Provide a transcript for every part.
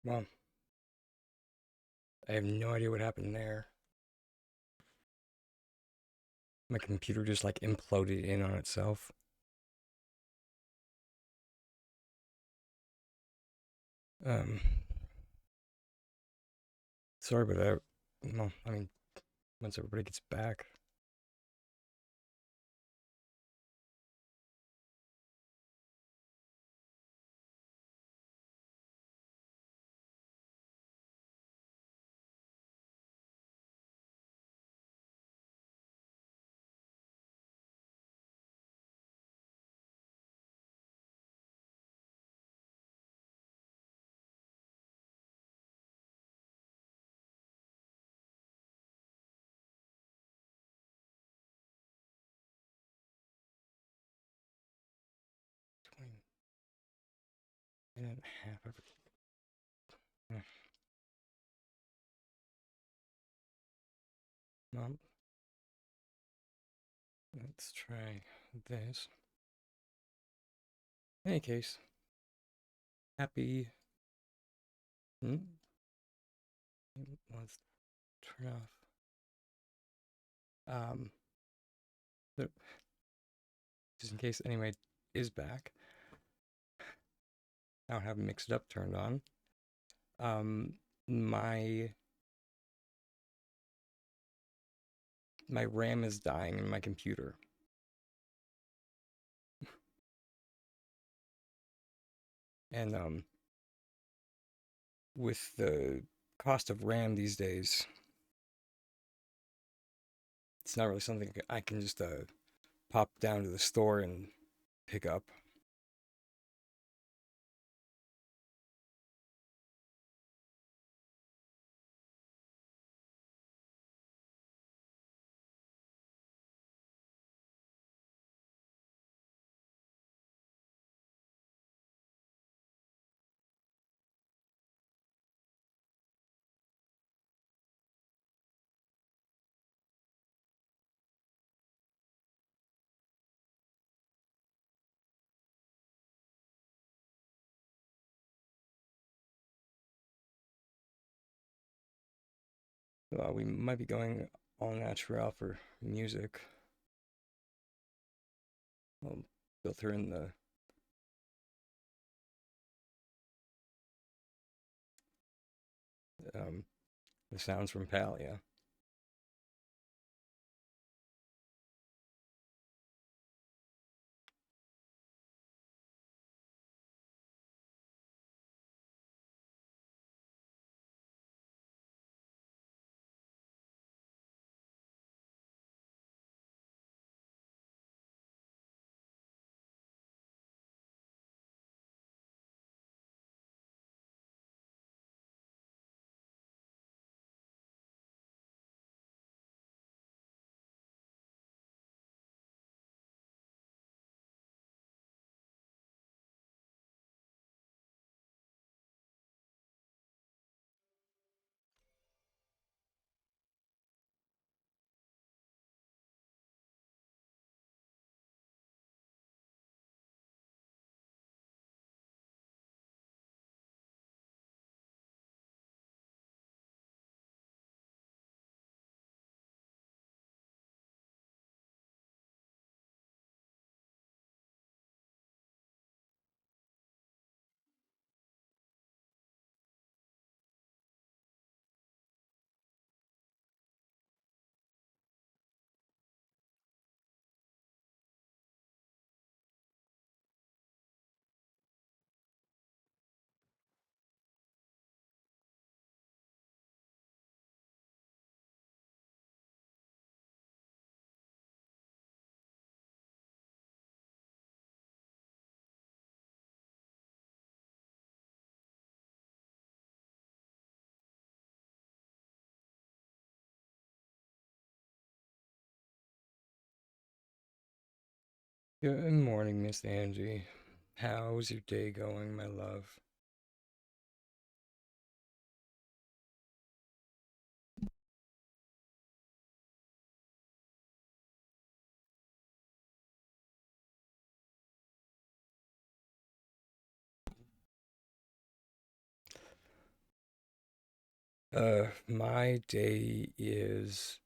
Well, I have no idea what happened there. My computer just like imploded in on itself. Um, Sorry about that. Well, I mean, once everybody gets back. Between a minute and a half. Mom, let's try this. In any case, happy. Let's turn off. Um, just in case anybody is back, I don't have mixed up turned on. Um, my my RAM is dying in my computer, and with the cost of RAM these days, it's not really something I can just pop down to the store and pick up. We might be going all natural for music. I'll filter in um, the sounds from Palia. Good morning, Miss Angie. How's your day going, my love? My day is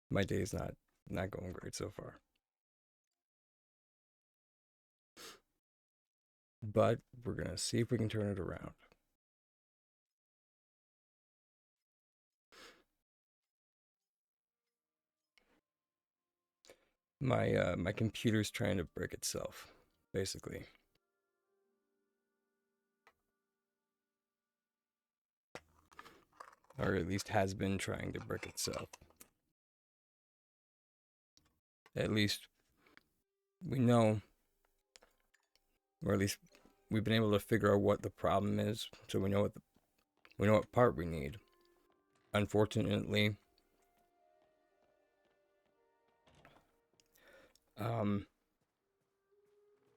my day is not going great so far. But we're gonna see if we can turn it around. My computer's trying to brick itself, basically. Or at least has been trying to brick itself. At least we know, or at least we've been able to figure out what the problem is, so we know what part we need. Unfortunately, um,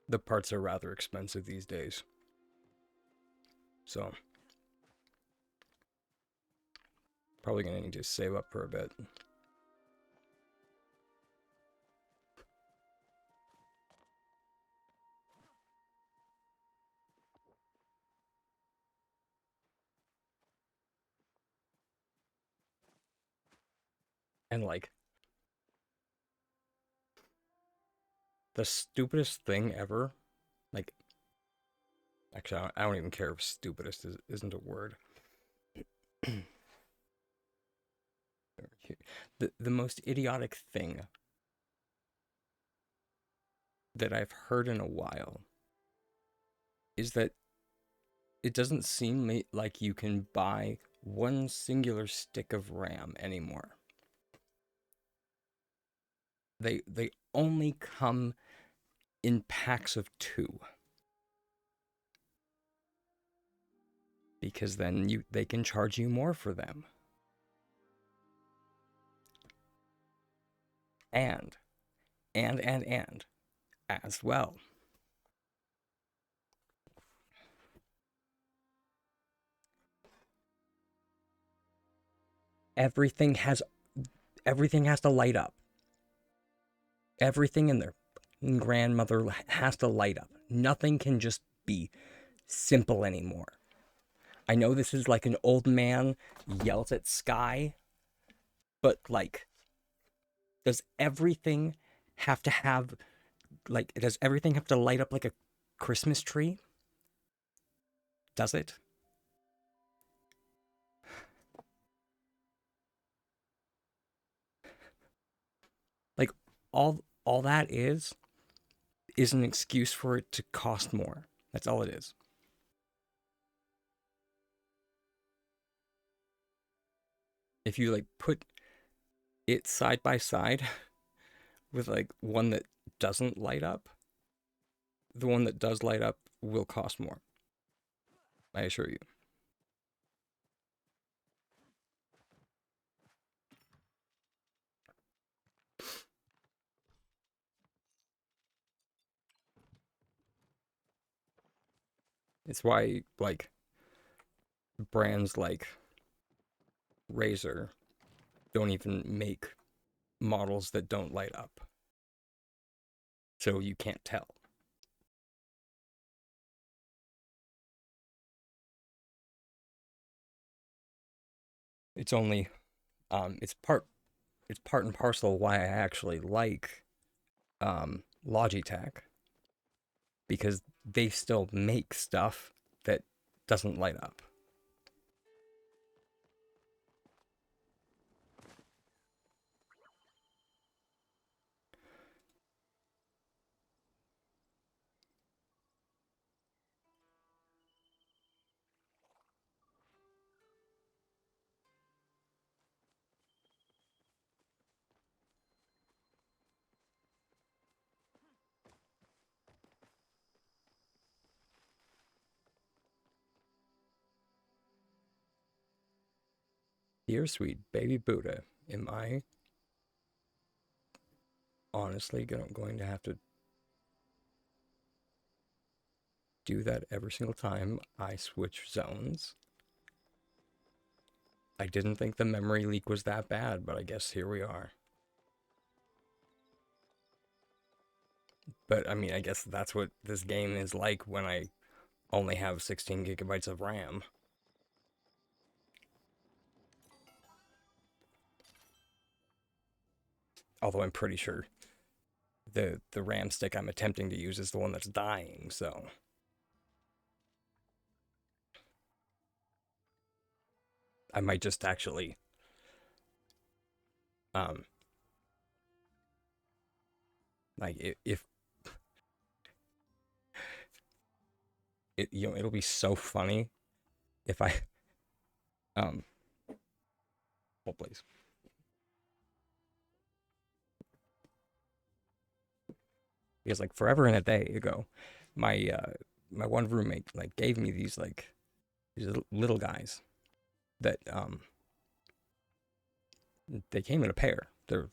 the parts are rather expensive these days. So probably gonna need to save up for a bit. And like the stupidest thing ever, like actually I don't even care if stupidest isn't a word. The most idiotic thing that I've heard in a while is that it doesn't seem like you can buy one singular stick of RAM anymore. They only come in packs of two because then they can charge you more for them. And and as well. Everything has everything has to light up. Everything in their grandmother has to light up. Nothing can just be simple anymore. I know this is like an old man yells at sky, but like, does everything have to have does everything have to light up like a Christmas tree? Does it? Like all that is an excuse for it to cost more. That's all it is. If you like put it side by side with like one that doesn't light up, the one that does light up will cost more. I assure you. It's why like brands like Razer don't even make models that don't light up. So you can't tell. It's only it's part and parcel why I actually like Logitech because they still make stuff that doesn't light up. Dear sweet baby Buddha, am I honestly going to have to do that every single time I switch zones? I didn't think the memory leak was that bad, but I guess here we are. But I mean, I guess that's what this game is like when I only have 16 gigabytes of RAM. Although I'm pretty sure the RAM stick I'm attempting to use is the one that's dying, so I might just actually um like if it, it'll be so funny if I um hold please. Because like forever and a day ago, my one roommate like gave me these little guys that they came in a pair. They're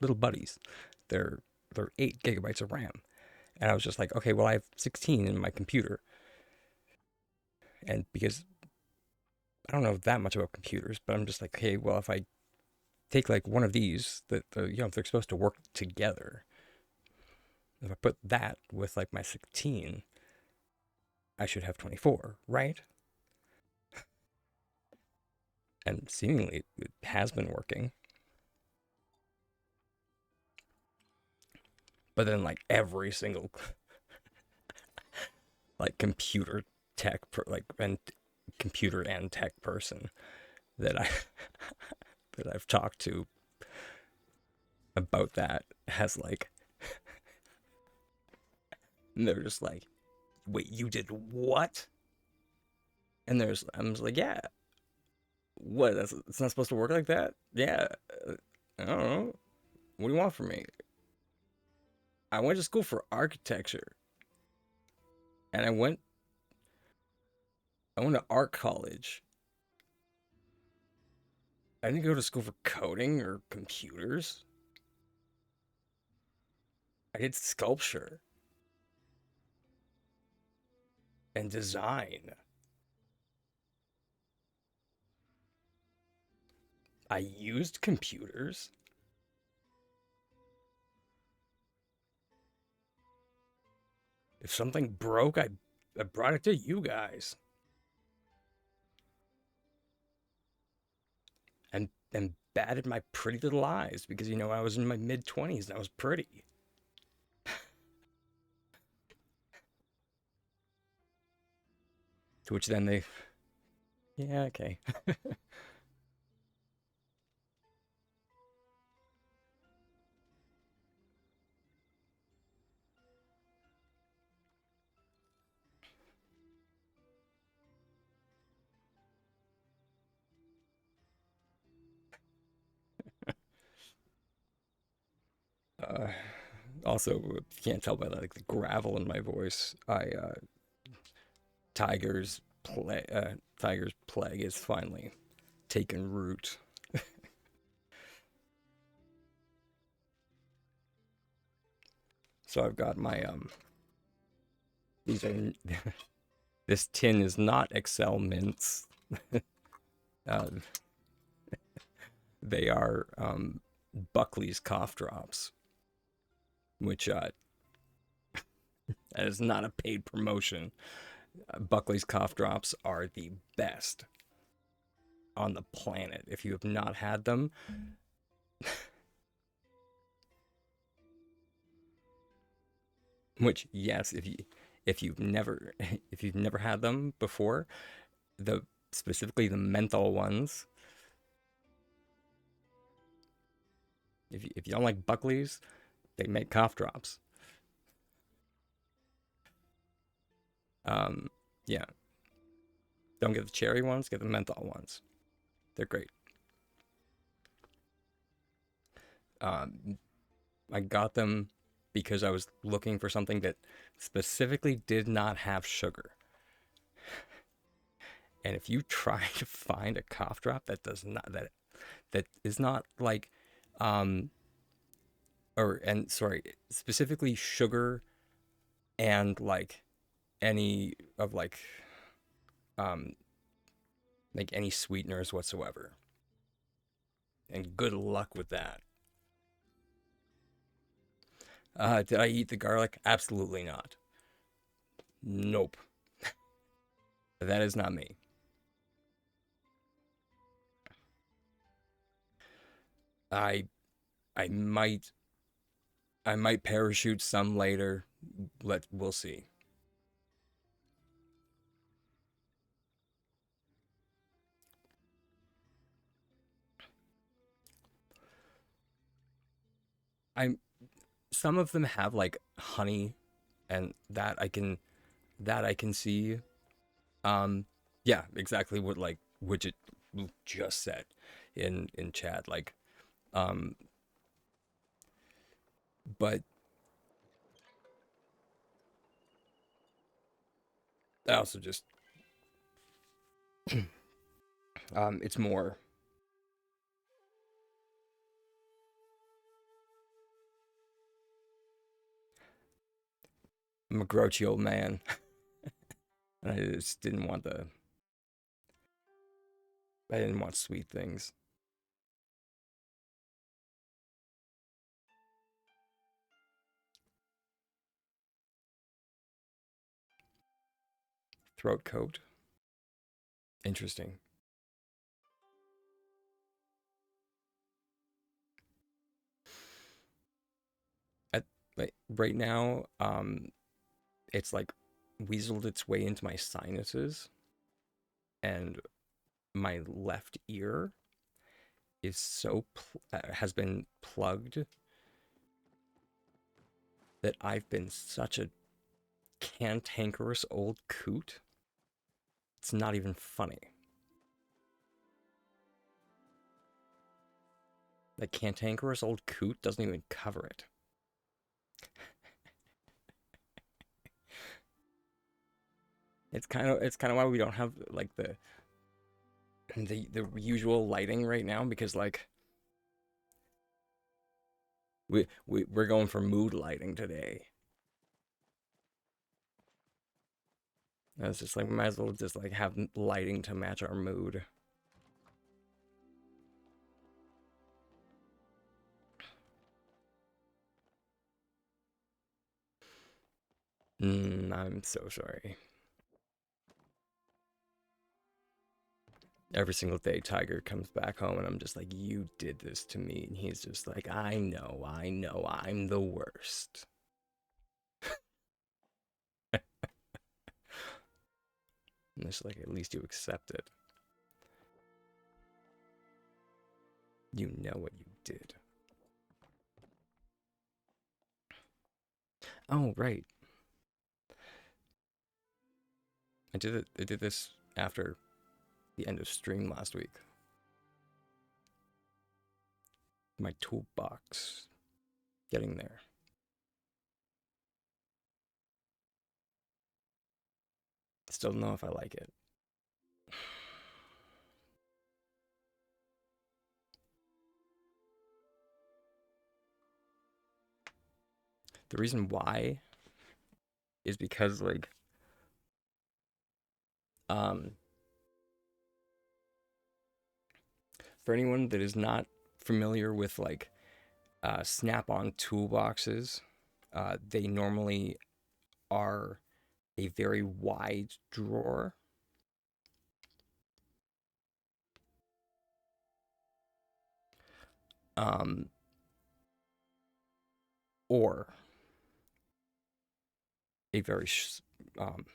little buddies. They're they're 8 gigabytes of RAM. And I was just like, okay, well I have 16 in my computer. And because I don't know that much about computers, but I'm just like, okay, well if I take like one of these that they're supposed to work together. If I put that with like my 16, I should have 24, right? And seemingly it has been working. But then like every single like computer like and computer and tech person that I that I've talked to about that has like, and they're just like, wait, you did what? And I'm just like, yeah, what? It's not supposed to work like that. Yeah, I don't know. What do you want from me? I went to school for architecture, and I went to art college. I didn't go to school for coding or computers. I did sculpture and design. I used computers. If something broke, I brought it to you guys. And batted my pretty little eyes because I was in my mid 20s and I was pretty. To which then they, yeah, okay. Uh, Also, if you can't tell by like the gravel in my voice, Tiger's Tiger's plague is finally taken root. So I've got my these are this tin is not Excel mints. Uh, they are Buckley's cough drops, which that is not a paid promotion. Buckley's cough drops are the best on the planet. If you have not had them, which yes, if you've never had them before, the specifically the menthol ones. If you don't like Buckley's, they make cough drops. Um, yeah, don't get the cherry ones, get the menthol ones. They're great. Um, I got them because I was looking for something that specifically did not have sugar. And if you try to find a cough drop that does not that is not like um or and sorry, specifically sugar and like any of um like any sweeteners whatsoever. And good luck with that. Did I eat the garlic? Absolutely not. Nope. That is not me. I I might I might parachute some later. We'll see. I'm Some of them have like honey, and that I can see. Um, yeah, exactly what like Widget just said in chat. Like, um, but I also just it's more. I'm a grouchy old man, and I just didn't want the. I didn't want sweet things. Throat coat. Interesting. At like right now, it's like weaseled its way into my sinuses, and my left ear is has been plugged that I've been such a cantankerous old coot. It's not even funny. The cantankerous old coot doesn't even cover it. It's kind of why we don't have like the usual lighting right now, because like we're going for mood lighting today. And it's just like we might as well just like have lighting to match our mood. I'm so sorry. Every single day Tiger comes back home and I'm just like, you did this to me. And he's just like, I know, I'm the worst. And it's like, at least you accept it. You know what you did. Oh, right. I did this after the end of stream last week. My toolbox. Getting there. Still don't know if I like it. The reason why is because like um for anyone that is not familiar with like snap-on toolboxes, they normally are a very wide drawer. Um, or a very um,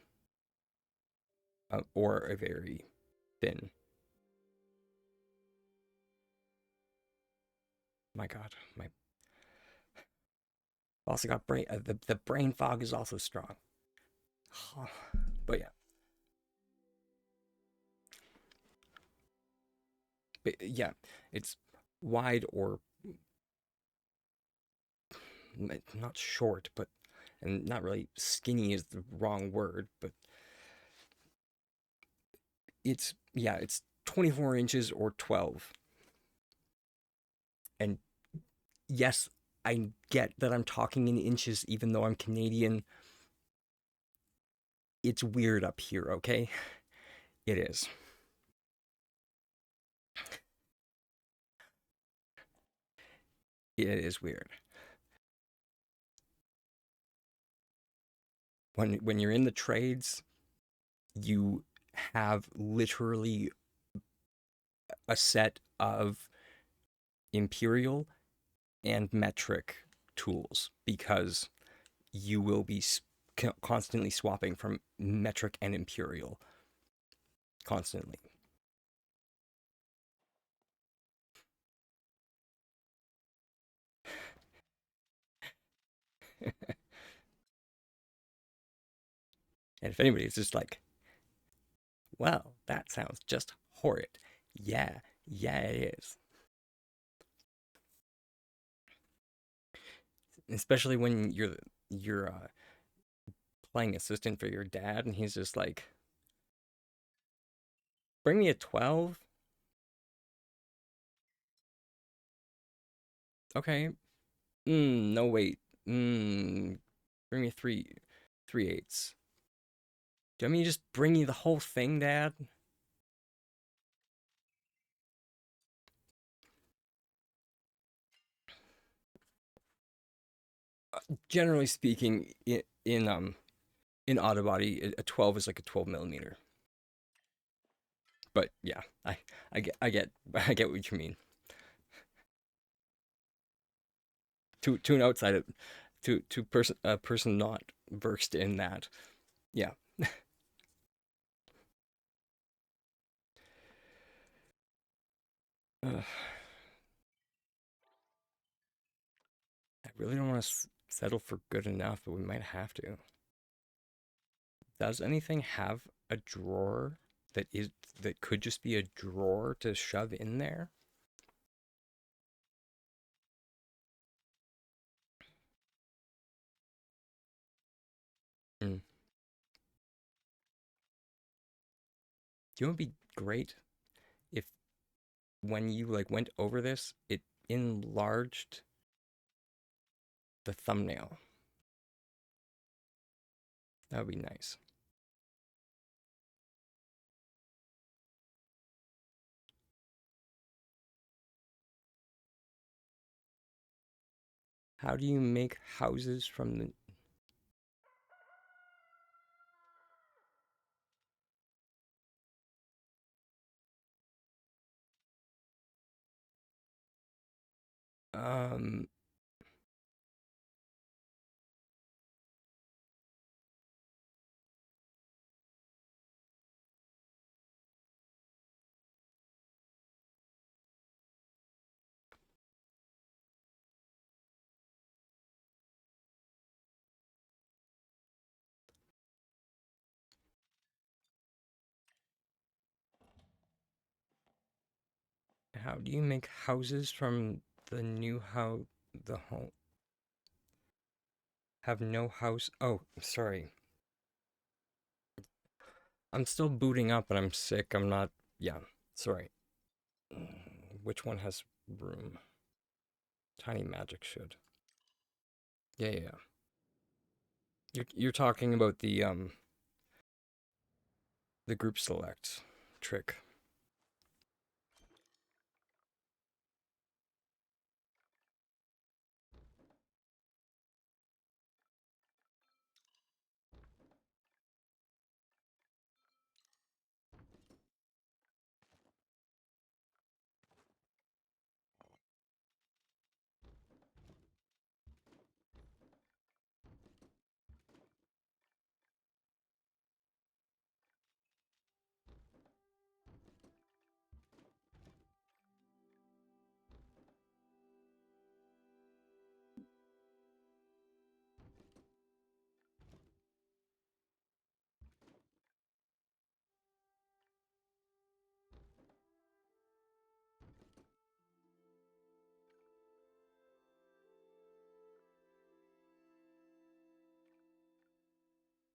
or a very thin. My God, my also got brain. The brain fog is also strong. But yeah, but yeah, it's wide or not short, but and not really skinny is the wrong word, but it's 24 inches or 12. And yes, I get that I'm talking in inches, even though I'm Canadian. It's weird up here, okay? It is. It is weird. When you're in the trades, you have literally a set of imperial and metric tools because you will be constantly swapping from metric and imperial constantly. And if anybody is just like, well, that sounds just horrid. Yeah, yeah, it is. Especially when you're playing assistant for your dad, and he's just like, bring me a 12. Okay. No wait. Bring me three eights. Do you want me to just bring you the whole thing, Dad? Generally speaking, in auto body, a 12 is like a 12 millimeter. But yeah, I get I get what you mean. To an outsider, to person a person not versed in that. Yeah. Ugh, I really don't want to settle for good enough, but we might have to. Does anything have a drawer that could just be a drawer to shove in there? Mm. Do you know what would be great if when you like went over this, it enlarged the thumbnail? That would be nice. How do you make houses from the um how do you make houses from the new house the home have no house? Oh, sorry. I'm still booting up and I'm sick. I'm not yeah, sorry. Which one has room? Tiny Magic should. Yeah, yeah, yeah. You're talking about the group select trick.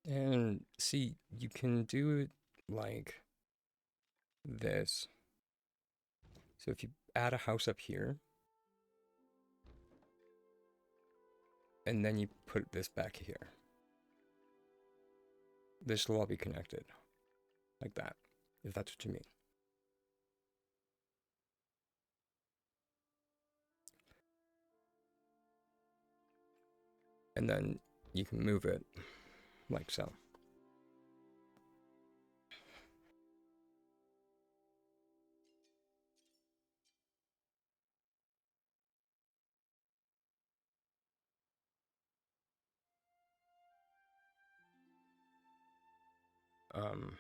And see, you can do it like this. So if you add a house up here, and then you put this back here, this will all be connected like that, if that's what you mean. And then you can move it like so. Um,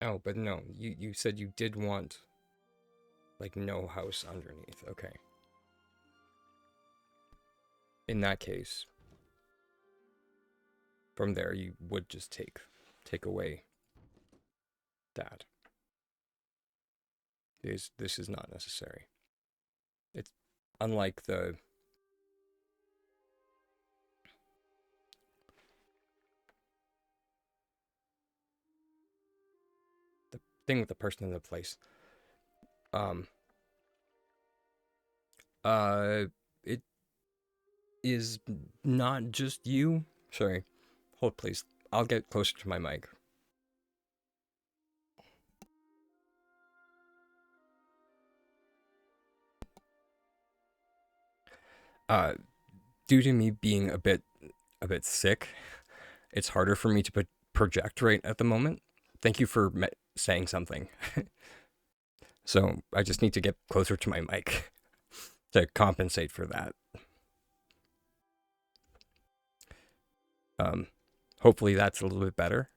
oh, but no, you said you did want like no house underneath. Okay. In that case, from there you would just take away that. This is not necessary. It's unlike the thing with the person in the place. Um uh it is not just you. Sorry. Hold please. I'll get closer to my mic. Uh due to me being a bit sick, it's harder for me to project right at the moment. Thank you for saying something. So I just need to get closer to my mic to compensate for that. Um, Hopefully that's a little bit better.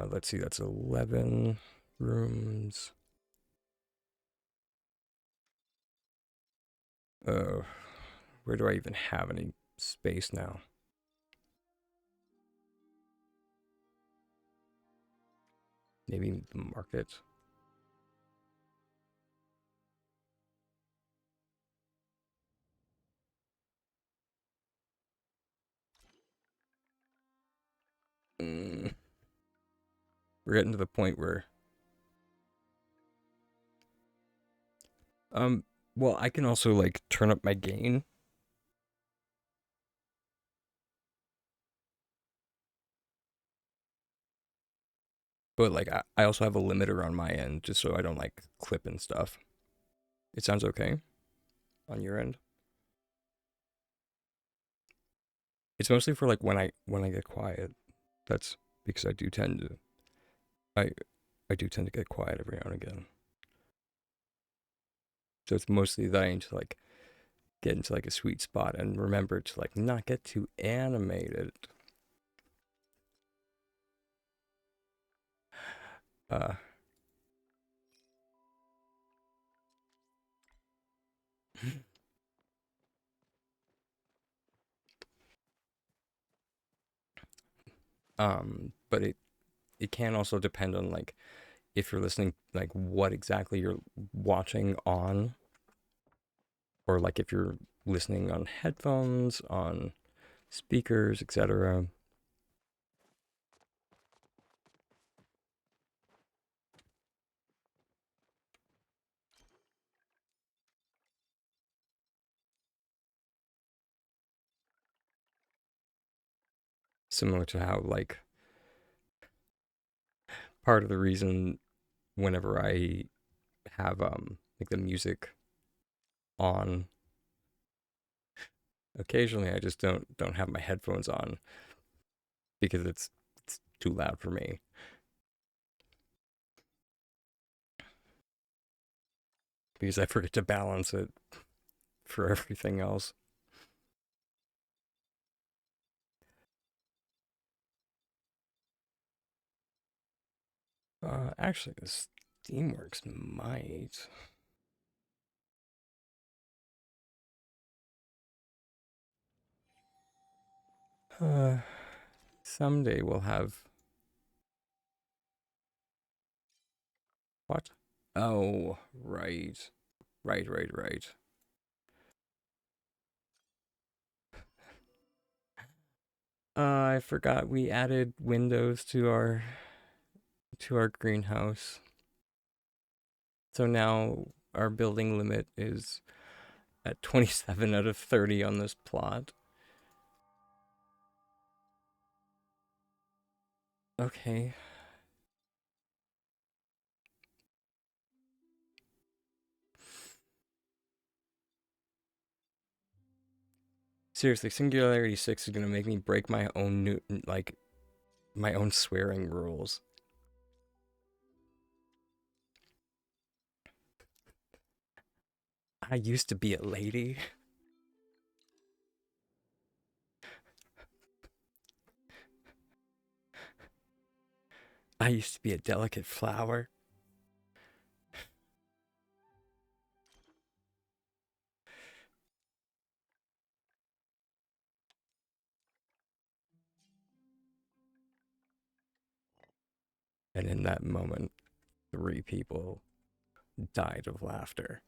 Let's see, that's 11 rooms. Where do I even have any space now? Maybe the market. Mm, we're getting to the point where, um, well, I can also like turn up my gain. But like I also have a limiter on my end just so I don't like clip and stuff. It sounds okay on your end. It's mostly for like when I get quiet. That's because I I do tend to get quiet every now and again. So it's mostly that I need to like get into like a sweet spot and remember to like not get too animated. Uh but it can also depend on like if you're listening like what exactly you're watching on, or like if you're listening on headphones, on speakers, etc. Similar to how like part of the reason whenever I have like the music on, occasionally I just don't have my headphones on because it's too loud for me. Because I forget to balance it for everything else. Actually, the Steamworks might. Uh, Someday we'll have what? Oh, right, right. I forgot we added windows to our greenhouse. So now our building limit is at 27 out of 30 on this plot. Okay. Seriously, Singularity 6 is gonna make me break my own my own swearing rules. I used to be a lady. I used to be a delicate flower. And in that moment, 3 people died of laughter.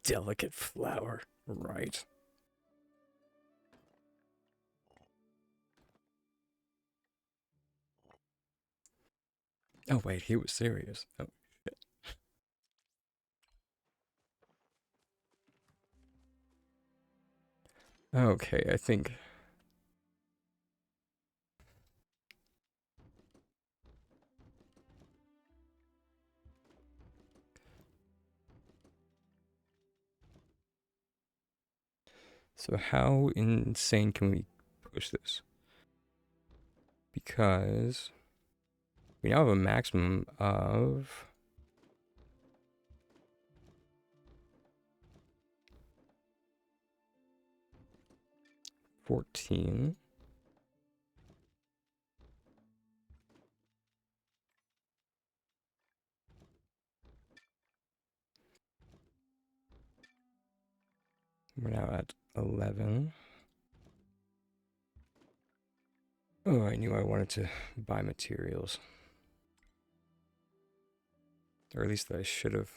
Delicate flower, right? Oh, wait, he was serious. Oh. Okay, I think. So, how insane can we push this? Because we now have a maximum of 14. We're now at 11. Oh, I knew I wanted to buy materials. Or at least I should have.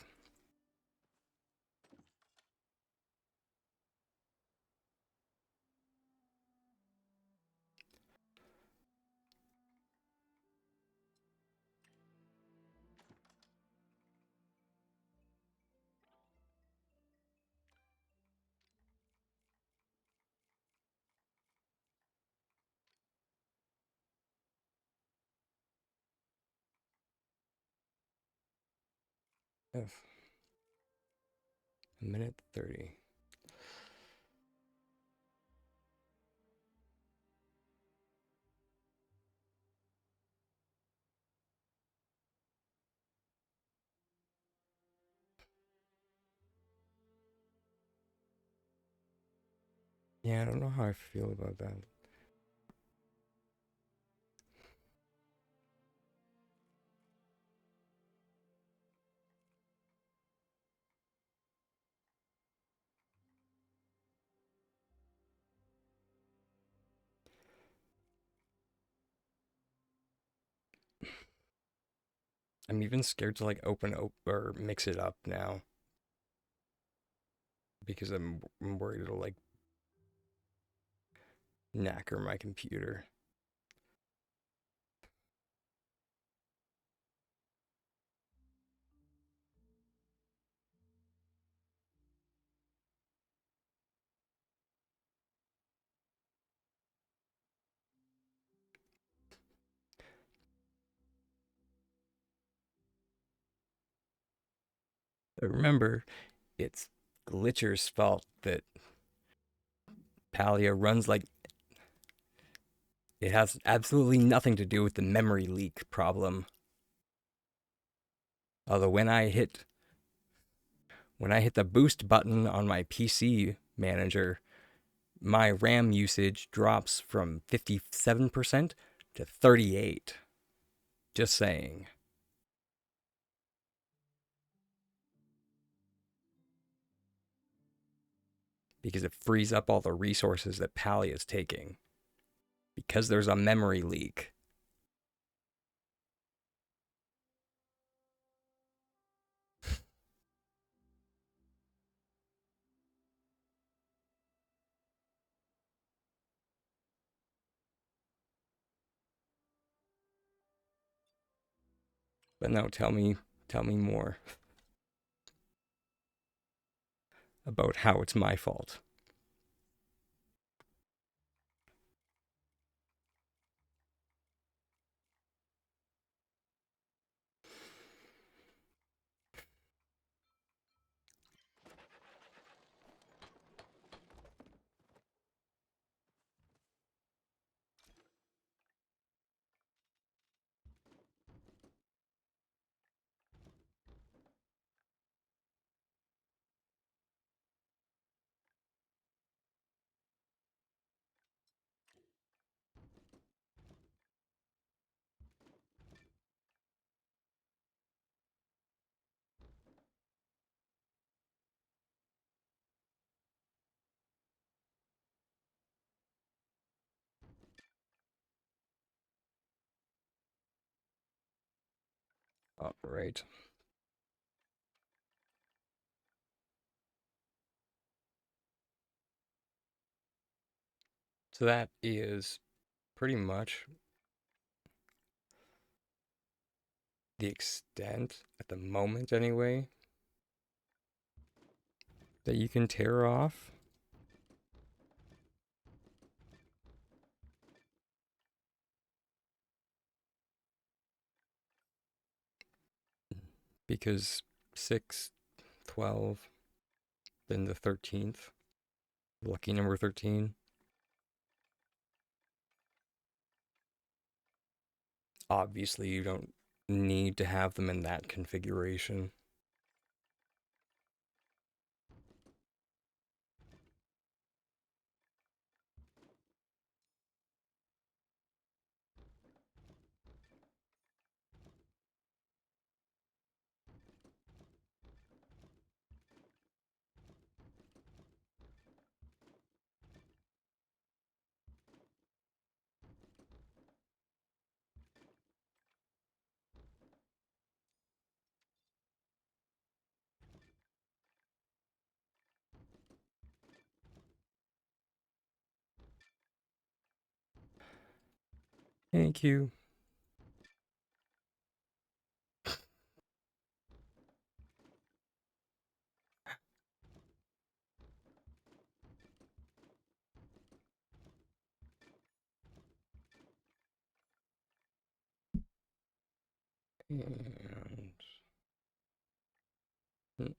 A minute 30. Yeah, I don't know how I feel about that. I'm even scared to like open up or mix it up now because I'm worried it'll like knacker my computer. But remember, it's Glitcher's fault that Palia runs like it has absolutely nothing to do with the memory leak problem. Although when I hit the boost button on my PC manager, my RAM usage drops from 57% to 38. Just saying. Because it frees up all the resources that Palia is taking. Because there's a memory leak. But no, tell me more about how it's my fault. All right. So that is pretty much the extent, at the moment anyway, that you can tear off. Because 6, 12, then the 13th, lucky number 13. Obviously, you don't need to have them in that configuration. Thank you. And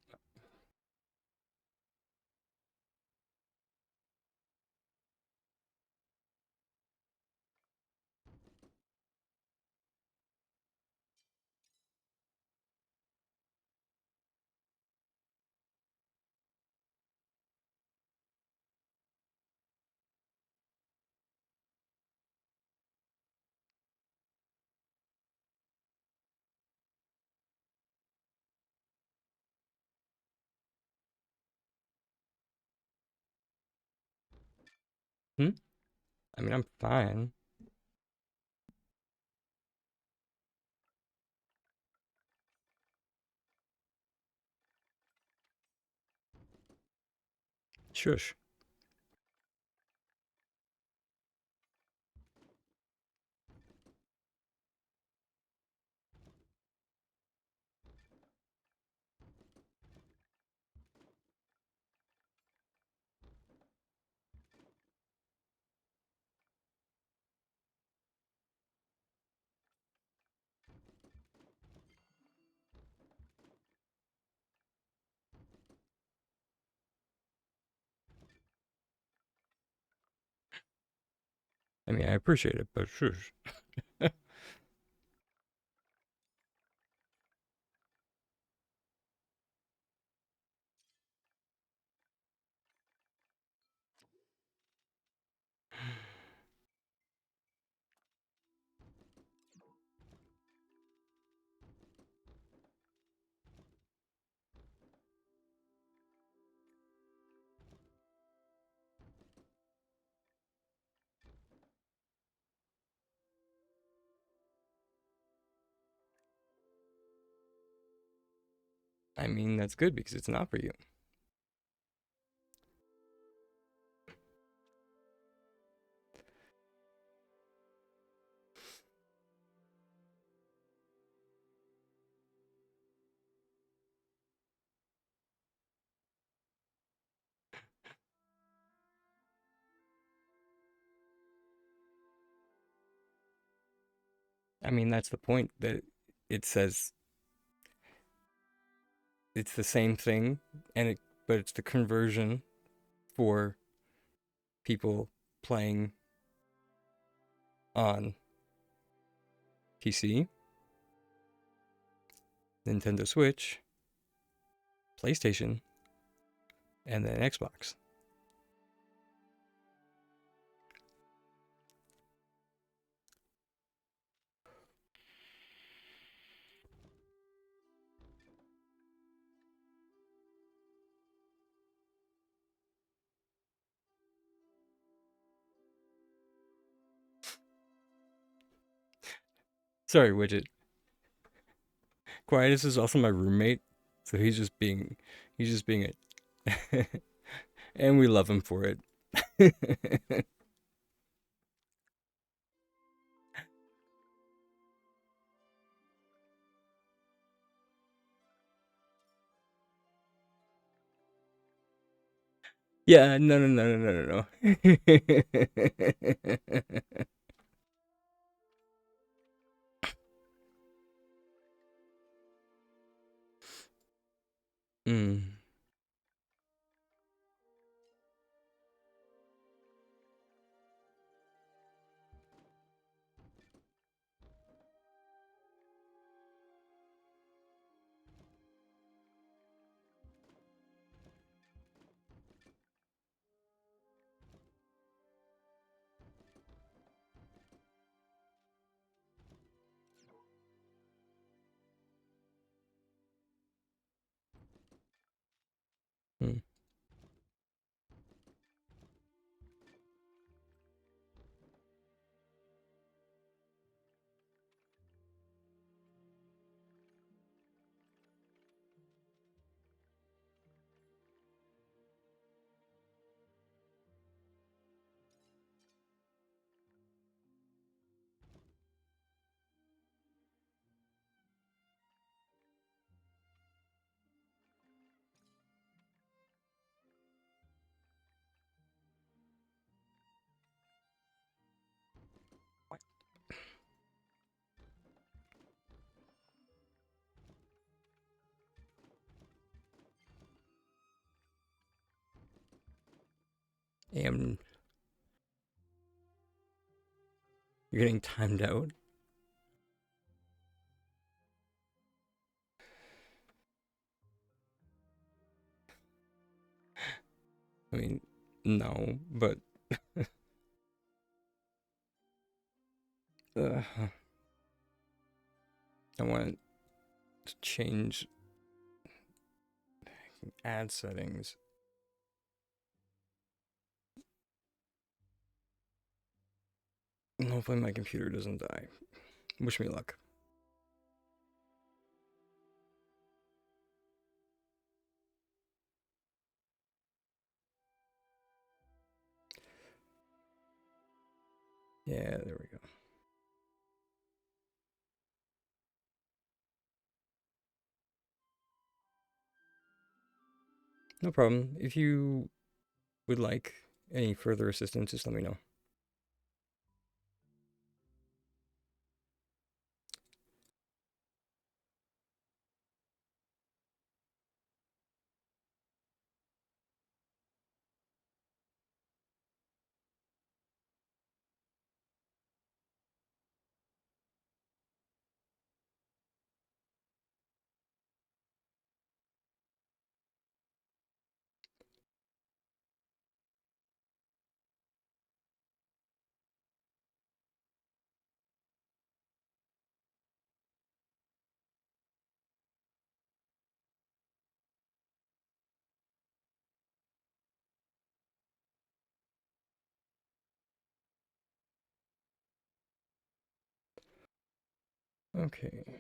hmm? I mean, I'm fine. Shush. I mean, I appreciate it, but shush. I mean, that's good because it's not for you. I mean, that's the point that it says it's the same thing, but it's the conversion for people playing on PC, Nintendo Switch, PlayStation, and then Xbox. Sorry, Widget. Quietus is also my roommate, so he's just being a and we love him for it. Yeah, no, no, no, no, no, no, no. mm, mm, and you're getting timed out. I mean, no, but uh, I want to change ad settings. Hopefully my computer doesn't die. Wish me luck. Yeah, there we go. No problem. If you would like any further assistance, just let me know. Okay.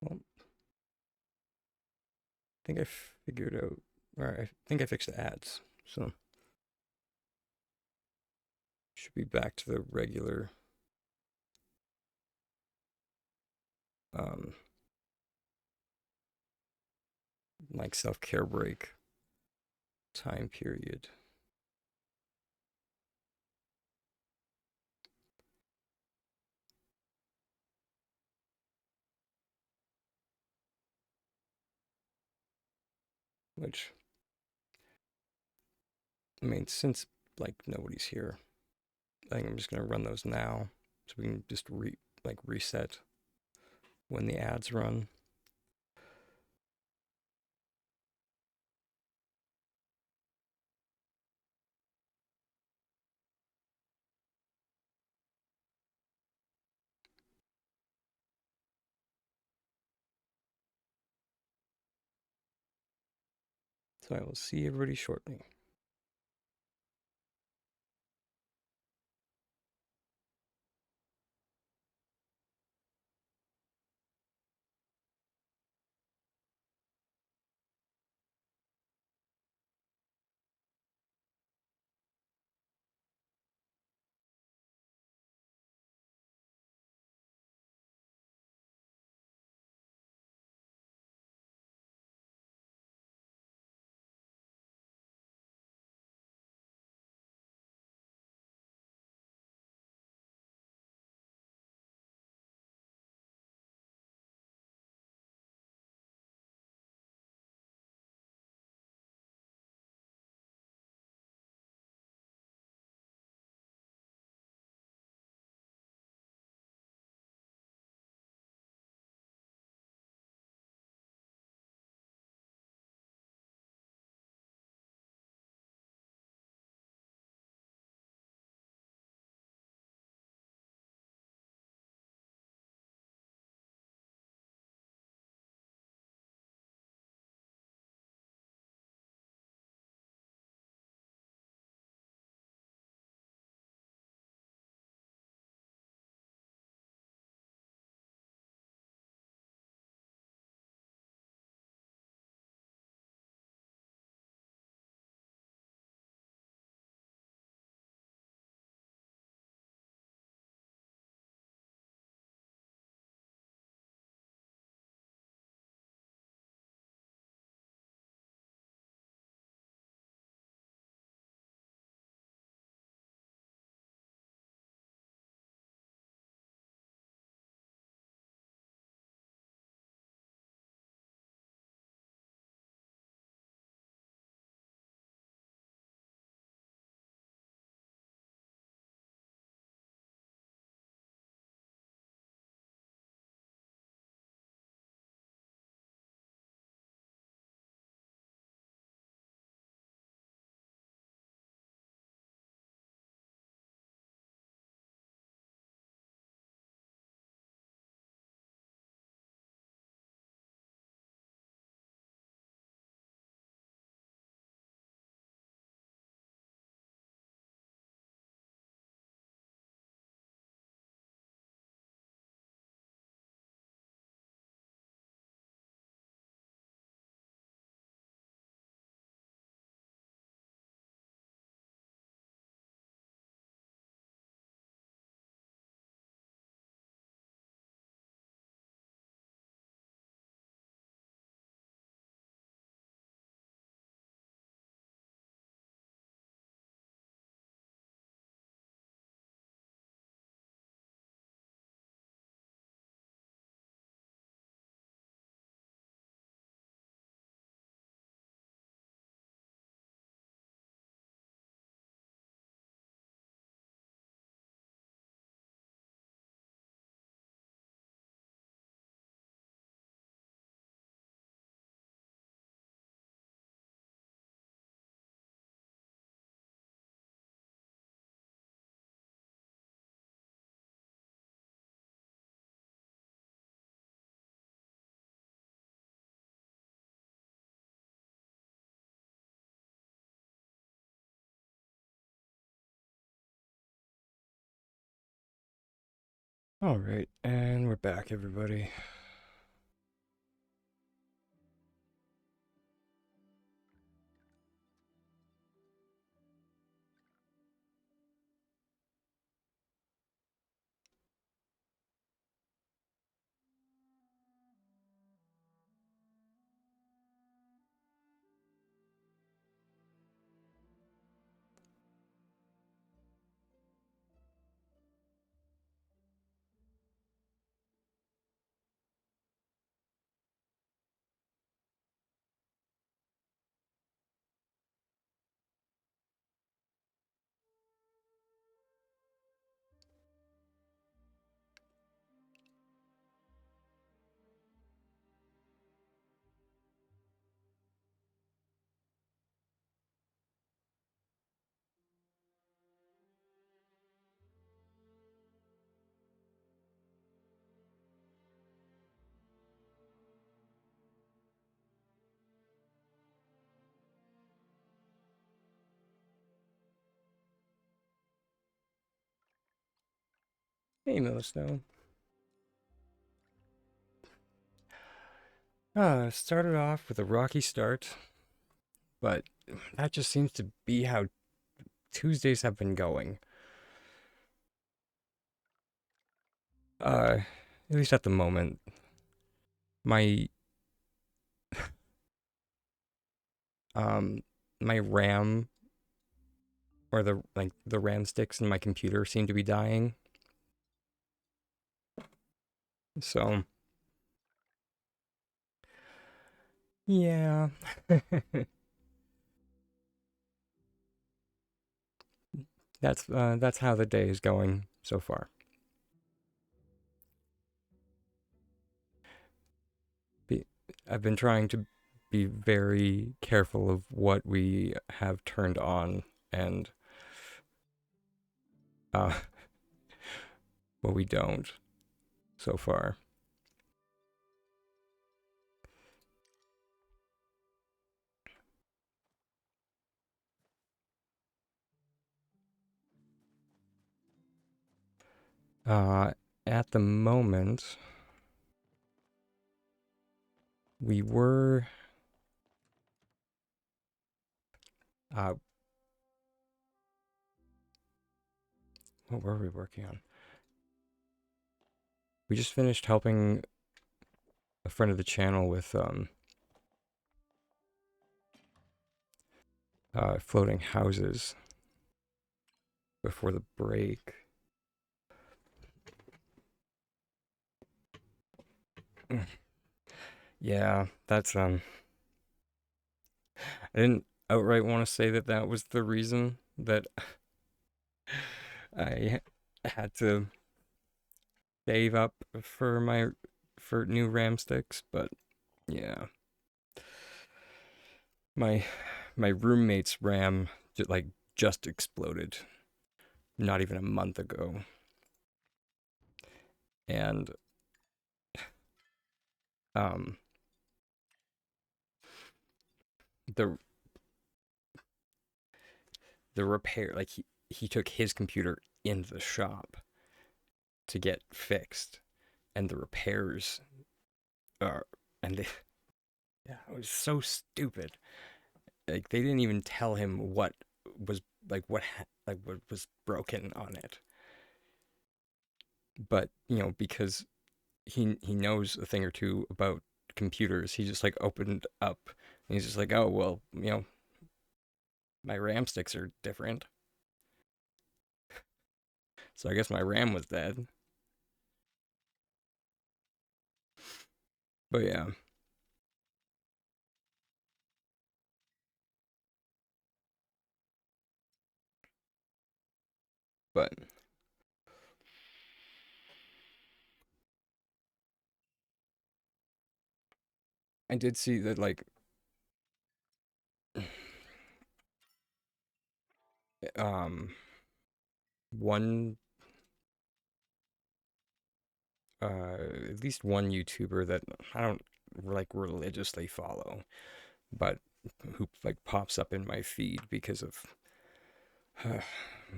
Well, I think I figured out All right, I think I fixed the ads, so should be back to the regular um, like self-care break time period. Which, I mean, since like nobody's here, I think I'm just gonna run those now, so we can just reset when the ads run. So I will see everybody shortly. All right, and we're back, everybody. Hey, Millstone. Started off with a rocky start, but that just seems to be how Tuesdays have been going. At least at the moment. My um my RAM or the RAM sticks in my computer seem to be dying. So, yeah. That's how the day is going so far. Be, I've been trying to be very careful of what we have turned on and uh what we don't so far. Uh, at the moment, we were, uh, what were we working on? We just finished helping a friend of the channel with floating houses before the break. Yeah, that's I didn't outright want to say that that was the reason that I had to save up for new RAM sticks, but yeah, my my roommate's RAM just exploded not even a month ago, and um the the repair like he took his computer into the shop to get fixed, and the repairs are and they, yeah, it was so stupid. Like they didn't even tell him was what was broken on it. But because he knows a thing or two about computers, he just like opened up and he's just like, oh well, my RAM sticks are different, so I guess my RAM was dead. But yeah, but I did see that like um one at least one YouTuber that I don't like religiously follow, but who like pops up in my feed because of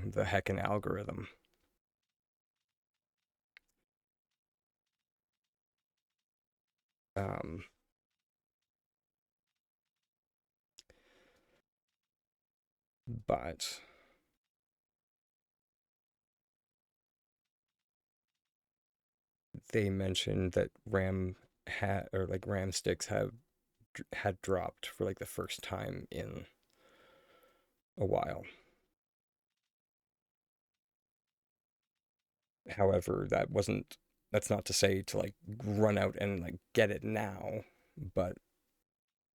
the heckin' algorithm. Um, but they mentioned that RAM sticks have had dropped for like the first time in a while. However, that's not to say to like run out and like get it now, but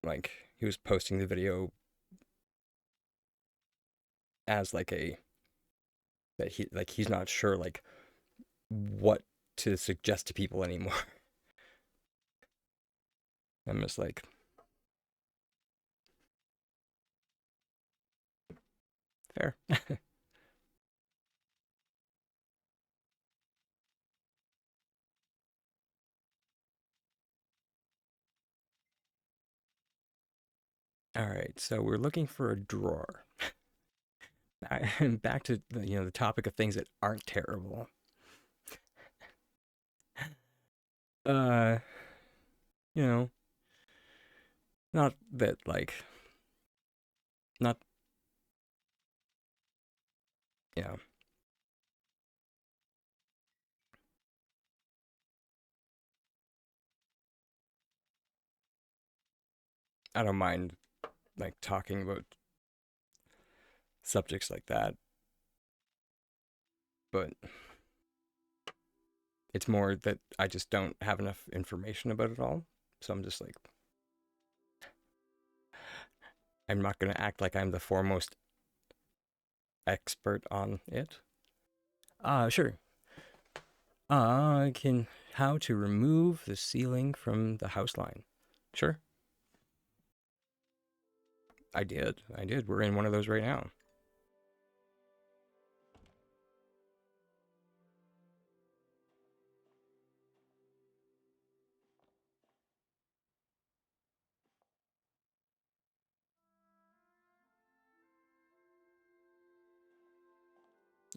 like he was posting the video as like a that he's not sure like what to suggest to people anymore. I'm just like, fair. All right, so we're looking for a drawer. And back to the topic of things that aren't terrible. Uh, you know, not that like, not, yeah, I don't mind like talking about subjects like that, but it's more that I just don't have enough information about it all. So I'm just like, I'm not going to act like I'm the foremost expert on it. Sure. Can how to remove the ceiling from the house line? Sure. I did. I did. We're in one of those right now.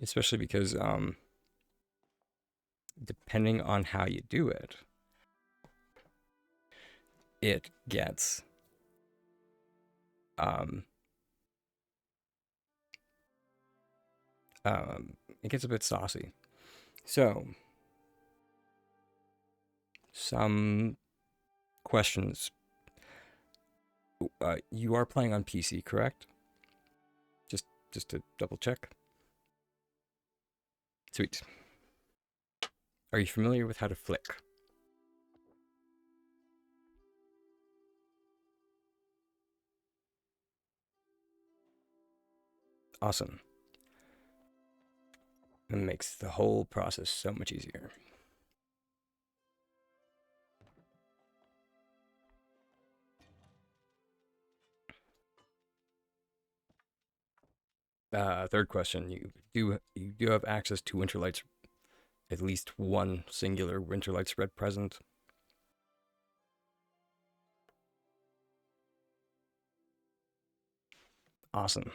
Especially because depending on how you do it, it gets um it gets a bit saucy. So, some questions. You are playing on PC, correct? Just just to double check. Sweet. Are you familiar with how to flick? Awesome. It makes the whole process so much easier. Third question: you do have access to Winterlight's, at least one singular Winterlight spread present. Awesome.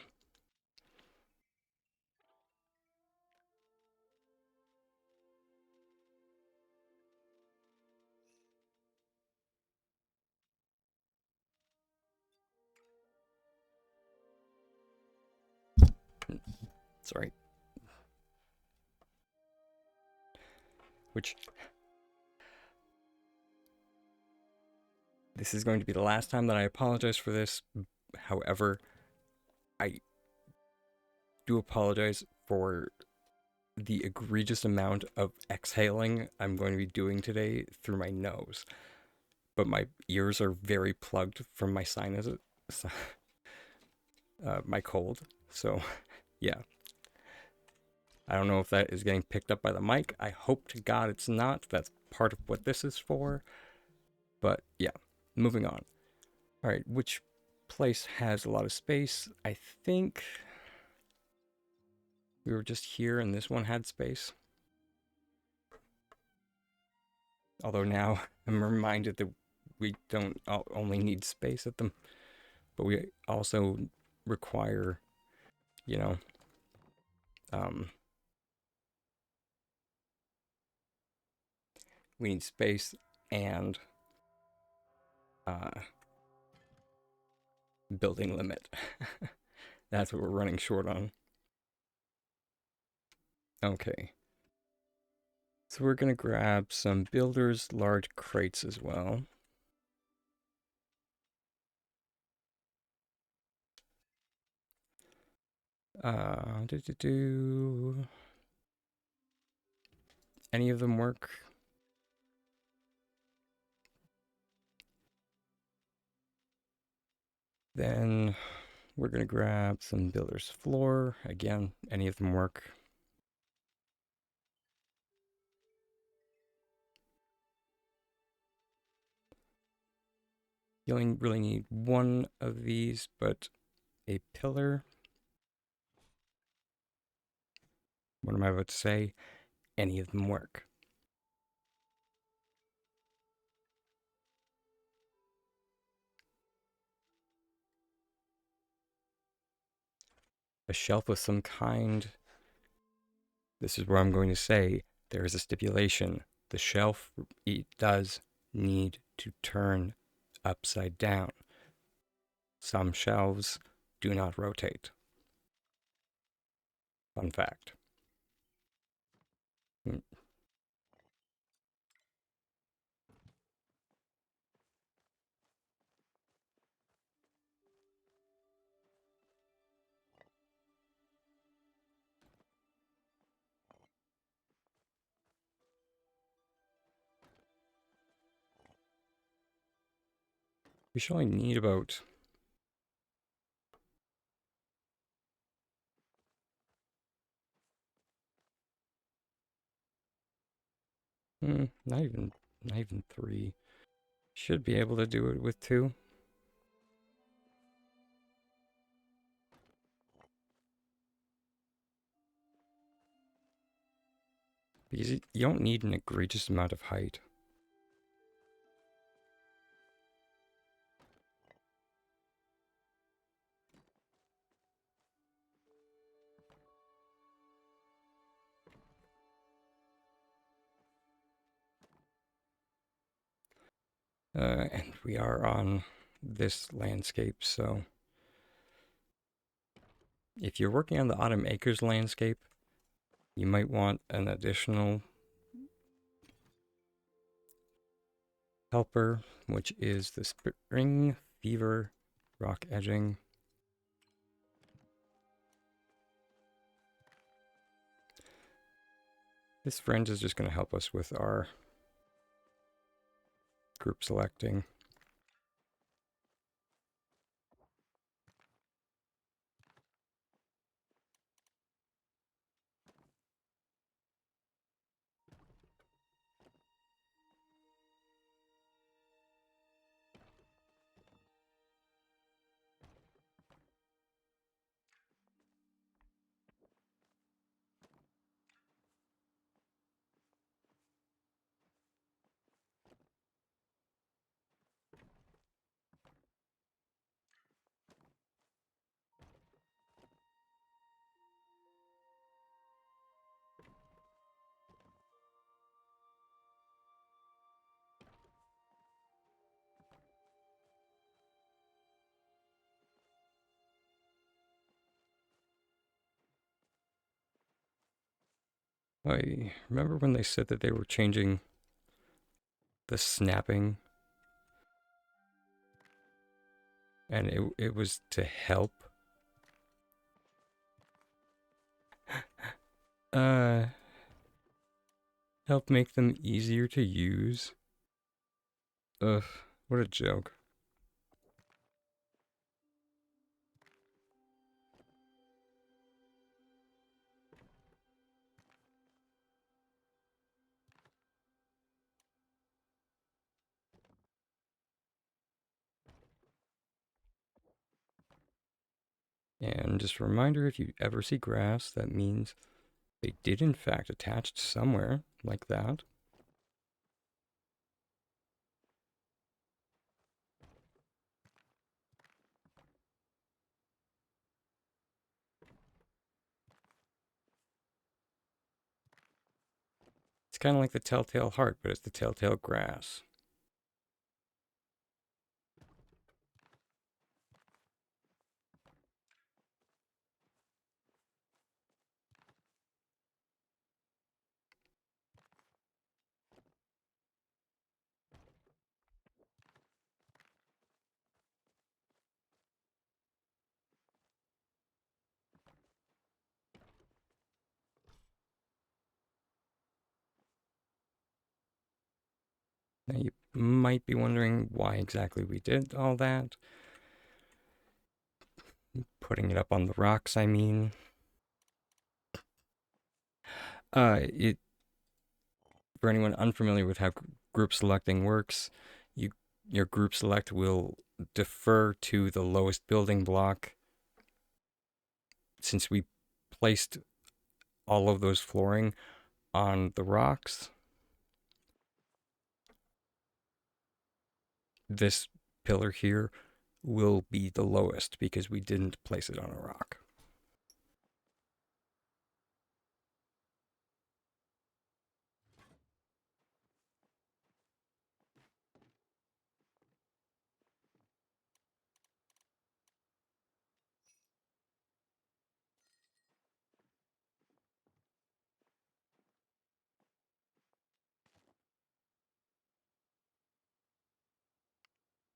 Sorry. Which this is going to be the last time that I apologize for this. However, I do apologize for the egregious amount of exhaling I'm going to be doing today through my nose. But my ears are very plugged from my sinuses, my cold. So, yeah. I don't know if that is getting picked up by the mic. I hope to God it's not. That's part of what this is for. But yeah, moving on. All right, which place has a lot of space? I think we were just here and this one had space. Although now I'm reminded that we don't only need space at them, but we also require, you know, um, we need space and uh, building limit. That's what we're running short on. Okay. So we're going to grab some builders large crates as well. Do any of them work? Then we're going to grab some builder's floor. Again, any of them work. You only really need one of these, but a pillar. What am I about to say? Any of them work. A shelf of some kind. This is where I'm going to say there is a stipulation. The shelf, it does need to turn upside down. Some shelves do not rotate. Fun fact. Mm. We should only need about not even three. Should be able to do it with two. Because you don't need an egregious amount of height. And we are on this landscape, so if you're working on the Autumn Acres landscape, you might want an additional helper, which is the Spring Fever rock edging. This friend is just going to help us with our group selecting. I remember when they said that they were changing the snapping, and it was to help uh help make them easier to use. Ugh, what a joke. And just a reminder, if you ever see grass, that means they did in fact attach somewhere like that. It's kind of like the telltale heart, but it's the telltale grass. Now you might be wondering why exactly we did all that. Putting it up on the rocks, I mean. It For anyone unfamiliar with how group selecting works, you your group select will defer to the lowest building block. Since we placed all of those flooring on the rocks, this pillar here will be the lowest because we didn't place it on a rock.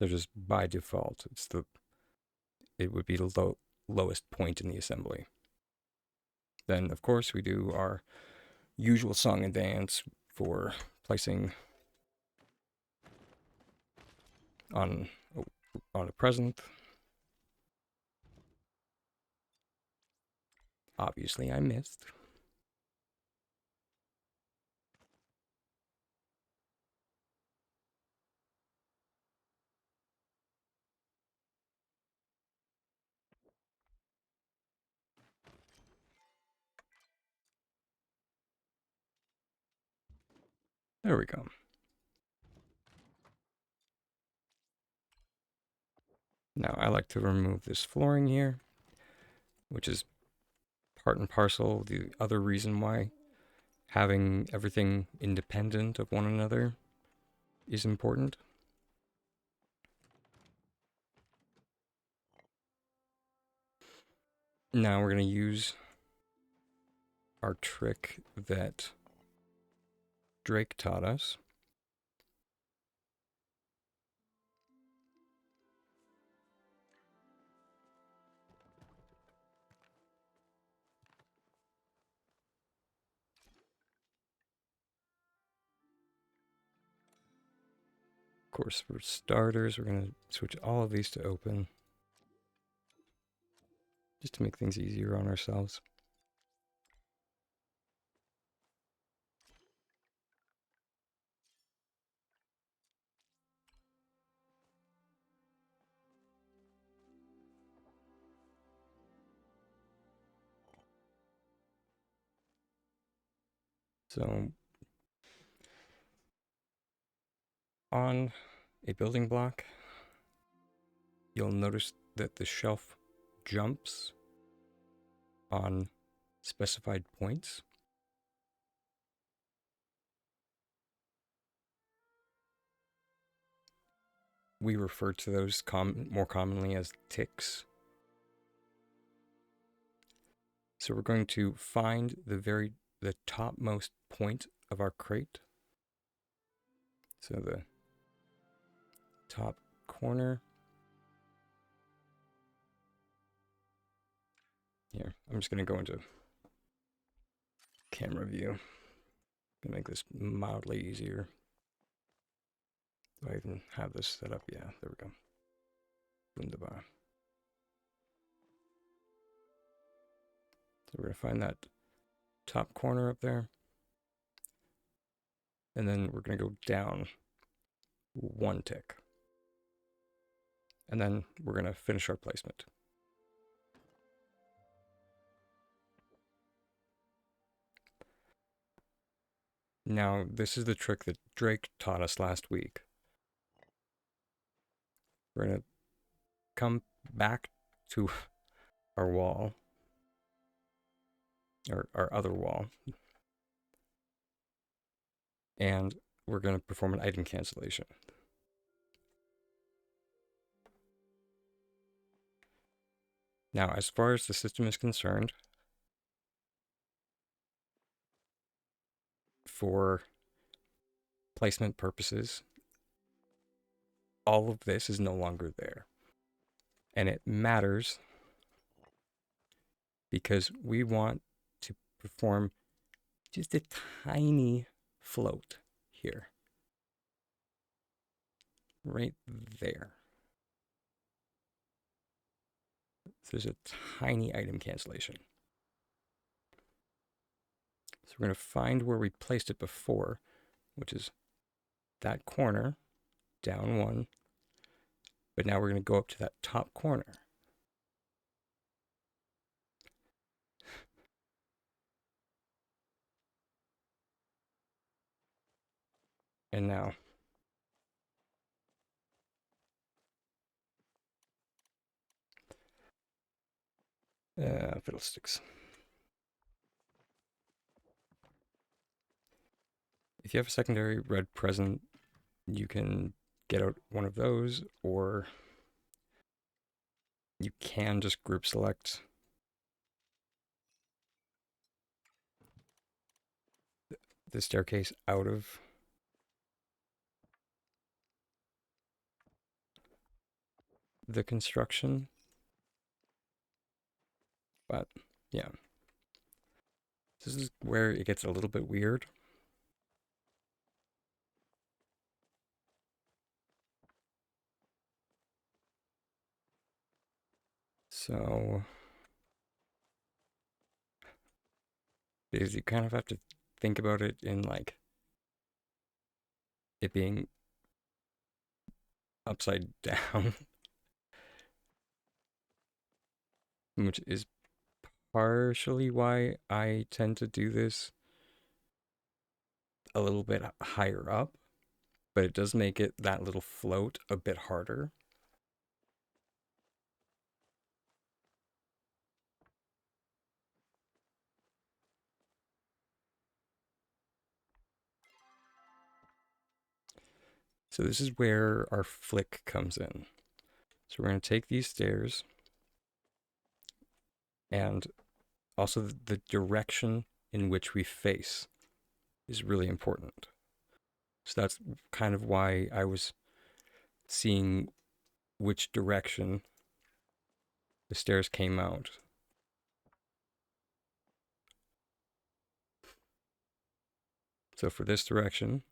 They're just by default. It would be the lowest point in the assembly. Then, of course, we do our usual song and dance for placing on a present. Obviously, I missed. There we go. Now I like to remove this flooring here, which is part and parcel the other reason why having everything independent of one another is important. Now we're going to use our trick that Drake taught us. Of course, for starters, we're going to switch all of these to open, just to make things easier on ourselves. So on a building block, you'll notice that the shelf jumps on specified points. We refer to those more commonly as ticks. So we're going to find the topmost point of our crate. So the top corner. Here, I'm just going to go into camera view. Gonna make this mildly easier. Do I even have this set up? Yeah, there we go. Wunderbar. So we're gonna find that top corner up there. And then we're gonna go down one tick. And then we're gonna finish our placement. Now, this is the trick that Drake taught us last week. We're gonna come back to our wall, or our other wall, and we're going to perform an item cancellation. Now, as far as the system is concerned, for placement purposes, all of this is no longer there. And it matters because we want to perform just a tiny float here. Right there. So there's a tiny item cancellation. So we're going to find where we placed it before, which is that corner, down one. But now we're going to go up to that top corner. And now fiddlesticks. If you have a secondary red present, you can get out one of those, or you can just group select the staircase out of the construction. But yeah, this is where it gets a little bit weird. So, because you kind of have to think about it in like it being upside down, which is partially why I tend to do this a little bit higher up, but it does make it that little float a bit harder. So this is where our flick comes in. So we're going to take these stairs, and also the direction in which we face is really important. So that's kind of why I was seeing which direction the stairs came out. So for this direction,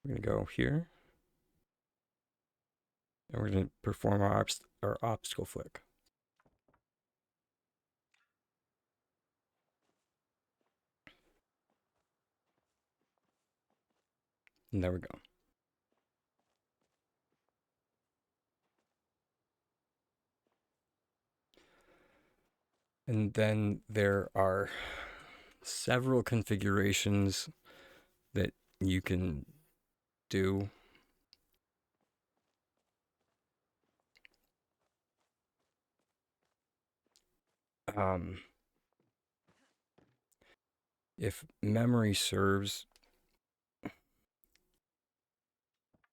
we're going to go here, and we're going to perform our obstacle flick. And there we go. And then there are several configurations that you can do. Um, if memory serves,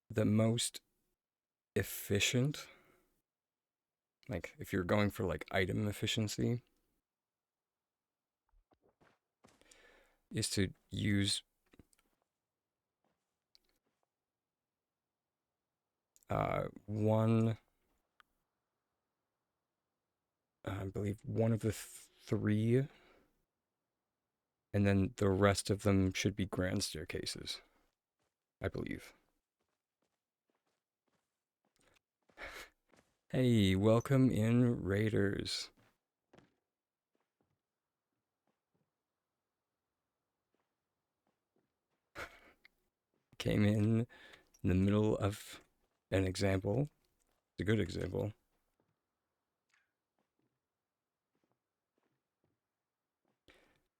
the most efficient, like if you're going for like item efficiency, is to use one, I believe one of the three, and then the rest of them should be grand staircases, I believe. Hey, welcome in, Raiders. Came in the middle of an example. It's a good example.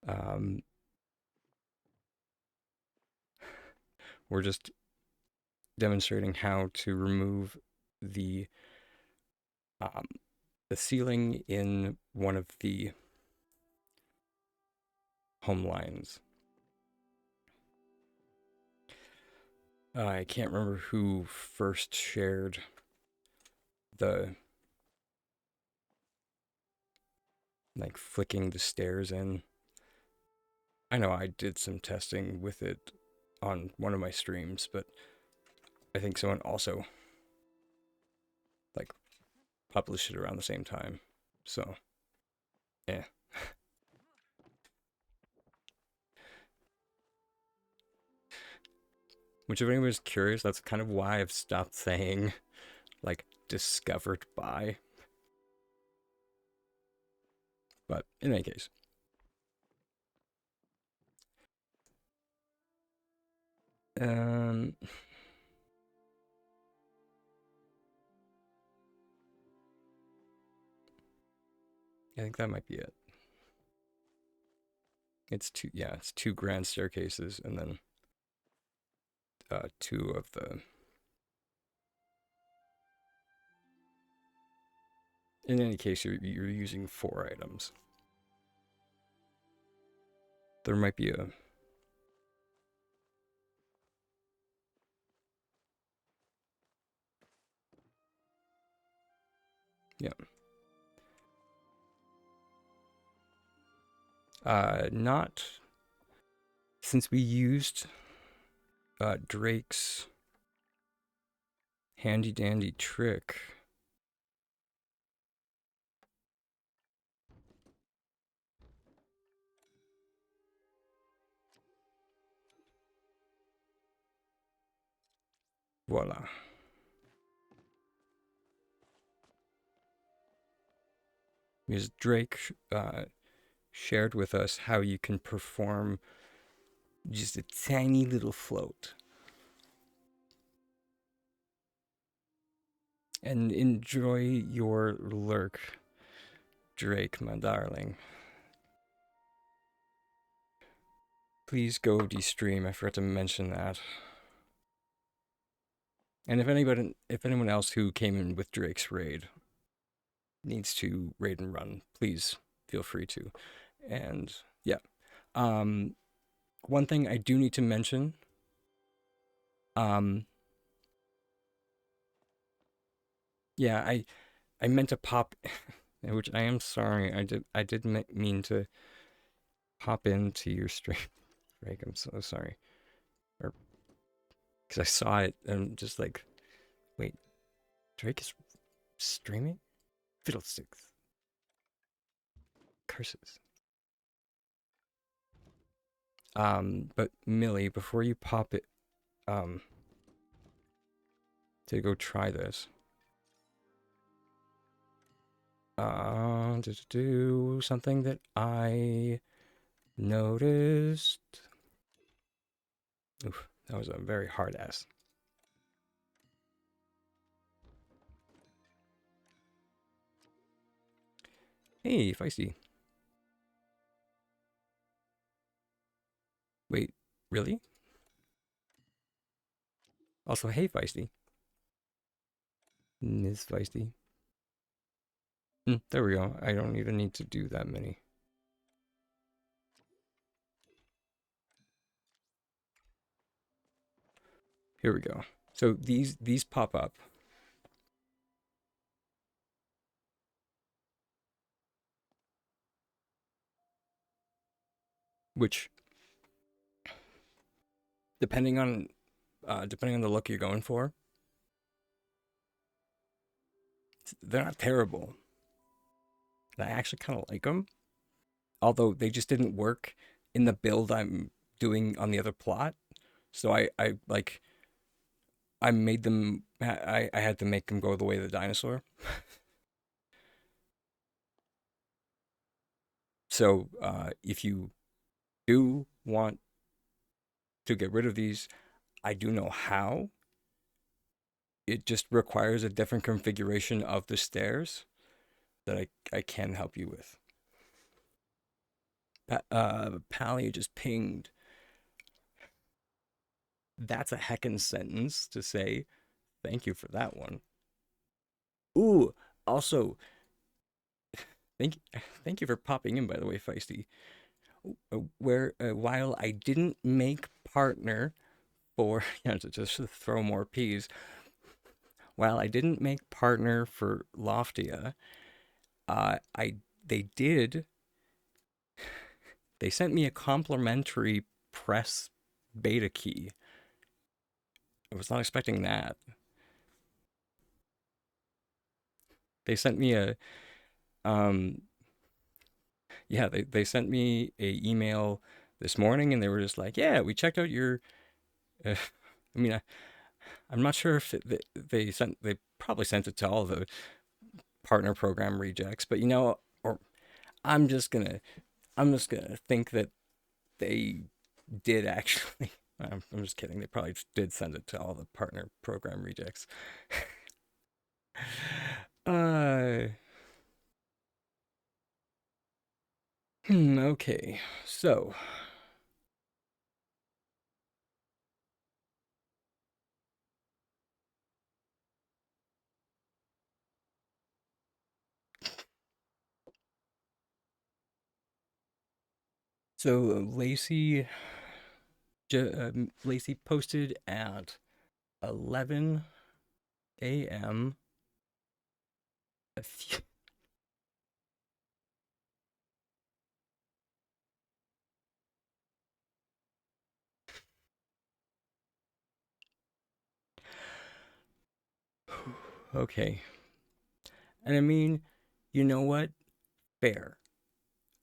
Um, we're just demonstrating how to remove the um, the ceiling in one of the home lines. I can't remember who first shared the like flicking the stairs in. I know I did some testing with it on one of my streams, but I think someone also like published it around the same time. So, yeah. Which, if anyone's curious, that's kind of why I've stopped saying like discovered by. But in any case, um, I think that might be it. It's two, yeah, it's two grand staircases, and then two of the. In any case, you're using 4 items. There might be a. Yeah. Not since we used Drake's handy dandy trick. Voila. Because Drake shared with us how you can perform just a tiny little float and enjoy your lurk, Drake, my darling. Please go de-stream. I forgot to mention that. And if anyone else who came in with Drake's raid needs to raid and run, please feel free to. And yeah, um, one thing I do need to mention, um, yeah, I meant to pop, which I am sorry. I did mean to pop into your stream, Drake. I'm so sorry, or because I saw it and just like, wait, Drake is streaming? Fiddlesticks, curses. But Millie, before you pop it, um, to go try this, to do something that I noticed. Oof, that was a very hard ass. Hey, Feisty. Wait, really? Also, hey, Feisty. Ms. Feisty. There we go. I don't even need to do that many. Here we go. So these pop up. Which, depending on the look you're going for, they're not terrible. I actually kind of like them, although they just didn't work in the build I'm doing on the other plot. So I like I made them. I had to make them go the way of the dinosaur. So if you do want to get rid of these, I do know how. It just requires a different configuration of the stairs that I can help you with. Palia just pinged. That's a heckin' sentence to say. Thank you for that one. Ooh, also, thank you for popping in, by the way, Feisty. While I didn't make partner for to just throw more peas, while I didn't make partner for Loftia, I they did they sent me a complimentary press beta key. I was not expecting that. They sent me a um yeah, they sent me a email this morning and they were just like, "Yeah, we checked out your I mean, I'm not sure if they probably sent it to all the partner program rejects, but or I'm just gonna I'm just gonna think that they did actually. I'm just kidding. They probably did send it to all the partner program rejects. uh, okay. So Lacey posted at 11 a.m. a few, Okay. And I mean, you know what? Fair.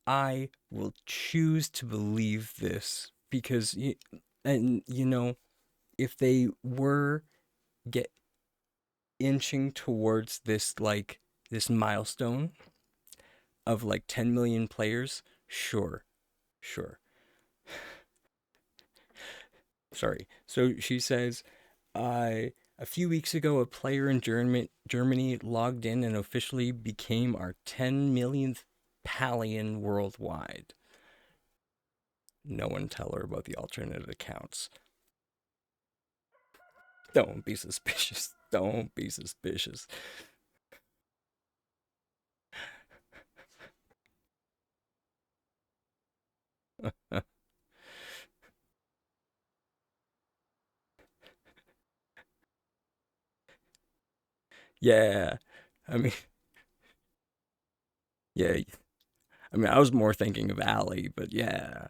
I will choose to believe this because, and you know, if they were get inching towards this milestone of like 10 million players, sure, sure. Sorry. So she says, a few weeks ago, a player in Germany logged in and officially became our 10 millionth Palian worldwide. No one tell her about the alternate accounts. Don't be suspicious. Don't be suspicious. Yeah. I mean, yeah. I mean, I was more thinking of Allie, but yeah.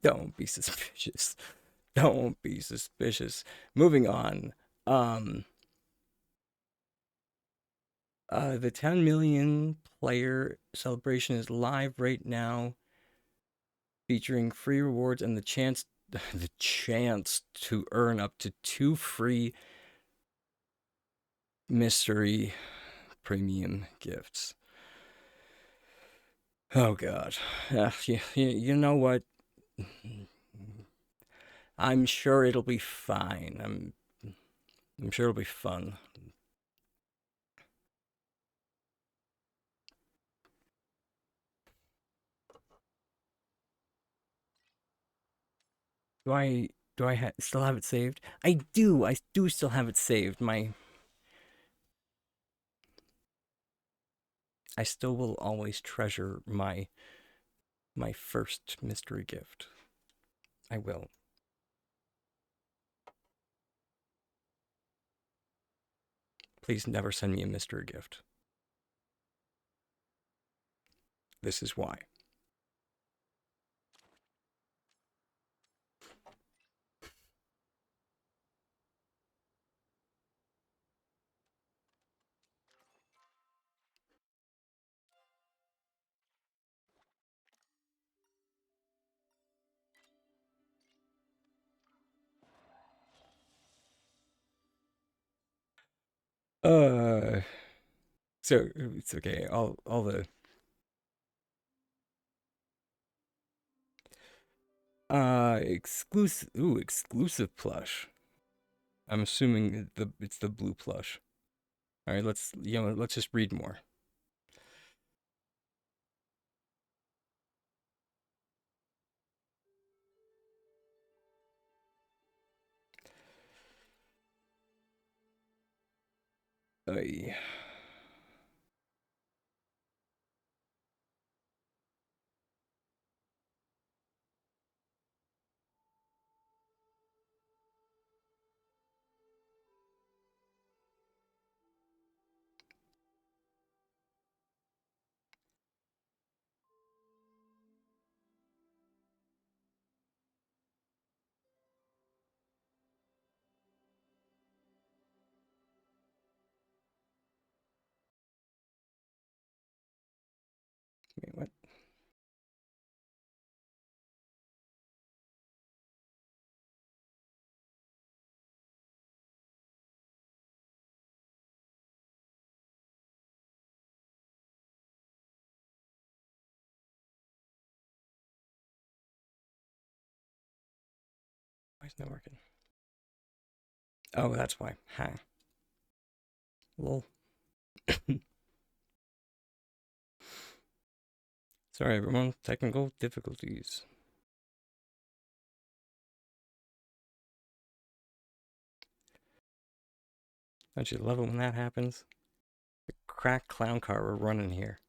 Don't be suspicious. Don't be suspicious. Moving on. Um, the 10 million player celebration is live right now, featuring free rewards and the chance to earn up to 2 free mystery premium gifts. Oh God. You know what? I'm sure it'll be fine. I'm sure it'll be fun. Do I still have it saved? I do. I do still have it saved. I still will always treasure my first mystery gift. I will. Please never send me a mystery gift. This is why. Uh so it's okay. All the exclusive plush. I'm assuming it's the blue plush. All right, let's just read more. Uh, wait, what? Why is it not working? Oh, that's why. Hi. Lol. Sorry, everyone. Technical difficulties. Don't you love it when that happens? The crack clown car we're running here.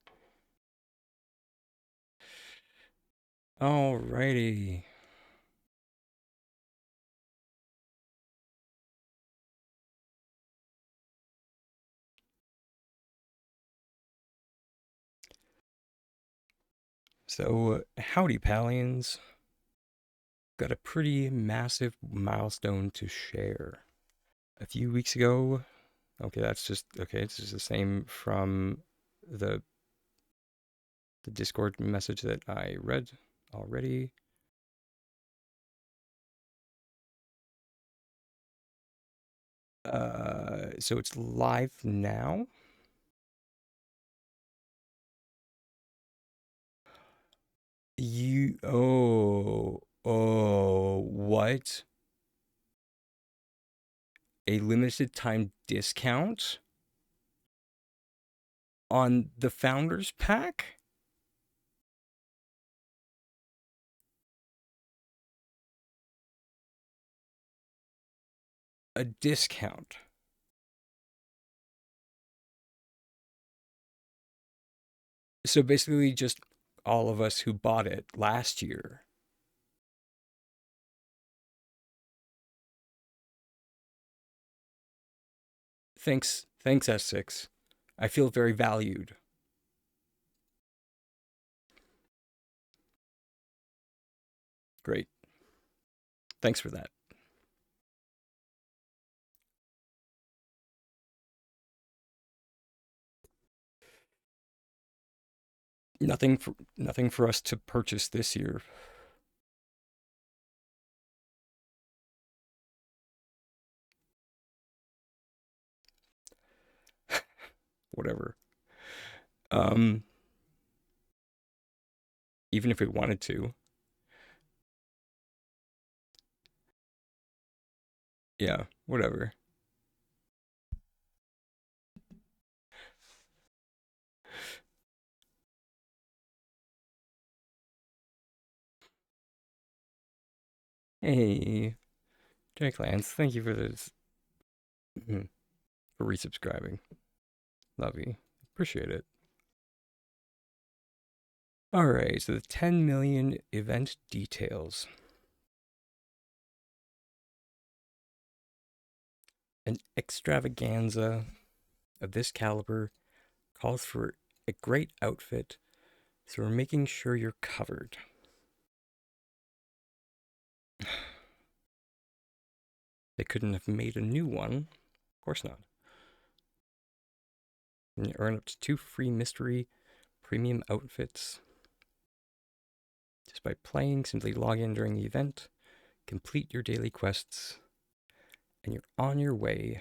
Alrighty. So, howdy, Palians. got a pretty massive milestone to share. A few weeks ago, okay, it's just the same from the the Discord message that I read already. So it's live now. What? A limited time discount on the Founders Pack? A discount. So basically, just all of us who bought it last year. Thanks, S6. I feel very valued. Great. Thanks for that. Nothing for us to purchase this year. Whatever. Um, Even if we wanted to. Yeah, whatever. Hey, Jake Lance, thank you for this. For resubscribing. Love you. Appreciate it. All right, so the 10 million event details. An extravaganza of this caliber calls for a great outfit, so we're making sure you're covered. They couldn't have made a new one. Of course not. And you earn up to 2 free mystery premium outfits. Just by playing, simply log in during the event, complete your daily quests, and you're on your way.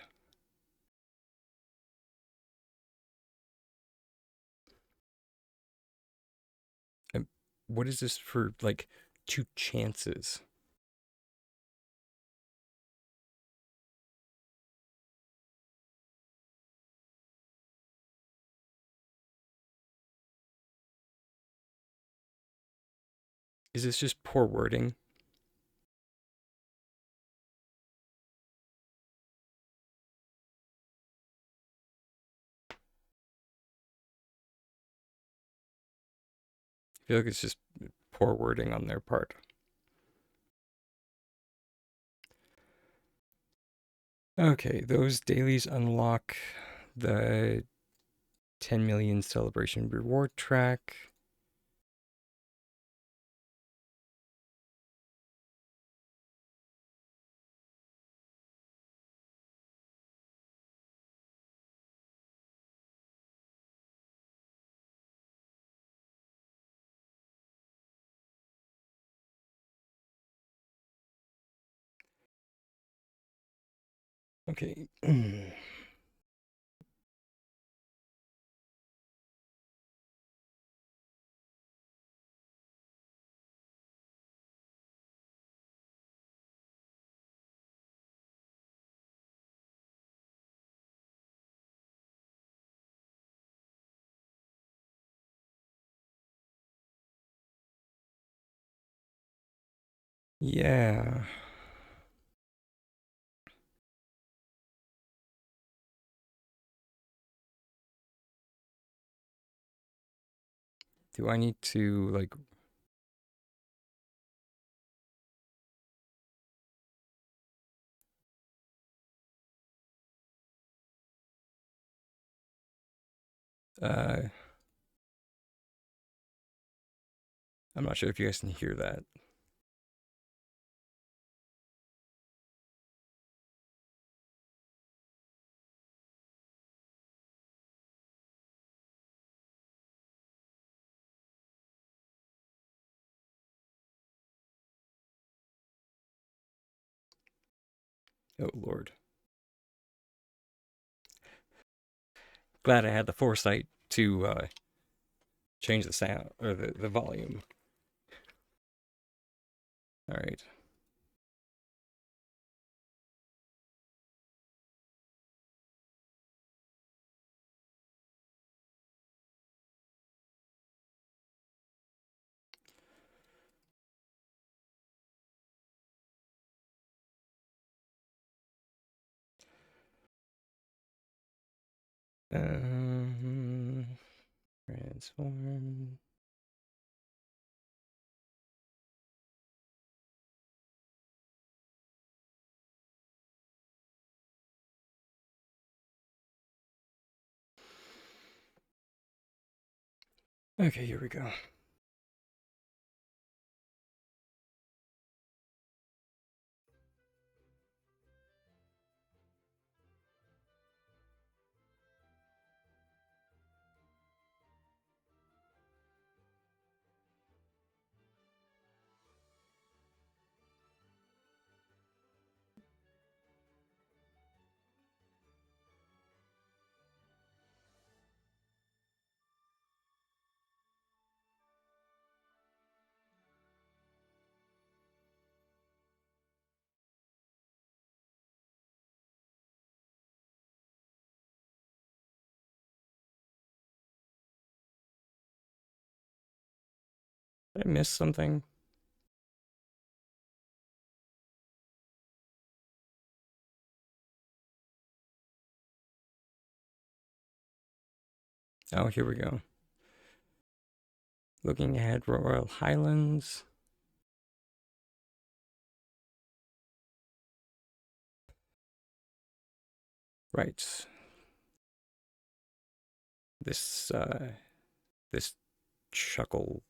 And what is this for, like, 2 chances? Is this just poor wording? I feel like it's just poor wording on their part. Okay, those dailies unlock the 10 million celebration reward track. Okay. Yeah. Do I need to, like, uh, I'm not sure if you guys can hear that. Oh, Lord. Glad I had the foresight to change the sound or the volume. All right. Transform. Okay, here we go. Did I miss something? Oh, here we go. Looking ahead, Royal Highlands. Right. This chuckle.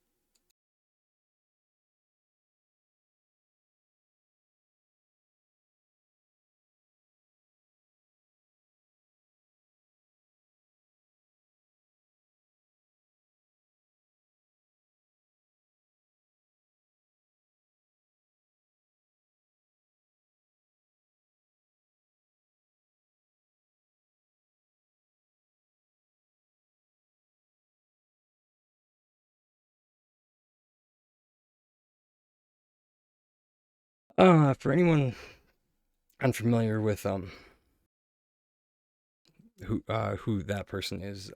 For anyone unfamiliar with who that person is,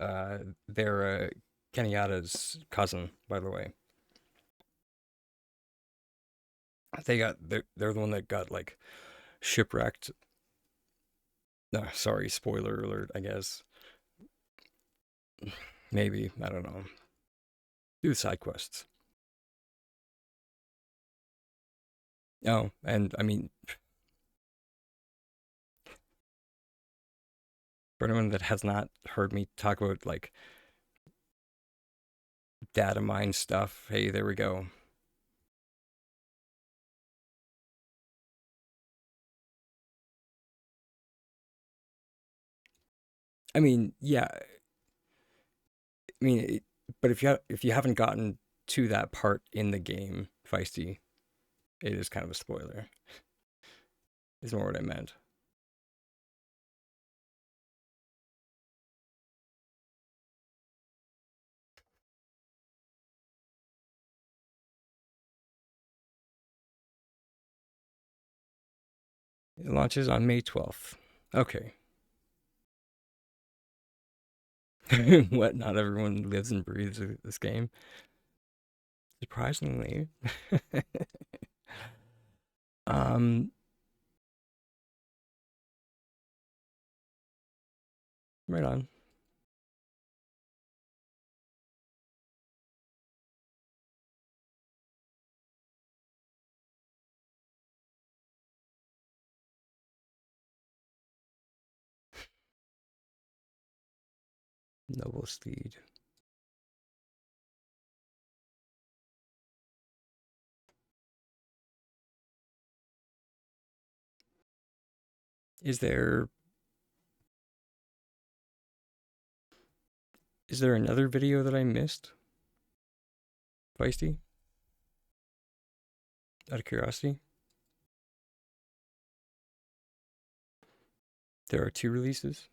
they're Kenyatta's cousin, by the way. They're the one that got like shipwrecked. No, sorry, spoiler alert, I guess. Maybe, I don't know. Do the side quests. Oh, and I mean, for anyone that has not heard me talk about like data mine stuff, hey, there we go. I mean, yeah, I mean, but if you haven't gotten to that part in the game, Feisty, it is kind of a spoiler. Is more what I meant. It launches on May 12th. Okay. What? Not everyone lives and breathes this game. Surprisingly. um, right on. Noble steed. Is there is there another video that I missed? Feisty? Out of curiosity? There are 2 releases.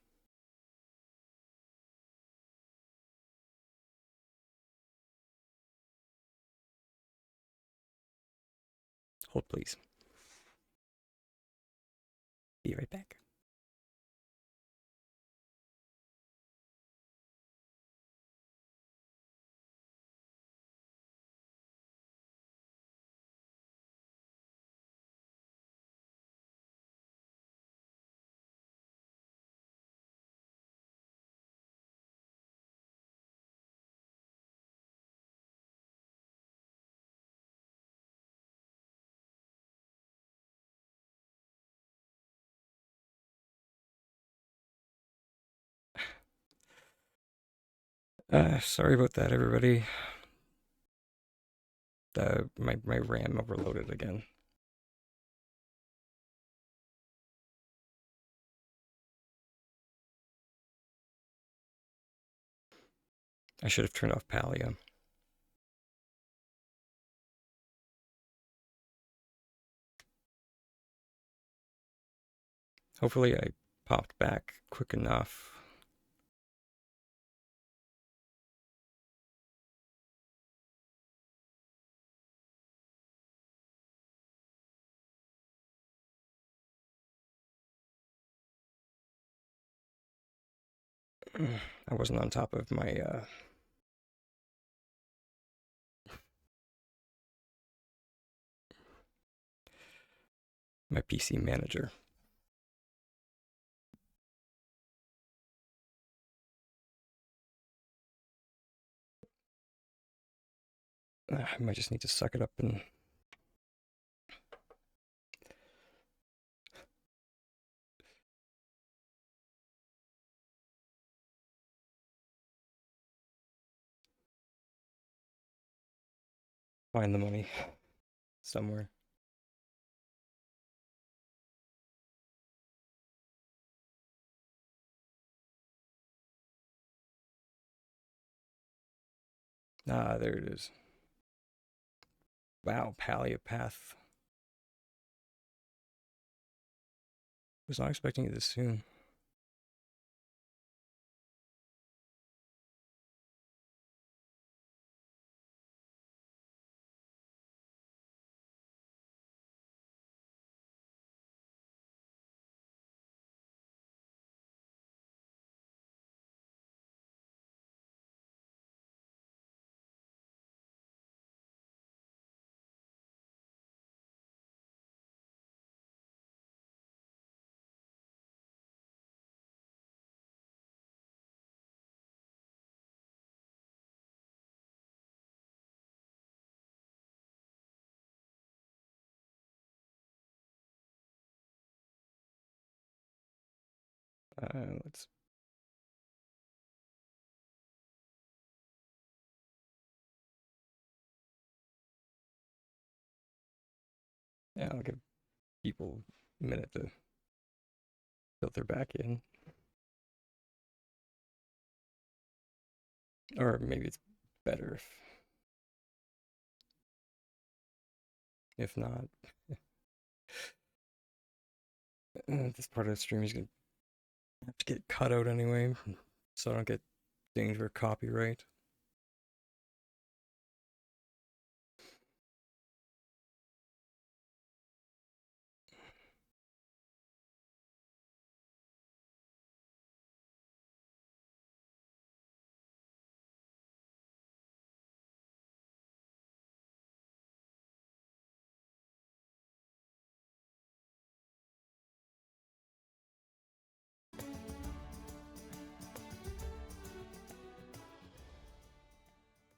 Hold, please. Be right back. Sorry about that, everybody. My RAM overloaded again. I should have turned off Palia. Hopefully I popped back quick enough. I wasn't on top of my my PC manager. I might just need to suck it up and find the money somewhere. Ah, there it is. Wow, Palia Path. Was not expecting it this soon. Let's. Yeah, I'll give people a minute to filter back in. Or maybe it's better if not. This part of the stream is gonna have to get cut out anyway, so I don't get dinged for copyright.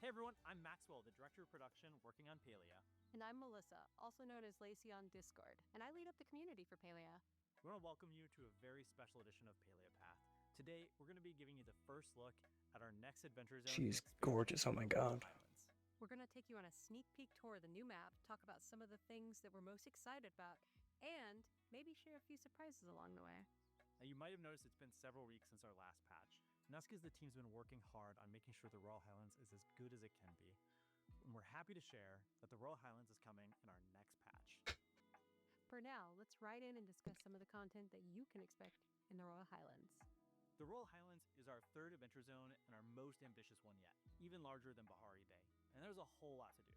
Hey everyone, I'm Maxwell, the director of production working on Palia. And I'm Melissa, also known as Lacey on Discord, and I lead up the community for Palia. We want to welcome you to a very special edition of Palia Path. Today, we're going to be giving you the first look at our next adventure zone. She's gorgeous, oh my god. We're going to take you on a sneak peek tour of the new map, talk about some of the things that we're most excited about, and maybe share a few surprises along the way. Now, you might have noticed it's been several weeks since our last patch, and that's because the team's been working hard on making sure the Royal Highlands is as good as it can be. And we're happy to share that the Royal Highlands is coming in our next patch. For now, let's ride in and discuss some of the content that you can expect. in the Royal Highlands. The Royal Highlands is our third adventure zone and our most ambitious one yet, even larger than Bahari Bay. And there's a whole lot to do.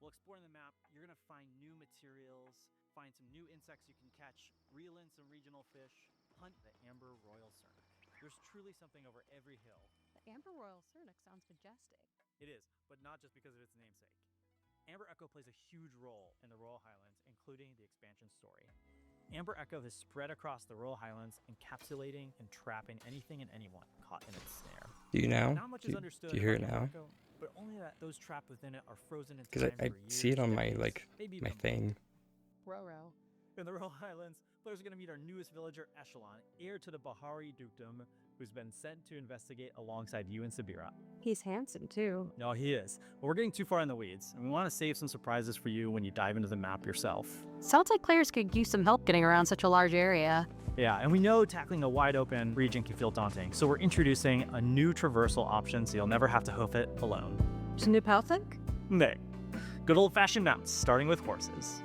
While exploring the map, you're going to find new materials, find some new insects you can catch, reel in some regional fish, hunt the amber royal cernic. There's truly something over every hill. The amber royal cernic sounds majestic. It is, but not just because of its namesake. Amber Echo plays a huge role in the Royal Highlands, including the expansion story. Amber Echo is spread across the Royal Highlands, encapsulating and trapping anything and anyone caught in its snare. Do you now? Not much is understood do you hear it about Amber now? Echo, but only that those trapped within it are frozen in Because time I for years, see it on my decades, maybe even my more. thing. Roro. In the Royal Highlands, players are going to meet our newest villager, Echelon, heir to the Bahari Dukedom, who's been sent to investigate alongside you and Sabira. He's handsome too. No, he is. But we're getting too far in the weeds, and we want to save some surprises for you when you dive into the map yourself. Sounds like players could use some help getting around such a large area. Yeah, and we know tackling a wide open region can feel daunting, so we're introducing a new traversal option so you'll never have to hoof it alone. Snupalthic? Nay, good old-fashioned mounts, starting with horses.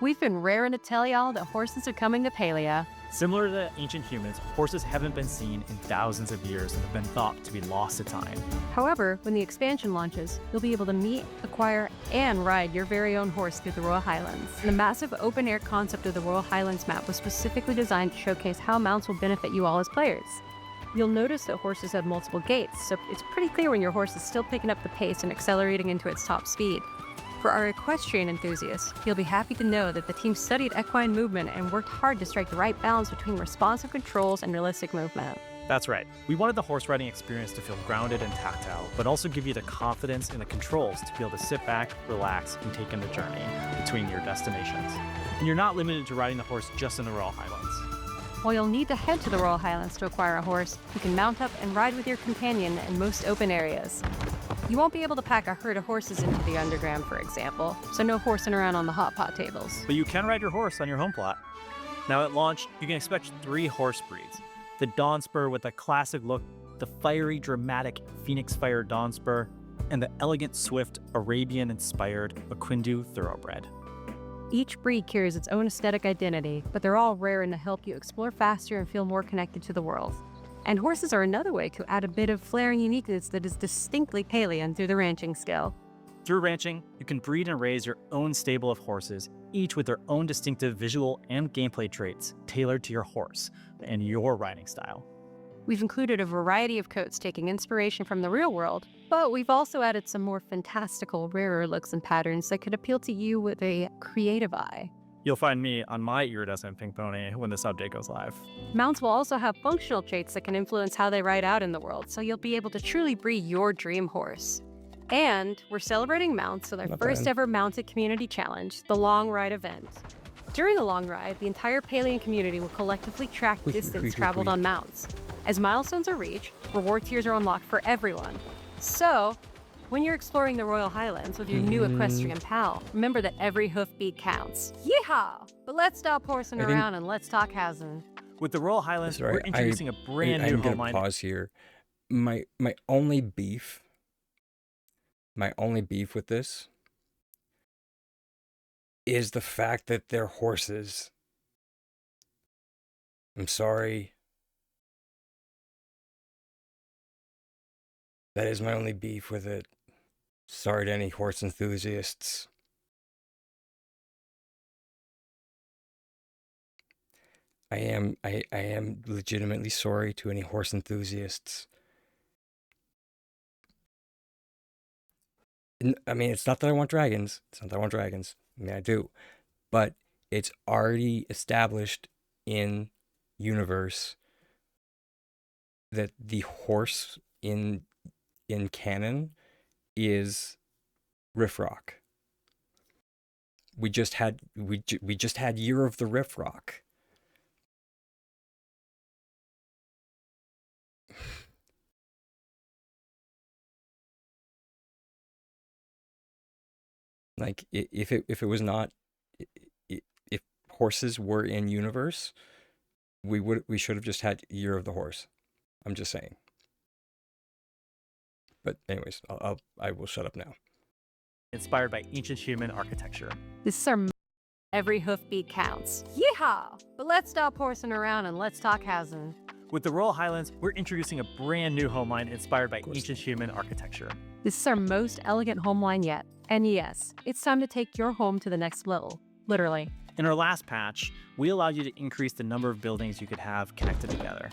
We've been raring to tell y'all that horses are coming to Palia. Similar to ancient humans, horses haven't been seen in thousands of years and have been thought to be lost to time. However, when the expansion launches, you'll be able to meet, acquire, and ride your very own horse through the Royal Highlands. The massive open-air concept of the Royal Highlands map was specifically designed to showcase how mounts will benefit you all as players. You'll notice that horses have multiple gaits, so it's pretty clear when your horse is still picking up the pace and accelerating into its top speed. For our equestrian enthusiasts, you'll be happy to know that the team studied equine movement and worked hard to strike the right balance between responsive controls and realistic movement. That's right. We wanted the horse riding experience to feel grounded and tactile, but also give you the confidence in the controls to be able to sit back, relax, and take in the journey between your destinations. And you're not limited to riding the horse just in the Royal Highlands. While you'll need to head to the Royal Highlands to acquire a horse, you can mount up and ride with your companion in most open areas. You won't be able to pack a herd of horses into the underground, for example, so no horsing around on the hot pot tables. But you can ride your horse on your home plot. Now at launch, you can expect 3 horse breeds. The Dawn Spur with a classic look, the fiery, dramatic Phoenix Fire Dawn Spur, and the elegant, swift, Arabian-inspired Aquindu Thoroughbred. Each breed carries its own aesthetic identity, but they're all raring to help you explore faster and feel more connected to the world. And horses are another way to add a bit of flair and uniqueness that is distinctly Palian through the ranching skill. Through ranching, you can breed and raise your own stable of horses, each with their own distinctive visual and gameplay traits tailored to your horse and your riding style. We've included a variety of coats taking inspiration from the real world, but we've also added some more fantastical, rarer looks and patterns that could appeal to you with a creative eye. You'll find me on my iridescent pink pony when this update goes live. Mounts will also have functional traits that can influence how they ride out in the world, so you'll be able to truly breed your dream horse. And we're celebrating mounts with our Not first bad. ever mounted community challenge, the Long Ride event. During the long ride, the entire Palian community will collectively track distance traveled on mounts. As milestones are reached, reward tiers are unlocked for everyone. So, when you're exploring the Royal Highlands with your new equestrian pal, remember that every hoofbeat counts. Yeehaw! But let's stop horsing I think- around and let's talk housing. With the Royal Highlands, Sorry, we're introducing a brand new I'm gonna home line. pause here. My only beef with this is the fact that they're horses. I'm sorry. That is my only beef with it. Sorry to any horse enthusiasts. I am legitimately sorry to any horse enthusiasts. I mean, it's not that I want dragons. I mean, I do. But it's already established in universe that the horse in canon is Riffrock. We just had Year of the Riffrock. Like if it was not, if horses were in universe, we should have just had Year of the Horse. I'm just saying. But anyways, I will shut up now. Inspired by ancient human architecture. This is our Every hoofbeat counts. Yeehaw! But let's stop horsing around and let's talk housing. With the Royal Highlands, we're introducing a brand new home line inspired by ancient human architecture. This is our most elegant home line yet. And yes, it's time to take your home to the next level. Literally. In our last patch, we allowed you to increase the number of buildings you could have connected together.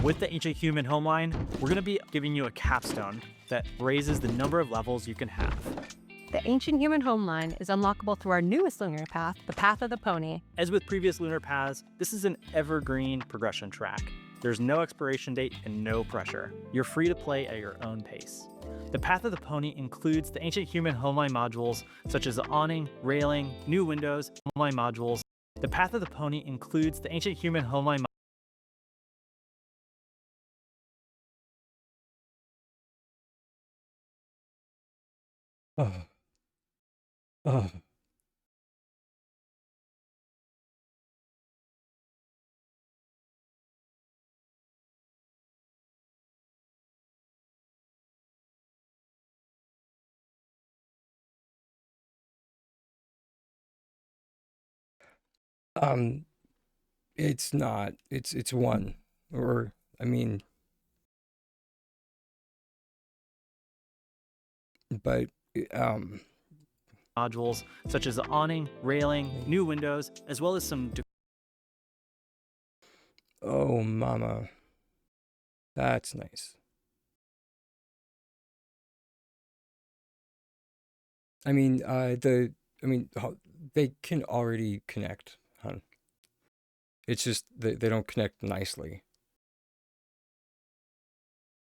With the ancient human home line, we're going to be giving you a capstone that raises the number of levels you can have. The ancient human home line is unlockable through our newest lunar path, the Path of the Pony. As with previous lunar paths, this is an evergreen progression track. There's no expiration date and no pressure. You're free to play at your own pace. The Path of the Pony includes the ancient human homeline modules such as the awning, railing, new windows, homeline modules. The Path of the Pony includes the ancient human homeline Oh. Oh. It's not. It's one. Or I mean, but modules such as the awning, railing, new windows, as well as some oh mama. That's nice. I mean, they can already connect, hon. It's just they don't connect nicely.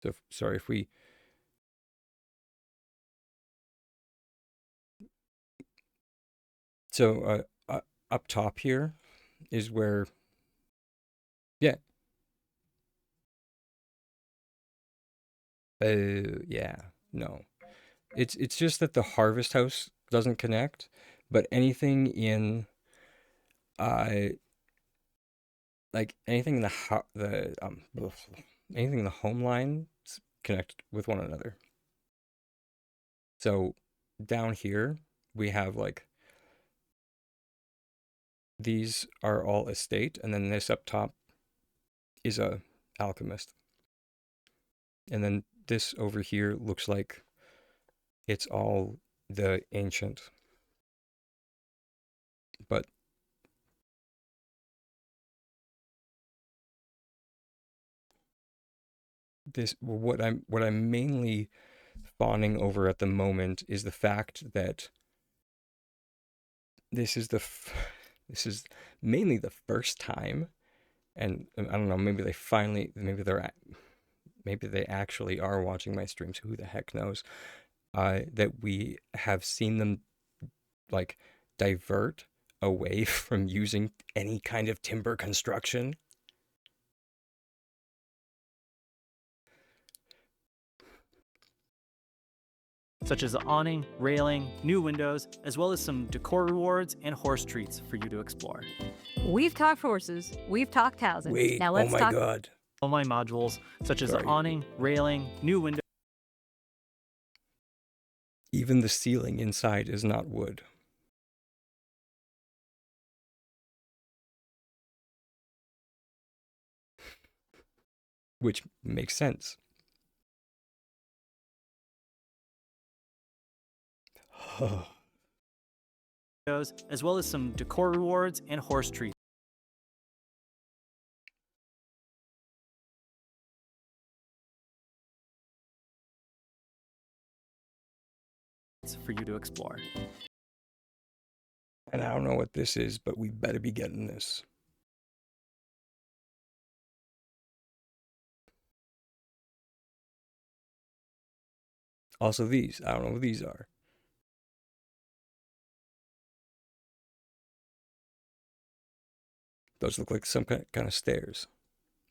So sorry if we. So up top here is where, yeah. Yeah, no. It's just that the harvest house doesn't connect, but anything in like anything in anything in the home lines connect with one another. So down here we have like these are all estate, and then this up top is a alchemist. And then this over here looks like it's all the ancient. But this what I'm mainly fawning over at the moment is the fact that this is this is mainly the first time, and I don't know, maybe they actually are watching my streams, who the heck knows, that we have seen them like divert away from using any kind of timber construction. such as the awning, railing, new windows, as well as some decor rewards and horse treats for you to explore. We've talked horses, we've talked housing. Wait, now let's oh my talk. god. Online modules such as the awning, railing, new windows. Even the ceiling inside is not wood. Which makes sense. As well as some decor rewards and horse treats for you to explore. And I don't know what this is, but we better be getting this. Also these, I don't know what these are. Those look like some kind of stairs.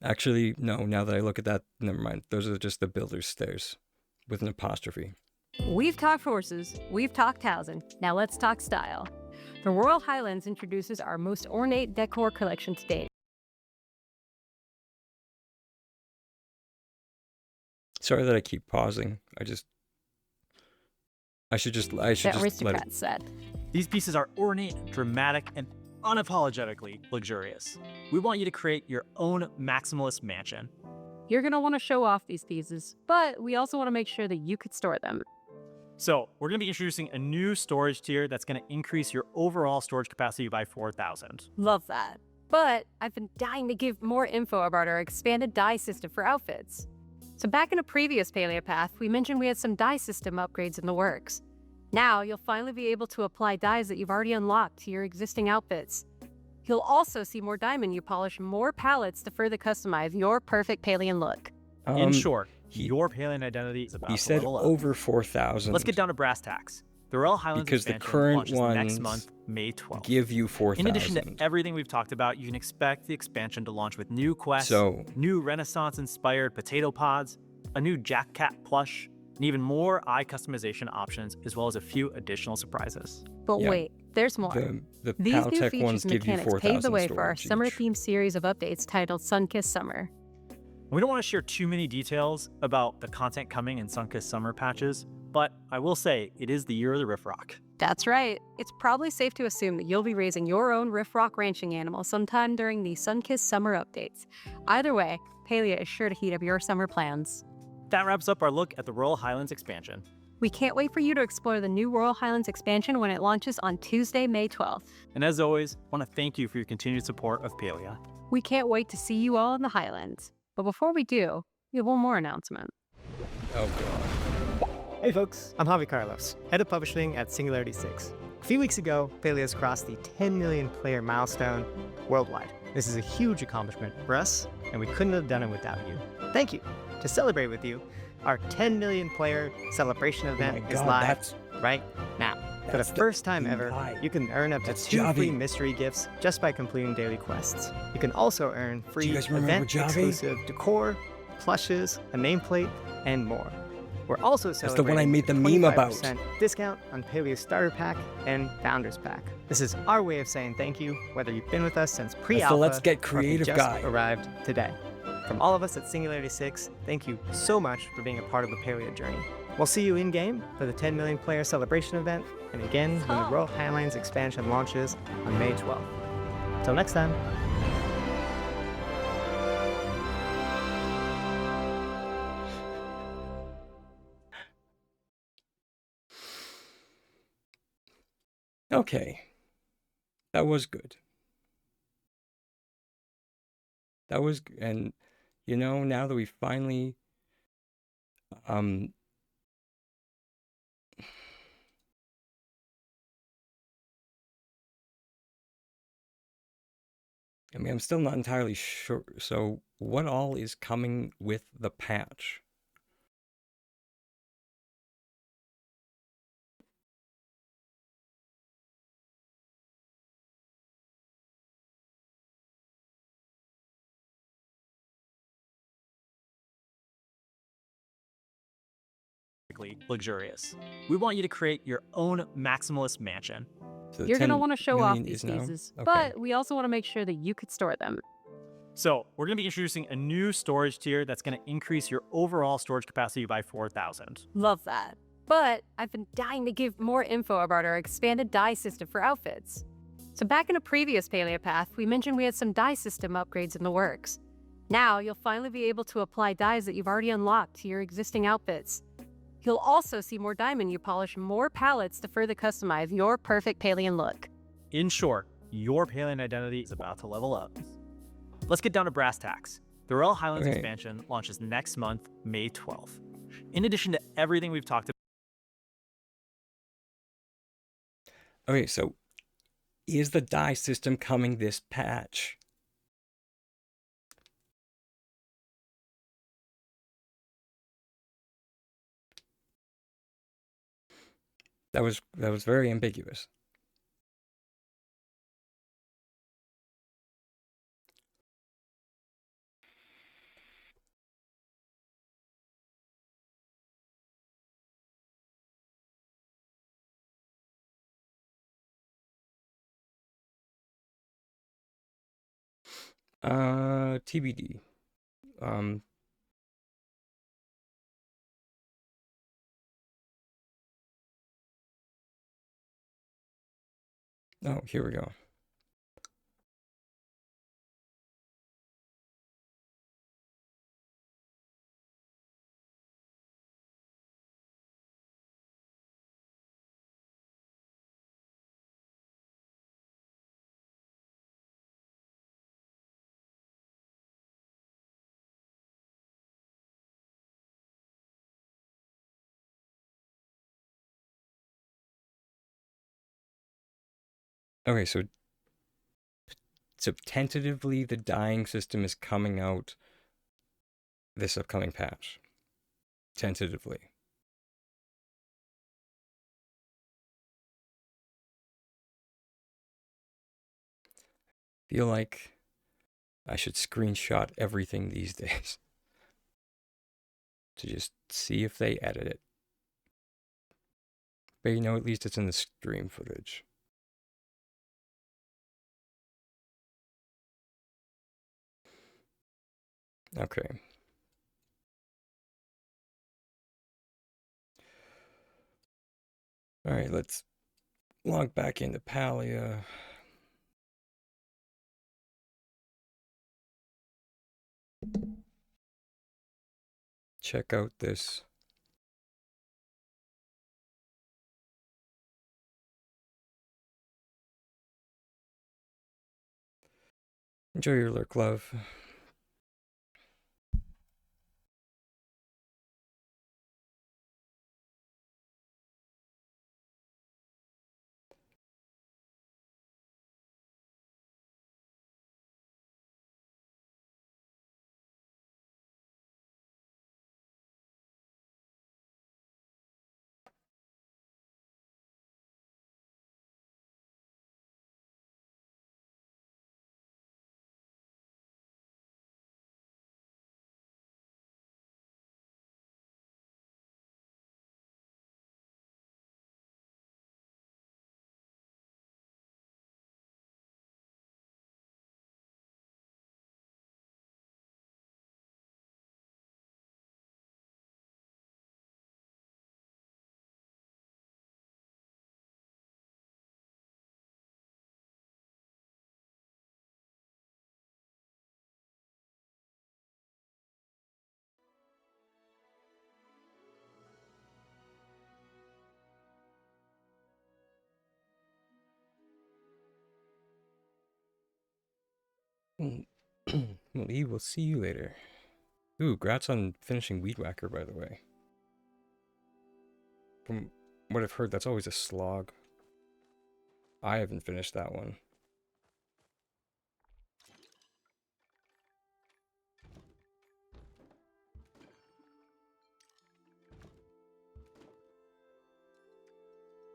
Actually, no, now that I look at that, never mind. Those are just the builder's stairs with an apostrophe. We've talked horses, we've talked housing. Now let's talk style. The Royal Highlands introduces our most ornate decor collection to date. Sorry that I keep pausing. I should The just let it. aristocrat said. These pieces are ornate, dramatic, and unapologetically luxurious. We want you to create your own maximalist mansion. You're going to want to show off these pieces, but we also want to make sure that you could store them. So we're going to be introducing a new storage tier that's going to increase your overall storage capacity by 4,000. Love that. But I've been dying to give more info about our expanded dye system for outfits. So back in a previous Palia path, we mentioned we had some dye system upgrades in the works. Now you'll finally be able to apply dyes that you've already unlocked to your existing outfits. You'll also see more dye menu polish, more palettes to further customize your perfect Palian look. In short, your Palian identity is about He to said level up. over 4,000. Let's get down to brass tacks. The Royal Highlands Because the expansion current launches next ones month, May 12th. give you 4,000. In addition to everything we've talked about, you can expect the expansion to launch with new quests, So- new Renaissance-inspired potato pods, a new Jack Cat plush, and even more eye customization options, as well as a few additional surprises. But Yeah. wait, there's more. The These new Paltech features ones and give you mechanics 4,000 paved the way for our storage each. summer-themed series of updates titled Sun-Kissed Summer. We don't want to share too many details about the content coming in Sun-Kissed Summer patches, but I will say it is the year of the Riff Rock. That's right. It's probably safe to assume that you'll be raising your own Riff Rock ranching animal sometime during the Sun-Kissed Summer updates. Either way, Palia is sure to heat up your summer plans. That wraps up our look at the Royal Highlands expansion. We can't wait for you to explore the new Royal Highlands expansion when it launches on Tuesday, May 12th. And as always, I want to thank you for your continued support of Palia. We can't wait to see you all in the Highlands. But before we do, we have one more announcement. Oh, God. Hey folks, I'm Javi Carlos, head of publishing at Singularity 6. A few weeks ago, Palia's crossed the 10 million player milestone worldwide. This is a huge accomplishment for us, and we couldn't have done it without you. Thank you. To celebrate with you, our 10 million player celebration event is live that's right now. For the that's the first time ever, vibe. you can earn up to That's 2 free Javi. mystery gifts just by completing daily quests. You can also earn free you guys remember Javi? event-exclusive decor, plushes, a nameplate, and more. We're also the one I celebrating made the a meme about. 25% discount on Palia's Starter Pack and Founders Pack. This is our way of saying thank you, whether you've been with us since pre-alpha Let's Get or if you Creative just guy. arrived today. From all of us at Singularity 6, thank you so much for being a part of the Palia journey. We'll see you in-game for the 10 million player celebration event, and again when the Royal Highlands expansion launches on May 12th. Till next time. Okay. That was good. And now that we finally I'm still not entirely sure. So what all is coming with the patch? Luxurious. We want you to create your own maximalist mansion. So the You're going to 10 want to show off million these is now? pieces, Okay. but we also want to make sure that you could store them. So we're going to be introducing a new storage tier that's going to increase your overall storage capacity by 4,000. Love that. But I've been dying to give more info about our expanded dye system for outfits. So back in a previous Palia path, we mentioned we had some dye system upgrades in the works. Now you'll finally be able to apply dyes that you've already unlocked to your existing outfits. You'll also see more dye menu polish, more palettes to further customize your perfect Palian look. In short, your Palian identity is about to level up. Let's get down to brass tacks. The Royal Highlands Okay. expansion launches next month, May 12th. In addition to everything we've talked Okay, so is the dye system coming this patch? That was very ambiguous. TBD. Oh, here we go. Okay, so tentatively the dying system is coming out this upcoming patch. Tentatively. Feel like I should screenshot everything these days to just see if they edit it. But you know, at least it's in the stream footage. Okay. All right, let's log back into Palia. Check out this. Enjoy your lurk, love. Lee, we'll see you later. Ooh, grats on finishing Weed Whacker, by the way. From what I've heard, that's always a slog. I haven't finished that one.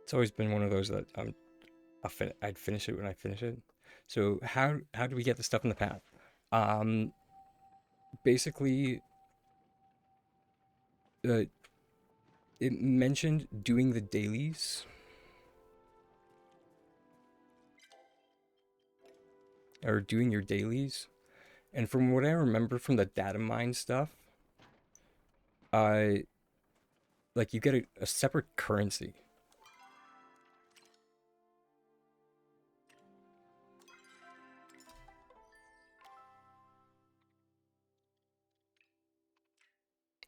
It's always been one of those that I'd finish it when I finish it. So how do we get the stuff in the path? Um, Basically, uh, it mentioned doing the dailies or doing your dailies, and from what I remember from the data mine stuff, uh, like you get a separate currency.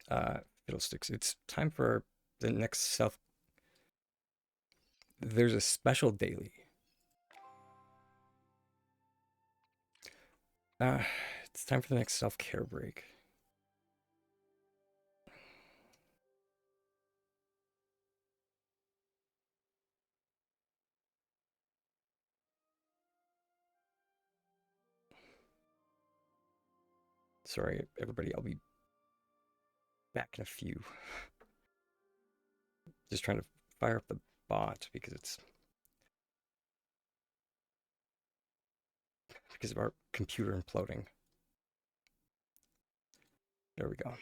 Uh, Fiddlesticks. It's time for the next self. There's a special daily. Uh, it's time for the next self-care break. Sorry, everybody. I'll be back in a few. Just trying to fire up the bot because of our computer imploding. There we go.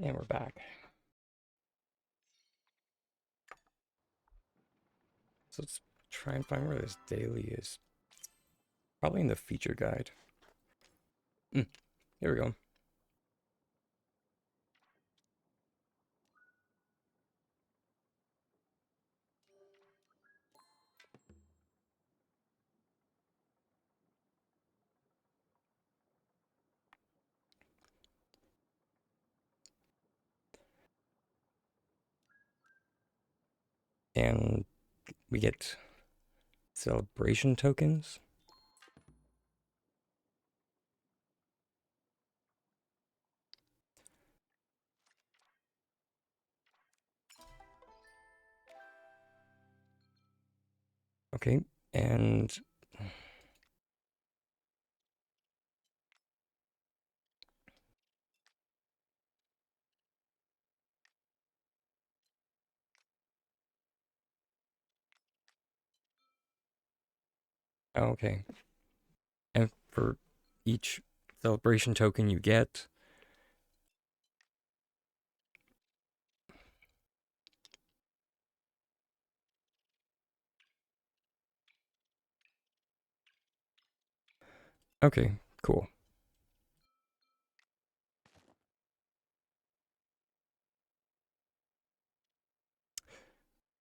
And we're back. So let's try and find where this daily is. Probably in the feature guide. Here we go. And we get celebration tokens. Okay, and okay. And for each celebration token you get, okay, cool.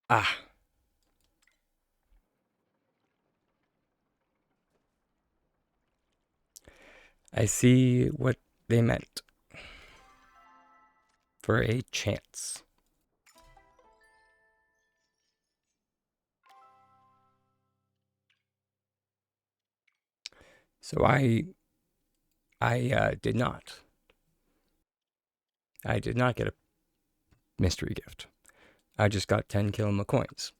Ah, I see what they meant. For a chance. So I did not. I did not get a mystery gift. I just got 10 Kilima coins.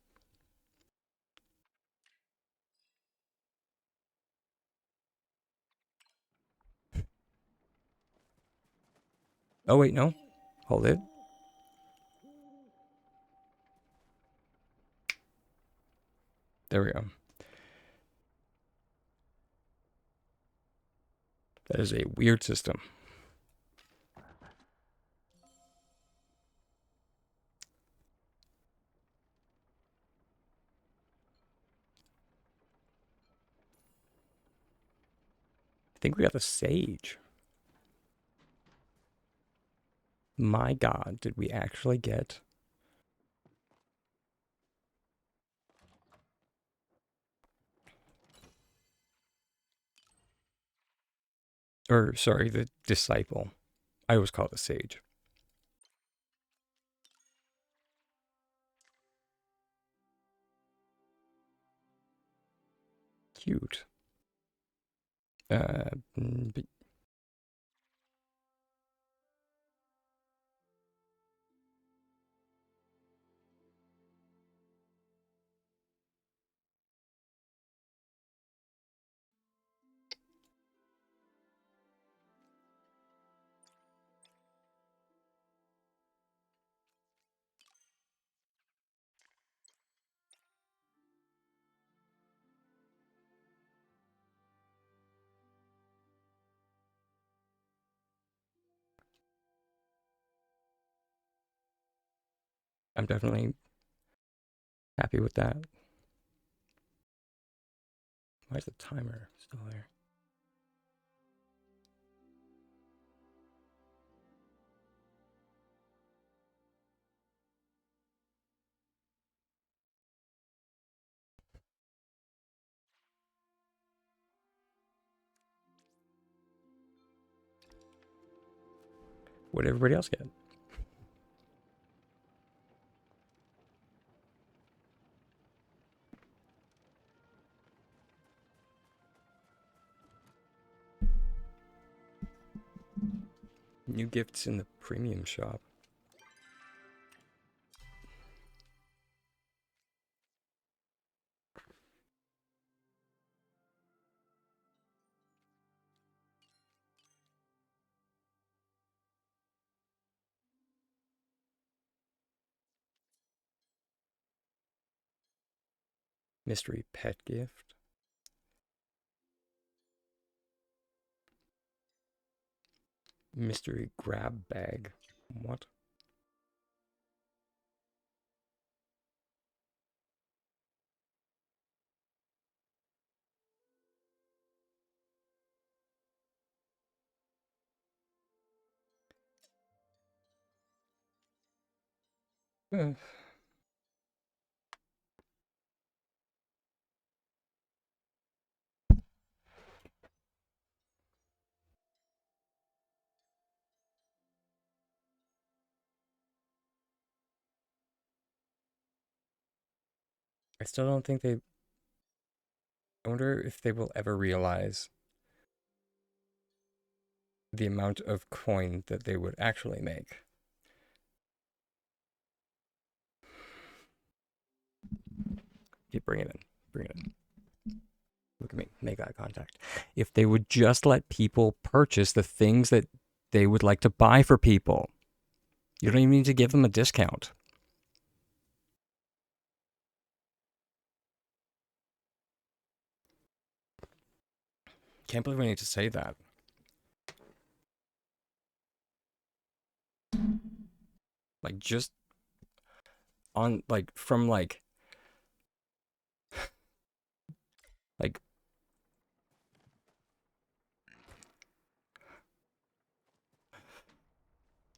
Oh wait, no. Hold it. There we go. That is a weird system. I think we got the sage. My god, did we actually get... Or, sorry, the disciple. I always call it the sage. Cute. But I'm definitely happy with that. Why is the timer still there? What did everybody else get? New gifts in the premium shop. Mystery pet gift. Mystery grab bag. What? Uh, I still don't think they. I wonder if they will ever realize the amount of coin that they would actually make. Keep bringing it in. Bring it in. Look at me. Make eye contact. If they would just let people purchase the things that they would like to buy for people, you don't even need to give them a discount. Can't believe I need to say that. Like, just on, like, from, like,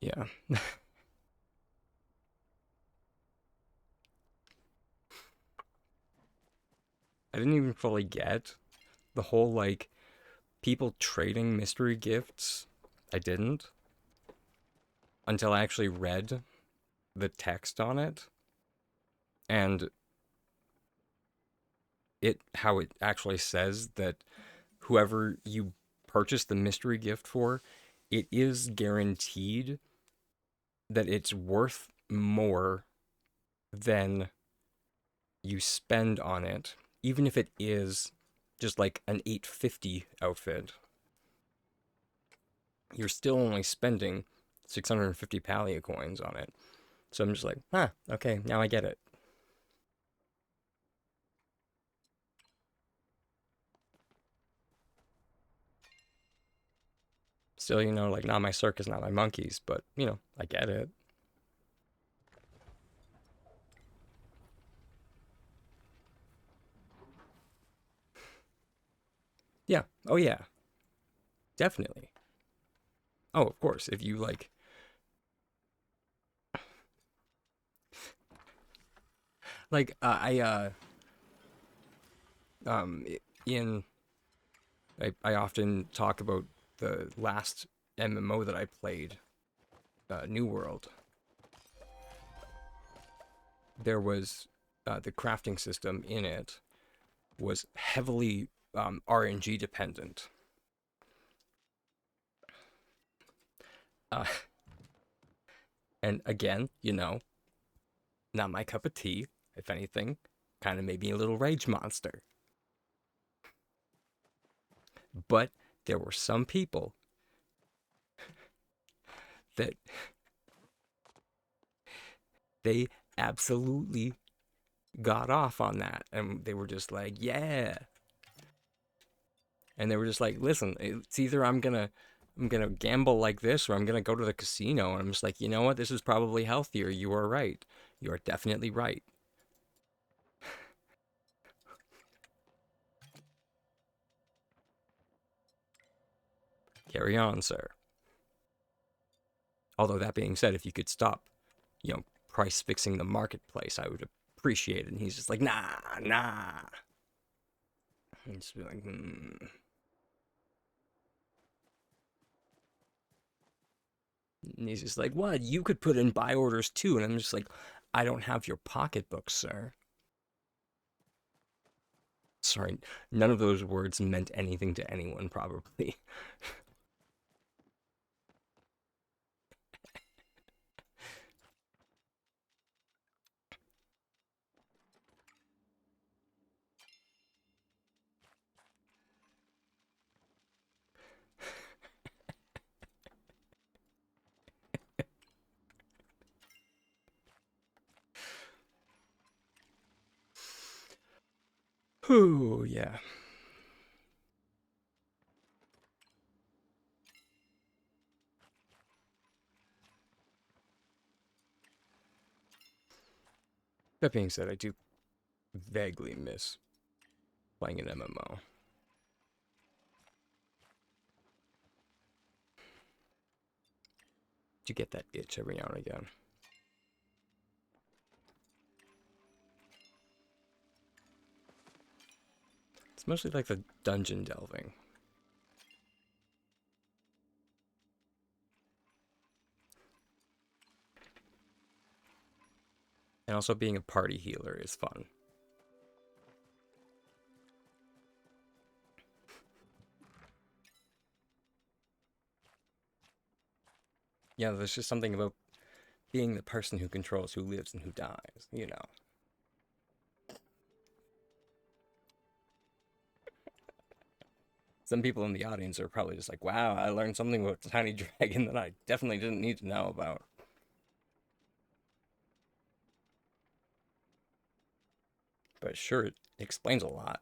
yeah. I didn't even fully get the whole, like, people trading mystery gifts. I didn't until I actually read the text on it and how it actually says that whoever you purchase the mystery gift for, it is guaranteed that it's worth more than you spend on it, even if it is just like an 850 outfit. You're still only spending 650 Palia coins on it. So I'm just like, okay, now I get it. Still, like, not my circus, not my monkeys, but, I get it. Yeah. Oh, yeah. Definitely. Oh, of course. If you, um, in, I often talk about the last MMO that I played, New World. There was, the crafting system in it was heavily RNG dependent. Uh, and again, not my cup of tea. If anything, kind of made me a little rage monster. But there were some people that they absolutely got off on that, and they were just like, yeah. And they were just like, listen, it's either I'm gonna gamble like this, or I'm gonna go to the casino. And I'm just like, you know what? This is probably healthier. You are right. You are definitely right. Carry on, sir. Although that being said, if you could stop, price fixing the marketplace, I would appreciate it. And he's just like, nah, nah. And just be like, And he's just like, what? You could put in buy orders too. And I'm just like, I don't have your pocketbook, sir. Sorry, none of those words meant anything to anyone, probably. Whew, yeah. That being said, I do vaguely miss playing an MMO. To get that itch every now and again. It's mostly like the dungeon delving. And also being a party healer is fun. Yeah, there's just something about being the person who controls who lives and who dies, you know. Some people in the audience are probably just like, wow, I learned something about the tiny dragon that I definitely didn't need to know about. But sure, it explains a lot.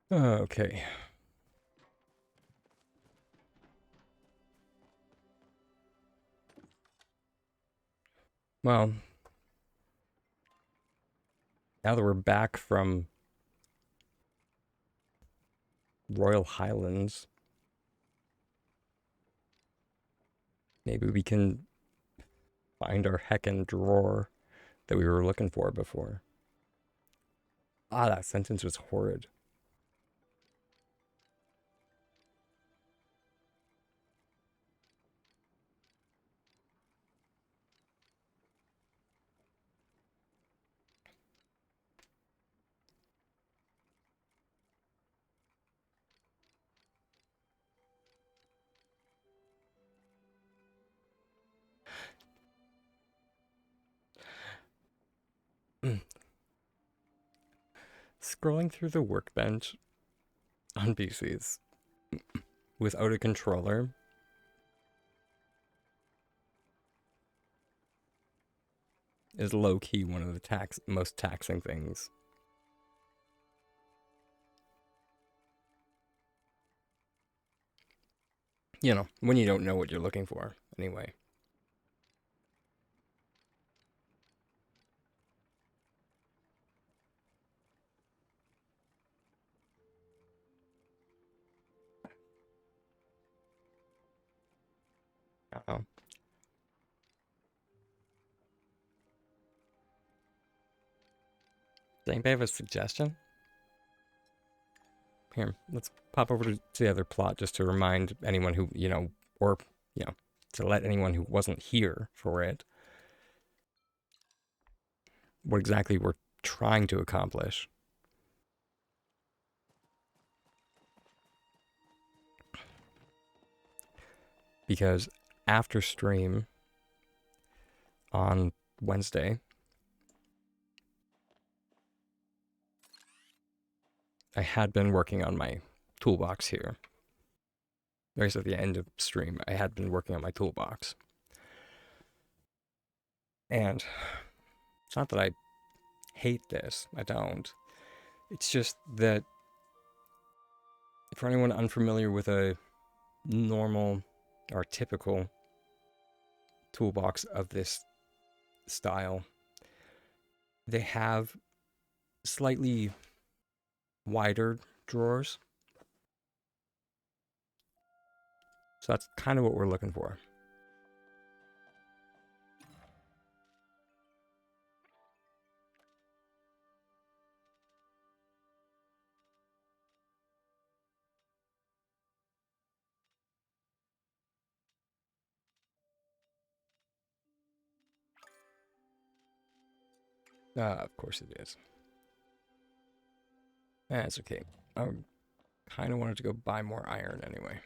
Okay. Well, now that we're back from Royal Highlands, maybe we can find our heckin' drawer that we were looking for before. Ah, that sentence was horrid. Scrolling through the workbench on PCs without a controller is low-key one of the most taxing things. You know, when you don't know what you're looking for, anyway. Uh-oh. Does anybody have a suggestion? Here, let's pop over to the other plot just to remind anyone who, or, to let anyone who wasn't here for it what exactly we're trying to accomplish. Because after stream on Wednesday, I had been working on my toolbox here. Right at the end of stream, I had been working on my toolbox. And it's not that I hate this, I don't. It's just that for anyone unfamiliar with a normal or typical toolbox of this style, they have slightly wider drawers. So that's kind of what we're looking for. Of course it is. That's okay. I kind of wanted to go buy more iron anyway.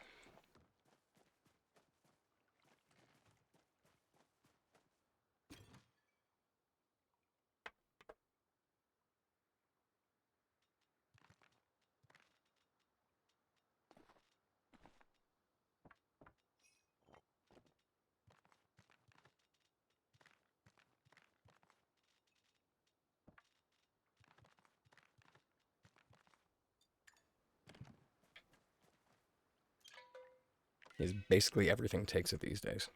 Is basically everything takes it these days.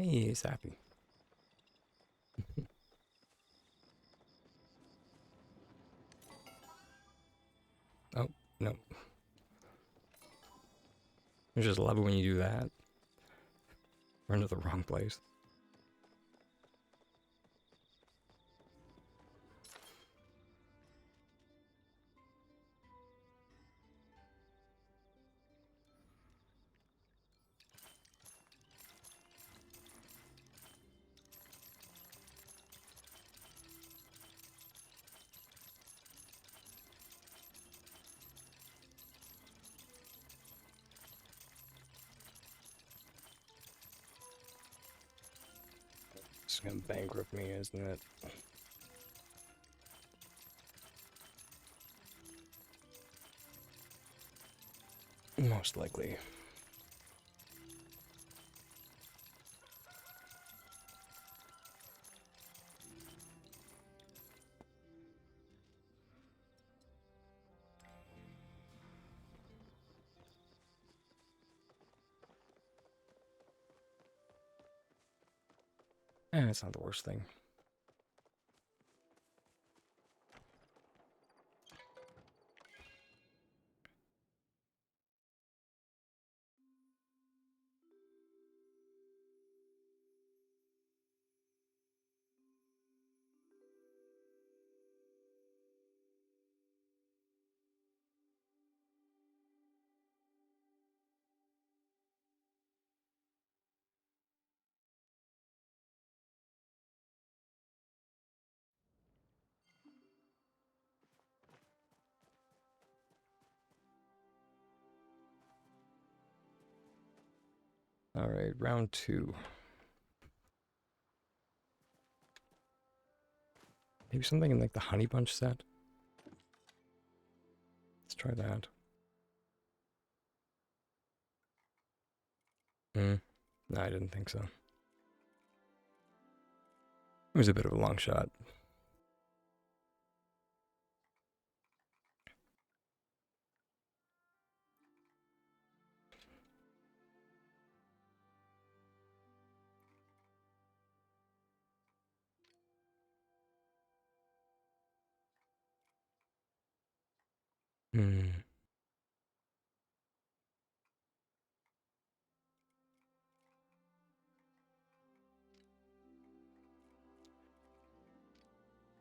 Hey, he's happy. Oh, no. I just love it when you do that. Run to the wrong place. It's gonna bankrupt me, isn't it? Most likely. It's not the worst thing. Alright, round 2. Maybe something in like the honey bunch set? Let's try that. No, I didn't think so. It was a bit of a long shot.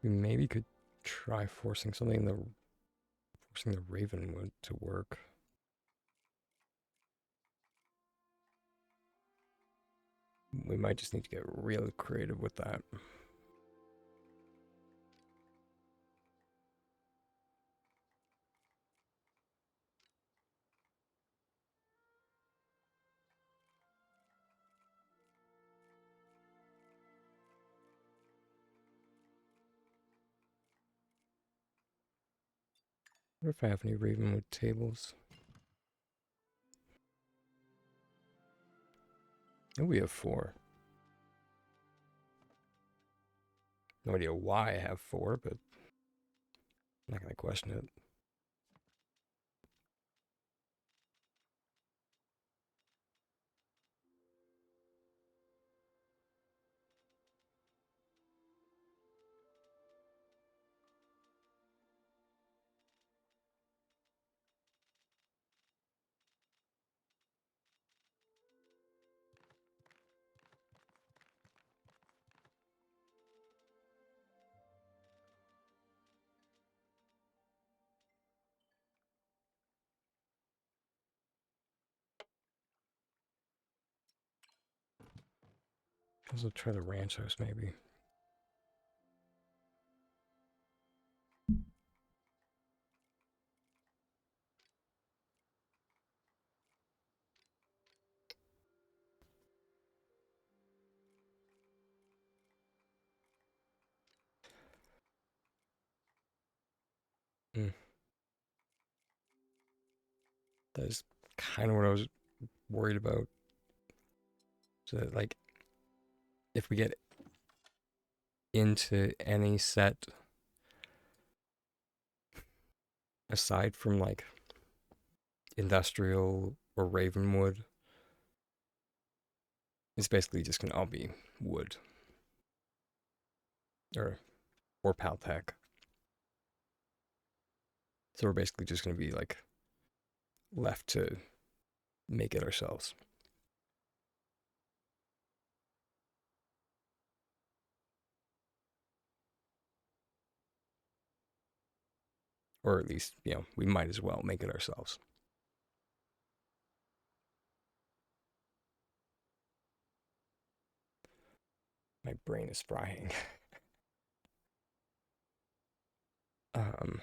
We maybe could try forcing the Ravenwood to work. We might just need to get real creative with that. I wonder if I have any Ravenwood tables. Oh, we have 4. No idea why I have 4, but I'm not gonna question it. Also try the ranch house maybe. Mm. That's kind of what I was worried about. So that, like, if we get into any set aside from like industrial or Ravenwood, it's basically just gonna all be wood or Paltech. So we're basically just gonna be like left to make it ourselves. Or at least, we might as well make it ourselves. My brain is frying. um,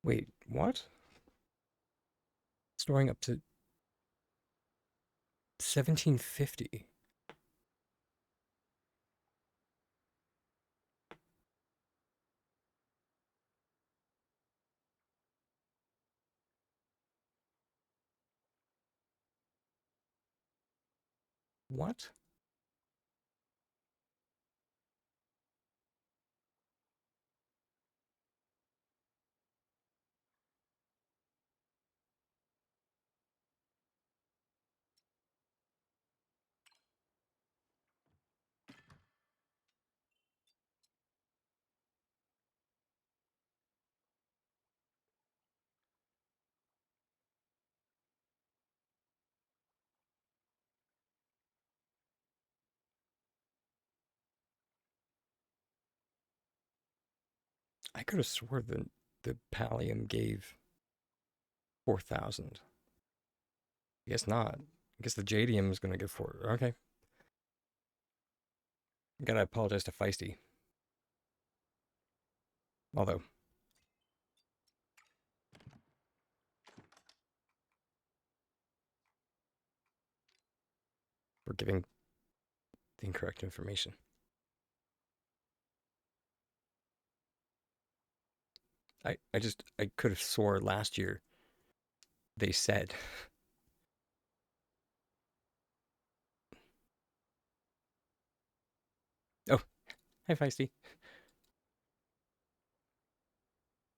wait, what? Storing up to 1750. What? I could have swore the Pallium gave 4,000. I guess not. I guess the Jadium is going to give 4. Okay. I gotta apologize to Feisty. Although, for giving the incorrect information. I could have swore last year they said. Oh, hi Feisty.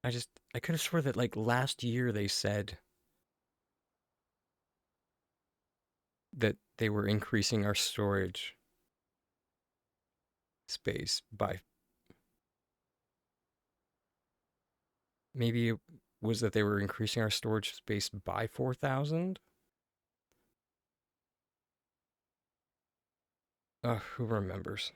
I could have swore that like last year they said that they were increasing our storage space by, maybe it was that they were increasing our storage space by 4,000. Who remembers?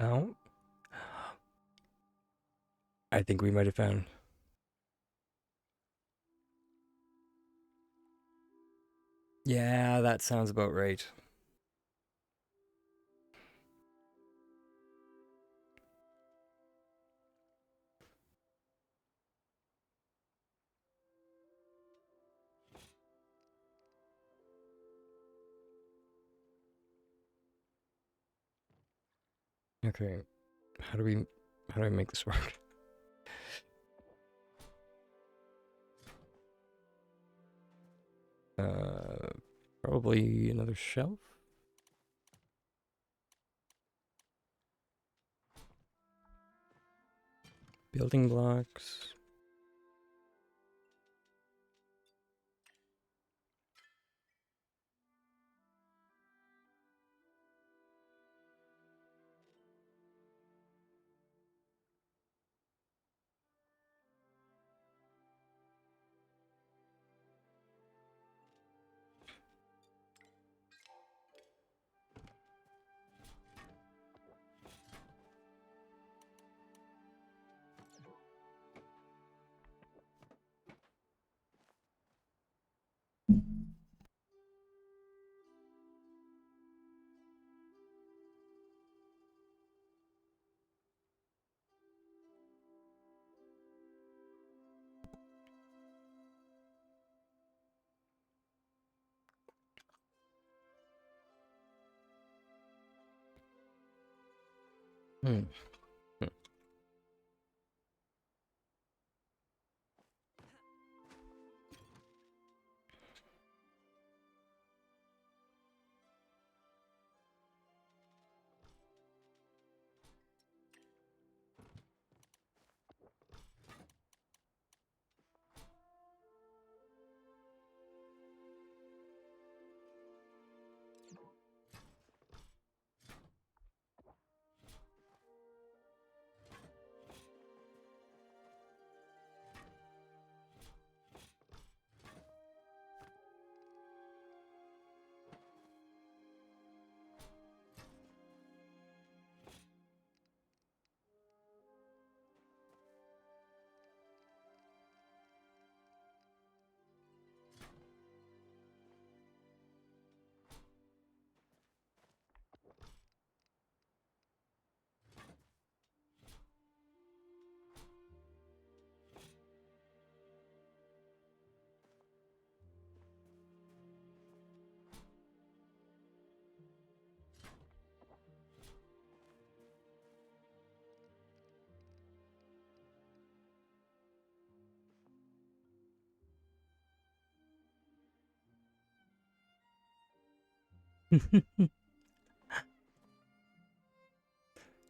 Oh, I think we might have found. Yeah, that sounds about right. Okay, how do we make this work? Probably another shelf. Building blocks. Hmm.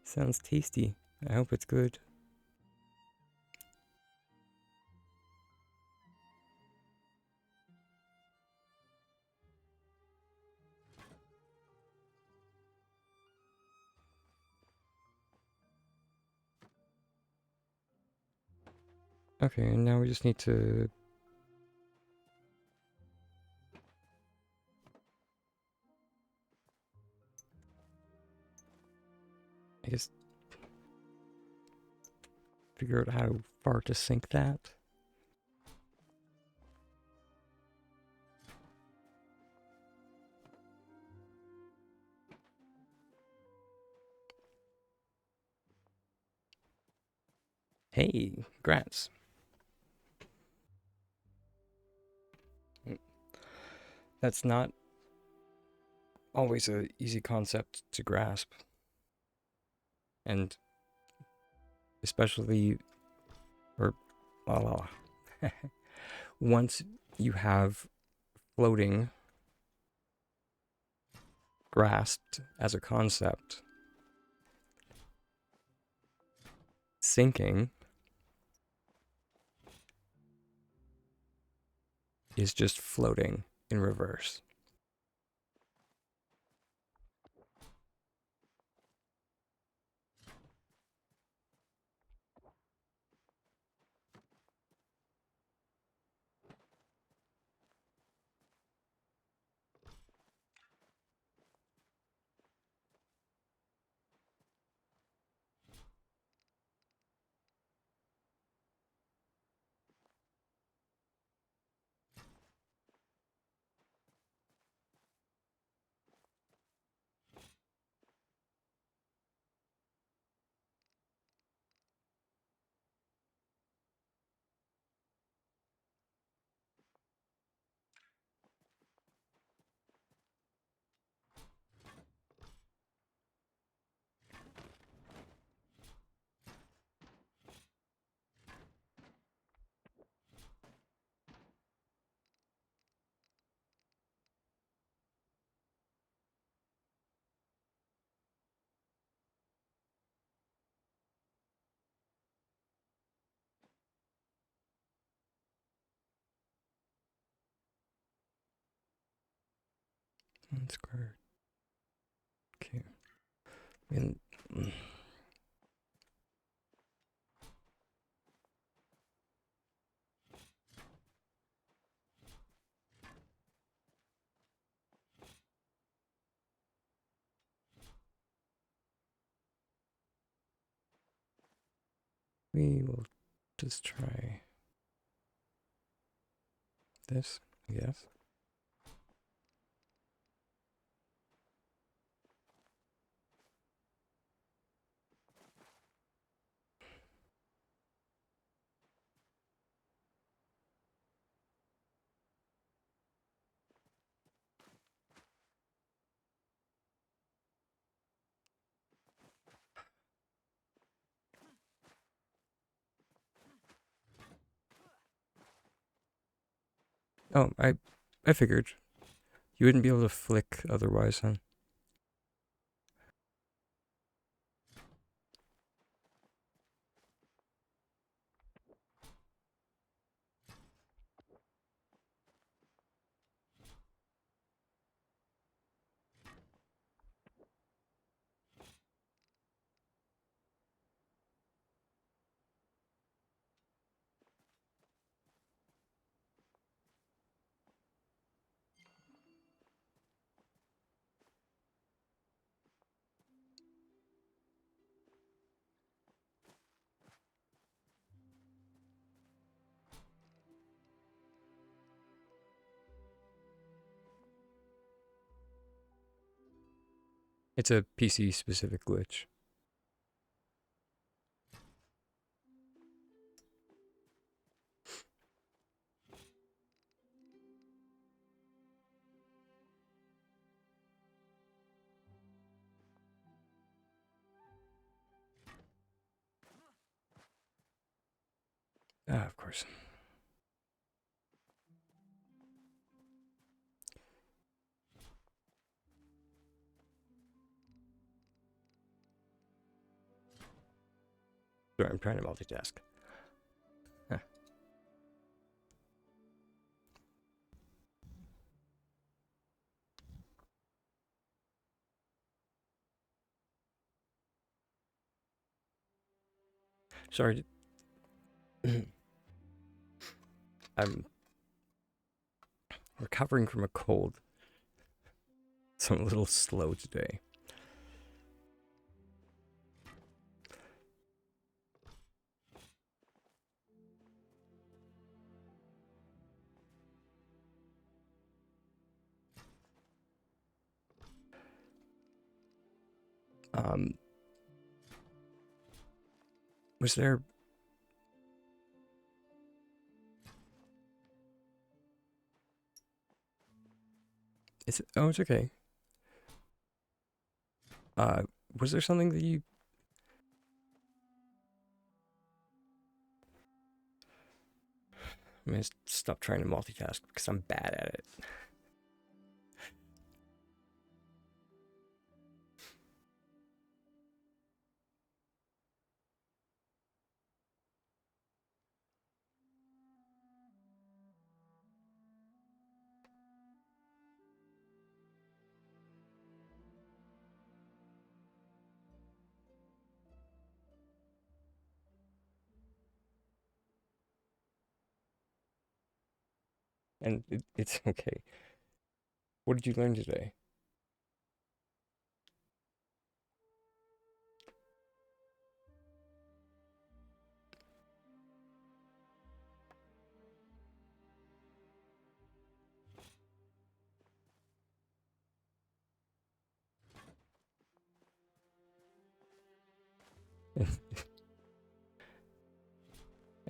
Sounds tasty. I hope it's good. Okay, and now we just need to... I guess... figure out how far to sink that. Hey, grats. That's not always an easy concept to grasp. And especially, or, well, once you have floating grasped as a concept, sinking is just floating in reverse. 1 square. Okay. And we will just try this, I guess. Oh, I figured you wouldn't be able to flick otherwise, huh? It's a PC specific glitch. Ah, of course. Sorry, I'm trying to multitask. Huh. Sorry. I'm recovering from a cold, so I'm a little slow today. Um, was there? Is it? Oh, it's okay. Uh, was there something that you? I'm gonna stop trying to multitask because I'm bad at it. And it's okay. What did you learn today?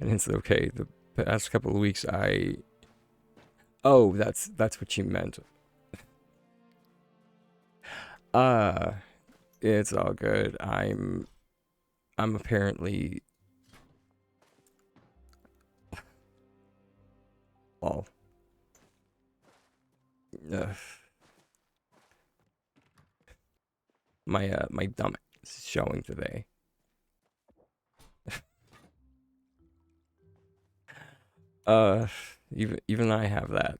And it's okay. The past couple of weeks, Oh, that's what you meant. Uh, it's all good. I'm apparently well. Uh, my dumb is showing today. Uh, even I have that.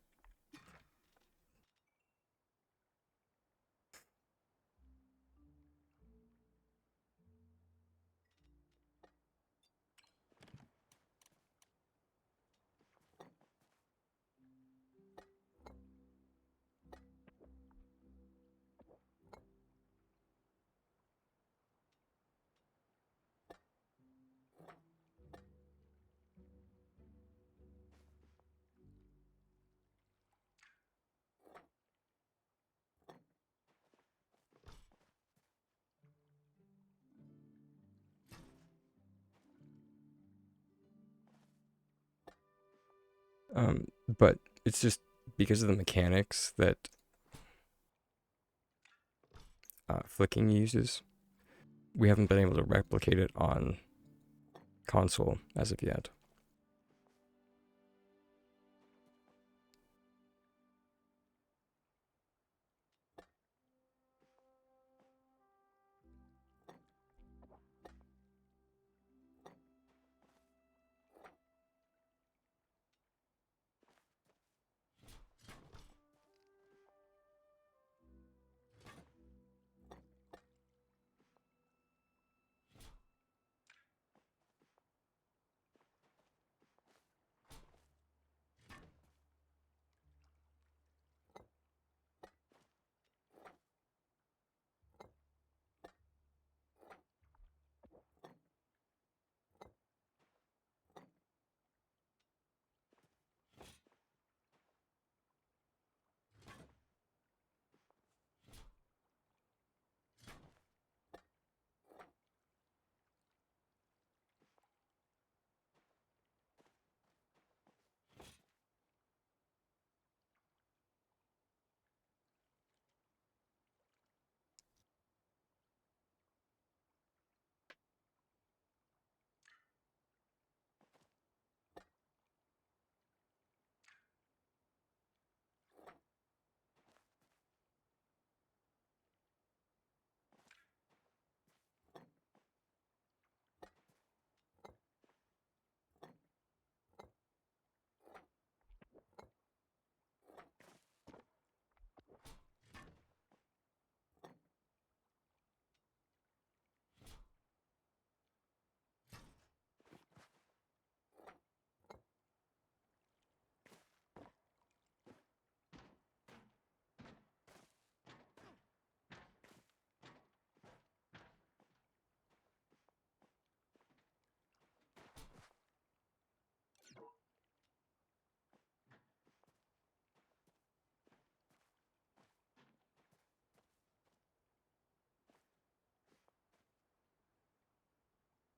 But it's just because of the mechanics that flicking uses. We haven't been able to replicate it on console as of yet.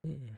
Mm.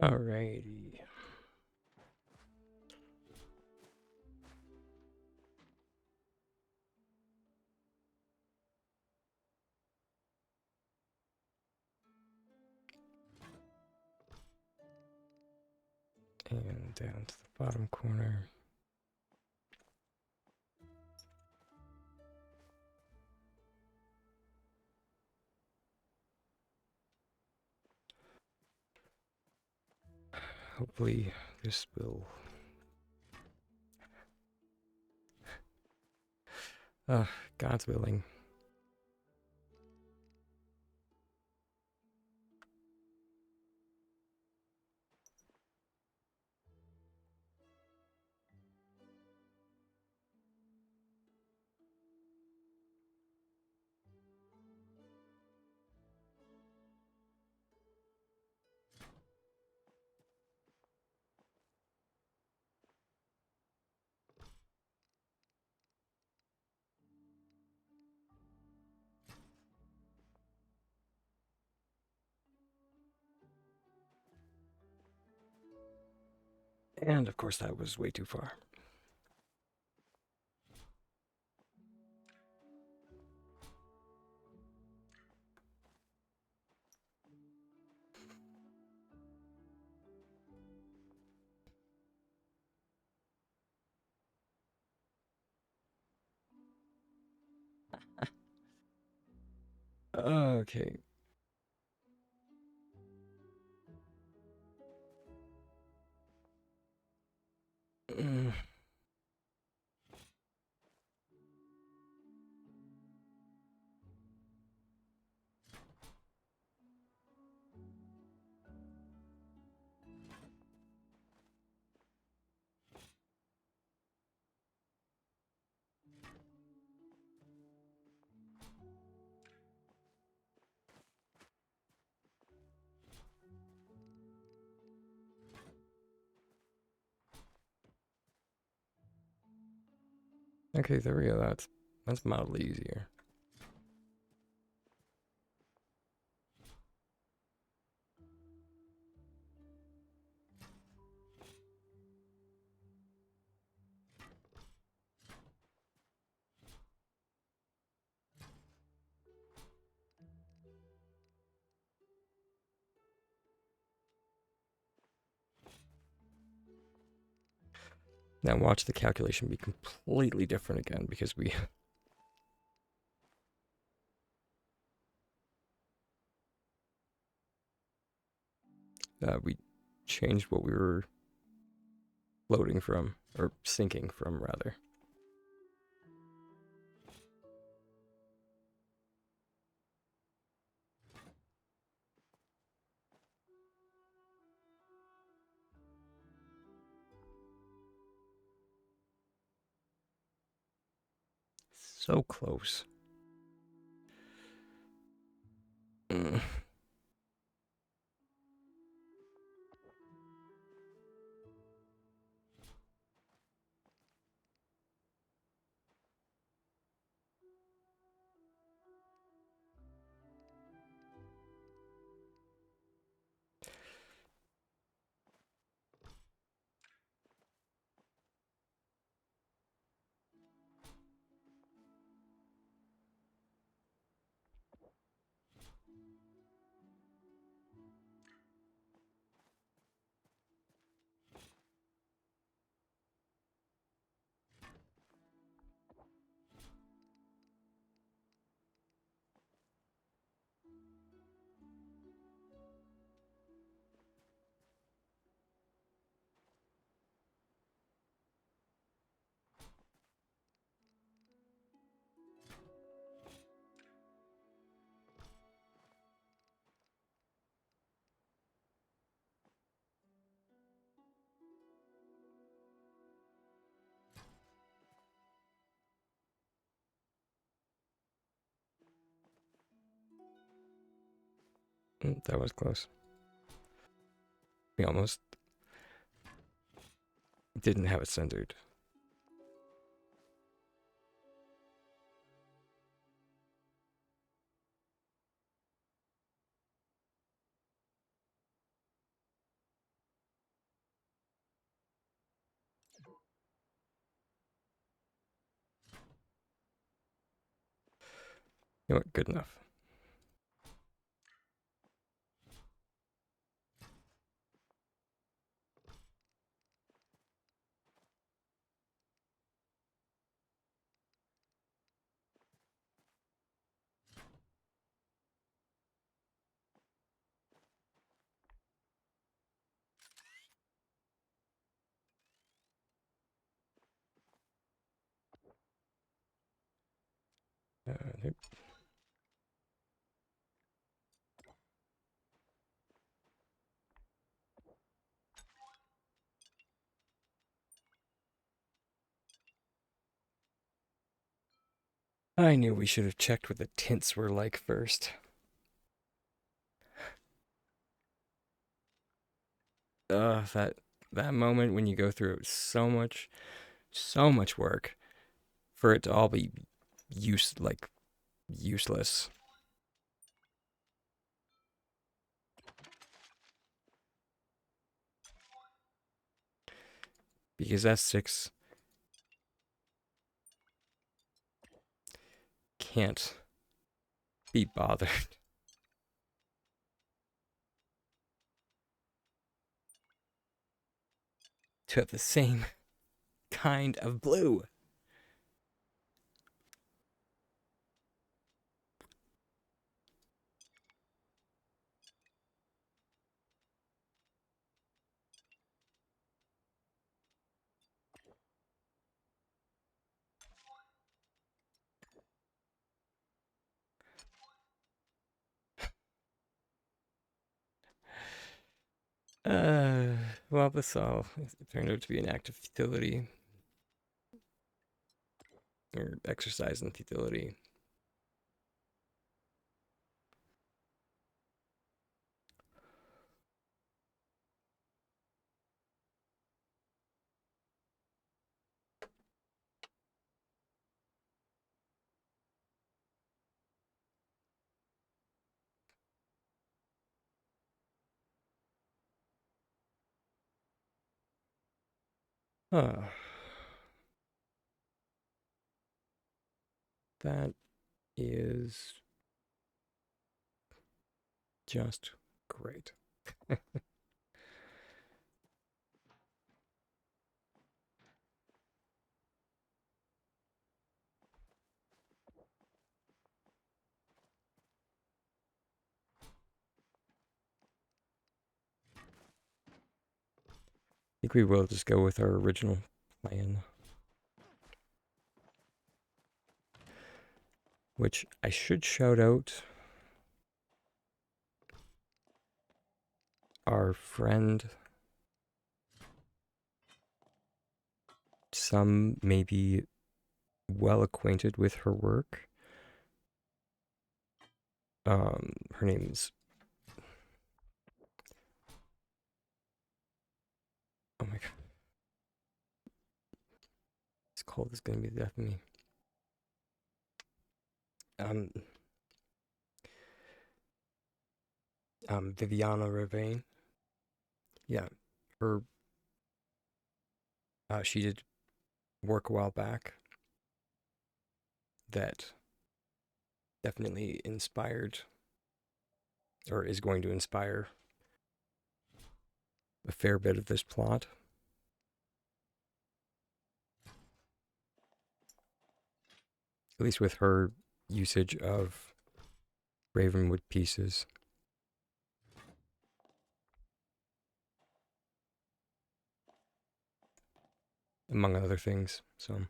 Alrighty. And down to the bottom corner. Hopefully this will... God's willing. And of course that was way too far. Okay. Mm. Okay, there we go. That's mildly easier. Now watch the calculation be completely different again because we we changed what we were floating from, or sinking from rather. So close. Mm. That was close. We almost didn't have it centered. You know what? Good enough. There. I knew we should have checked what the tints were like first. That moment when you go through so much work for it to all be useless. Because S6 can't be bothered to have the same kind of blue. Uh, well, this all turned out to be an act of futility or exercise in futility. Oh, that is just great. I think we will just go with our original plan. Which I should shout out our friend. Some may be well acquainted with her work. Her name's, oh my god, this cold is gonna be the death of me. Um, Viviana Ravane. Yeah, her. She did work a while back that definitely inspired, or is going to inspire, a fair bit of this plot. At least with her usage of Ravenwood pieces. Among other things, so.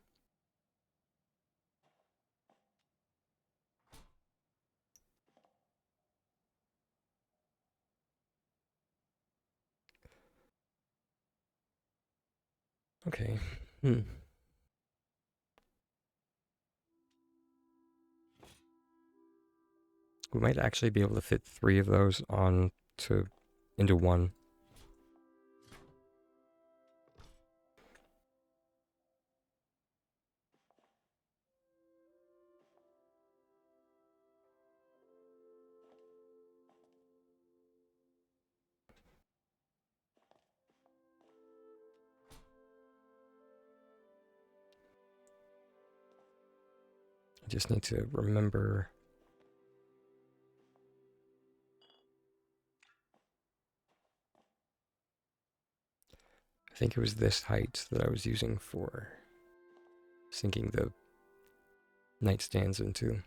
Okay. We might actually be able to fit 3 of those into one. I just need to remember think it was this height that I was using for sinking the nightstands into.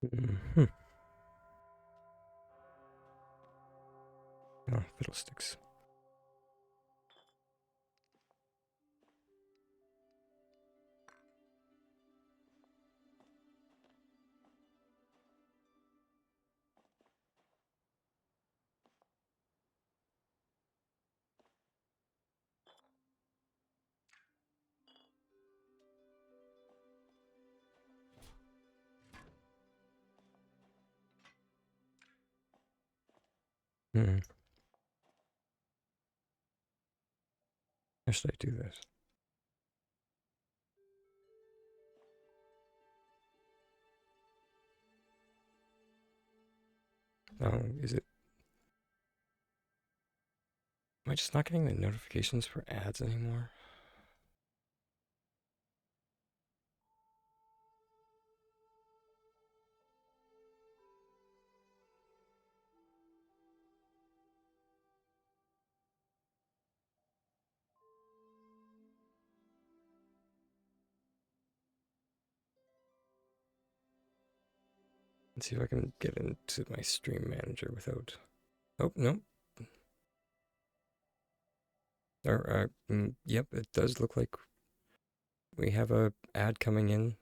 Mm-hmm. Oh, fiddlesticks. Hmm. How should I do this? Oh, is it? Am I just not getting the notifications for ads anymore? Let's see if I can get into my stream manager without. Oh, no. Yep, it does look like we have a ad coming in.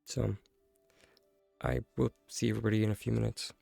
So I will see everybody in a few minutes.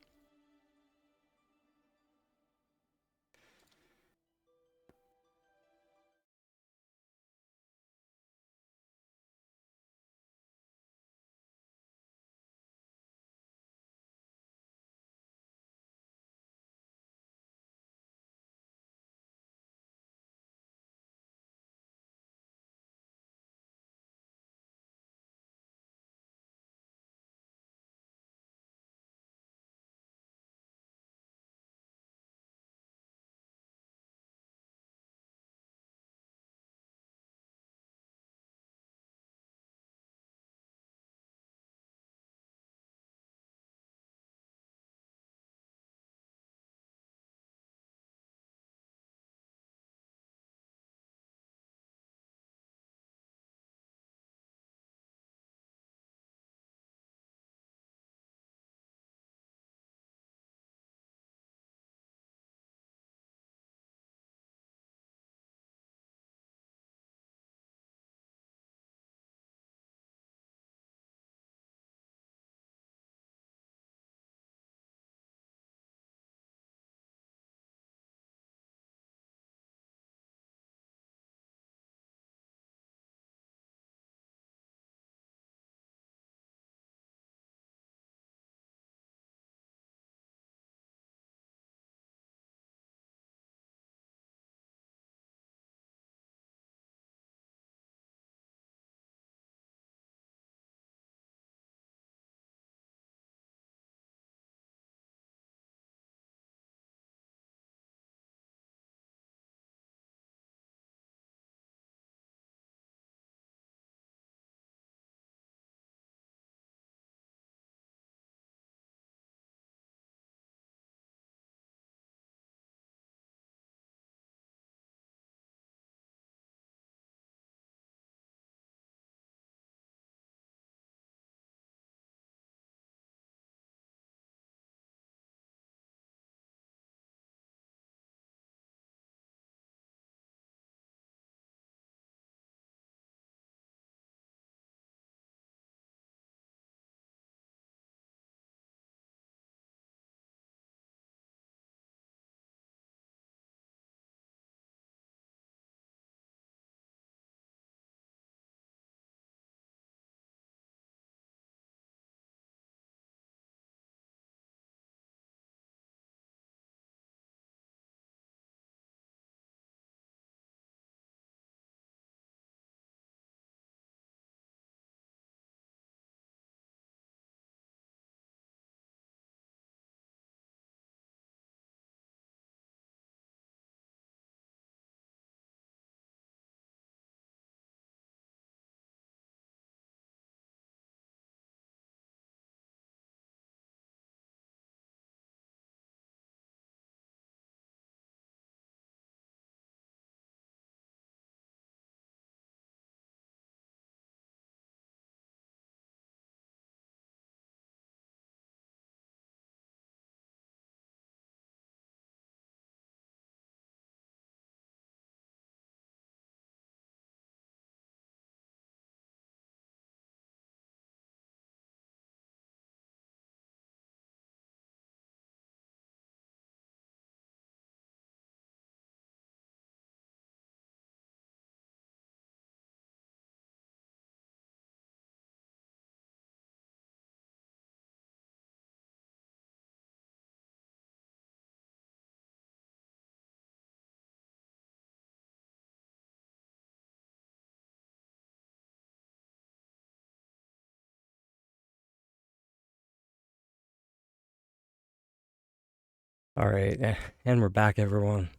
All right, and we're back, everyone.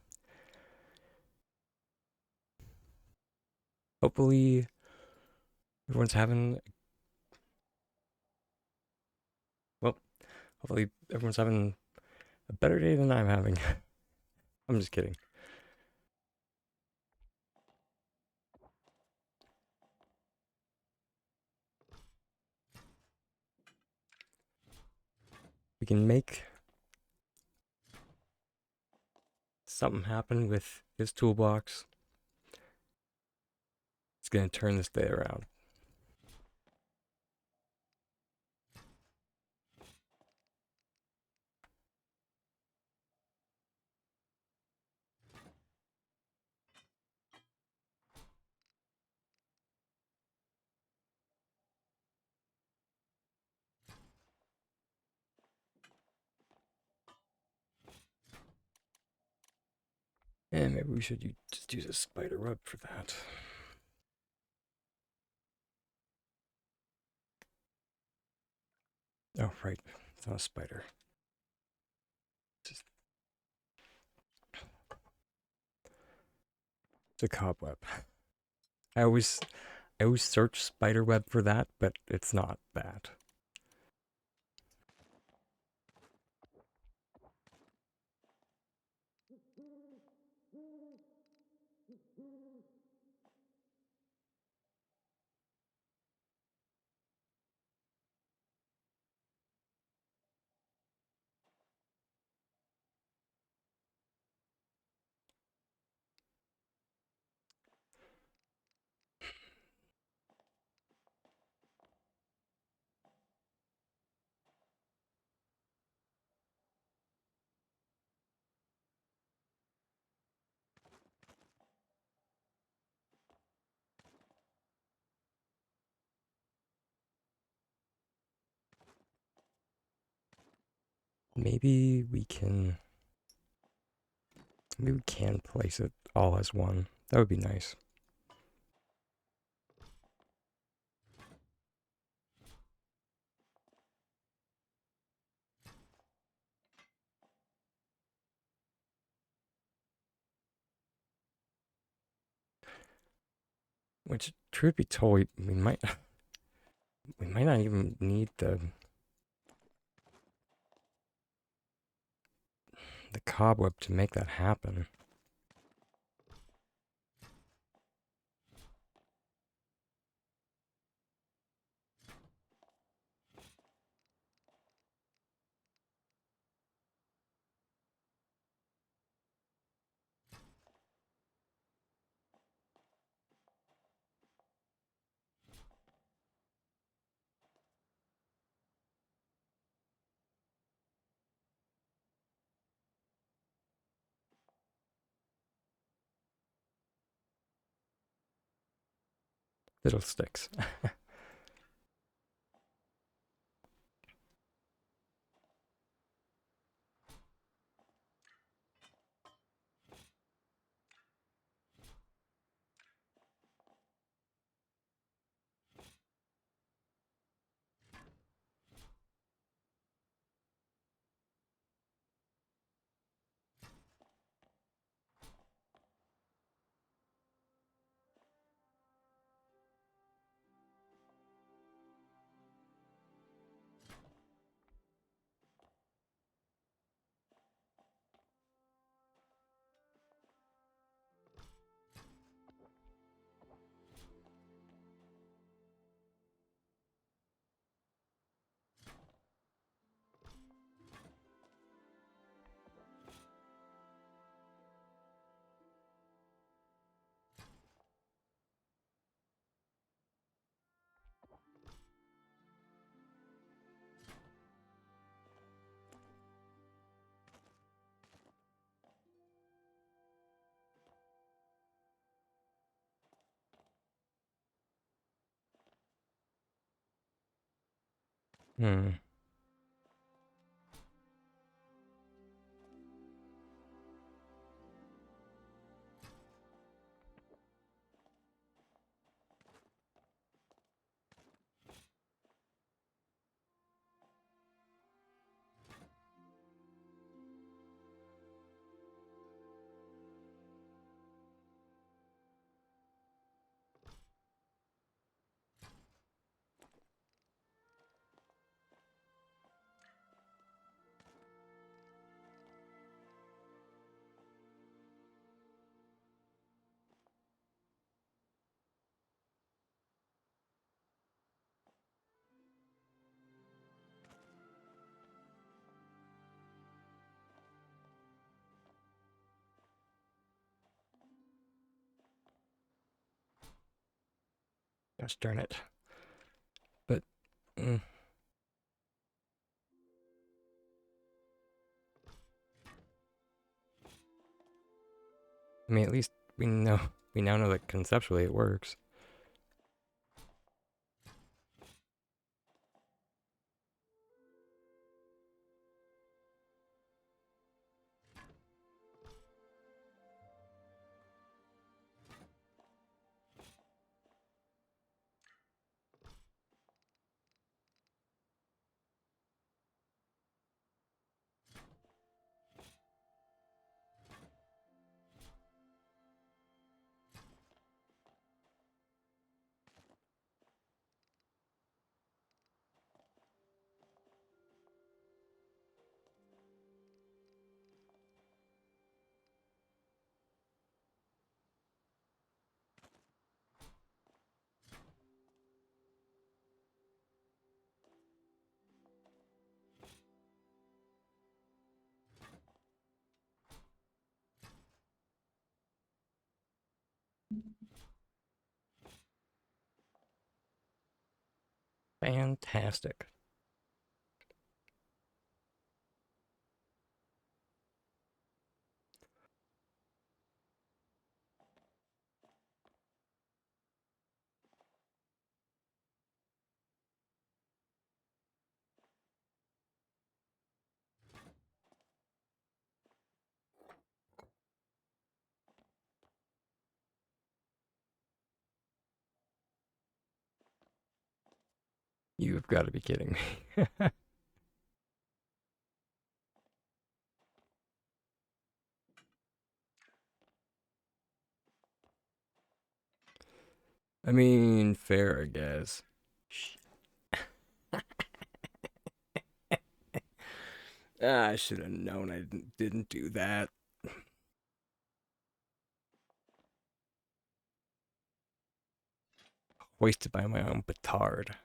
Hopefully, everyone's having well. Hopefully, everyone's having a better day than I'm having. I'm just kidding. We can make something happen with this toolbox. It's gonna turn this day around. And maybe we should just use a spider web for that. Oh, right. It's not a spider. It's a cobweb. I always search spider web for that, but it's not that. Maybe we can place it all as one. That would be nice. Which, truth be told, we might not even need the cobweb to make that happen. Fiddlesticks. Hmm. Gosh darn it. But, I mean, at least we now know that conceptually it works. Fantastic. You've got to be kidding me. I mean, fair, I guess. I should have known I didn't do that. Wasted by my own petard.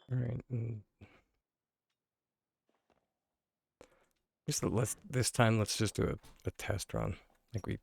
All right. This time let's just do a test run. Like we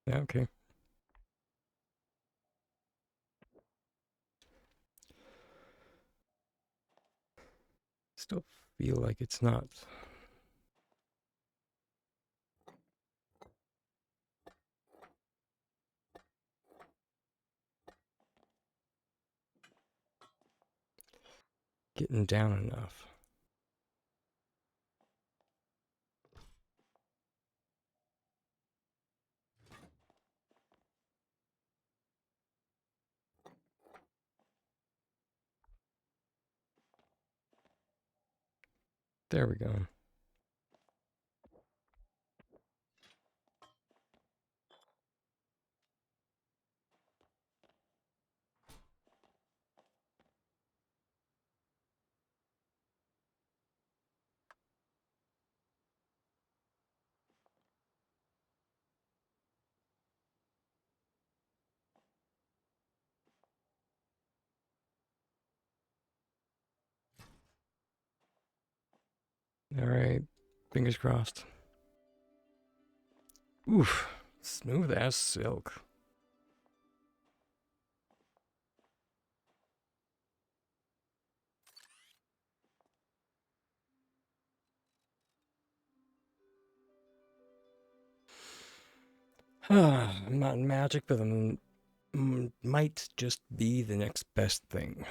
yeah, okay. Still feel like it's not. written down enough. There we go. All right, fingers crossed. Oof, smooth as silk. I'm not magic, but might just be the next best thing.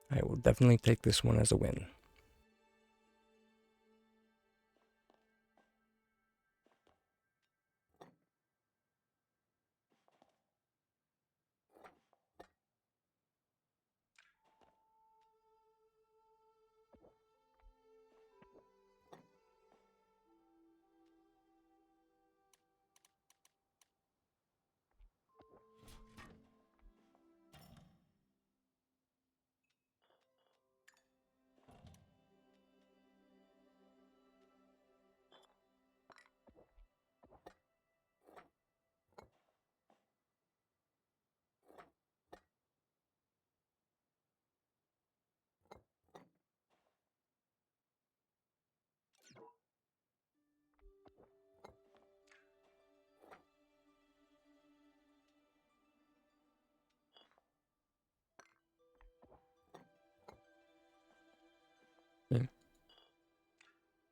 I will definitely take this one as a win. Yeah.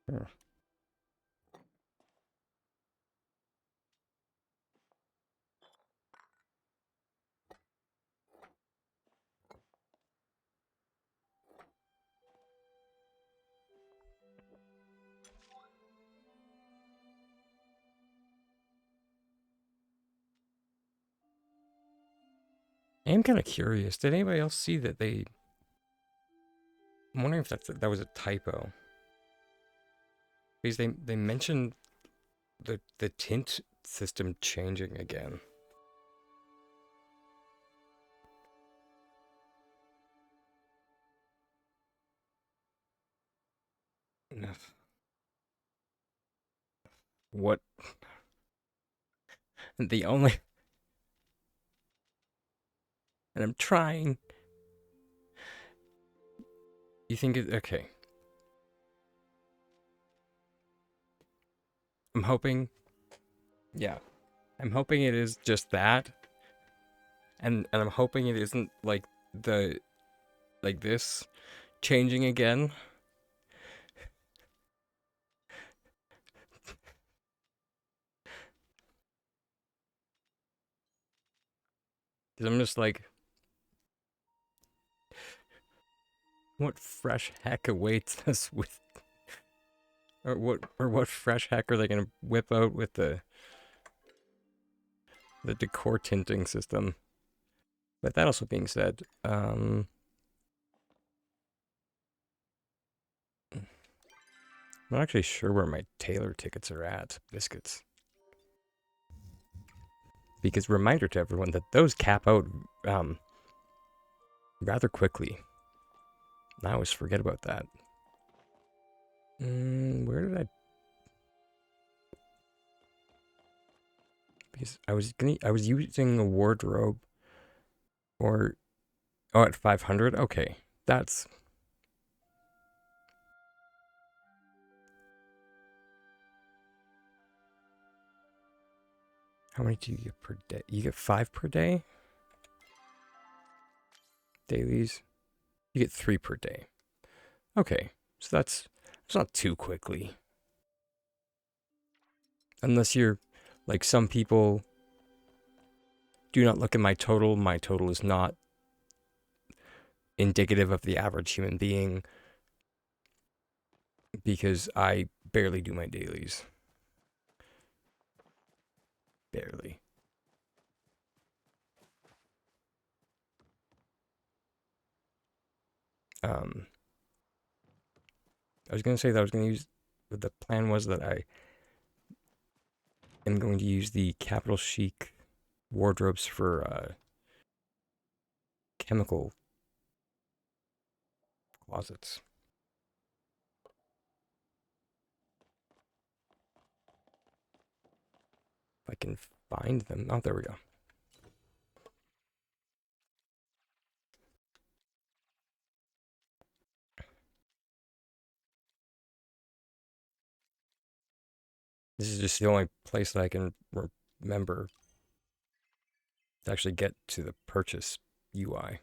Sure. I am kind of curious. Did anybody else see that they? I'm wondering if that was a typo. Because they mentioned the tint system changing again. What? The only. And I'm trying. You think it. Okay. I'm hoping. Yeah. I'm hoping it is just that. And I'm hoping it isn't like this changing again. Because I'm just like, what fresh heck awaits us with, or what fresh heck are they gonna whip out with the decor tinting system? But that also being said, I'm not actually sure where my Taylor tickets are at, biscuits. Because reminder to everyone that those cap out rather quickly. I always forget about that. Where did I? Because I was using a wardrobe, or at 500. Okay, that's. How many do you get per day? You get 5 per day. Dailies. You get 3 per day. Okay, so it's not too quickly. Unless you're Like some people do not look at my total. My total is not indicative of the average human being because I barely do my dailies. Barely. I was going to say that I was going to use, the plan was that I am going to use the Capital Chic wardrobes for chemical closets. If I can find them. Oh, there we go. This is just the only place that I can remember to actually get to the purchase UI.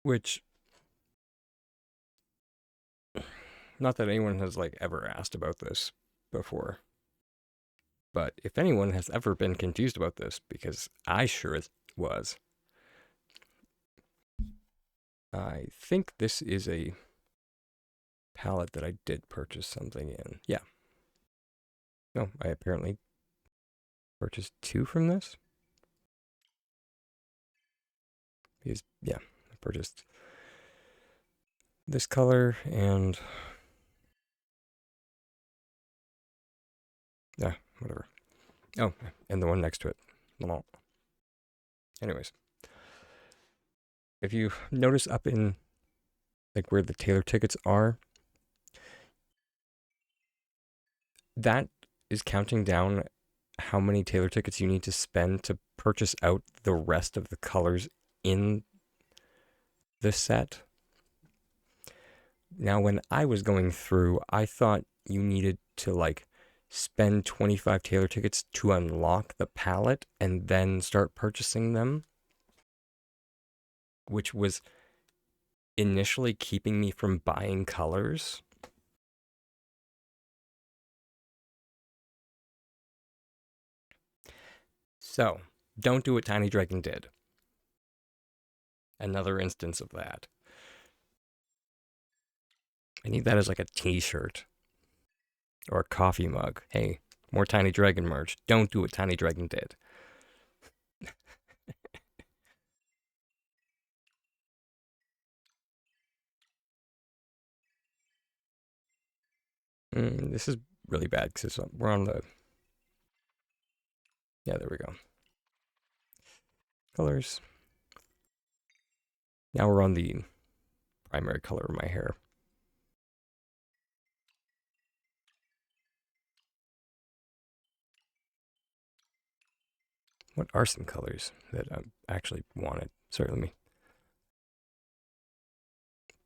Which, not that anyone has like ever asked about this before, but if anyone has ever been confused about this, because I sure was, I think this is a palette that I did purchase something in. Yeah. No, I apparently purchased 2 from this. Because, yeah, I purchased this color and yeah, whatever. Oh, and the one next to it. Anyways, if you notice up in like where the Taylor tickets are, that is counting down how many Taylor tickets you need to spend to purchase out the rest of the colors in the set. Now, when I was going through, I thought you needed to like spend 25 Taylor tickets to unlock the palette and then start purchasing them, which was initially keeping me from buying colors. So, don't do what Tiny Dragon did. Another instance of that. I need that as like a t-shirt or a coffee mug. Hey, more Tiny Dragon merch. Don't do what Tiny Dragon did. This is really bad because we're on the... Yeah, there we go. Colors. Now we're on the primary color of my hair. What are some colors that I actually wanted? Sorry, let me...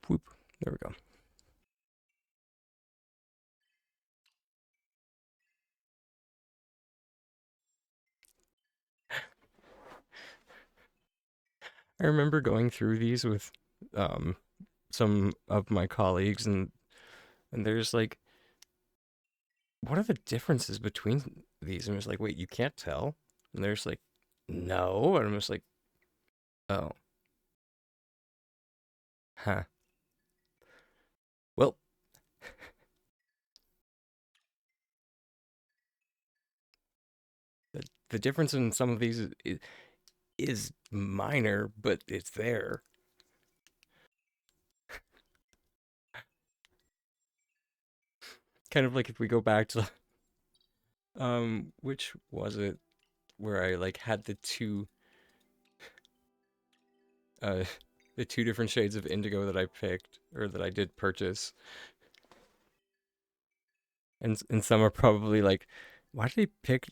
Whoop. There we go. I remember going through these with some of my colleagues, and there's like, what are the differences between these? And it's like, wait, you can't tell? And there's like, no. And I'm just like, oh. Huh. Well, the difference in some of these is minor, but it's there. Kind of like if we go back to which was it where I like had the two The two different shades of indigo that I picked, or that I did purchase. And some are probably like, why did they pick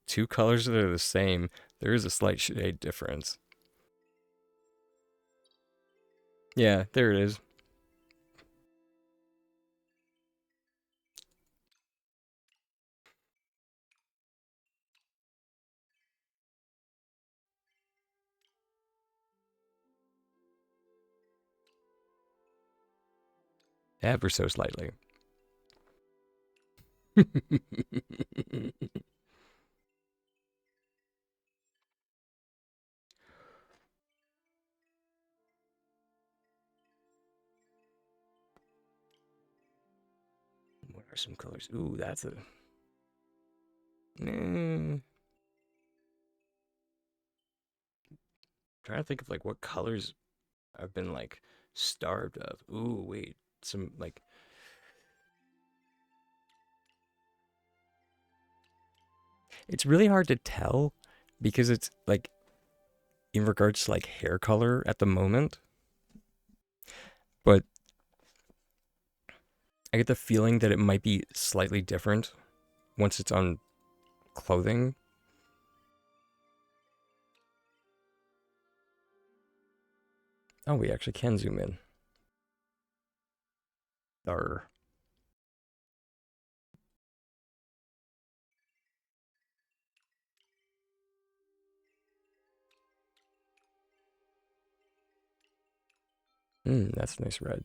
two colors that are the same? There is a slight shade difference. Yeah, there it is. Ever so slightly. What are some colors? Ooh, that's a. Trying to think of like what colors I've been like starved of. Ooh, wait, some like. It's really hard to tell because it's like in regards to like hair color at the moment, but I get the feeling that it might be slightly different once it's on clothing. Oh, we actually can zoom in. Or that's a nice red.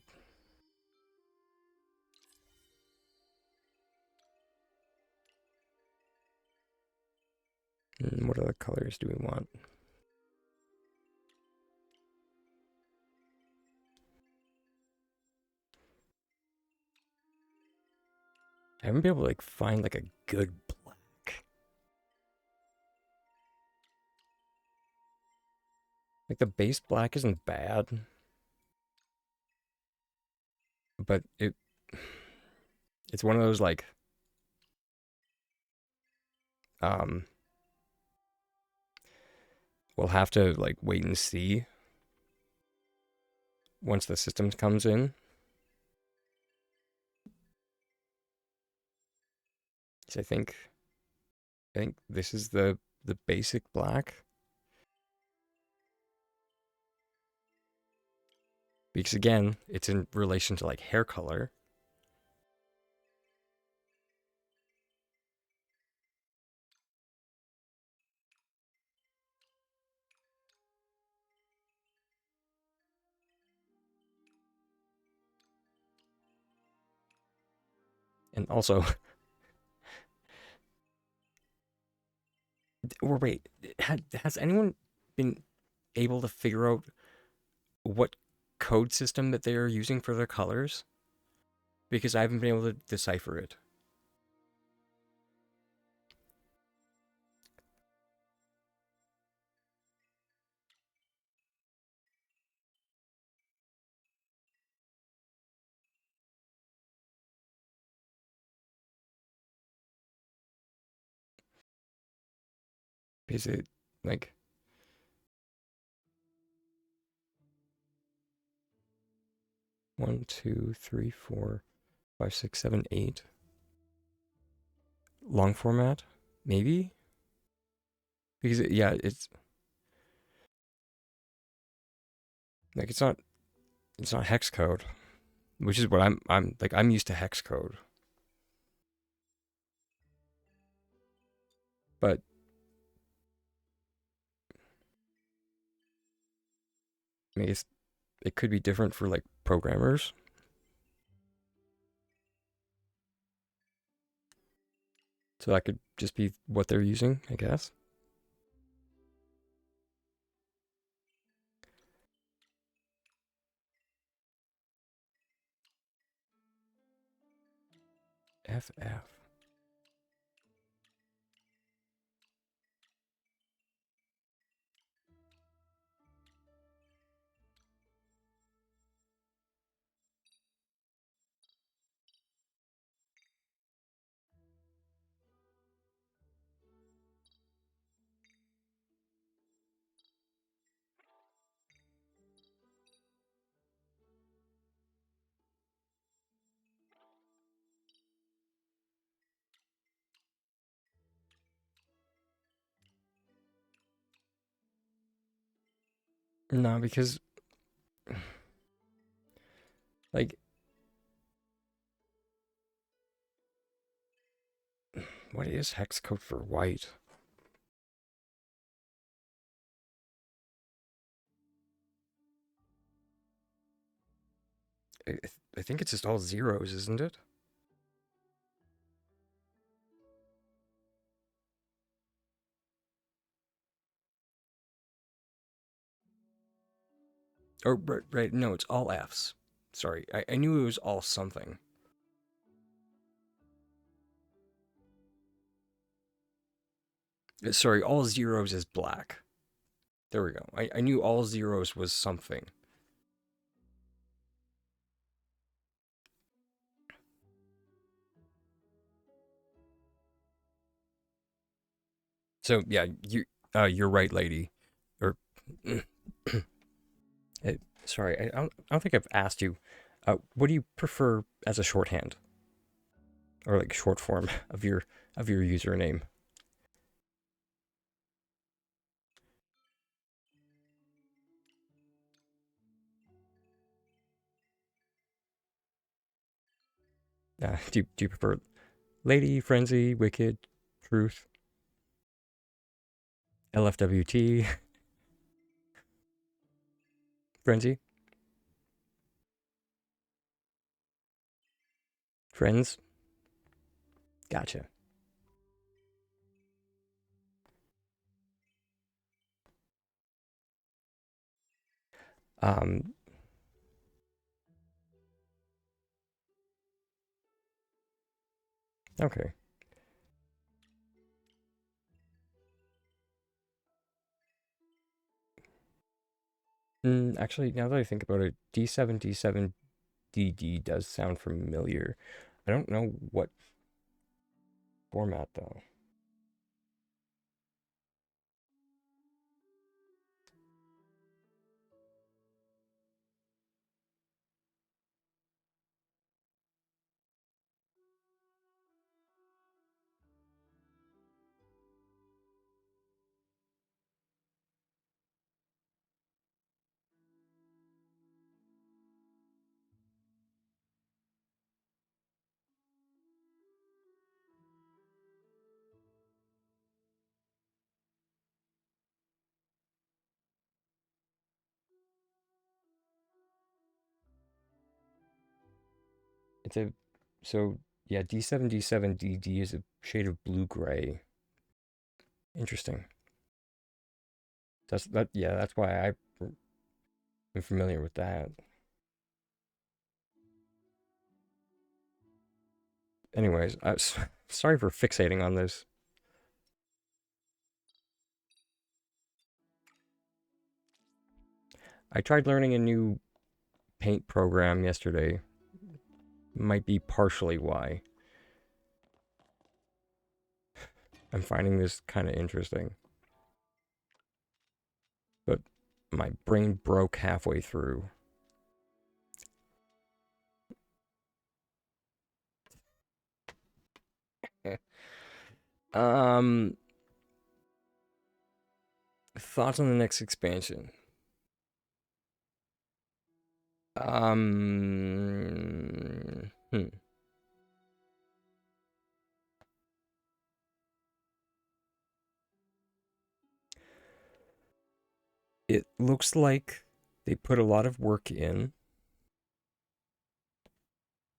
What other colors do we want? I haven't been able to like find like a good black. Like the base black isn't bad, but it's one of those like um we'll have to like wait and see once the system comes in. So I think this is the basic black. Because again, it's in relation to like hair color. And also, or wait, has anyone been able to figure out what code system that they are using for their colors? Because I haven't been able to decipher it. Is it like 1, 2, 3, 4, 5, 6, 7, 8? Long format? Maybe? Because yeah, it's like it's not hex code, which is what I'm used to hex code. But I mean, it could be different for like programmers. So that could just be what they're using, I guess. FF. No, because like what is hex code for white? I think it's just all zeros, isn't it? Or right, no, it's all Fs. Sorry, I knew it was all something. Sorry, all zeros is black. There we go. I knew all zeros was something. So yeah, you're right, lady. Or sorry, I don't think I've asked you. What do you prefer as a shorthand or like short form of your username? Do you prefer lady, frenzy, wicked, truth, LFWT, frenzy, friends? Gotcha. Um, okay. Actually, now that I think about it, D7D7DD does sound familiar. I don't know what format though. It's a so yeah, D7D7DD is a shade of blue gray. Interesting. That's why I'm familiar with that. Anyways, sorry for fixating on this. I tried learning a new paint program yesterday. Might be partially why. I'm finding this kind of interesting. But my brain broke halfway through. um, Thoughts on the next expansion? Hmm. It looks like they put a lot of work in.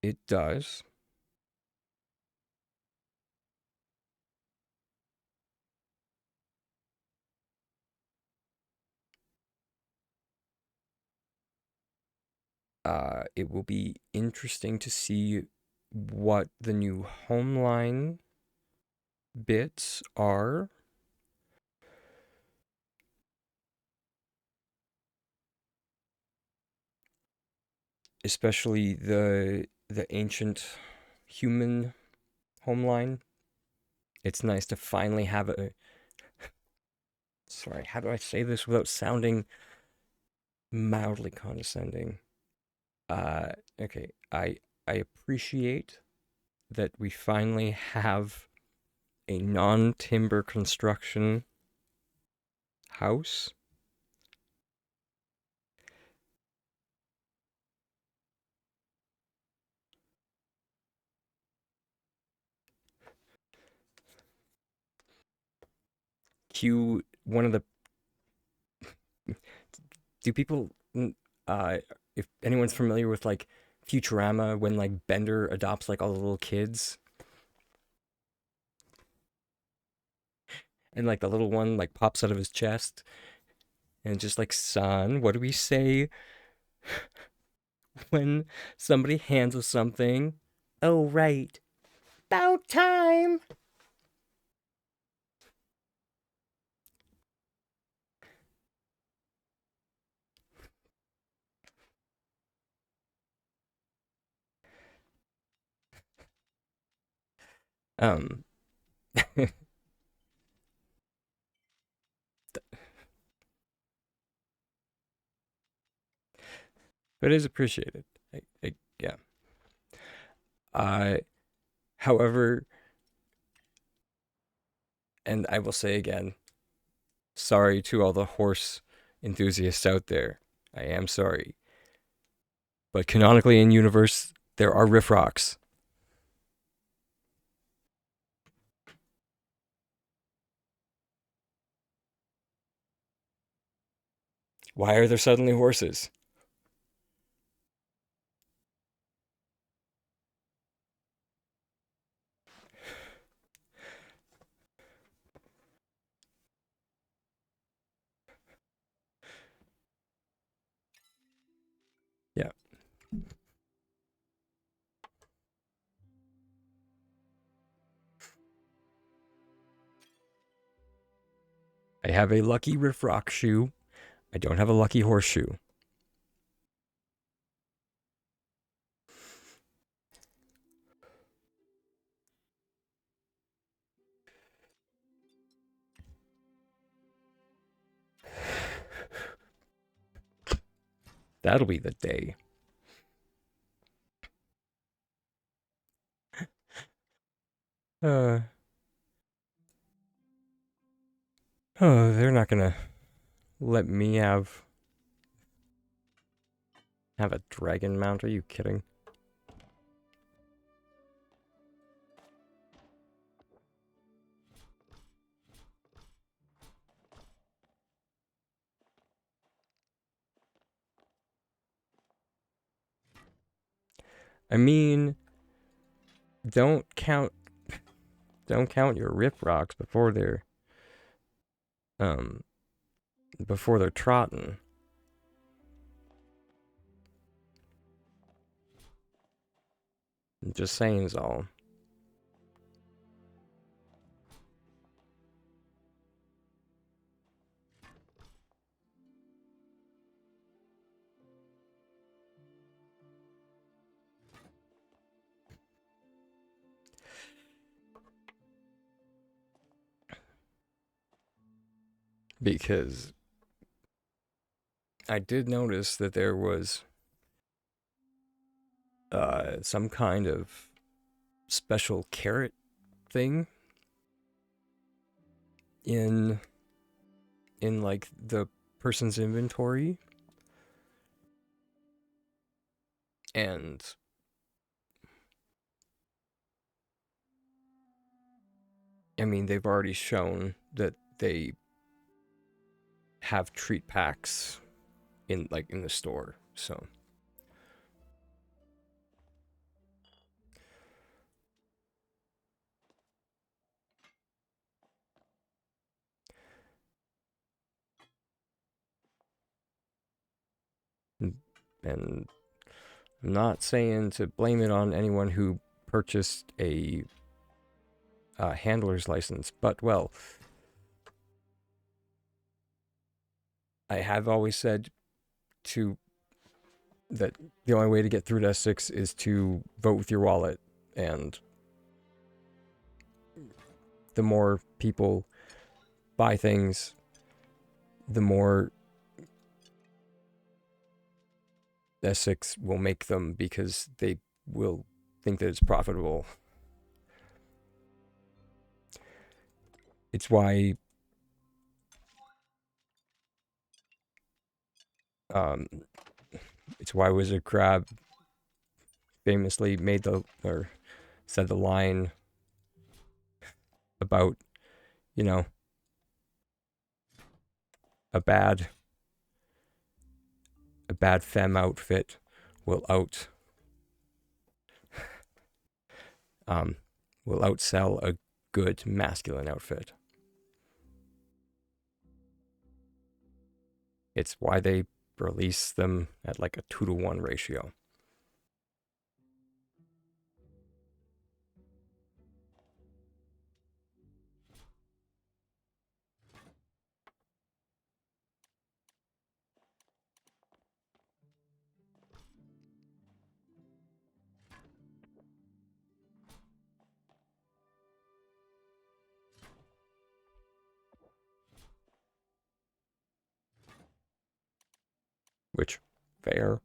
It does. It will be interesting to see what the new Homeline bits are. Especially the ancient human Homeline. It's nice to finally have a. Sorry, how do I say this without sounding mildly condescending? Uh, okay, I appreciate that we finally have a non-timber construction house. cue one of the do people if anyone's familiar with like Futurama when like Bender adopts like all the little kids and like the little one like pops out of his chest and just like, son, what do we say when somebody hands us something? Oh, right. About time. Um but it is appreciated. Yeah. Uh However, and I will say again, sorry to all the horse enthusiasts out there. I am sorry. But canonically in universe, there are riff rocks. Why are there suddenly horses? Yeah. I have a lucky riff rock shoe. I don't have a lucky horseshoe. That'll be the day. Uh oh, they're not gonna let me have a dragon mount. Are you kidding? I mean, don't count your rip rocks um before they're trotting. Just saying is all. Because I did notice that there was some kind of special carrot thing in like the person's inventory, and I mean they've already shown that they have treat packs in the store, so and I'm not saying to blame it on anyone who purchased a handler's license, but well, I have always said to that the only way to get through to S6 is to vote with your wallet, and the more people buy things, the more S6 will make them because they will think that it's profitable. It's why um, Wizard Crab famously said the line about, you know, a bad femme outfit will um will outsell a good masculine outfit. It's why they release them at like a 2-to-1 ratio. Which, fair.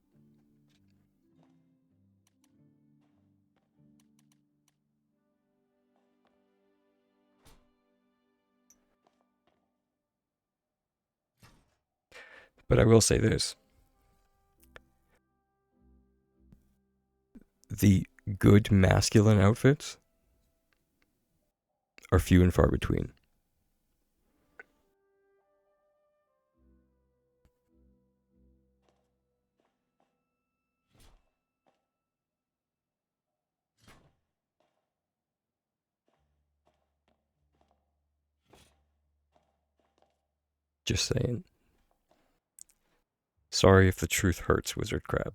But I will say this. The good masculine outfits are few and far between. Just saying. Sorry if the truth hurts, Wizard Crab.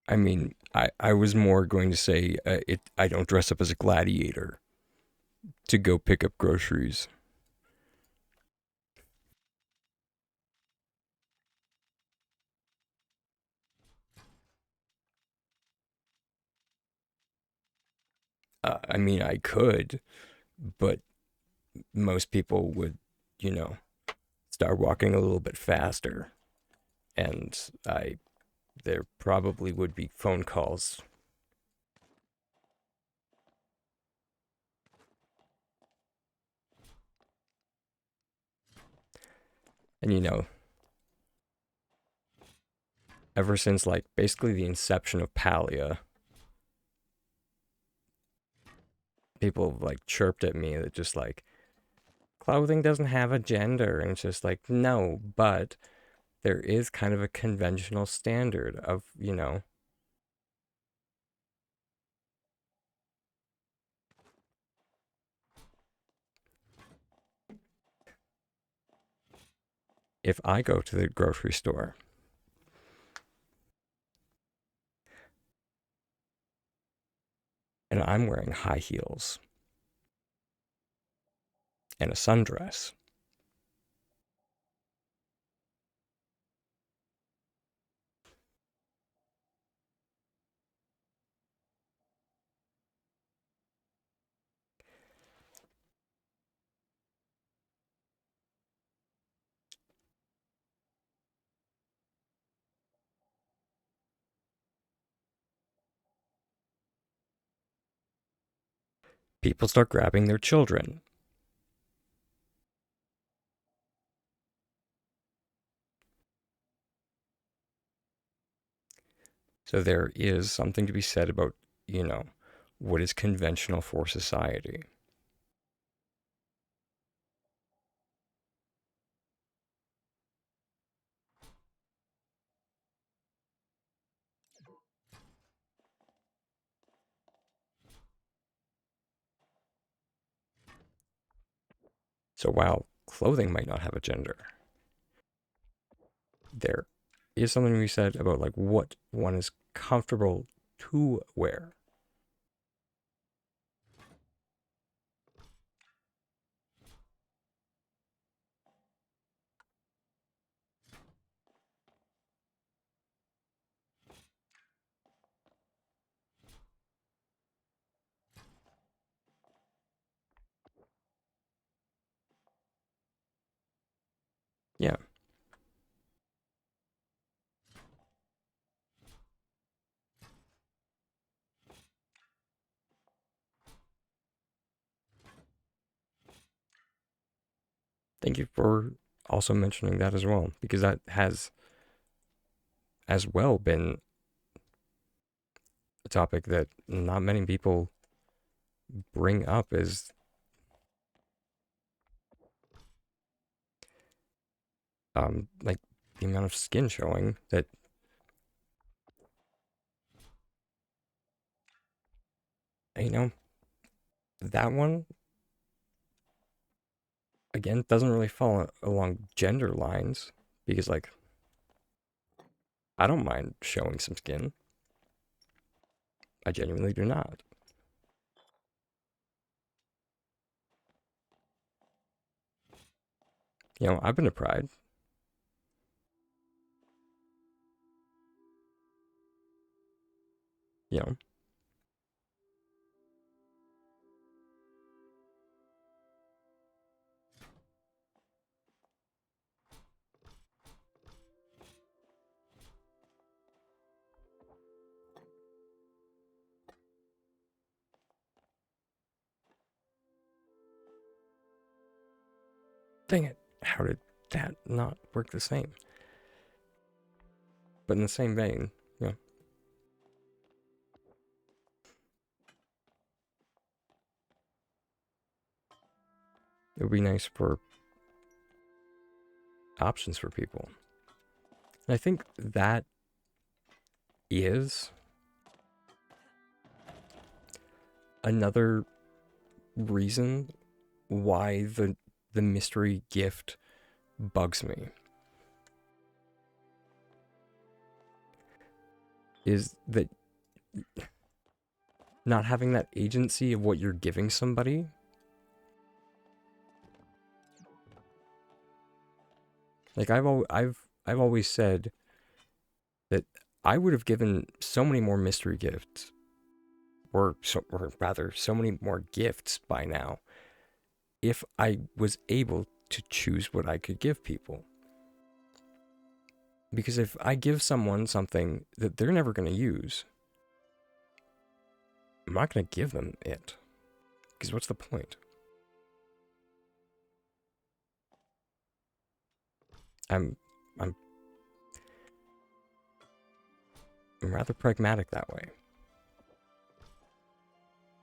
I mean, I was more going to say I don't dress up as a gladiator to go pick up groceries. I mean, I could, but most people would, you know, start walking a little bit faster, and there probably would be phone calls. And ever since like basically the inception of Palia, people have like chirped at me that just like clothing doesn't have a gender, and it's just like no, but there is kind of a conventional standard of if I go to the grocery store and I'm wearing high heels and a sundress, people start grabbing their children. So there is something to be said about, what is conventional for society. So while clothing might not have a gender, there is something to be said about like what one is comfortable to wear. Yeah. Thank you for also mentioning that as well, because that has as well been a topic that not many people bring up, is like the amount of skin showing that, you know, that one again doesn't really fall along gender lines, because like I don't mind showing some skin. I genuinely do not. You know, I've been to Pride. You know, dang it. How did that not work the same? But in the same vein, you know, it would be nice for options for people. And I think that is another reason why the mystery gift bugs me, is that not having that agency of what you're giving somebody. Like I've always said that I would have given so many more mystery gifts, or rather so many more gifts by now, if I was able to choose what I could give people. Because if I give someone something that they're never going to use, I'm not going to give them it. Because what's the point? I'm I'm I'm rather pragmatic that way.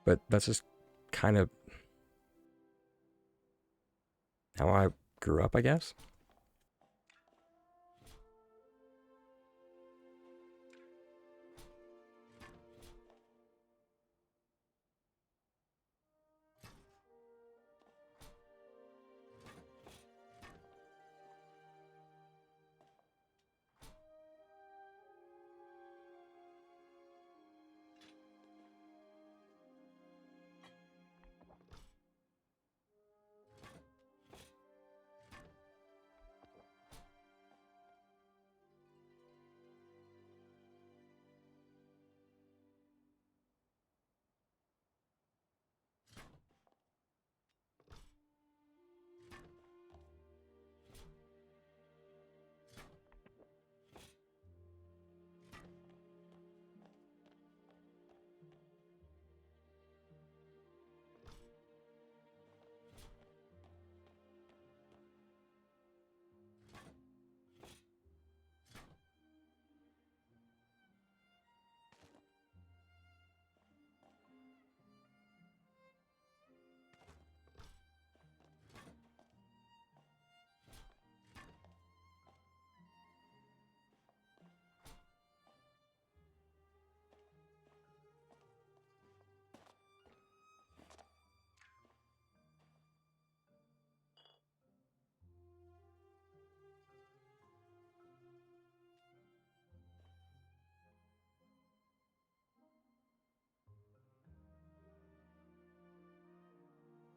But that's just kind of how I grew up, I guess.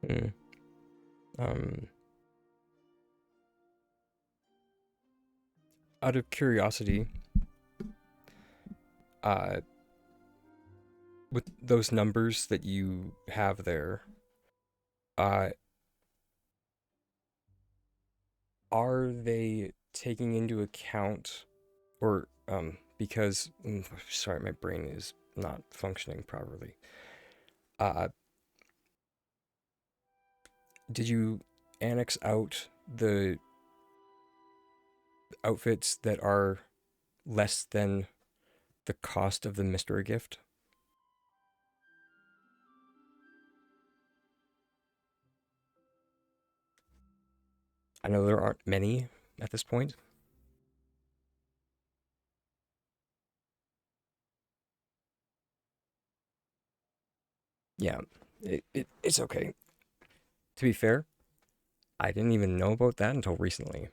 Hmm. Um, Out of curiosity, uh, with those numbers that you have there, uh, are they taking into account, or because sorry, my brain is not functioning properly. Uh, did you annex out the outfits that are less than the cost of the mystery gift. I know there aren't many at this point. Yeah, it's okay. To be fair, I didn't even know about that until recently.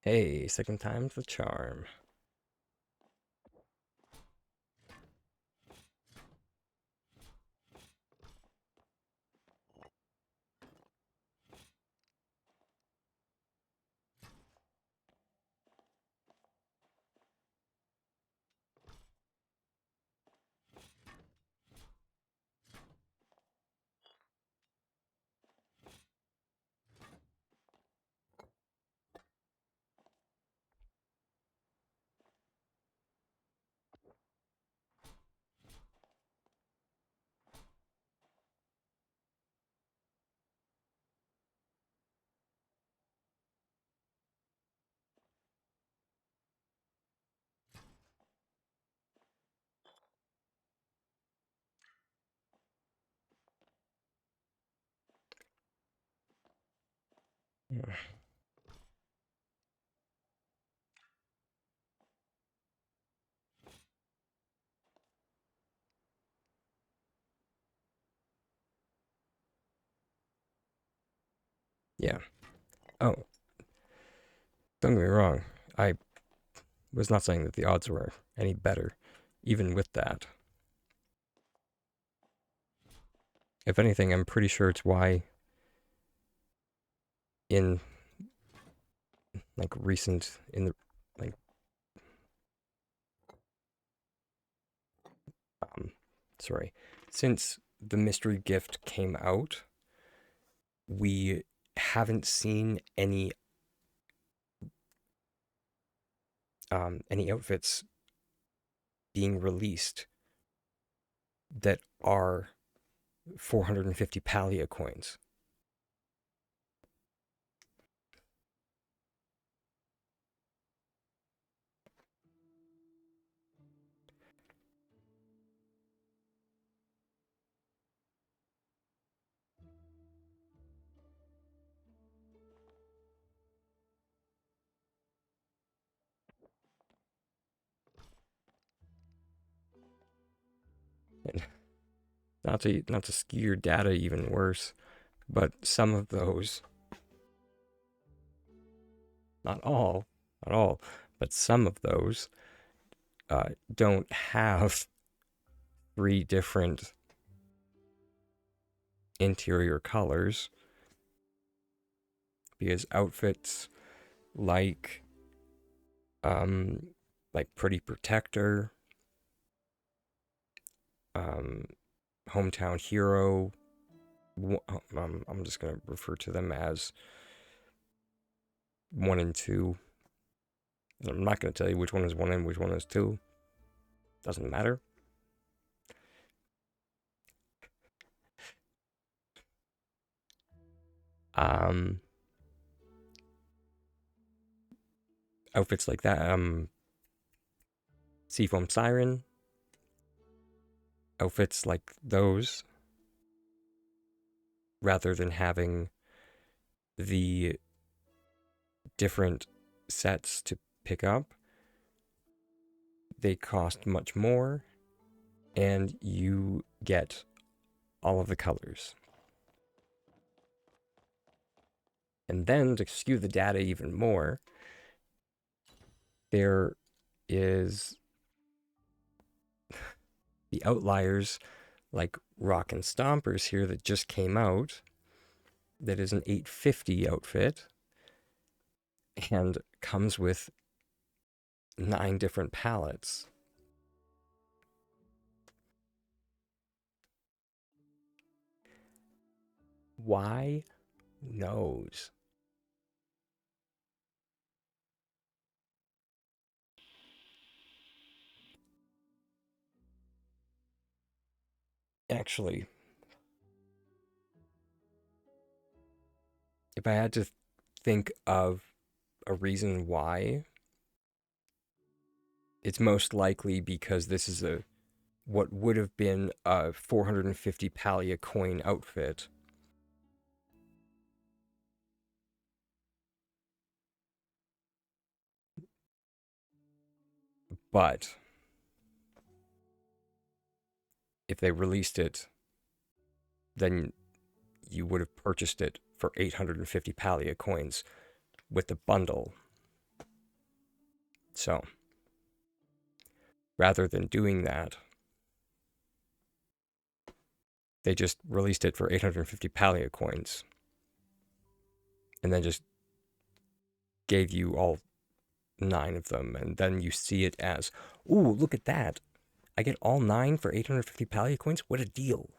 Hey, second time's the charm. Yeah. Oh, don't get me wrong. I was not saying that the odds were any better, even with that. If anything, I'm pretty sure it's why in like recent in the like um sorry, since the mystery gift came out, we haven't seen any outfits being released that are 450 Palia coins. And not to skew your data even worse, but some of those, not all, not all, but some of those don't have 3 different interior colors because outfits like um Pretty Protector, um Hometown Hero, I'm just gonna refer to them as 1 and 2. I'm not gonna tell you which one is 1 and which one is 2. Doesn't matter. Um Outfits like that, Seafoam Siren, outfits like those, rather than having the different sets to pick up, they cost much more and you get all of the colors. And then to skew the data even more, there is the outliers like Rock and Stompers here that just came out. That is an 850 outfit and comes with 9 different palettes. Why? Who knows? Actually, if I had to think of a reason why, it's most likely because this is a what would have been a 450 Palia coin outfit. But if they released it, then you would have purchased it for 850 Palia coins with the bundle. So, rather than doing that, they just released it for 850 Palia coins and then just gave you all 9 of them. And then you see it as, ooh, look at that. I get all 9 for 850 Palia coins? What a deal.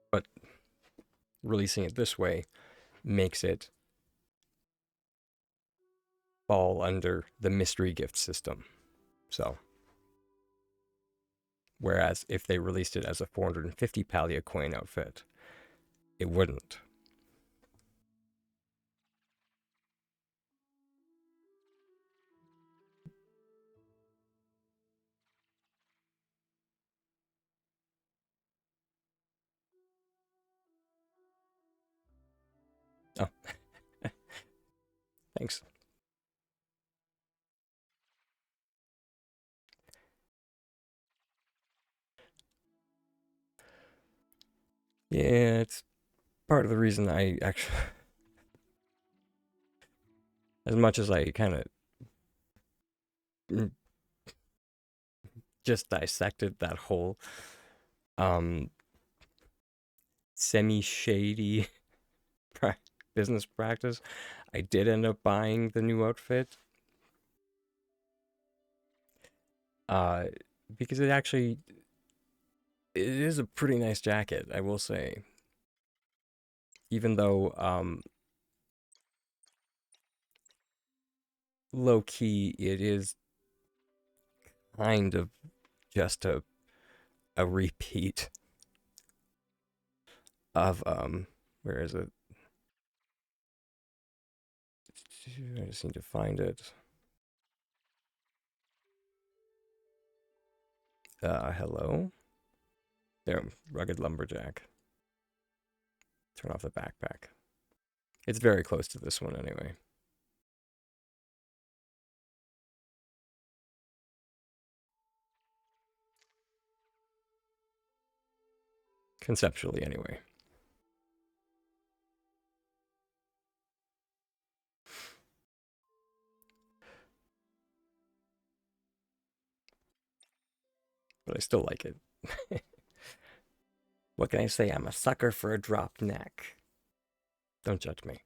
But releasing it this way makes it fall under the mystery gift system. So, whereas if they released it as a 450 Palia coin outfit, it wouldn't. Oh, thanks. Yeah, it's part of the reason I actually, as much as I kind of just dissected that whole um, semi-shady business practice, I did end up buying the new outfit uh, because it is a pretty nice jacket, I will say. Even though low key it is kind of just a repeat of where is it? I just need to find it. Hello? There, rugged lumberjack. Turn off the backpack. It's very close to this one anyway. Conceptually anyway. But I still like it. What can I say? I'm a sucker for a dropped neck. Don't judge me.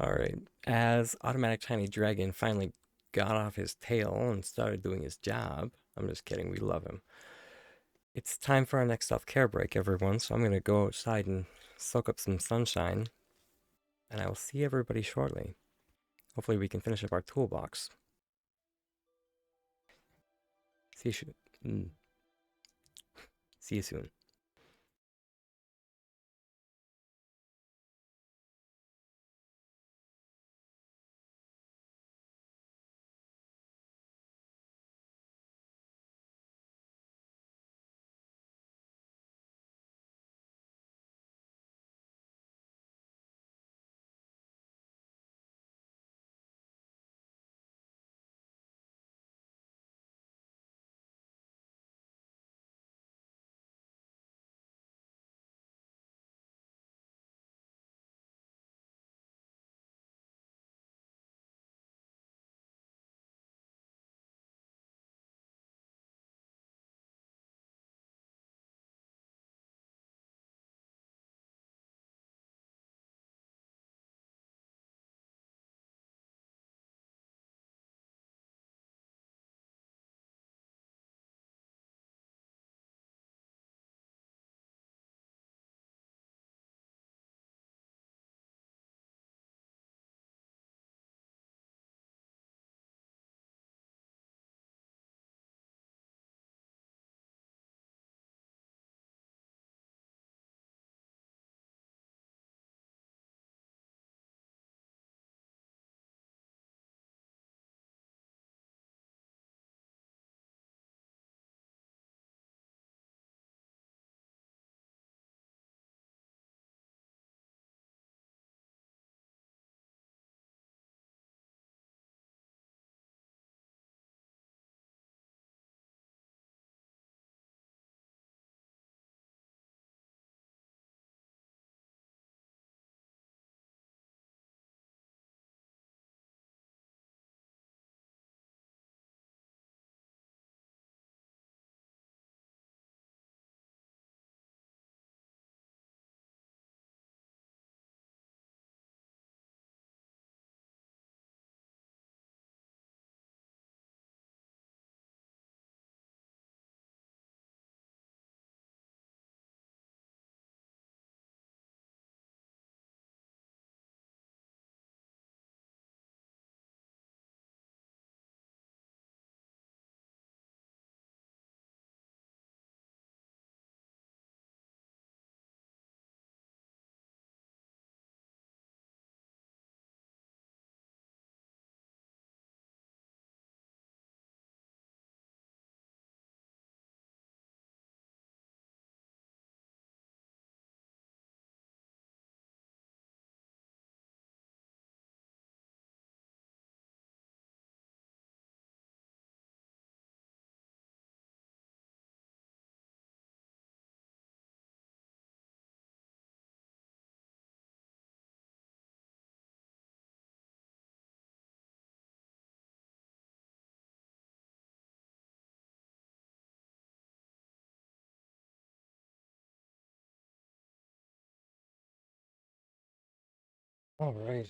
Alright. As Automatic Tiny Dragon finally got off his tail and started doing his job. I'm just kidding, we love him. It's time for our next self-care break, everyone, so I'm going to go outside and soak up some sunshine. And I will see everybody shortly. Hopefully we can finish up our toolbox. See you soon. All right.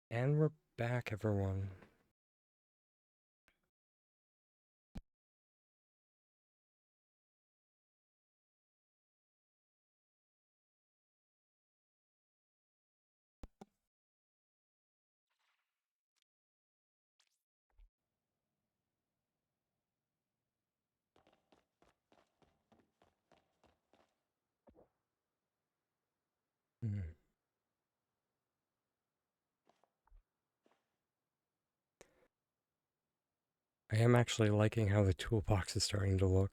And we're back, everyone. Hmm. I am actually liking how the toolbox is starting to look.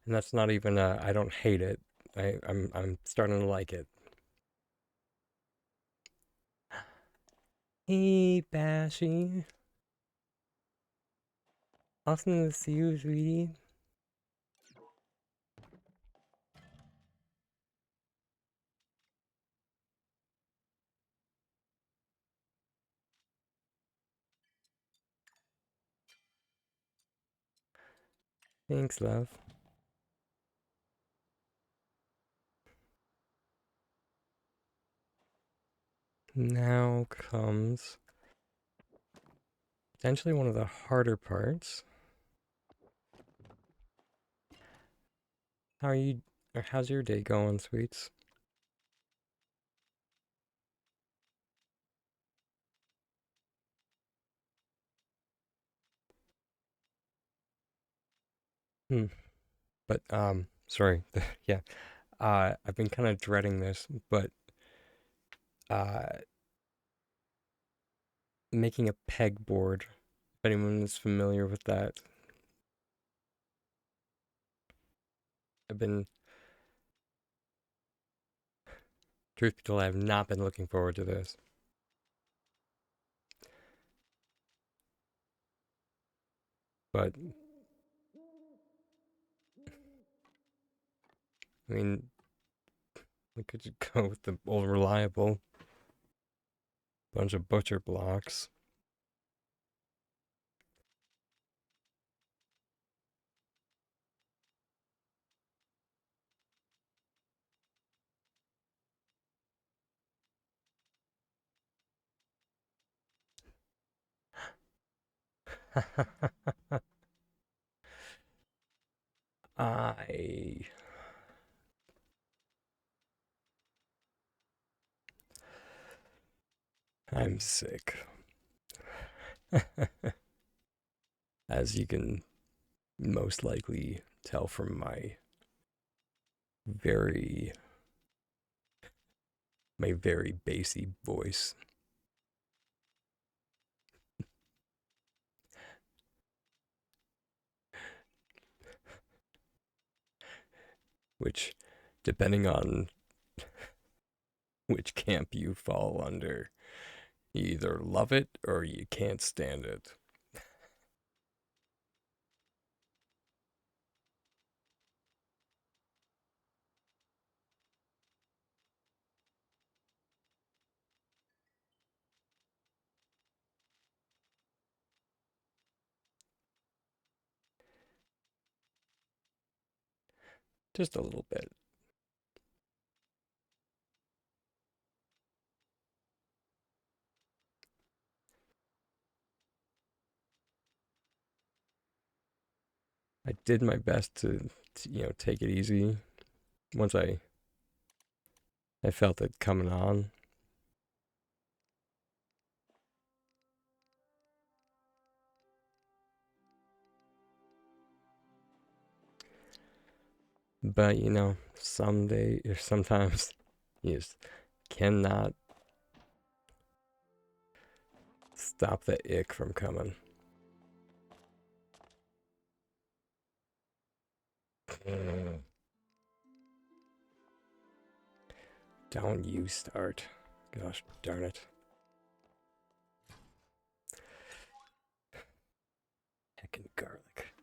And that's not even I don't hate it. I'm starting to like it. Hey, Bashy. Awesome to see you, sweetie. Thanks, love. Now comes potentially one of the harder parts. How are you, or how's your day going, sweets? Hmm. But, sorry. Yeah. I've been kind of dreading this, but, uh, making a pegboard, if anyone is familiar with that. I've been, truth be told, I have not been looking forward to this. But, I mean, we could just go with the old reliable bunch of butcher blocks. I I'm sick. As you can most likely tell from very my very bassy voice, which depending on which camp you fall under, you either love it or you can't stand it. Just a little bit. I did my best to take it easy once I felt it coming on. But someday or sometimes you just cannot stop the ick from coming. Don't you start. Gosh darn it. Heckin' garlic.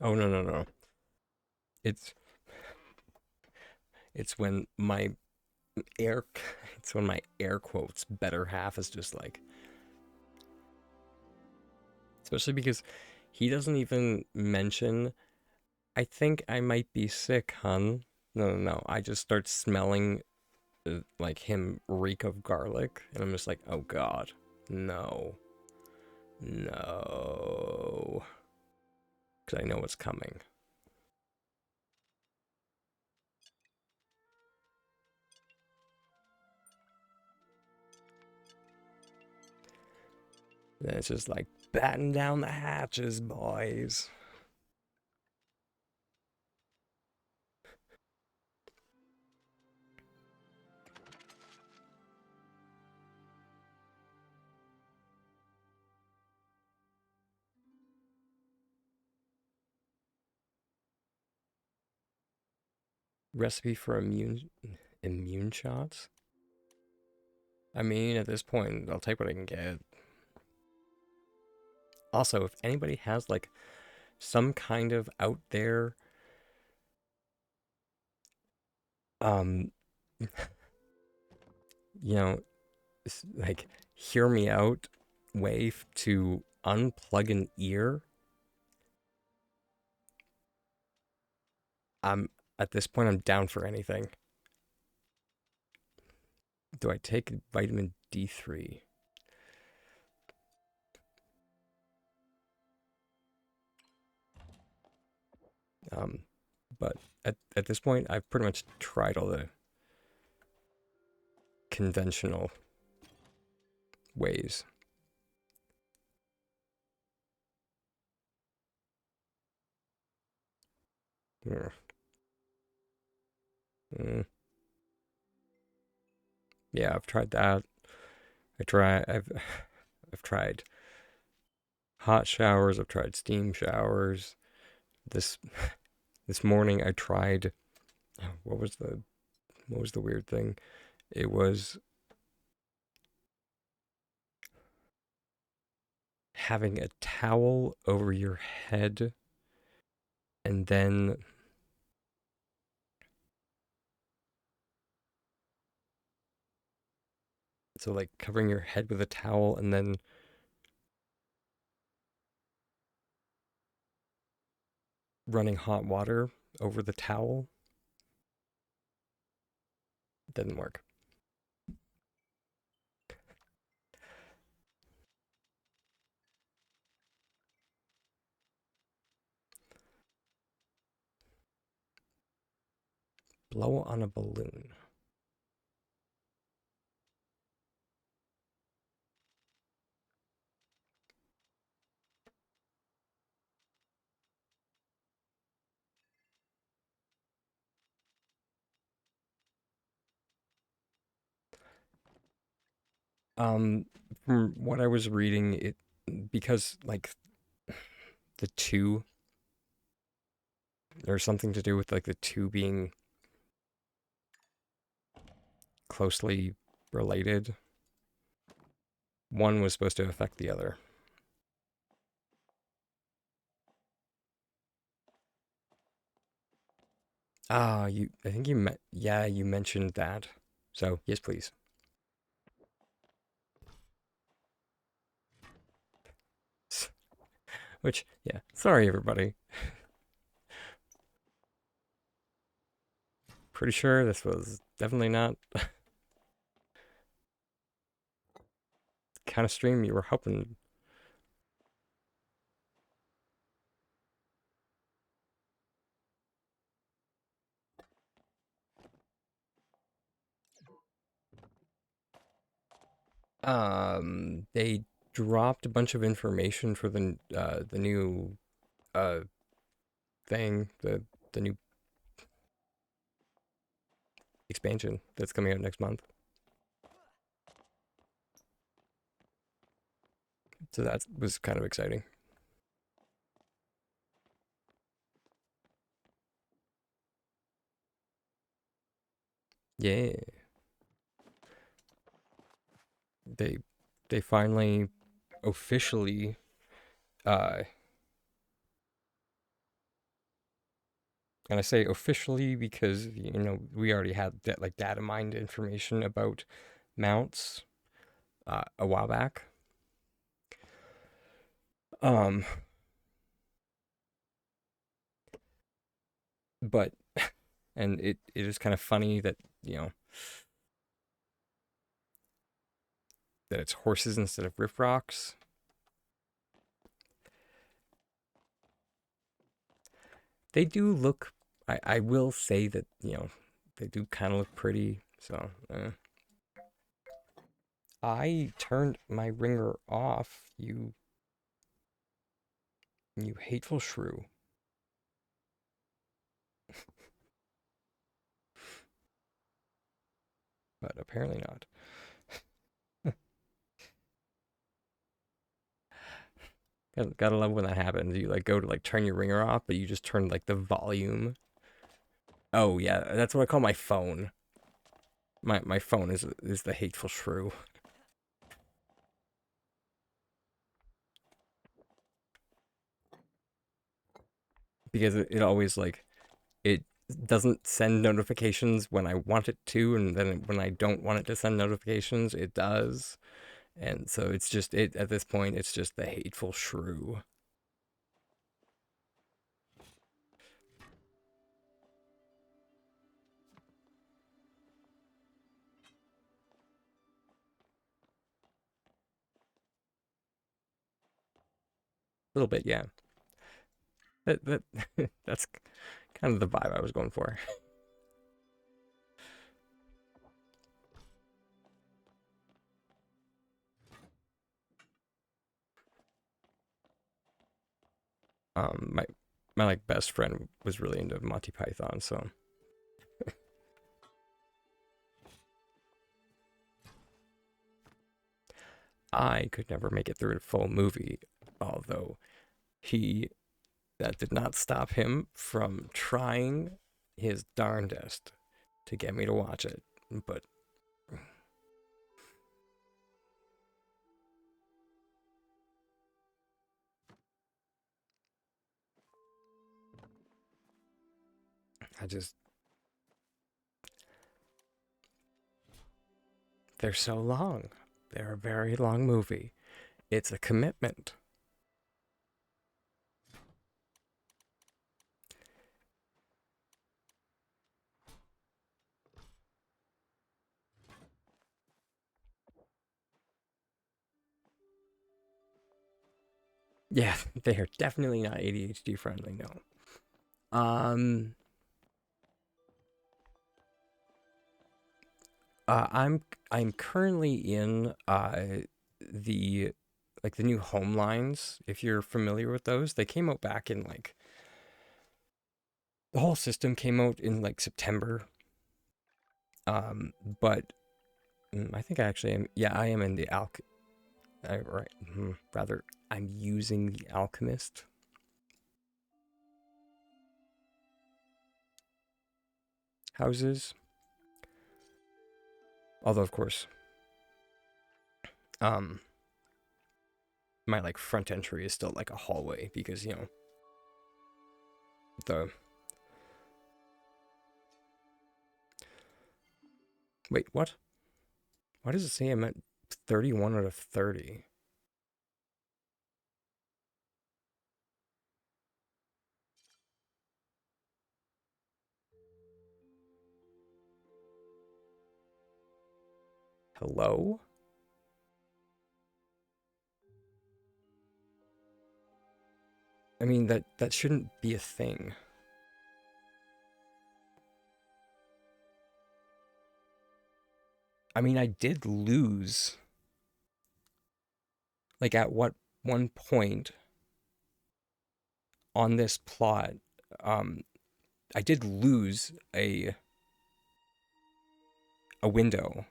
Oh no, no, no. It's it's when my air it's when my air quotes better half is just like, especially because he doesn't even mention, I think I might be sick, hun. No, no, no. I just start smelling like him reek of garlic, and I'm just like, oh god, no, no, because I know what's coming. And it's just like, batten down the hatches, boys. Recipe for immune shots. I mean, at this point, I'll take what I can get. Also, if anybody has like some kind of out there, um, you know, like hear me out way to unplug an ear, I'm at this point I'm down for anything. Do I take vitamin D3? Um, but at this point, I've pretty much tried all the conventional ways. Mm. Mm. Yeah, I've tried that. I've tried hot showers. I've tried steam showers. This this morning I tried. What was the weird thing? It was having a towel over your head and then so like covering your head with a towel and then running hot water over the towel. Didn't work. Blow on a balloon. Um, from what I was reading, it because like the two, there's something to do with like the two being closely related. One was supposed to affect the other. Ah, I think yeah, you mentioned that. So, yes, please. Which, yeah, sorry everybody. Pretty sure this was definitely not the kind of stream you were hoping. They dropped a bunch of information for the new uh thing, the new expansion that's coming out next month. So that was kind of exciting. Yeah, they they finally officially uh And I say officially because, we already had that, like, data mined information about mounts a while back. Um, but and it is kind of funny that, that it's horses instead of riff rocks. They do look. I will say that, they do kind of look pretty. So I turned my ringer off. You hateful shrew. But apparently not. Gotta love when that happens. You like go to like turn your ringer off, but you just turn like the volume. Oh yeah, that's what I call my phone. My phone is the hateful shrew. Because it always like it doesn't send notifications when I want it to, and then when I don't want it to send notifications, it does. And so it's just it at this point it's just the hateful shrew. A little bit, yeah. That that's kind of the vibe I was going for. My like best friend was really into Monty Python, so I could never make it through a full movie, although he that did not stop him from trying his darndest to get me to watch it. But I just they're so long. They're a very long movie. It's a commitment. Yeah, they are definitely not ADHD friendly, no. Um I'm currently in the like the new home lines, if you're familiar with those. They came out back in like the whole system came out in like September. But I think I actually am. Yeah, I am in the right. Rather, I'm using the Alchemist. Houses. Although, of course, um, my like front entry is still like a hallway because the wait, what? Why does it say I'm at 31 out of 30? Hello? I mean that shouldn't be a thing. I mean, I did lose like at one point on this plot. um I did lose a window,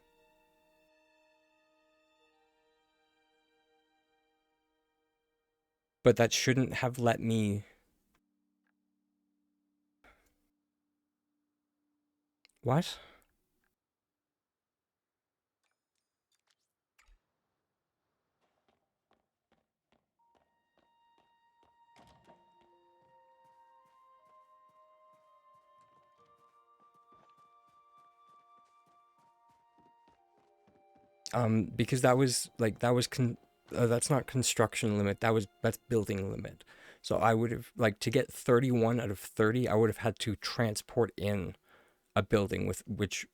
but that shouldn't have let me. What? Because that's not construction limit. That's building limit. So I would have like to get 31 out of 30. I would have had to transport in a building with which,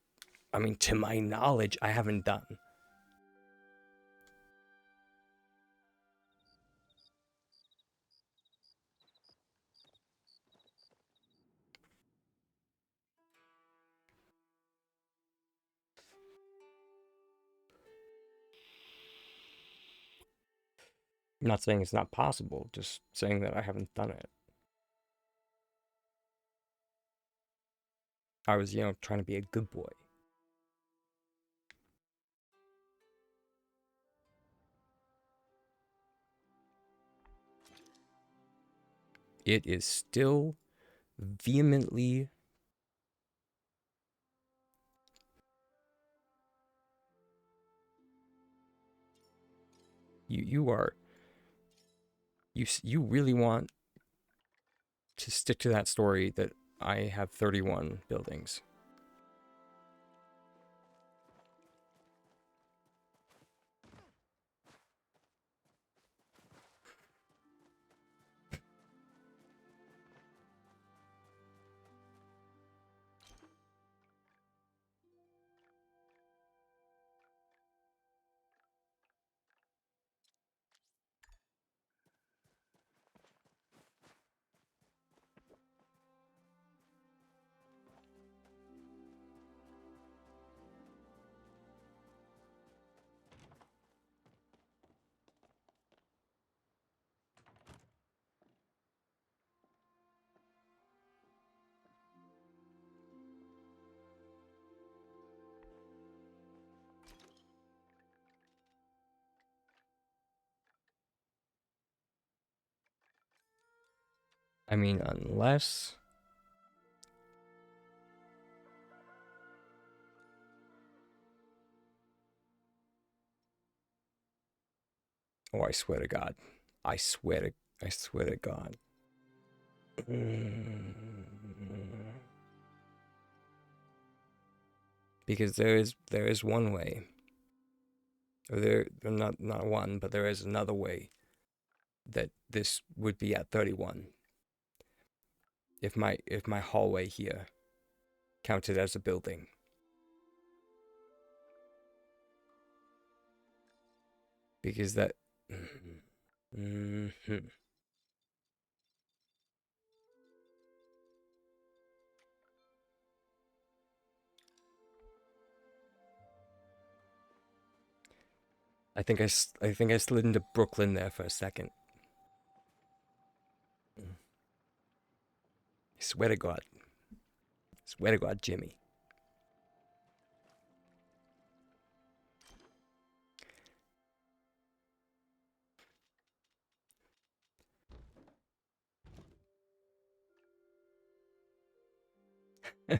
I mean, to my knowledge, I haven't done. I'm not saying it's not possible, just saying that I haven't done it. I was, trying to be a good boy. It is still vehemently you are you really want to stick to that story that I have 31 buildings. I mean, unless oh, I swear to God. I swear to God. Because there is one way. Or there not one, but there is another way that this would be at 31. If my hallway here counted as a building. Because that I think I slid into Brooklyn there for a second. I swear to God. Swear to God, Jimmy. I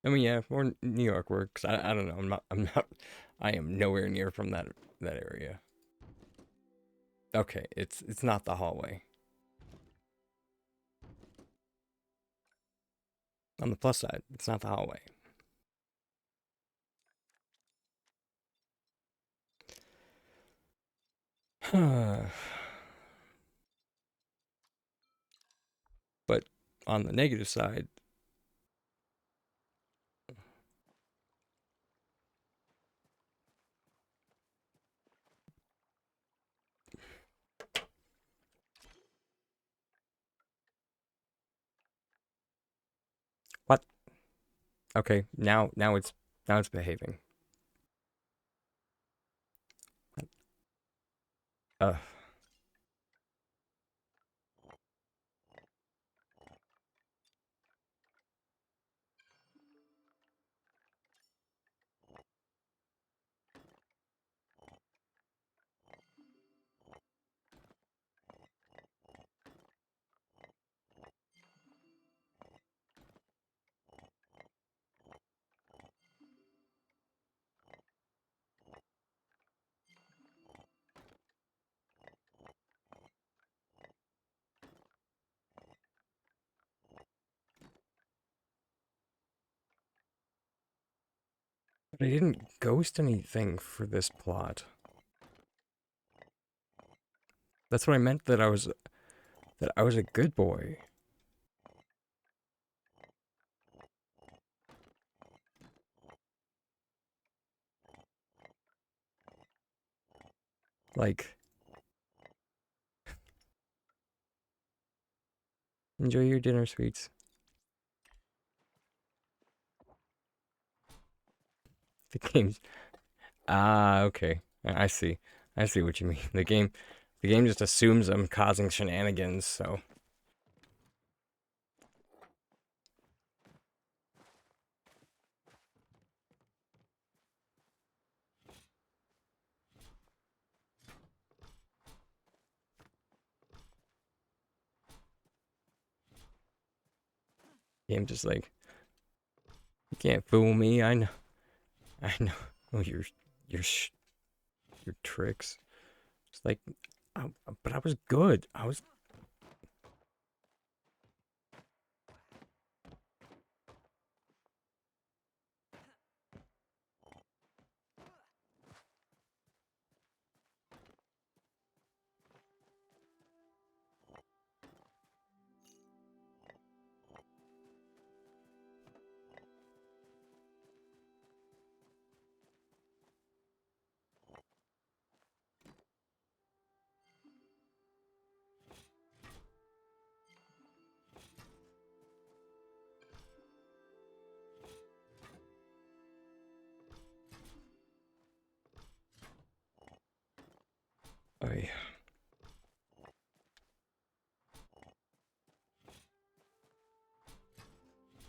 mean, yeah, or New York works. I don't know. I am nowhere near from that area. Okay, it's not the hallway. On the plus side, it's not the hallway. But on the negative side, what? Okay, now it's behaving. Uh, But I didn't ghost anything for this plot. That's what I meant, that I was a good boy. Like, enjoy your dinner, sweets. The game's okay. I see. I see what you mean. The game just assumes I'm causing shenanigans, so the game just like, you can't fool me. I know your your tricks. It's like, but I was good. I was.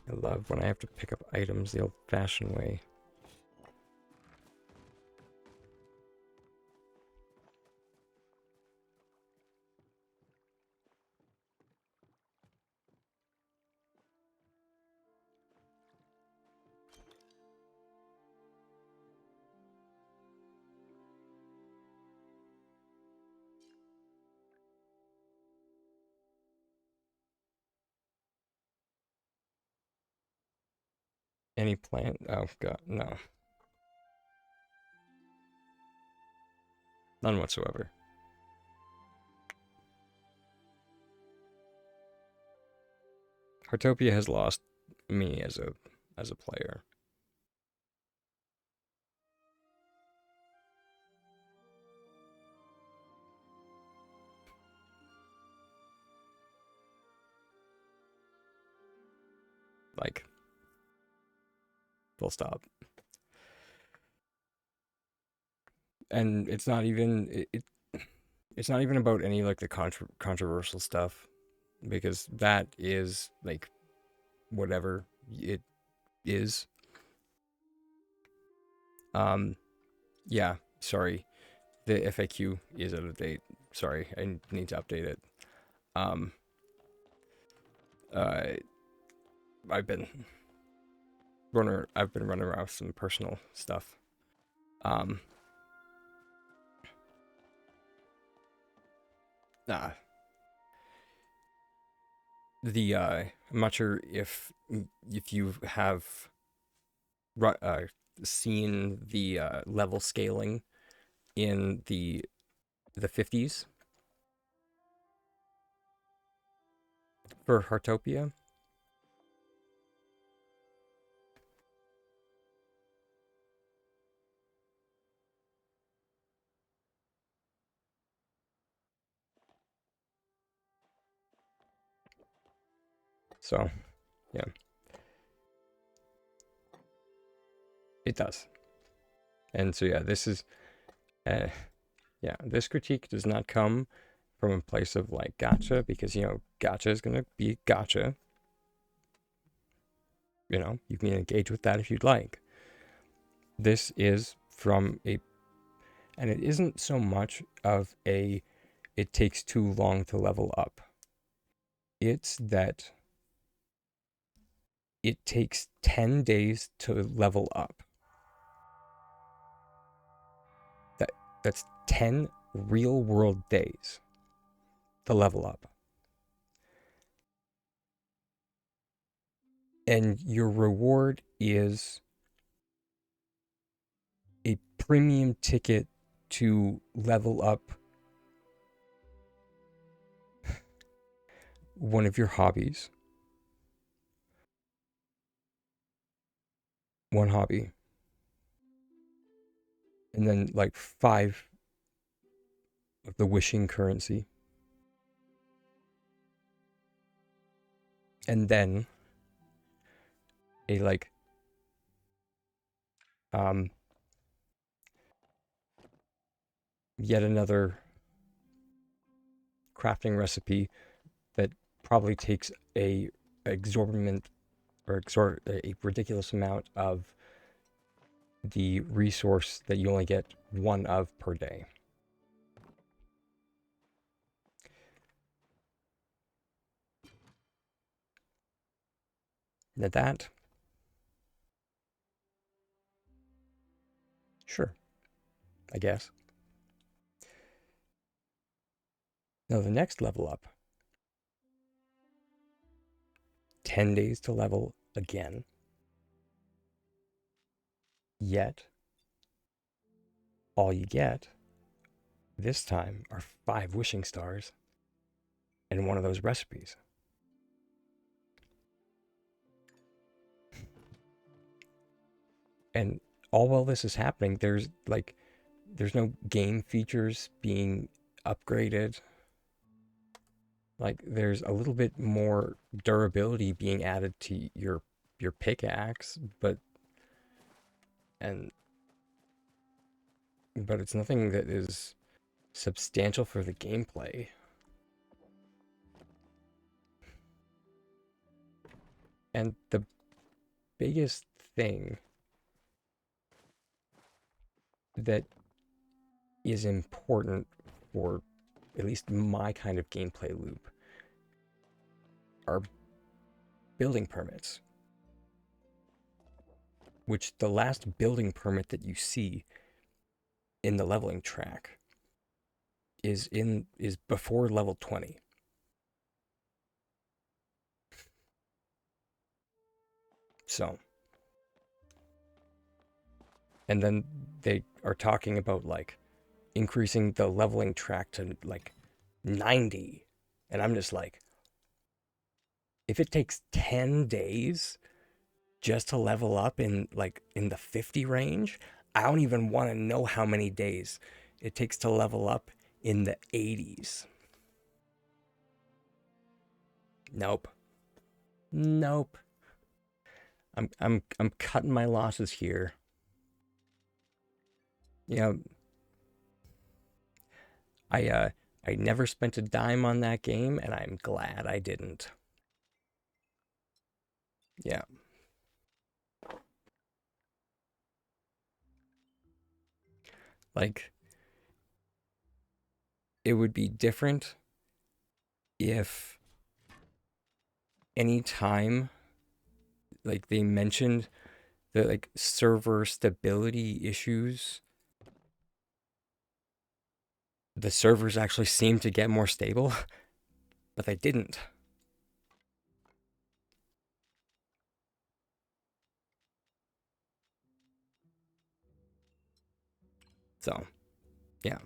I love when I have to pick up items the old-fashioned way. Any plant? Oh god, no. None whatsoever. Heartopia has lost me as a player. Like, full stop. And it's not even it's not even about any like the controversial stuff, because that is like whatever it is. Yeah, sorry. The FAQ is out of date. Sorry, I need to update it. Um uh I've been running around with some personal stuff. Um uh, I'm not sure if you have seen the level scaling in the 50s for Heartopia. So, yeah, it does. And so, yeah, this is, this critique does not come from a place of like gotcha, because, gotcha is going to be gotcha. You can engage with that if you'd like. This is from and it isn't so much of it takes too long to level up. It's that it takes 10 days to level up. That's 10 real world days to level up. And your reward is premium ticket to level up one of your hobbies. One hobby. And then like 5 of the wishing currency. And then a like yet another crafting recipe that probably takes a exorbitant or a ridiculous amount of the resource that you only get one of per day. Now that, sure, I guess. Now the next level up, 10 days to level again. Yet, all you get this time are 5 wishing stars and one of those recipes. And all while this is happening, there's no game features being upgraded. Like there's a little bit more durability being added to your pickaxe, but it's nothing that is substantial for the gameplay. And the biggest thing that is important for at least my kind of gameplay loop are building permits. Which the last building permit that you see in the leveling track is before level 20. So, and then they are talking about like increasing the leveling track to like 90. And I'm just like, if it takes 10 days just to level up in the 50 range, I don't even want to know how many days it takes to level up in the 80s. Nope. I'm cutting my losses here. You know, I never spent a dime on that game, and I'm glad I didn't. Yeah. Like, it would be different if any time like they mentioned the like server stability issues, the servers actually seemed to get more stable, but they didn't. So, yeah.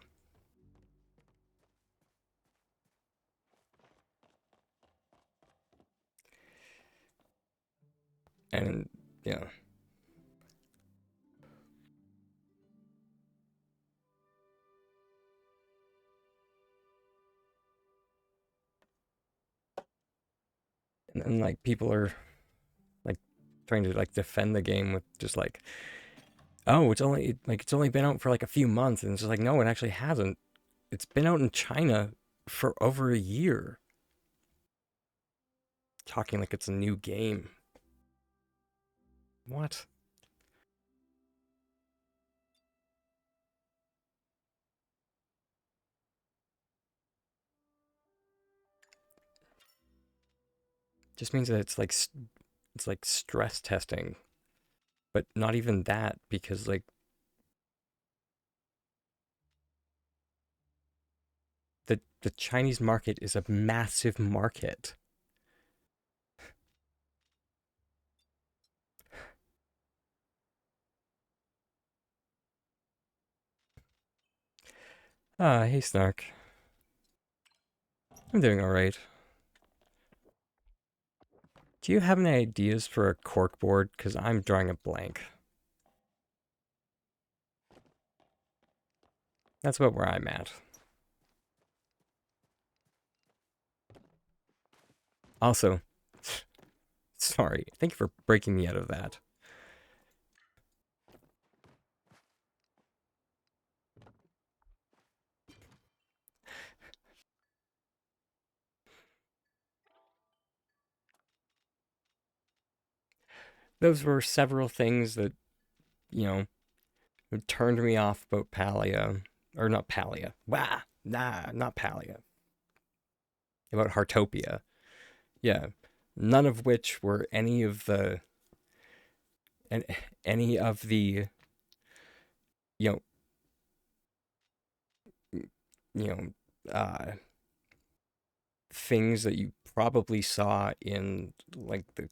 And yeah. And then like people are like trying to like defend the game with just like, oh, it's only been out for like a few months, and it's just like, no, it actually hasn't. It's been out in China for over a year. Talking like it's a new game. What? Just means that it's like stress testing, but not even that, because like the Chinese market is a massive market. Hey Snark. I'm doing alright. Do you have any ideas for a corkboard? Because I'm drawing a blank. That's about where I'm at. Also, sorry. Thank you for breaking me out of that. Those were several things that, you know, turned me off about Palia. Or not Palia. Wah! Nah, not Palia. About Heartopia. Yeah. None of which were and any of the you know you know things that you probably saw in like the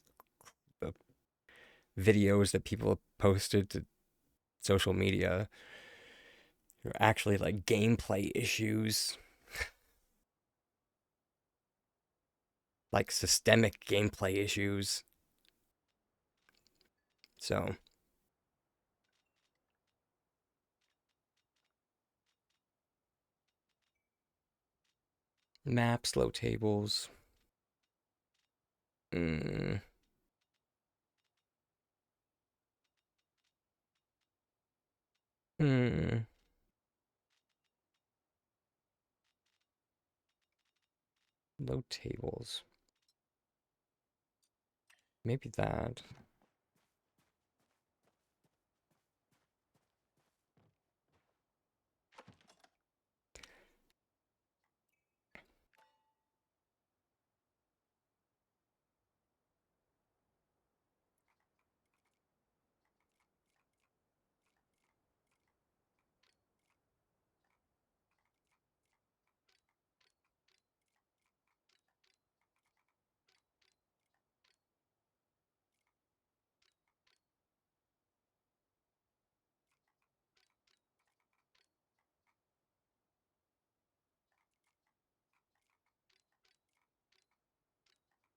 videos that people have posted to social media are actually like gameplay issues, like systemic gameplay issues. So maps, low tables. Mm, hmm. Low tables. Maybe that.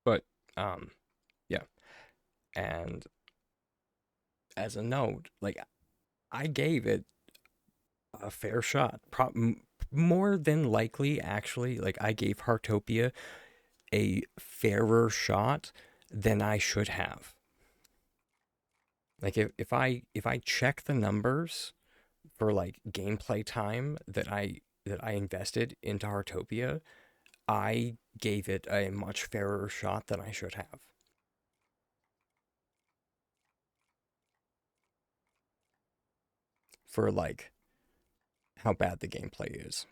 But yeah. And as a note, like I gave it a fair shot. More than likely, actually, like I gave Heartopia a fairer shot than I should have. Like if I check the numbers for like gameplay time that I invested into Heartopia, I gave it a much fairer shot than I should have. For like how bad the gameplay is.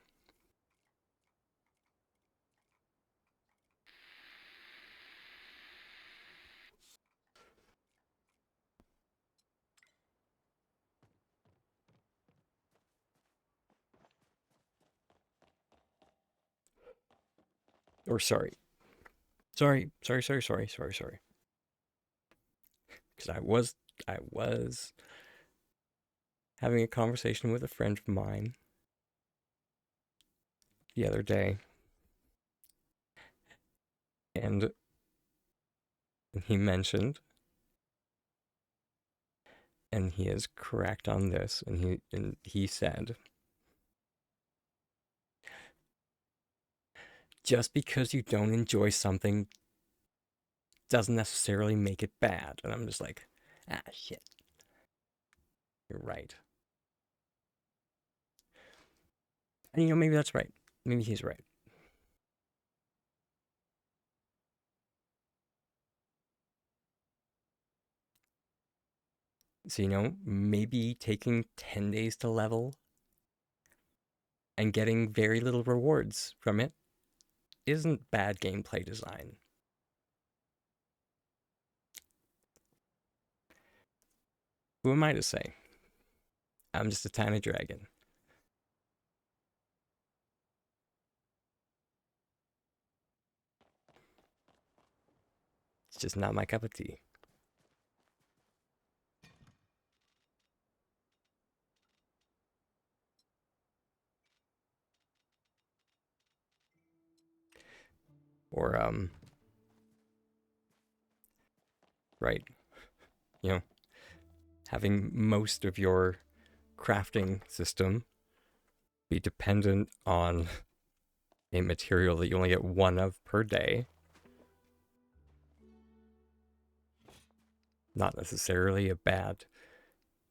Or sorry. Because I was having a conversation with a friend of mine the other day, and he mentioned, and he is correct on this, and he said, just because you don't enjoy something doesn't necessarily make it bad. And I'm just like, shit, you're right. And maybe that's right. Maybe he's right. So, maybe taking 10 days to level and getting very little rewards from it isn't bad gameplay design. Who am I to say? I'm just a tiny dragon. It's just not my cup of tea. Or, right, you know, having most of your crafting system be dependent on a material that you only get one of per day. Not necessarily bad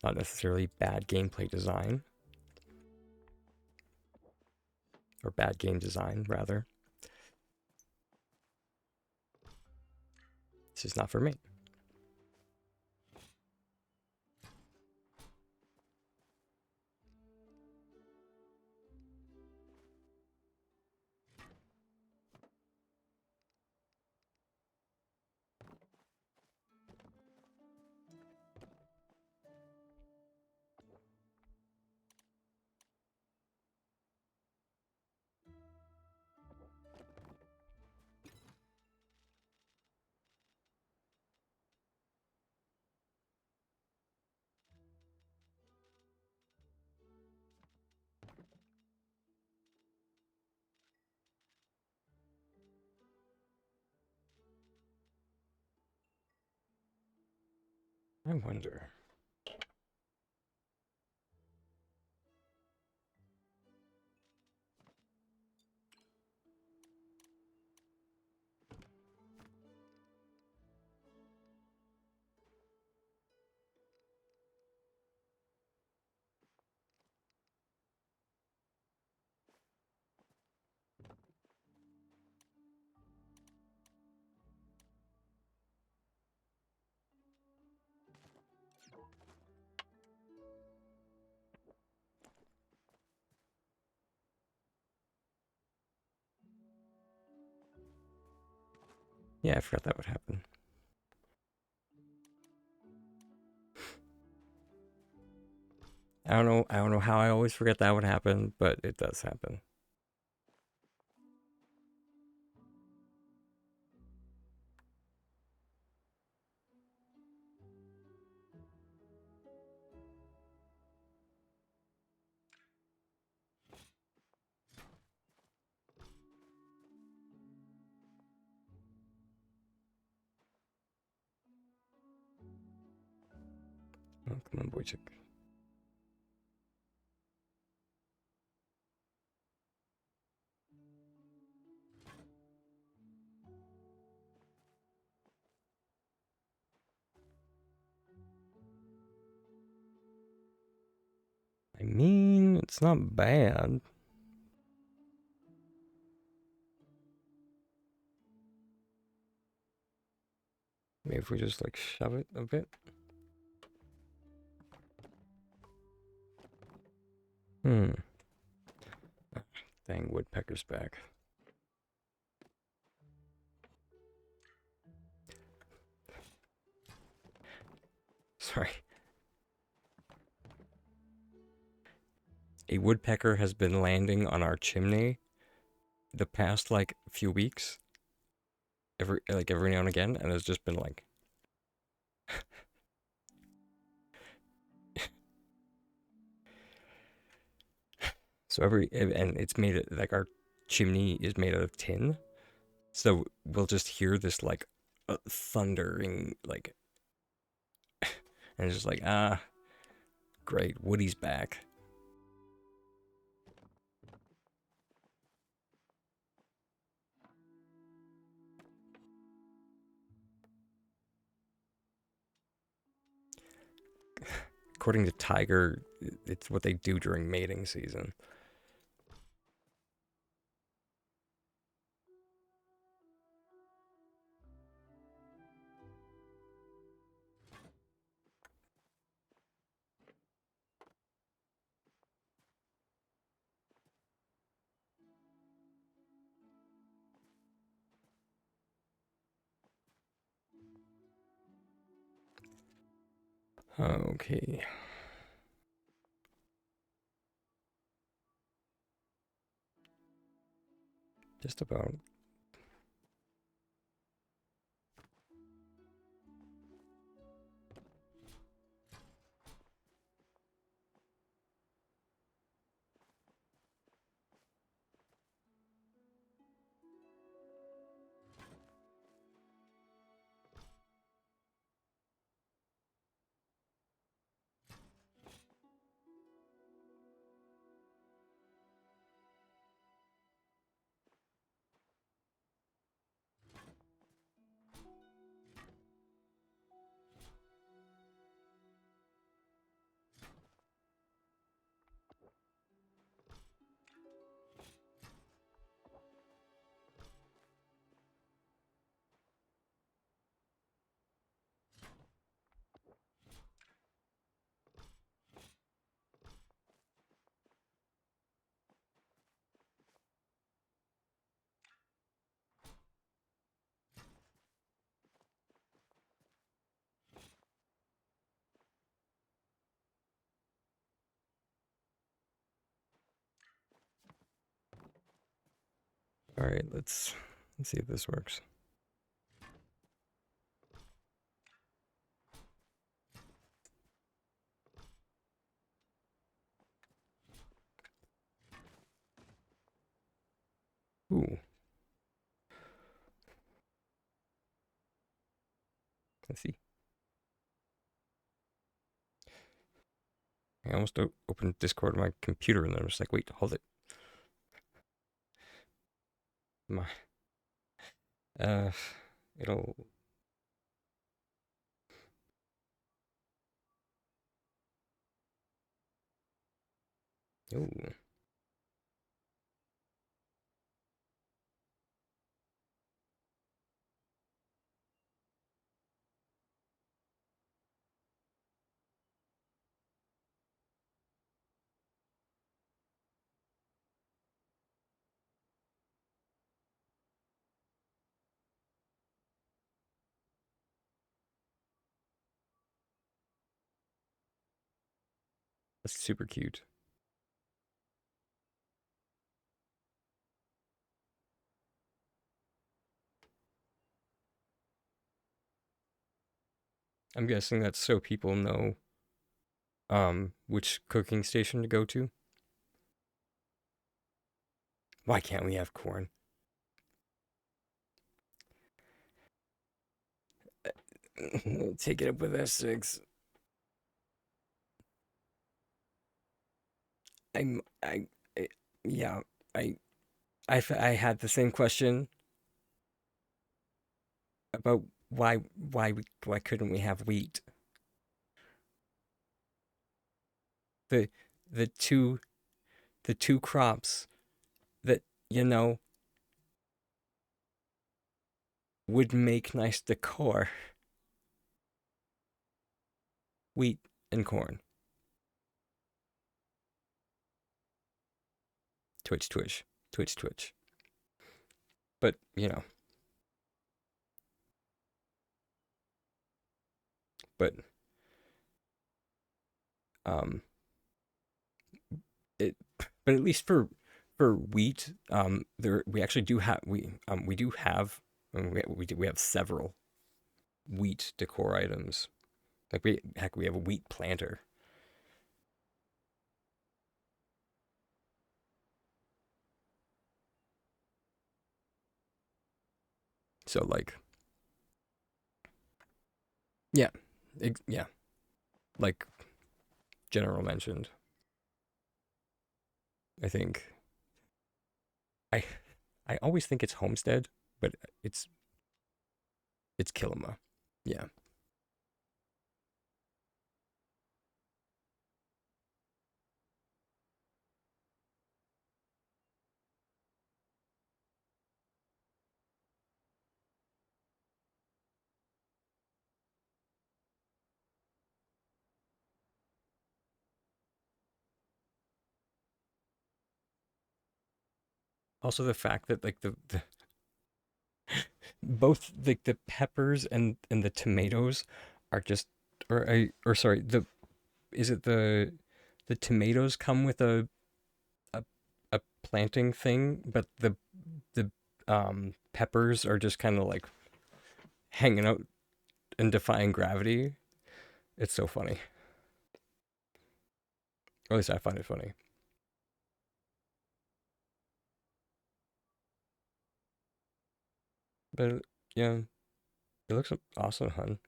gameplay design. Or bad game design, rather. It's just not for me. I wonder. Yeah, I forgot that would happen. I don't know how I always forget that would happen, but it does happen. Oh, come on, Boychuk. I mean, it's not bad. Maybe if we just like shove it a bit. Dang, woodpecker's back. Sorry. A woodpecker has been landing on our chimney the past like few weeks. Every now and again, and it's just been like so and it's made like our chimney is made out of tin. So we'll just hear this like thundering like and it's just like great, Woody's back. According to Tiger, it's what they do during mating season. Okay. Just about. All right, let's see if this works. Ooh. Let's see. I almost opened Discord on my computer and then I was like, wait, hold it. My, uh, it'll. Ooh. That's super cute. I'm guessing that's so people know which cooking station to go to. Why can't we have corn? Take it up with S6. I'm I yeah, I I had the same question about why couldn't we have wheat? The the two the two crops that you know would make nice decor: wheat and corn. Twitch, twitch, twitch, twitch. But but um, it. But at least for wheat, there we actually do have we do have we have several wheat decor items. Like we have a wheat planter. So like yeah, yeah, like General mentioned. I think I I always think it's Homestead, but it's Kilima. Yeah. Also the fact that like the both the peppers and the tomatoes are just or sorry, the is it the tomatoes come with a a planting thing, but the peppers are just kind of like hanging out and defying gravity. It's so funny. Or at least I find it funny. But yeah, it looks awesome, hun.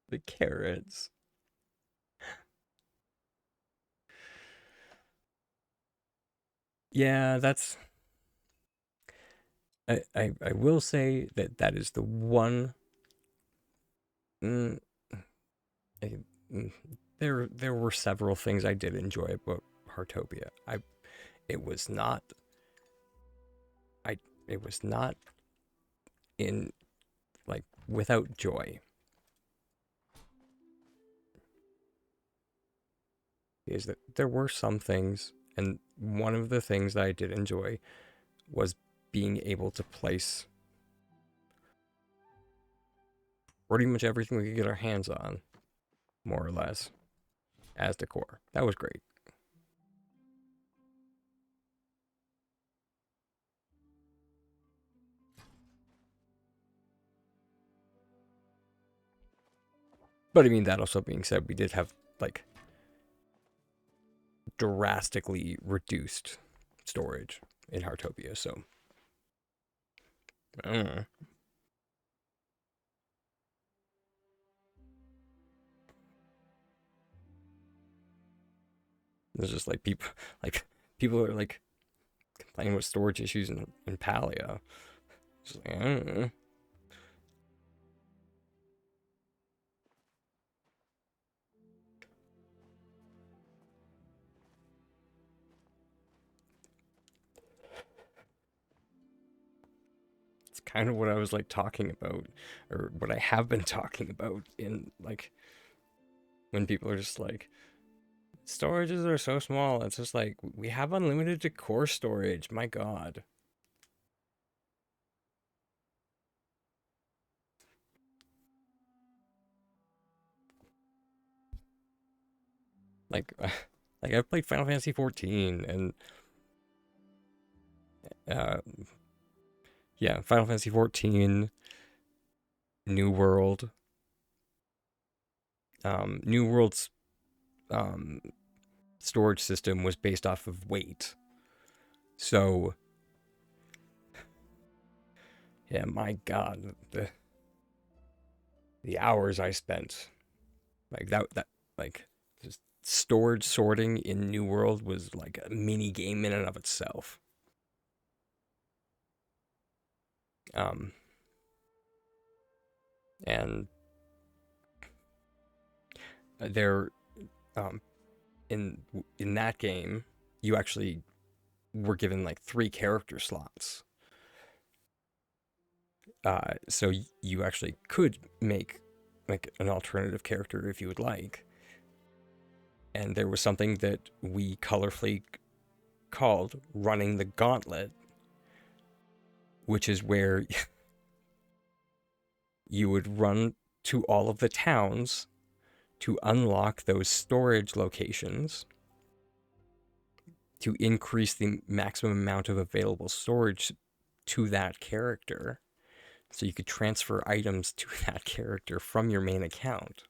The carrots. Yeah, that's I will say that that is the one. Mm, I- mm, there were several things I did enjoy about Heartopia. It was not I it was not in like without joy. Is that there were some things, and one of the things that I did enjoy was being able to place pretty much everything we could get our hands on, more or less, as decor. That was great. But I mean, that also being said, we did have like drastically reduced storage in Heartopia, so I don't know. It's just like people are like complaining with storage issues in Palia. Just like, I don't know. It's kind of what I was like talking about, or what I have been talking about in like when people are just like, storages are so small. It's just like we have unlimited decor storage. My God. Like, like I've played Final Fantasy 14 and uh, yeah, Final Fantasy 14, New World. New World's um, storage system was based off of weight. So, yeah, my God, the hours I spent like that like just storage sorting in New World was like a mini game in and of itself. Um, and there, um, in that game, you actually were given like 3 character slots. So you actually could make like an alternative character if you would like. And there was something that we colorfully called running the gauntlet, which is where you would run to all of the towns to unlock those storage locations to increase the maximum amount of available storage to that character, so you could transfer items to that character from your main account.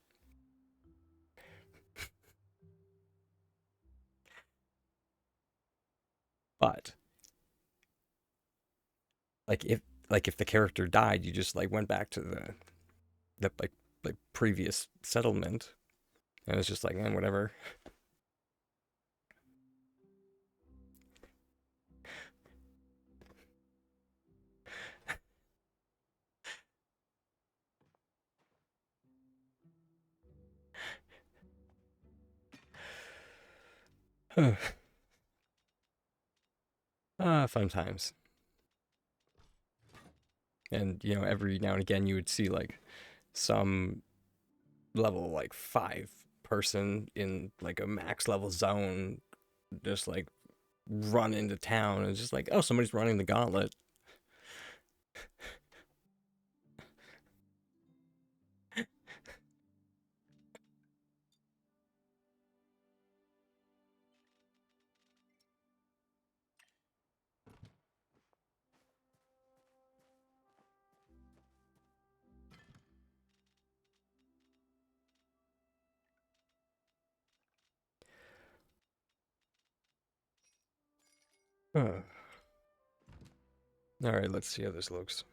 But like if the character died, you just like went back to the like previous settlement, and it's just like, man, whatever. Fun times. And every now and again you would see like some level like 5 person in like a max level zone just like run into town, and it's just like, oh, somebody's running the gauntlet. All right, let's see how this looks.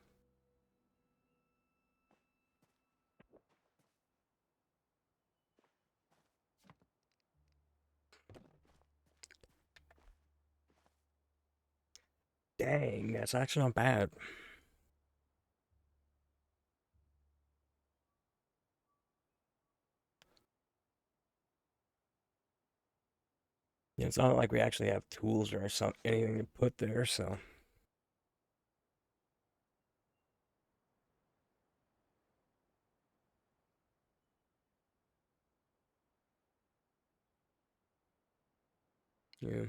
Dang, that's actually not bad. Yeah, it's not like we actually have tools or anything to put there, so Yeah.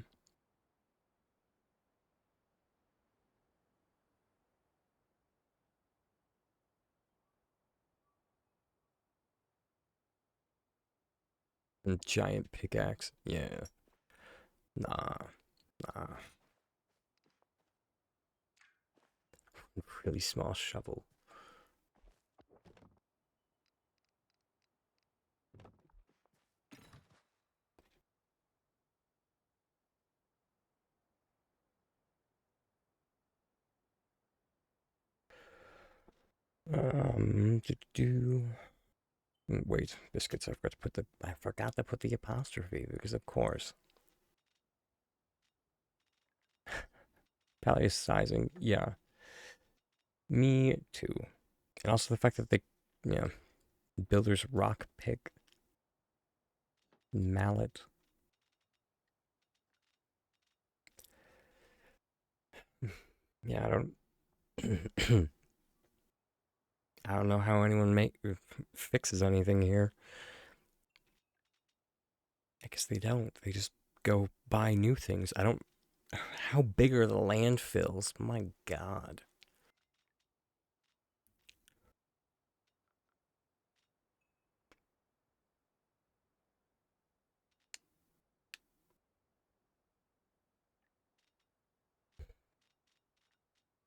And giant pickaxe. Yeah. Nah. Nah. Really small shovel. Do. Wait, biscuits. I forgot to put the apostrophe because of course. Palia sizing. Yeah. Me too. And also the fact that yeah, builder's rock pick, mallet. Yeah, I don't. I don't know how anyone fixes anything here. I guess they don't. They just go buy new things. I don't. How big are the landfills? My God.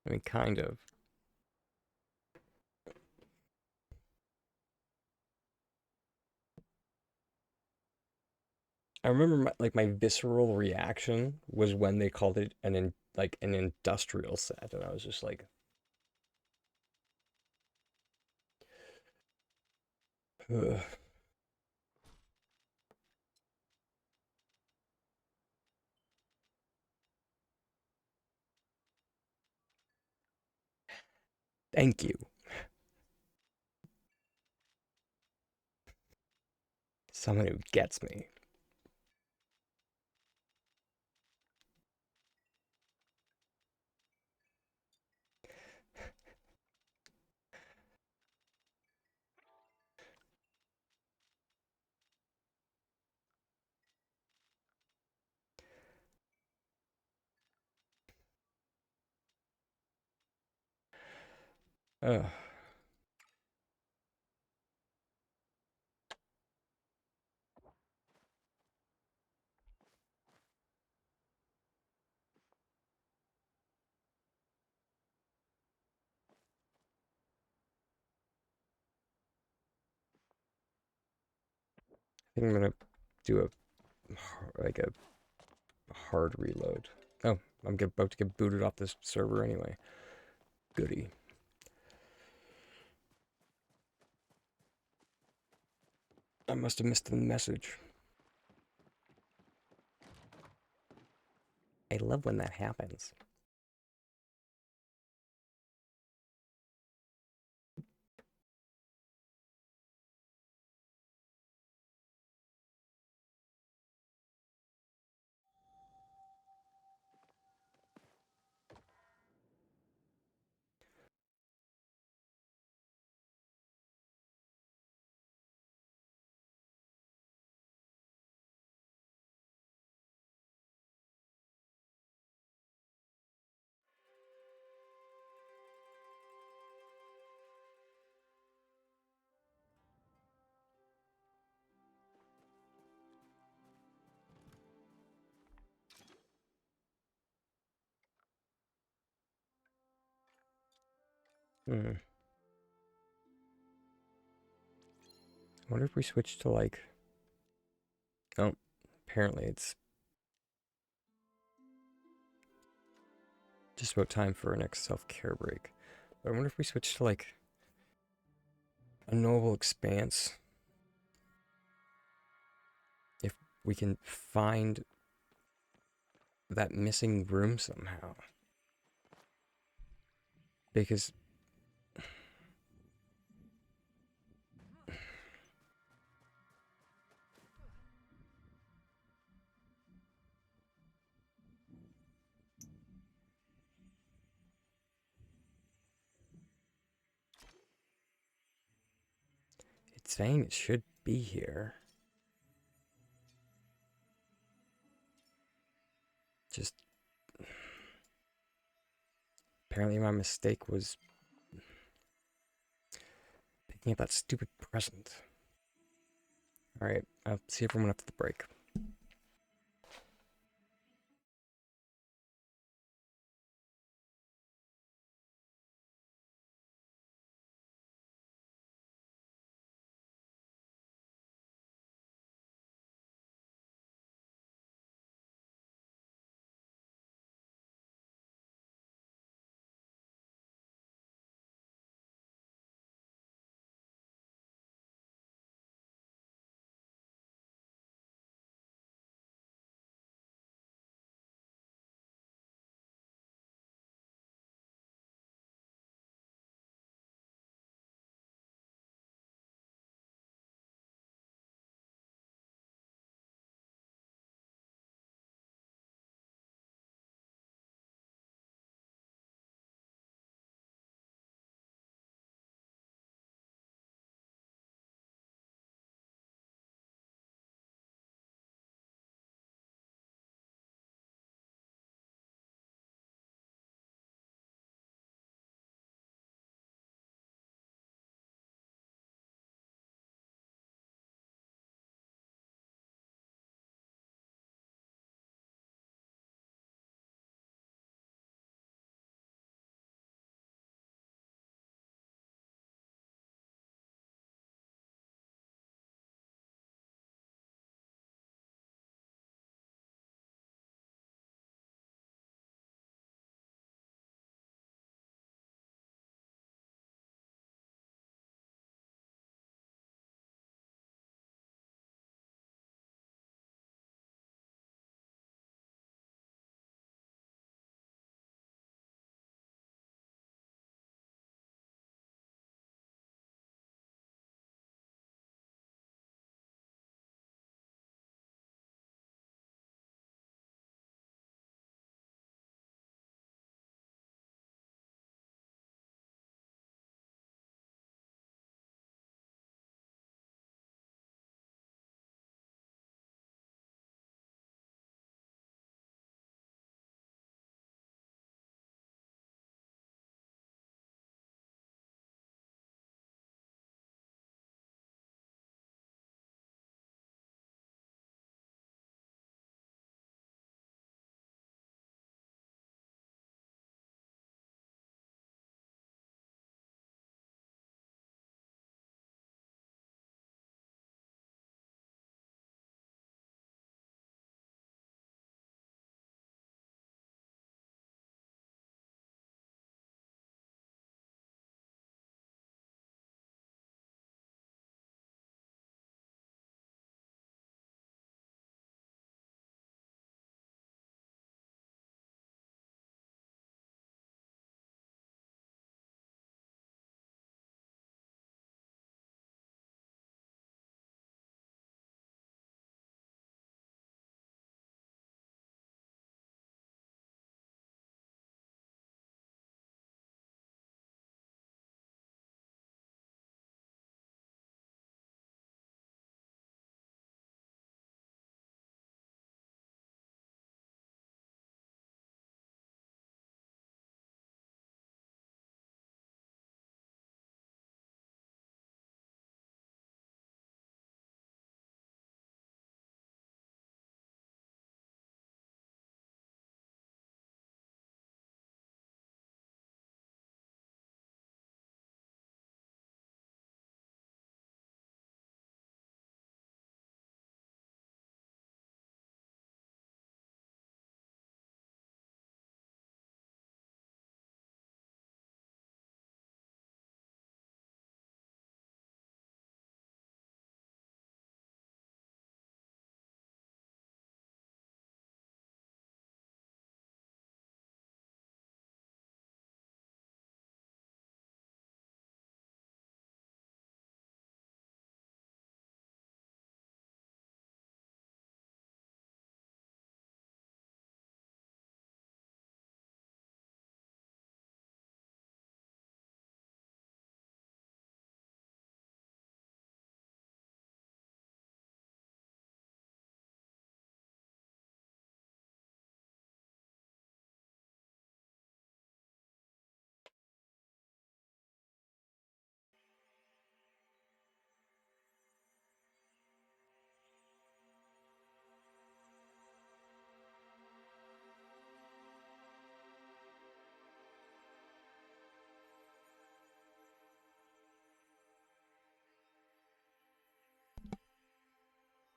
I mean, kind of. I remember my visceral reaction was when they called it an industrial set, and I was just like, ugh. Thank you. Someone who gets me. Ugh. I think I'm gonna do a hard reload. Oh, about to get booted off this server anyway. Goody. I must have missed the message. I love when that happens. Hmm. I wonder if we switch to like. Oh, apparently it's just about time for our next self-care break. But I wonder if we switch to like a noble expanse. If we can find that missing room somehow. Because it's saying it should be here. Just apparently my mistake was picking up that stupid present. All right, I'll see everyone after the break.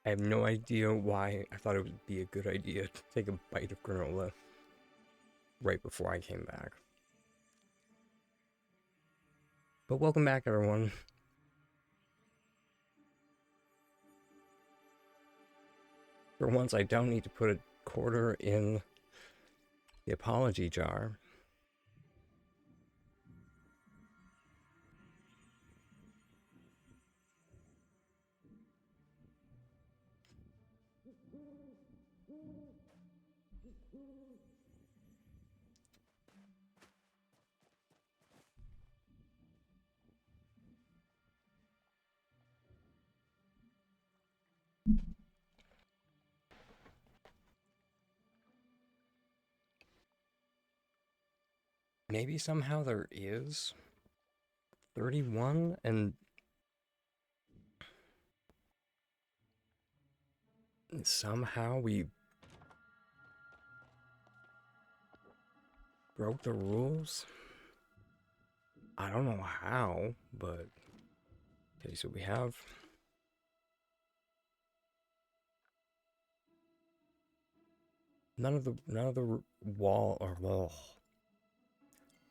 I have no idea why I thought it would be a good idea to take a bite of granola right before I came back. But welcome back, everyone. For once, I don't need to put a quarter in the apology jar. Maybe somehow there is 31 and somehow we broke the rules. I don't know how, but okay, so we have none of the wall or well,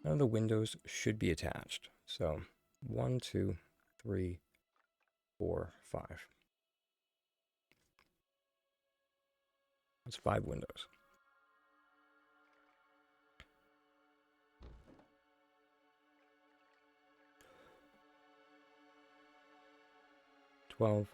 none of the windows should be attached. So 1, 2, 3, 4, 5. That's 5 windows. Twelve.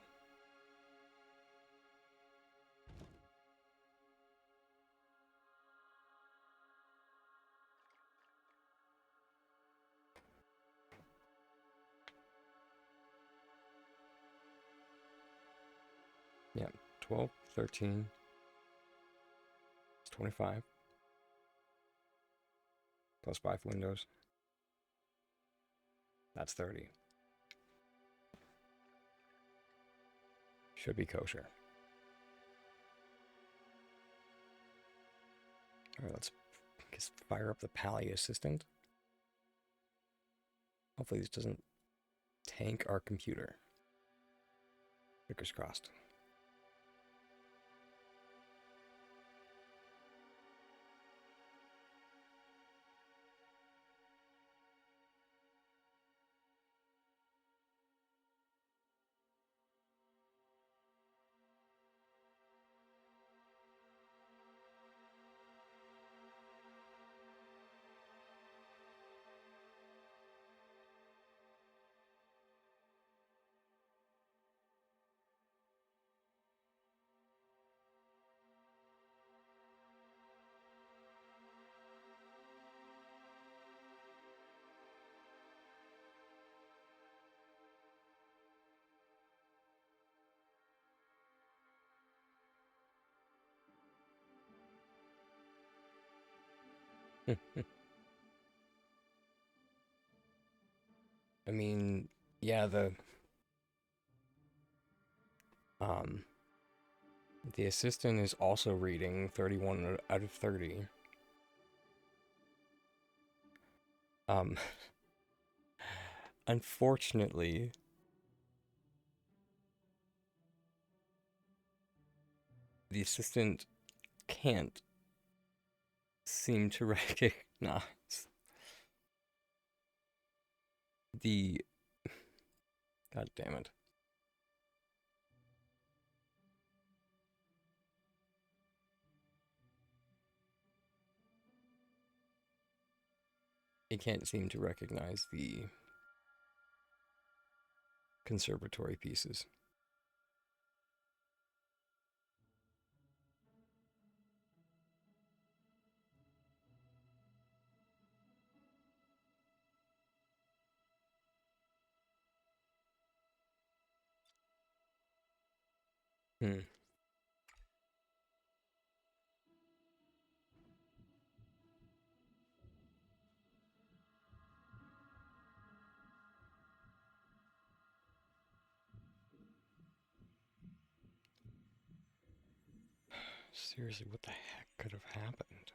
Yeah, 12, 13. It's 25. Plus 5 windows. That's 30. Should be kosher. Alright, let's just fire up the Palia assistant. Hopefully this doesn't tank our computer. Fingers crossed. I mean, yeah, um the assistant is also reading 31 out of 30. Um Unfortunately, the assistant can't seem to recognize the God damn it. It can't seem to recognize the conservatory pieces. Hmm. Seriously, what the heck could have happened?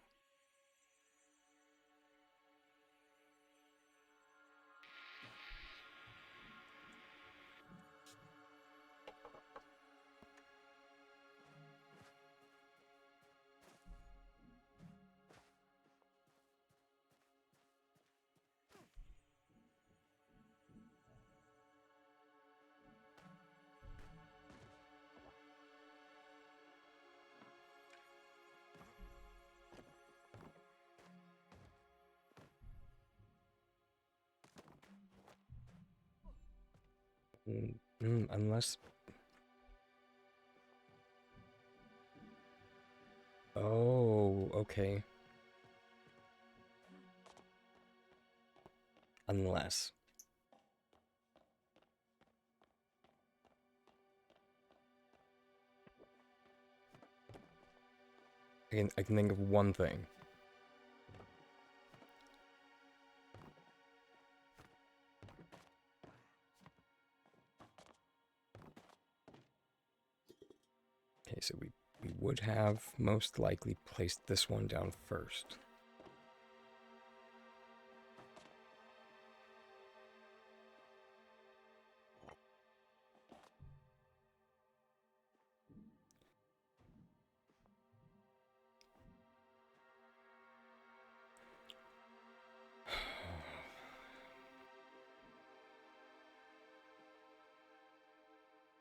Unless... Oh, okay. Unless... I can think of one thing. Okay, so we would have most likely placed this one down first.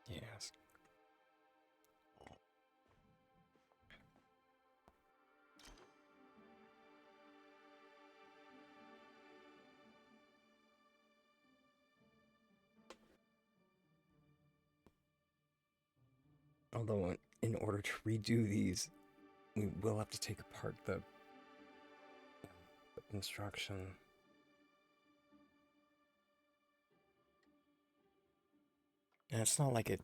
Yes. Although, in order to redo these, we will have to take apart the instruction. And it's not like it...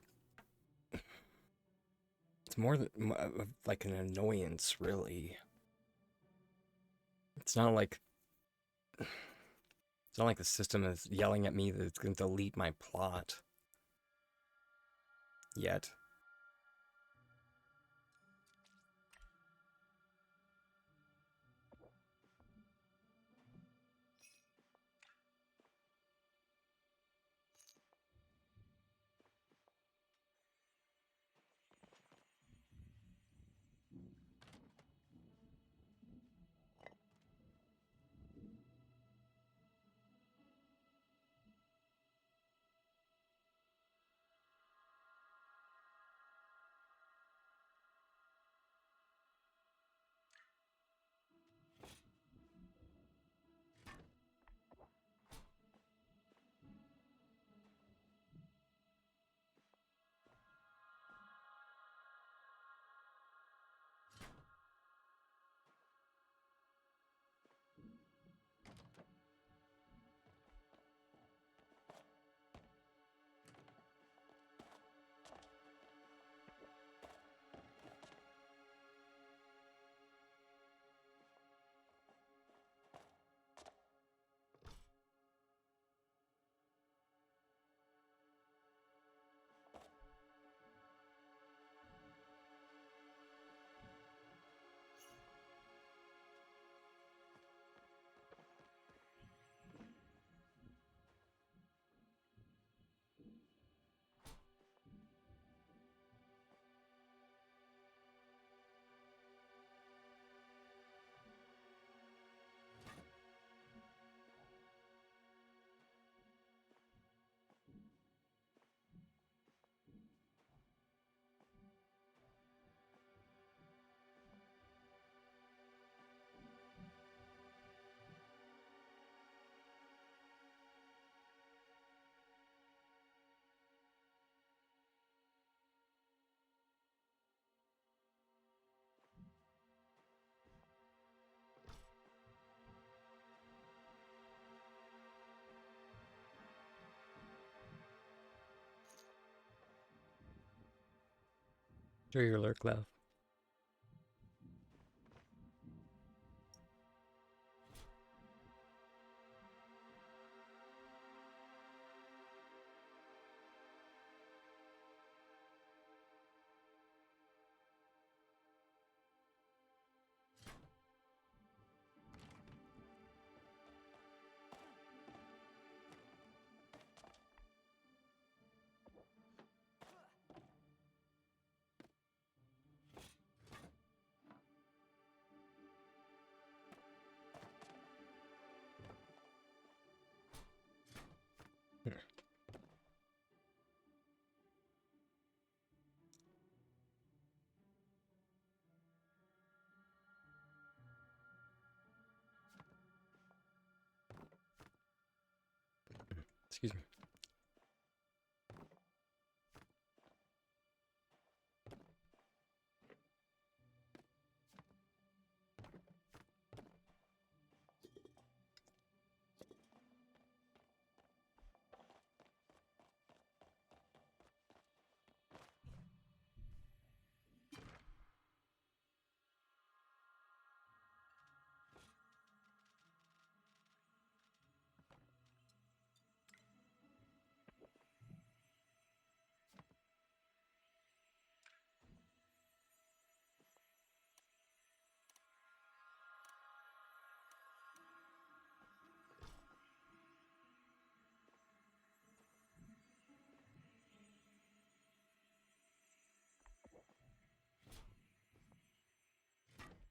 It's more of like an annoyance, really. It's not like... It's not like the system is yelling at me that it's going to delete my plot. Yet. Sure, your lurk left.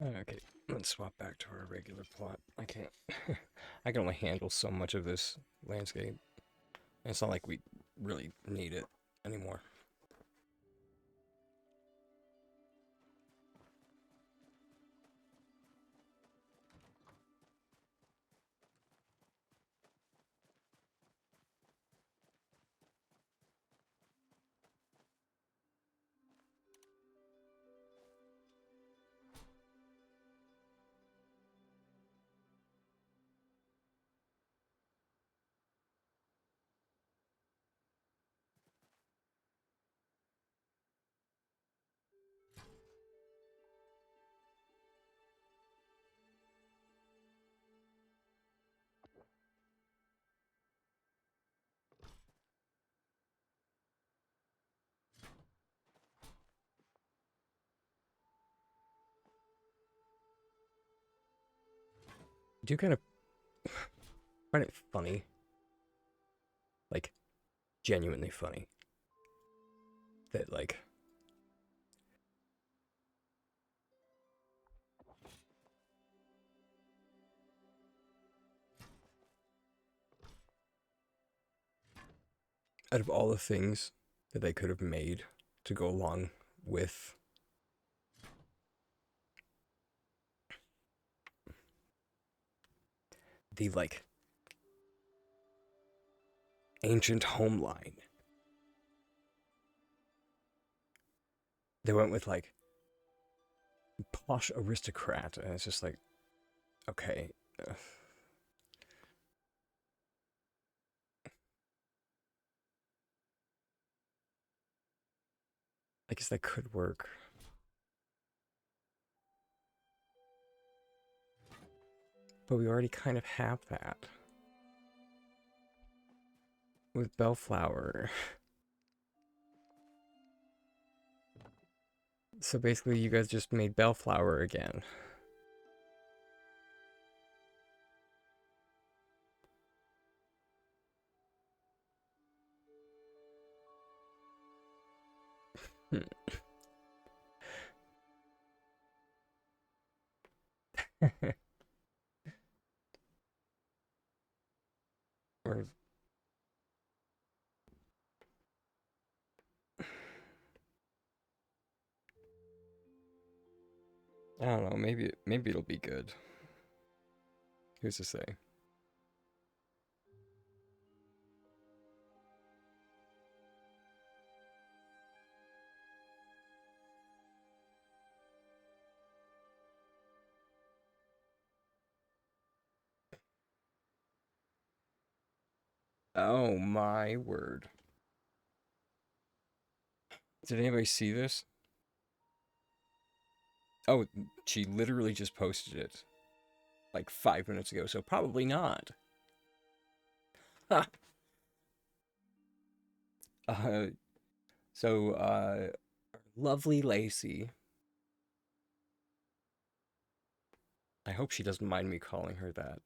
Okay, let's swap back to our regular plot. I can't. I can only handle so much of this landscape. It's not like we really need it anymore. I do kind of find it funny, like genuinely funny, that like out of all the things that they could have made to go along with the like ancient home line, they went with like posh aristocrat, and it's just like, okay, I guess that could work. But we already kind of have that with Bellflower. So basically, you guys just made Bellflower again. Or I don't know. Maybe it'll be good. Who's to say? Oh my word! Did anybody see this? Oh, she literally just posted it like 5 minutes ago. So probably not. Ha. Uh, so lovely Lacey. I hope she doesn't mind me calling her that,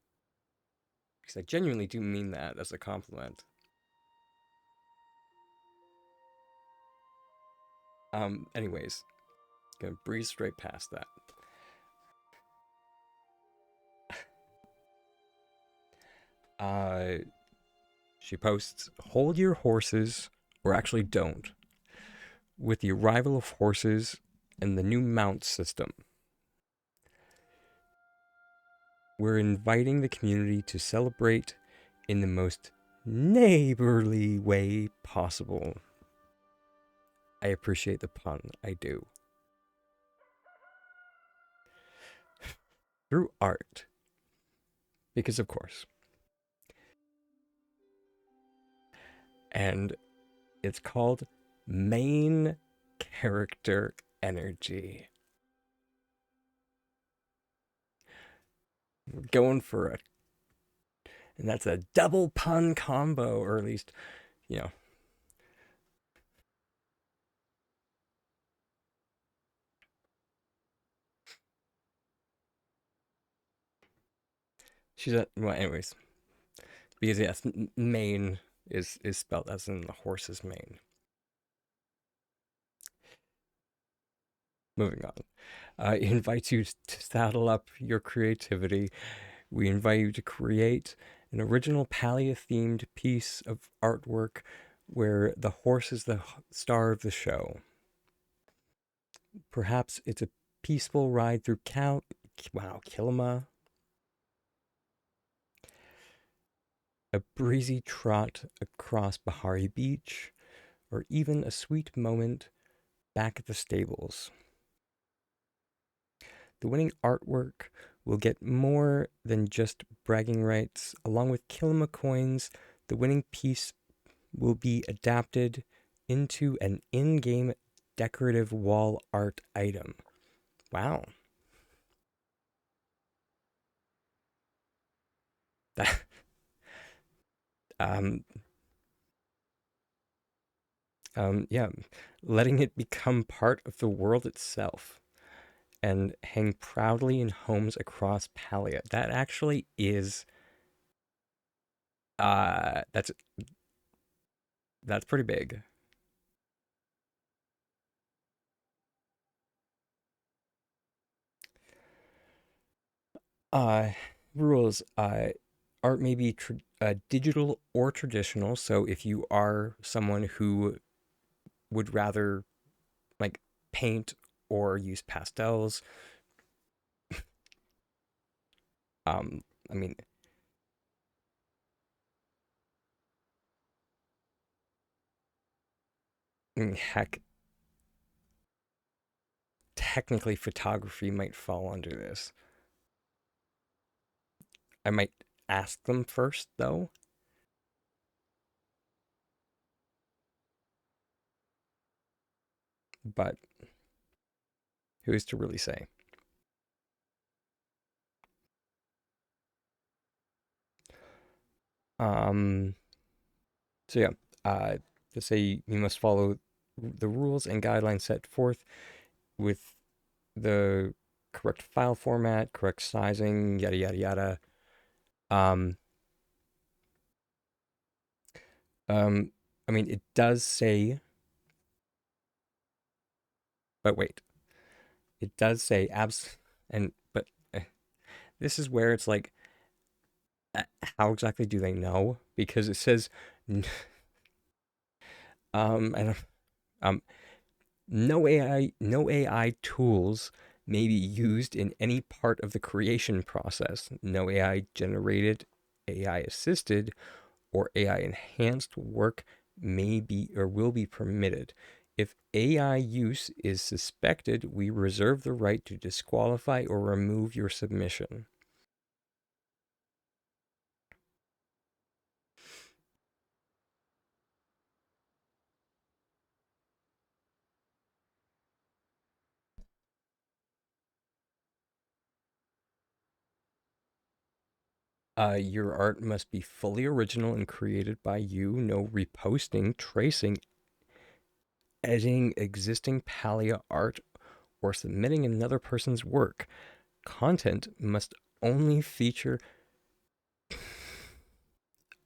because I genuinely do mean that as a compliment. Anyways, gonna breeze straight past that. Uh, she posts, hold your horses, or actually don't. With the arrival of horses and the new mount system, we're inviting the community to celebrate in the most neighborly way possible. I appreciate the pun, I do. Through art. Because of course. And it's called main character energy. We're going for it. And that's a double pun combo, or at least, you know. She's at, well, anyways. Because yes, mane is spelled as in the horse's mane. moving on. It invites you to saddle up your creativity. We invite you to create an original Palia-themed piece of artwork where the horse is the star of the show. Perhaps it's a peaceful ride through Kilima, a breezy trot across Bahari Beach, or even a sweet moment back at the stables. The winning artwork will get more than just bragging rights. Along with Kilima coins, the winning piece will be adapted into an in-game decorative wall art item. Wow. That, um, yeah, letting it become part of the world itself and hang proudly in homes across Palia. That actually is, uh, that's that's pretty big. Uh, rules. Art may be digital or traditional. So if you are someone who would rather like paint or use pastels, um, I mean, heck, technically photography might fall under this. I might ask them first though, but who's to really say? Um, so yeah, to say you must follow the rules and guidelines set forth with the correct file format, correct sizing, yada yada yada. Um, um, I mean, it does say, but wait, it does say and but eh, this is where it's like, how exactly do they know? Because it says, and um, no AI tools may be used in any part of the creation process. No AI generated, AI assisted, or AI enhanced work may be or will be permitted. If AI use is suspected, we reserve the right to disqualify or remove your submission. Your art must be fully original and created by you. No reposting, tracing, editing existing Palia art, or submitting another person's work. Content must only feature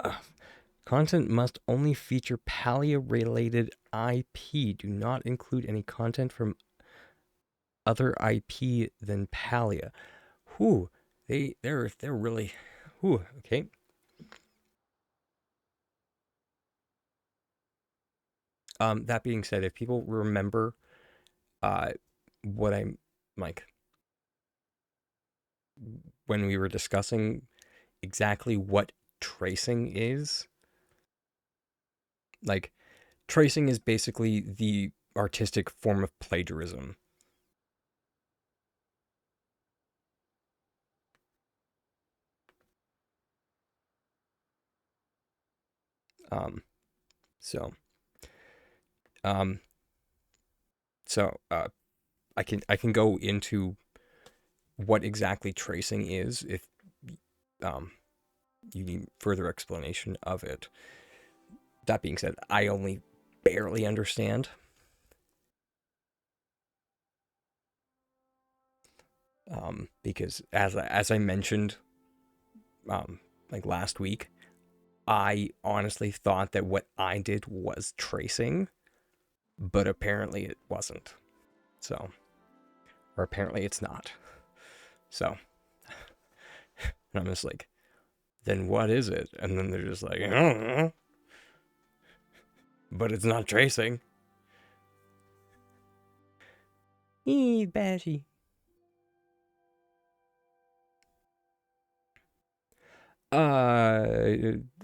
uh, content must only feature Palia related IP. Do not include any content from other IP than Palia. Whew, they're really whew, okay. That being said, if people remember uh what I'm like when we were discussing exactly what tracing is, like tracing is basically the artistic form of plagiarism. Um, so um, so I can go into what exactly tracing is if um you need further explanation of it. That being said, I only barely understand. Because as I mentioned, like last week, I honestly thought that what I did was tracing, but apparently it wasn't. So, or apparently it's not. So, and I'm just like, then what is it? And then they're just like, I don't know. But it's not tracing. Bashy.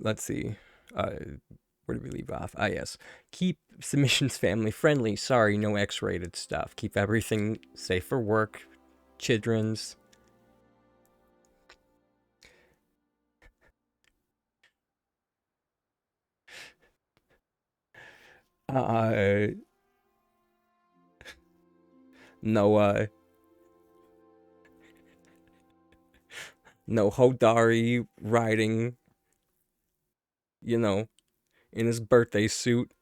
Let's see. Where did we leave off? Ah, yes. Keep submissions family friendly. Sorry, no X-rated stuff. Keep everything safe for work, children's. Uh, no, no Hodari riding, you know, in his birthday suit.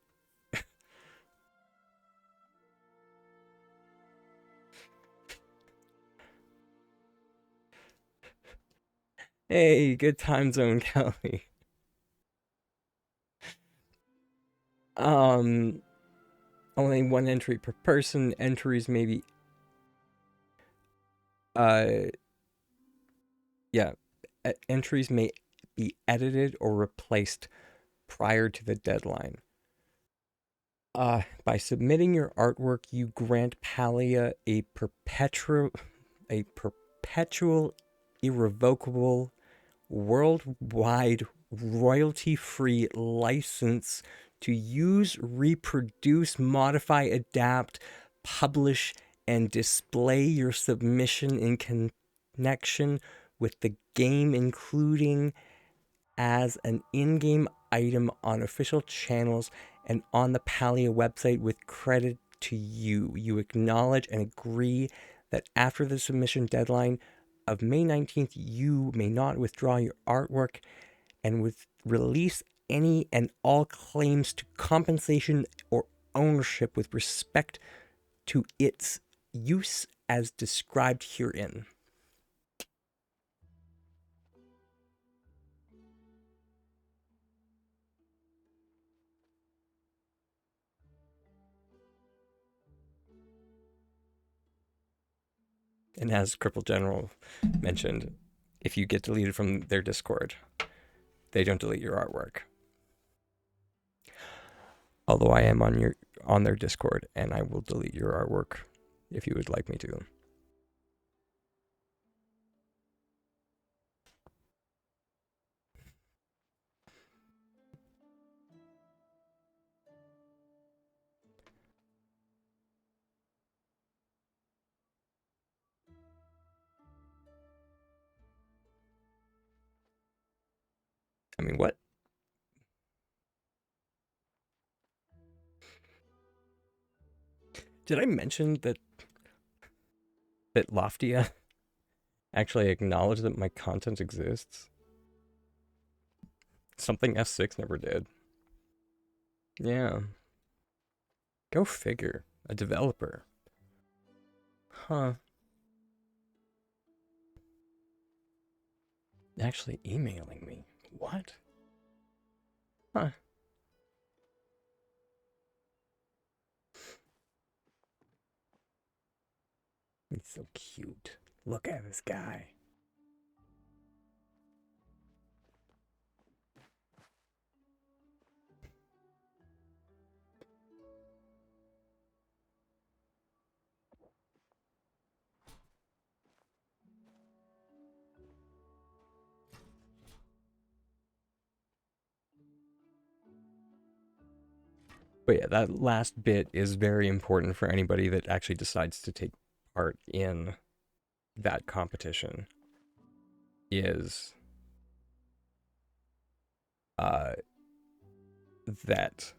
Hey, good time zone, Kelly. Um, Only one entry per person. Entries may be, uh, yeah, entries may be edited or replaced prior to the deadline. By submitting your artwork, you grant Palia a perpetual, irrevocable, worldwide, royalty-free license to use, reproduce, modify, adapt, publish, and display your submission in connection with the game, including as an in-game item on official channels and on the Palia website with credit to you. You acknowledge and agree that after the submission deadline of May 19th, you may not withdraw your artwork and release any and all claims to compensation or ownership with respect to its use as described herein. And as Cripple General mentioned, if you get deleted from their Discord, they don't delete your artwork. Although I am on their Discord, and I will delete your artwork if you would like me to. I mean, what? Did I mention that Loftia actually acknowledged that my content exists? Something S6 never did. Yeah. Go figure. A developer. Huh. Actually emailing me. What? Huh. He's so cute. Look at this guy. But yeah, that last bit is very important for anybody that actually decides to take part in that competition. Is uh that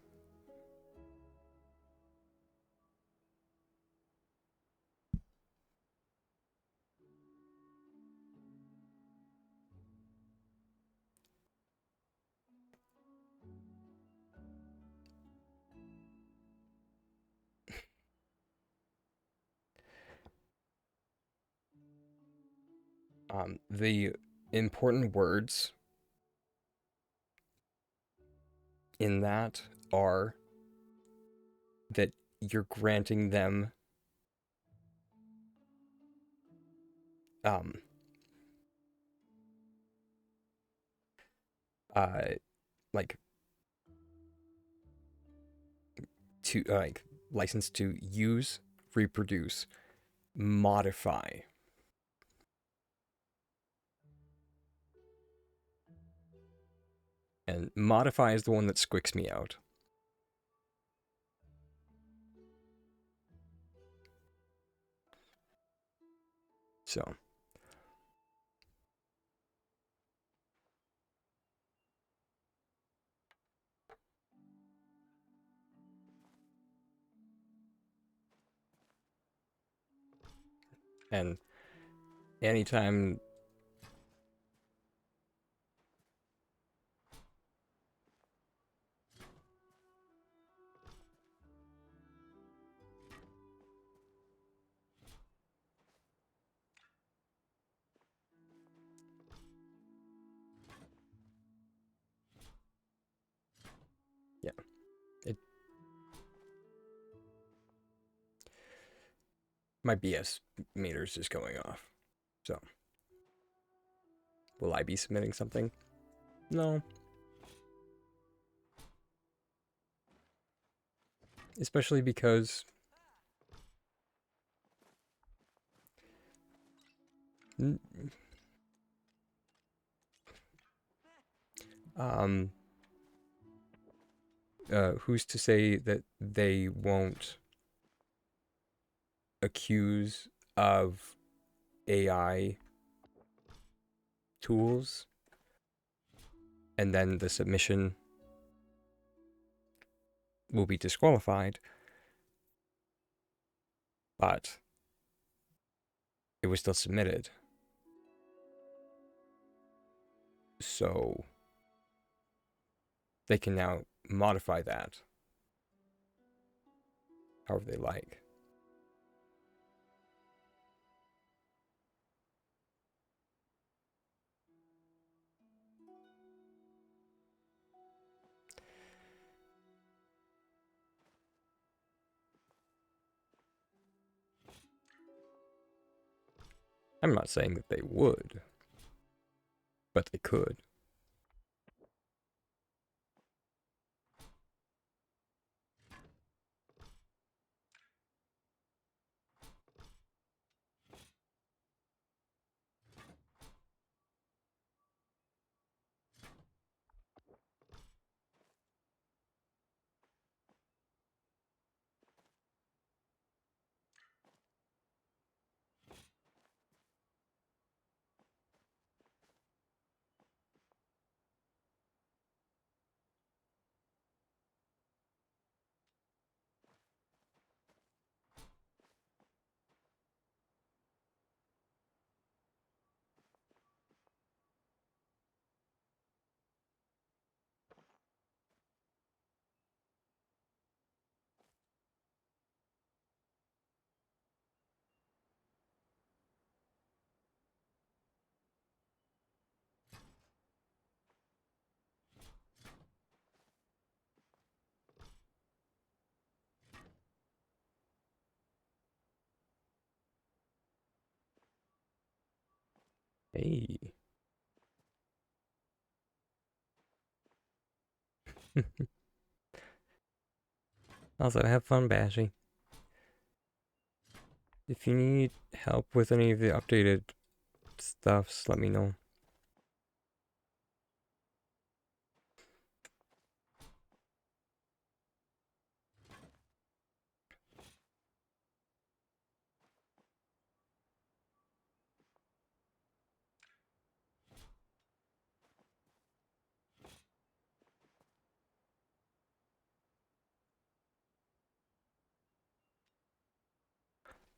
the important words in that are that you're granting them um uh like to like license to use, reproduce, modify. And modify is the one that squicks me out. So and anytime yeah, it my BS meter's just going off. So will I be submitting something? No. Especially because um who's to say that they won't accuse of AI tools and then the submission will be disqualified, but it was still submitted. So they can now modify that however they like. I'm not saying that they would, but they could. Hey. Also, have fun, Bashy. If you need help with any of the updated stuffs, let me know.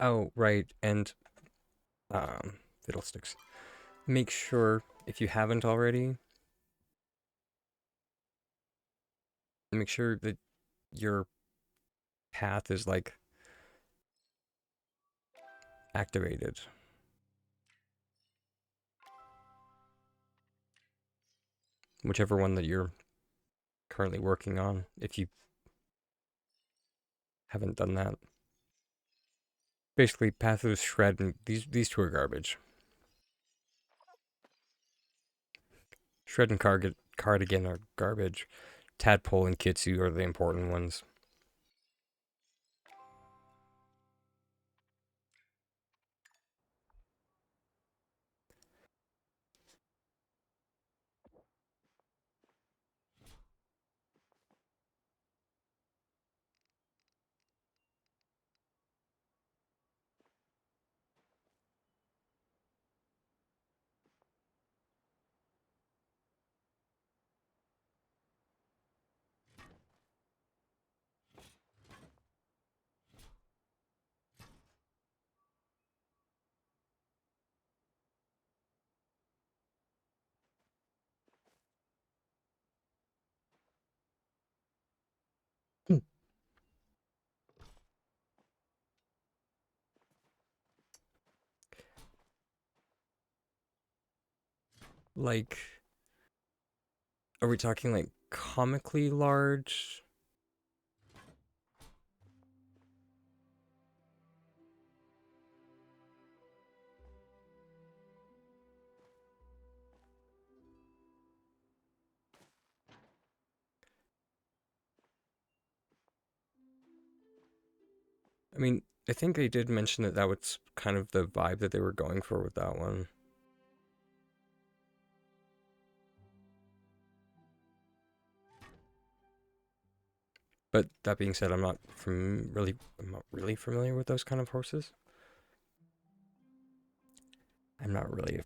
Oh, right, and fiddlesticks. Make sure, if you haven't already, make sure that your path is like activated. Whichever one that you're currently working on, if you haven't done that. Basically, path of shred and these two are garbage. Shred and Cardigan are garbage. Tadpole and Kitsu are the important ones. Like, are we talking like comically large? I mean, I think they did mention that that was kind of the vibe that they were going for with that one. But that being said, I'm not really familiar with those kind of horses. I'm not really.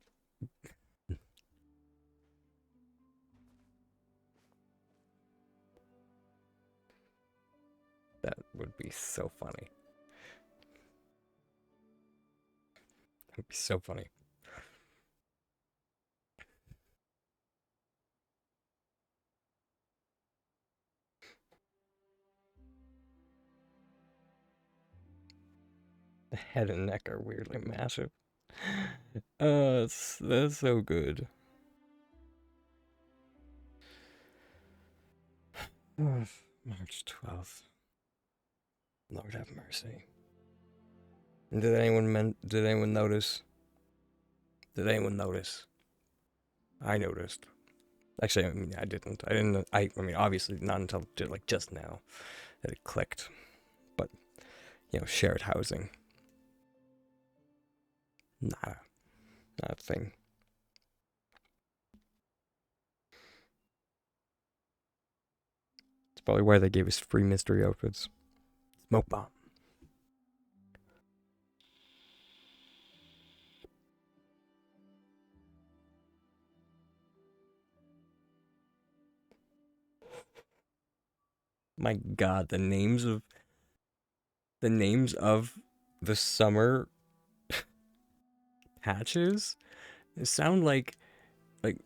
That would be so funny. That would be so funny. The head and neck are weirdly massive. That's so good. March 12th. Lord have mercy. And did anyone notice? Did anyone notice? I noticed. Actually, I mean, I didn't. I mean, obviously not until like just now that it clicked. But shared housing, not a thing. It's probably why they gave us free mystery outfits. Smoke bomb. My God, the names of the summer hatches sound like like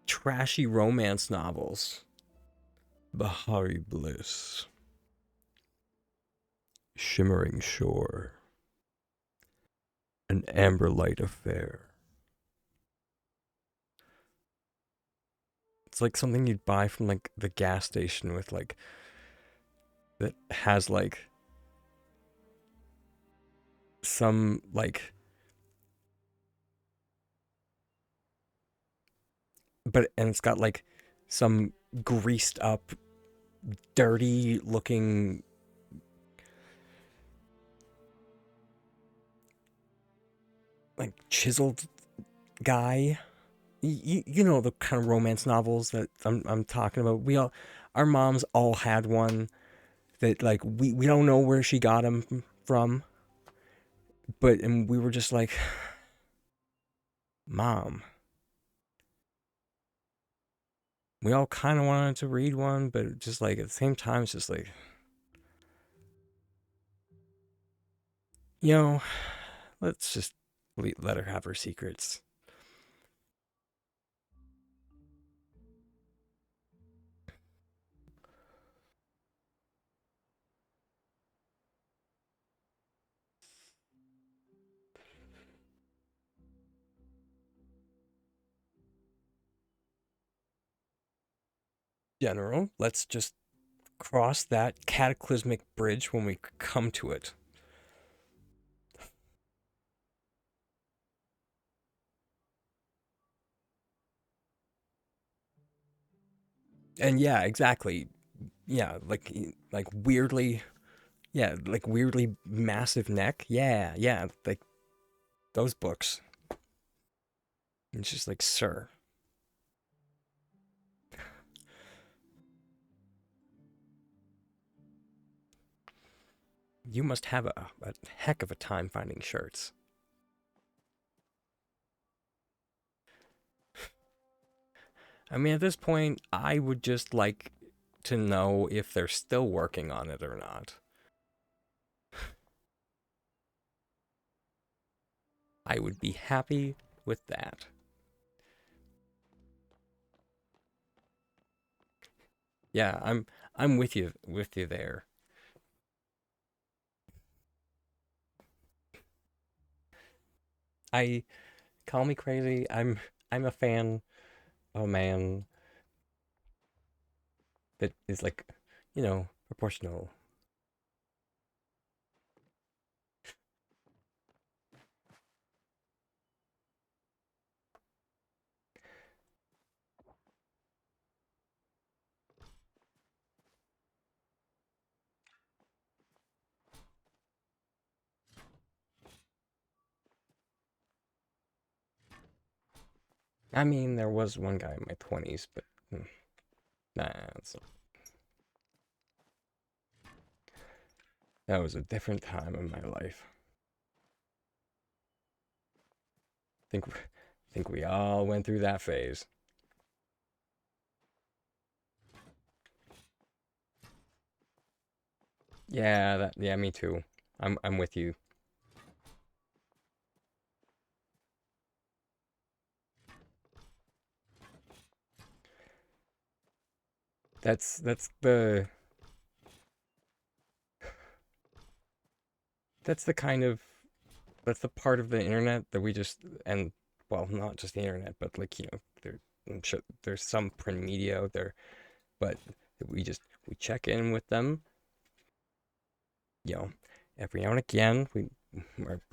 trashy romance novels. Bahari Bliss, Shimmering Shore, An Amber Light Affair. It's like something you'd buy from like the gas station with like that has like some like and it's got like some greased up dirty looking like chiseled guy. You know the kind of romance novels that I'm talking about. Our moms all had one that like we don't know where she got him from, and we were just like, Mom, we all kind of wanted to read one, but just like at the same time, it's just like, you know, let's just let her have her secrets. General, let's just cross that cataclysmic bridge when we come to it. And yeah, exactly. Yeah, like weirdly, yeah, like weirdly massive neck. Yeah, yeah, like those books. It's just like, sir, you must have a heck of a time finding shirts. I mean, at this point, I would just like to know if they're still working on it or not. I would be happy with that. Yeah, I'm with you there. I call me crazy. I'm a fan of a man that is like, proportional. I mean, there was one guy in my 20s, but nah, that was a different time in my life. Think we all went through that phase. Yeah, me too. I'm with you. That's that's the kind of that's the part of the internet that we just and well, not just the internet, but like, I'm sure there's some print media out there, but we check in with them, you know, every now and again. We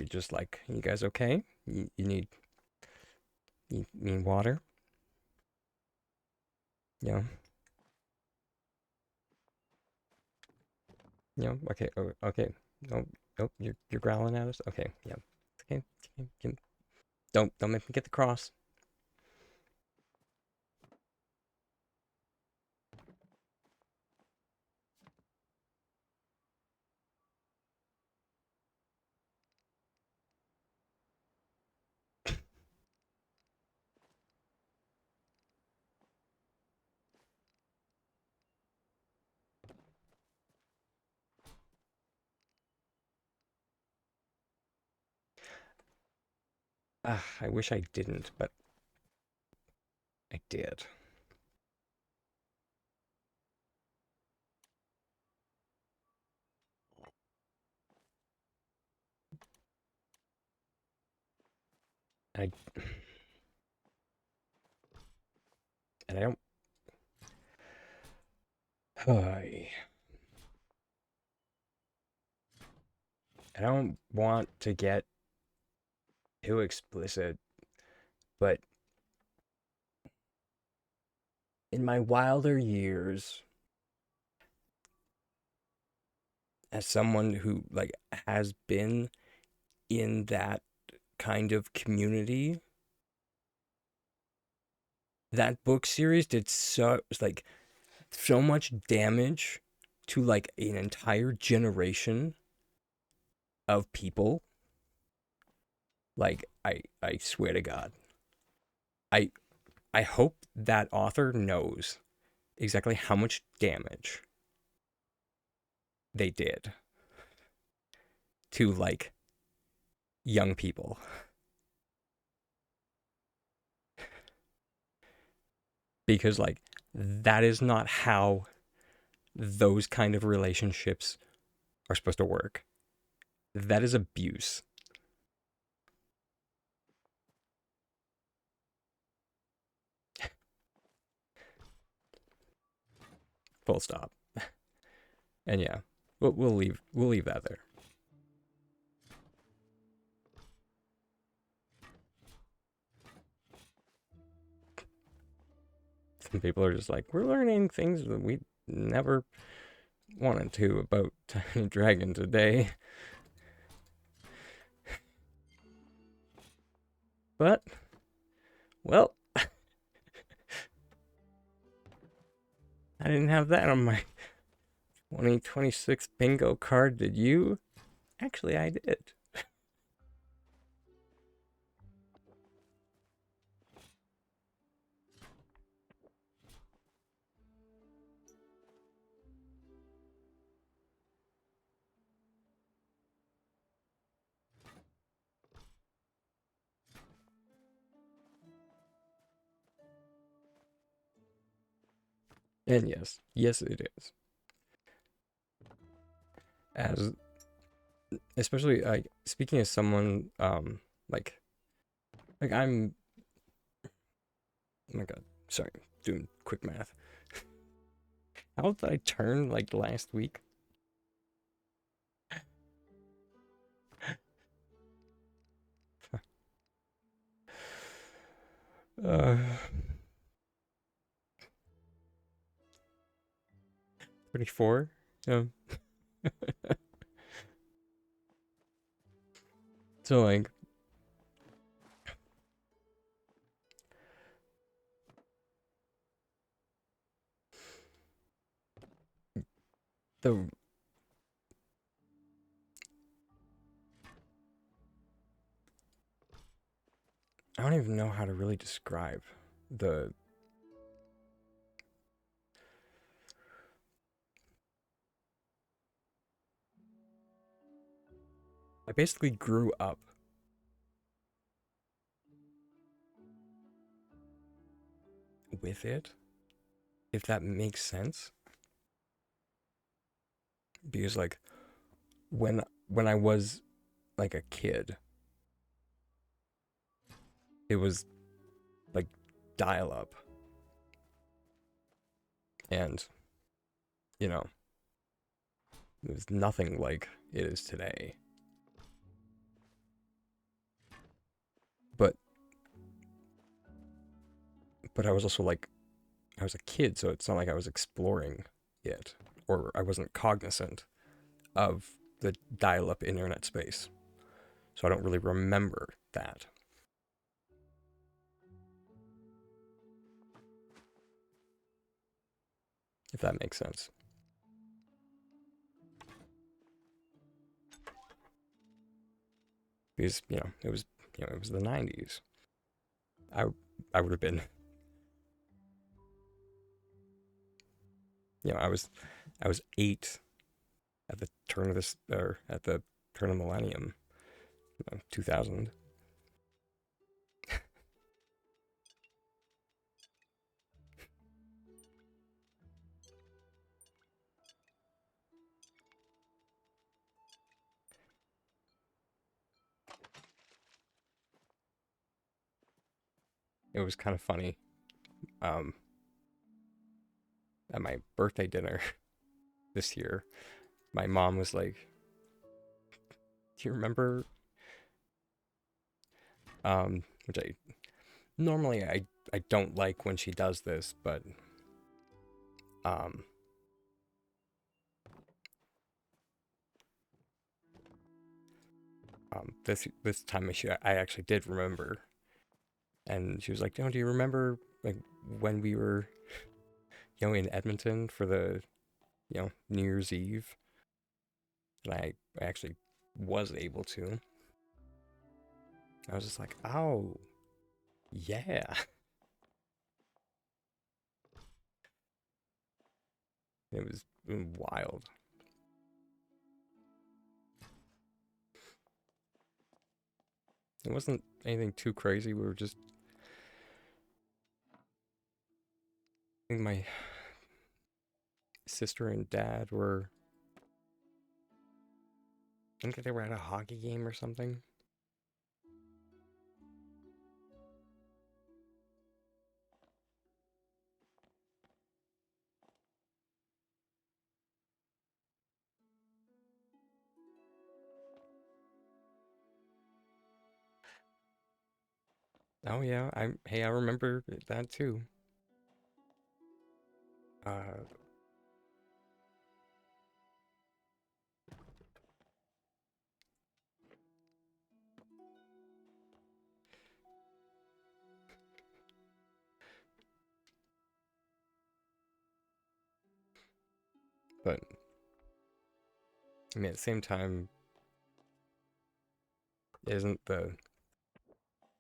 just like, you guys okay? You need water? You know, okay, okay. No, nope, you're growling at us. Okay, yeah, okay. Don't make me get the cross. Ah, I wish I didn't, but I did. I and I don't. I don't want to get too explicit, but in my wilder years, as someone who like has been in that kind of community, that book series did so much damage to like an entire generation of people. Like, I swear to God, I I hope that author knows exactly how much damage they did to like young people, because like that is not how those kind of relationships are supposed to work. That is abuse. Full stop. And yeah, we'll leave that there. Some people are just like, we're learning things that we never wanted to about Tiny Dragon today. But, well, I didn't have that on my 2026 bingo card, did you? Actually, I did. And yes, it is. As especially like speaking as someone like I'm oh my god, sorry, doing quick math. How old did I turn like last week? uh 34. Yeah. So like the I don't even know how to really describe the I basically grew up with it, if that makes sense. Because like when I was like a kid, it was like dial up and you know, it was nothing like it is today. But I was also like I was a kid, so it's not like I was exploring it or I wasn't cognizant of the dial-up internet space. So I don't really remember that. If that makes sense. Because, it was the 90s. I I would have been, I was 8 at the turn of this or at the turn of the millennium, 2000. It was kind of funny. Um, at my birthday dinner this year, my mom was like, "Do you remember?" Which I normally I don't like when she does this, but um, this time I actually did remember, and she was like, "Oh, do you remember like when we were in Edmonton for the New Year's Eve?" And I actually was able to. I was just like, "Oh, yeah." It was wild. It wasn't anything too crazy. We were just, I think my sister and dad were, I think they were at a hockey game or something. Oh yeah, I remember that too. But I mean, at the same time, I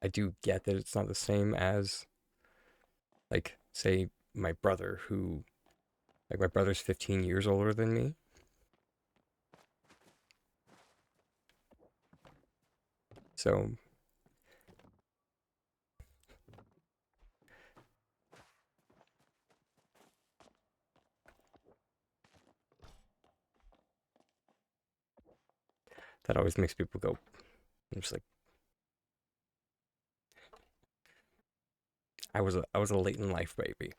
do get that it's not the same as, like, say, my brother, who, like, my brother's 15 years older than me. So, that always makes people go, I'm just like, I was a late in life baby.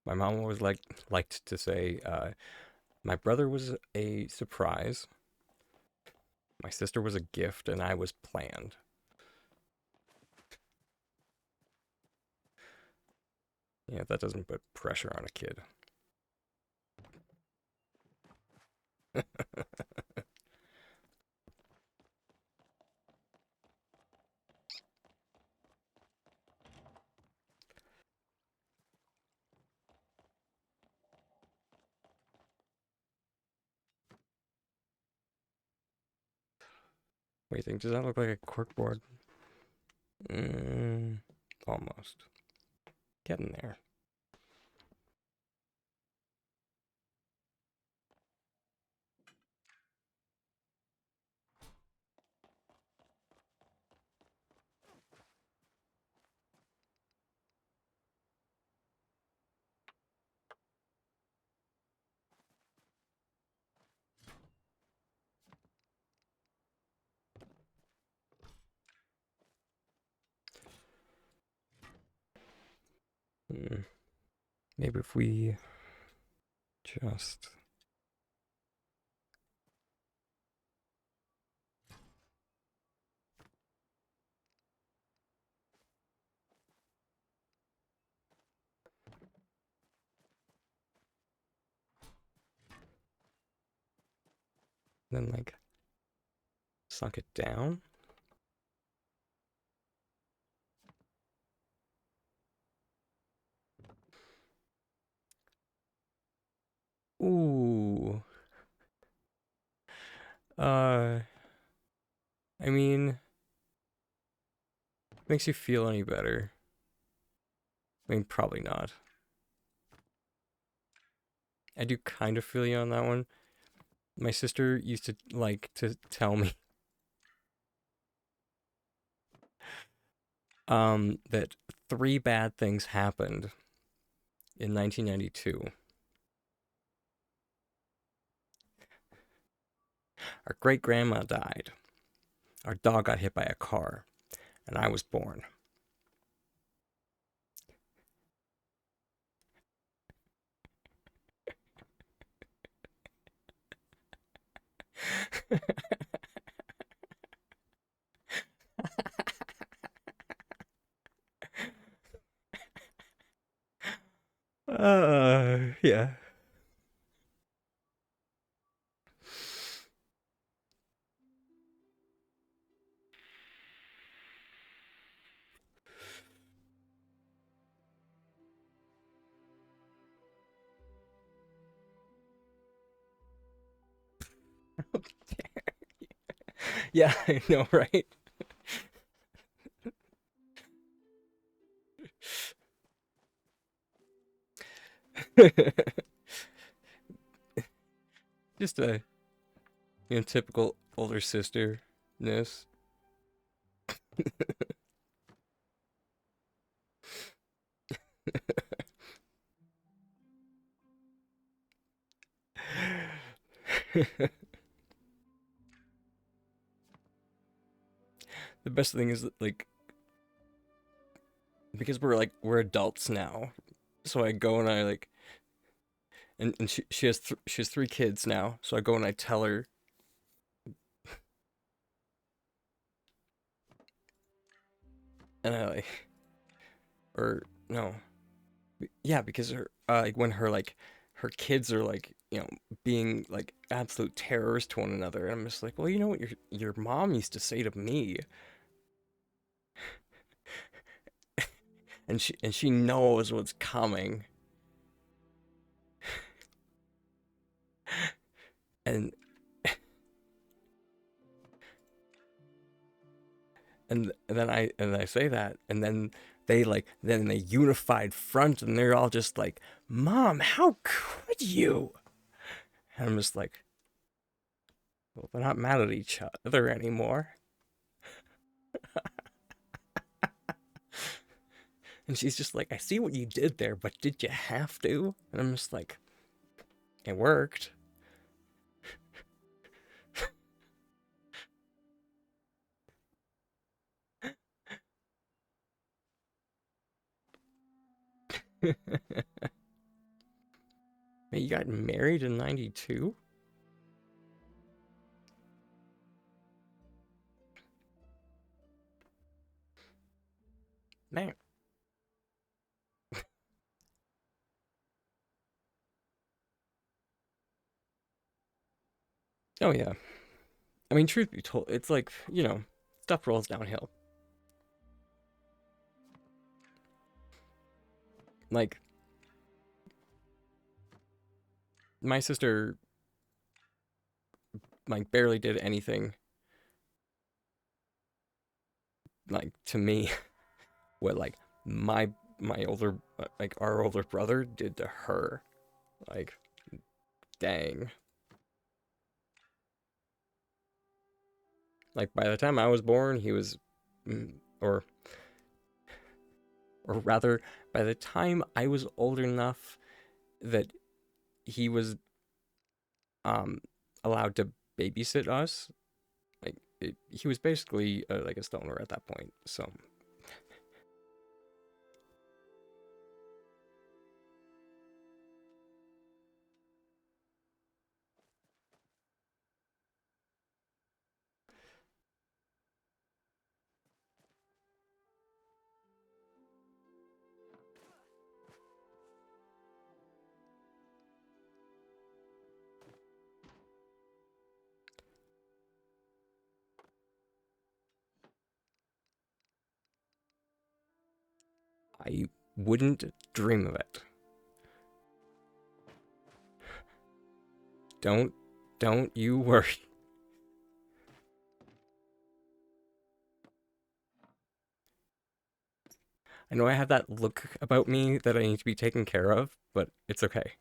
My mom always liked to say, my brother was a surprise, my sister was a gift, and I was planned. Yeah, that doesn't put pressure on a kid. What do you think? Does that look like a corkboard? Almost. Getting there. Maybe if we just... then, like, sunk it down? Ooh. I mean, makes you feel any better? I mean, probably not. I do kind of feel you on that one. My sister used to like to tell me that 3 bad things happened in 1992. Our great grandma died. Our dog got hit by a car, and I was born. Yeah. Yeah, I know, right? Just a typical older sister-ness. The best thing is that, like, because we're adults now, so I go and I like, and she has 3 kids now, so I go and I tell her, and I like, or no, yeah, because like when her kids are like being like absolute terrors to one another, and I'm just like, well, you know what your mom used to say to me, and she knows what's coming, and and then I say that, and then they unified front, and they're all just like, Mom, how could you? And I'm just like, well, they're not mad at each other anymore. And she's just like, I see what you did there, but did you have to? And I'm just like, it worked. You got married in 92? Man. Oh, yeah. I mean, truth be told, it's like, stuff rolls downhill. Like, my sister, like, barely did anything, like, to me, what, like, my older, like, our older brother did to her. Like, dang. Like, by the time I was born, he was, or rather, by the time I was old enough that he was um allowed to babysit us, like he was basically like a stoner at that point. So I wouldn't dream of it. Don't you worry. I know I have that look about me that I need to be taken care of, but it's okay.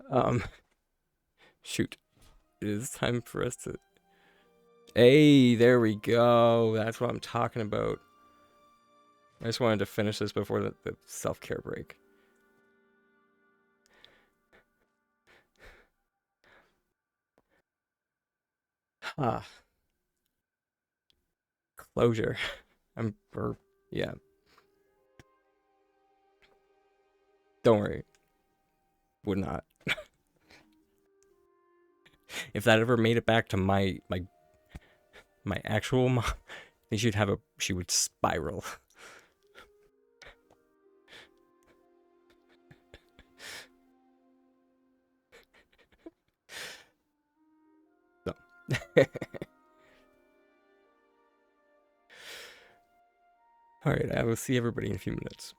Um, shoot, it is time for us to. Hey, there we go. That's what I'm talking about. I just wanted to finish this before the self care break. Ah, closure. Yeah. Don't worry. Would not. If that ever made it back to my actual mom, she would spiral. So. All right, I will see everybody in a few minutes.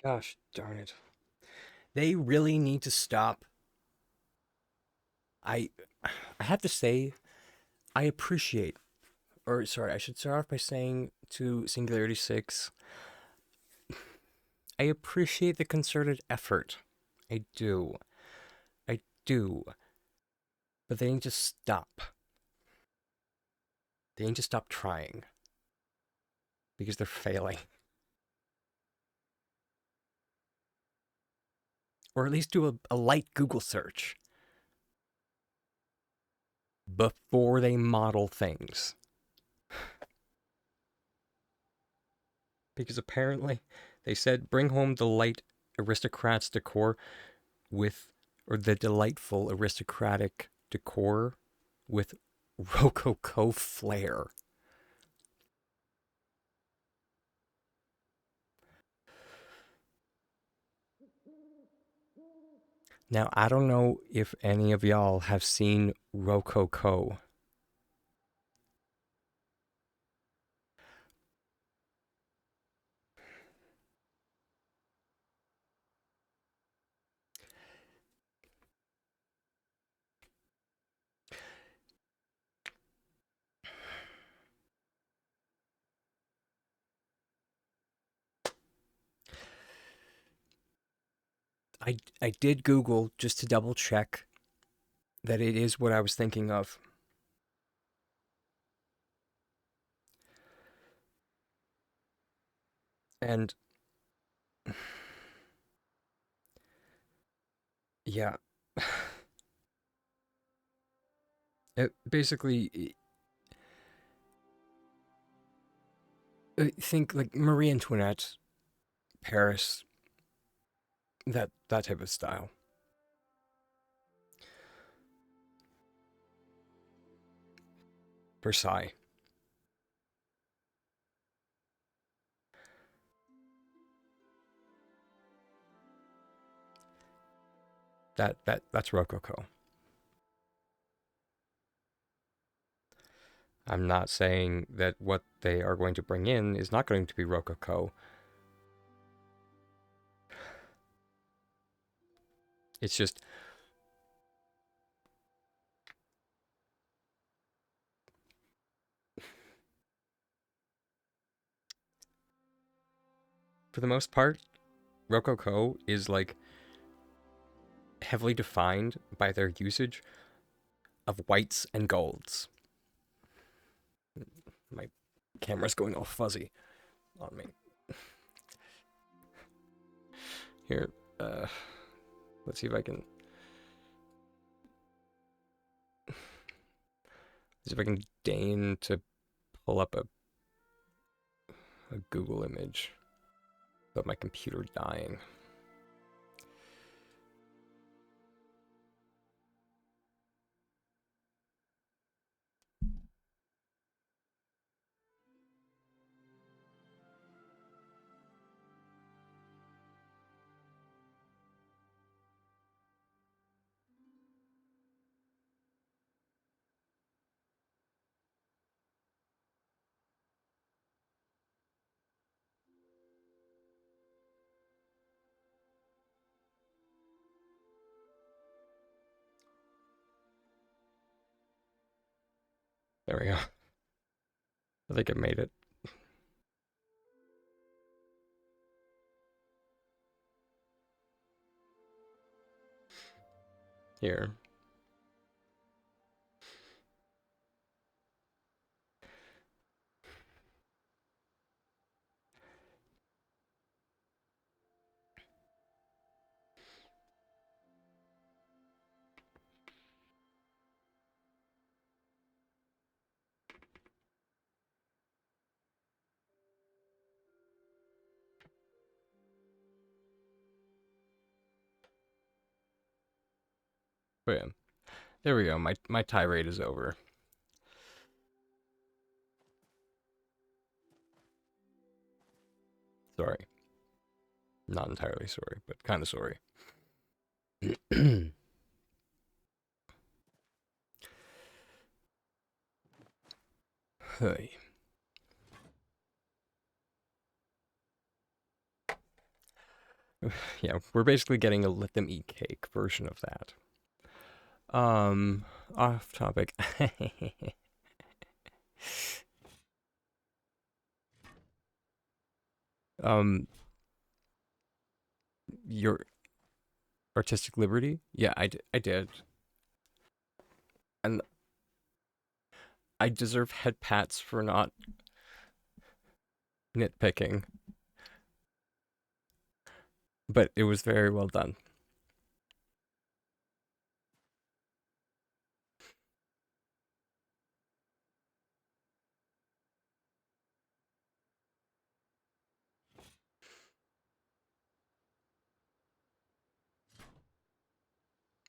Gosh darn it. They really need to stop. I I have to say, I appreciate, or sorry, I should start off by saying to Singularity 6, I appreciate the concerted effort. I do. I do. But they need to stop. They need to stop trying because they're failing. Or at least do a light Google search before they model things. Because apparently they said bring home the light aristocrats decor with, or the delightful aristocratic decor with Rococo flair. Now, I don't know if any of y'all have seen Rococo. I did Google just to double check that it is what I was thinking of. And yeah, it basically think like Marie Antoinette, Paris, that type of style. Versailles. That's Rococo. I'm not saying that what they are going to bring in is not going to be Rococo. It's just for the most part, Rococo is like heavily defined by their usage of whites and golds. My camera's going all fuzzy on me. Here, let's see if I can. See if I can deign to pull up a Google image of my computer dying. There we go. I think I made it. Here. But yeah, there we go. My tirade is over. Sorry. Not entirely sorry, but kind of sorry. Hey. Yeah, we're basically getting a let them eat cake version of that. Off topic. um, your artistic liberty? Yeah, I did. And I deserve head pats for not nitpicking, but it was very well done.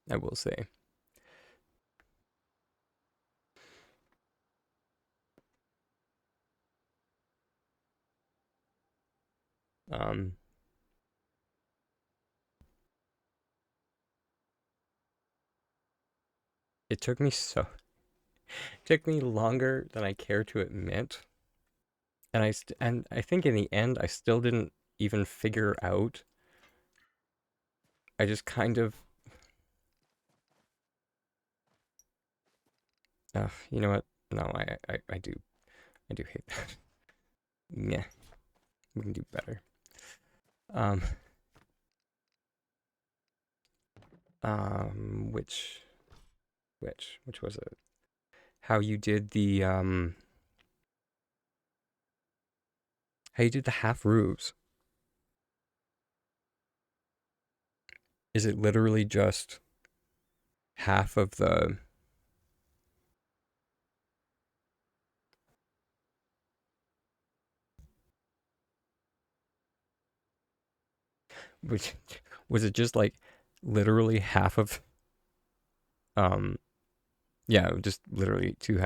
I will say. Um, it took me so it took me longer than I care to admit, and and I think in the end I still didn't even figure out. I just kind of, you know what? No, I do hate that. Yeah, we can do better. Um, which which was it? How you did the how you did the half roofs? Is it literally just half of the which was it just like literally half of um yeah, just literally two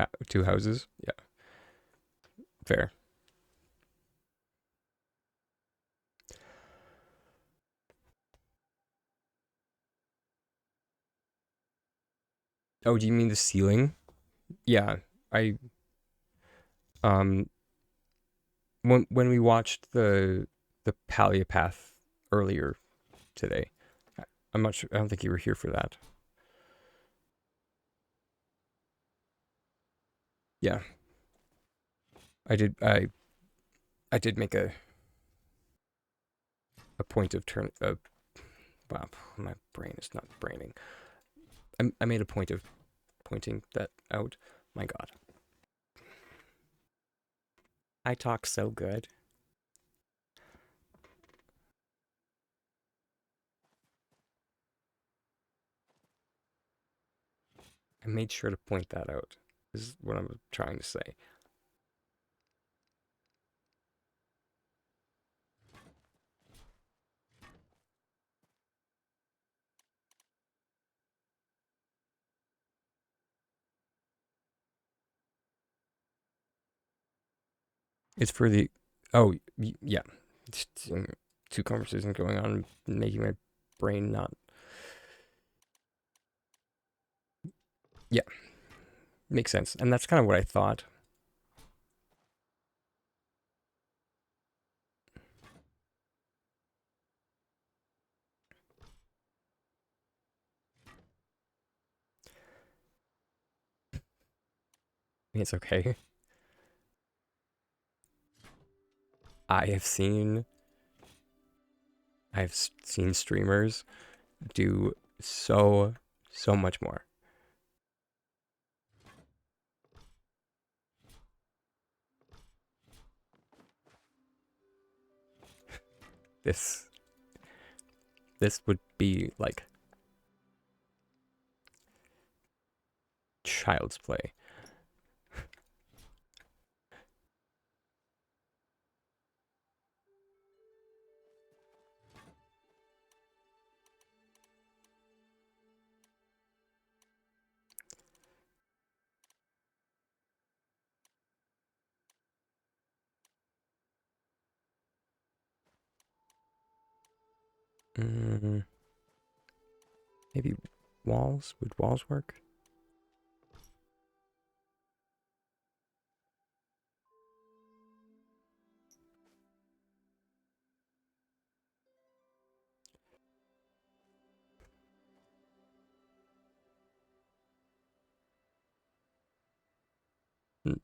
houses? Yeah, fair. Oh, do you mean the ceiling? Yeah, I um when we watched the Palia path earlier today. I'm not sure. I don't think you were here for that. Yeah, I did. I did make a point of turn. Wow, my brain is not braining. I made a point of pointing that out. My God, I talk so good. I made sure to point that out. This is what I'm trying to say. It's for the. Oh, yeah. Two conversations going on, making my brain not. Yeah, makes sense. And that's kind of what I thought. It's okay. I have seen. I've seen streamers do so much more. This this would be like child's play. Mm, maybe walls? Would walls work?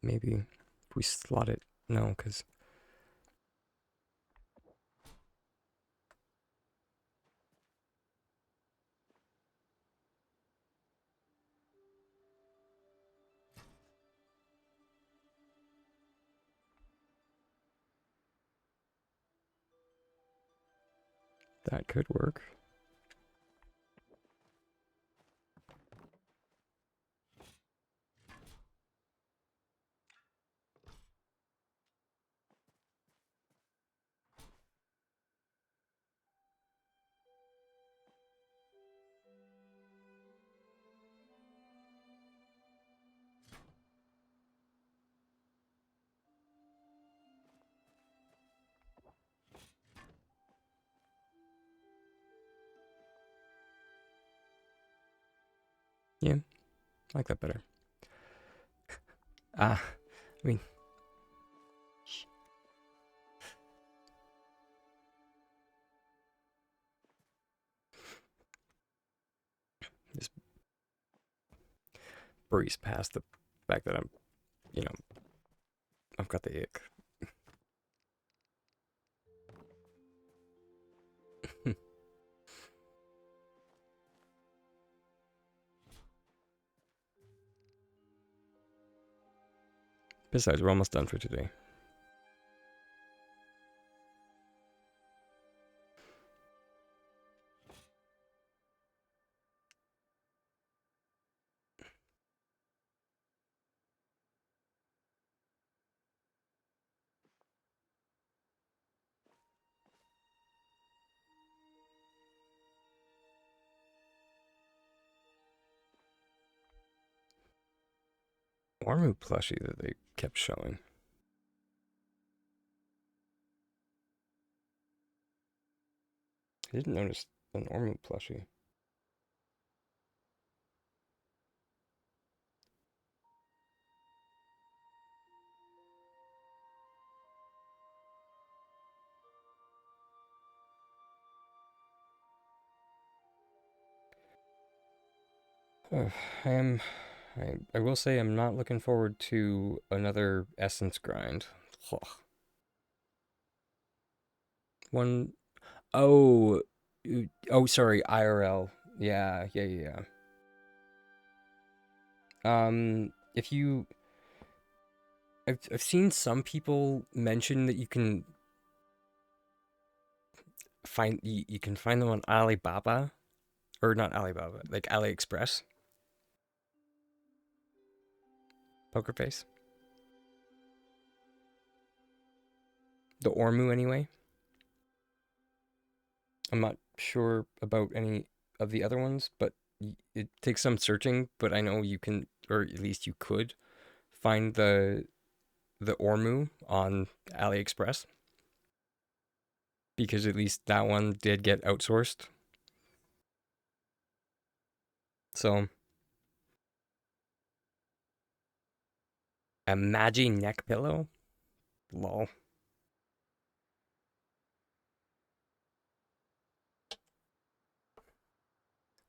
Maybe if we slot it. No, because that could work. Yeah, I like that better. I mean, just breeze past the fact that you know, I've got the ick. Besides, we're almost done for today. Ormu plushie that they kept showing. I didn't notice an Ormu plushie. I am. I will say I'm not looking forward to another essence grind. Ugh. One oh sorry, IRL. Yeah. If you I've seen some people mention that you can you can find them on Alibaba, or not Alibaba, like AliExpress. Poker face. The Ormu anyway. I'm not sure about any of the other ones, but it takes some searching, but I know you can, or at least you could find the Ormu on AliExpress, because at least that one did get outsourced. So a Magi neck pillow? Lol.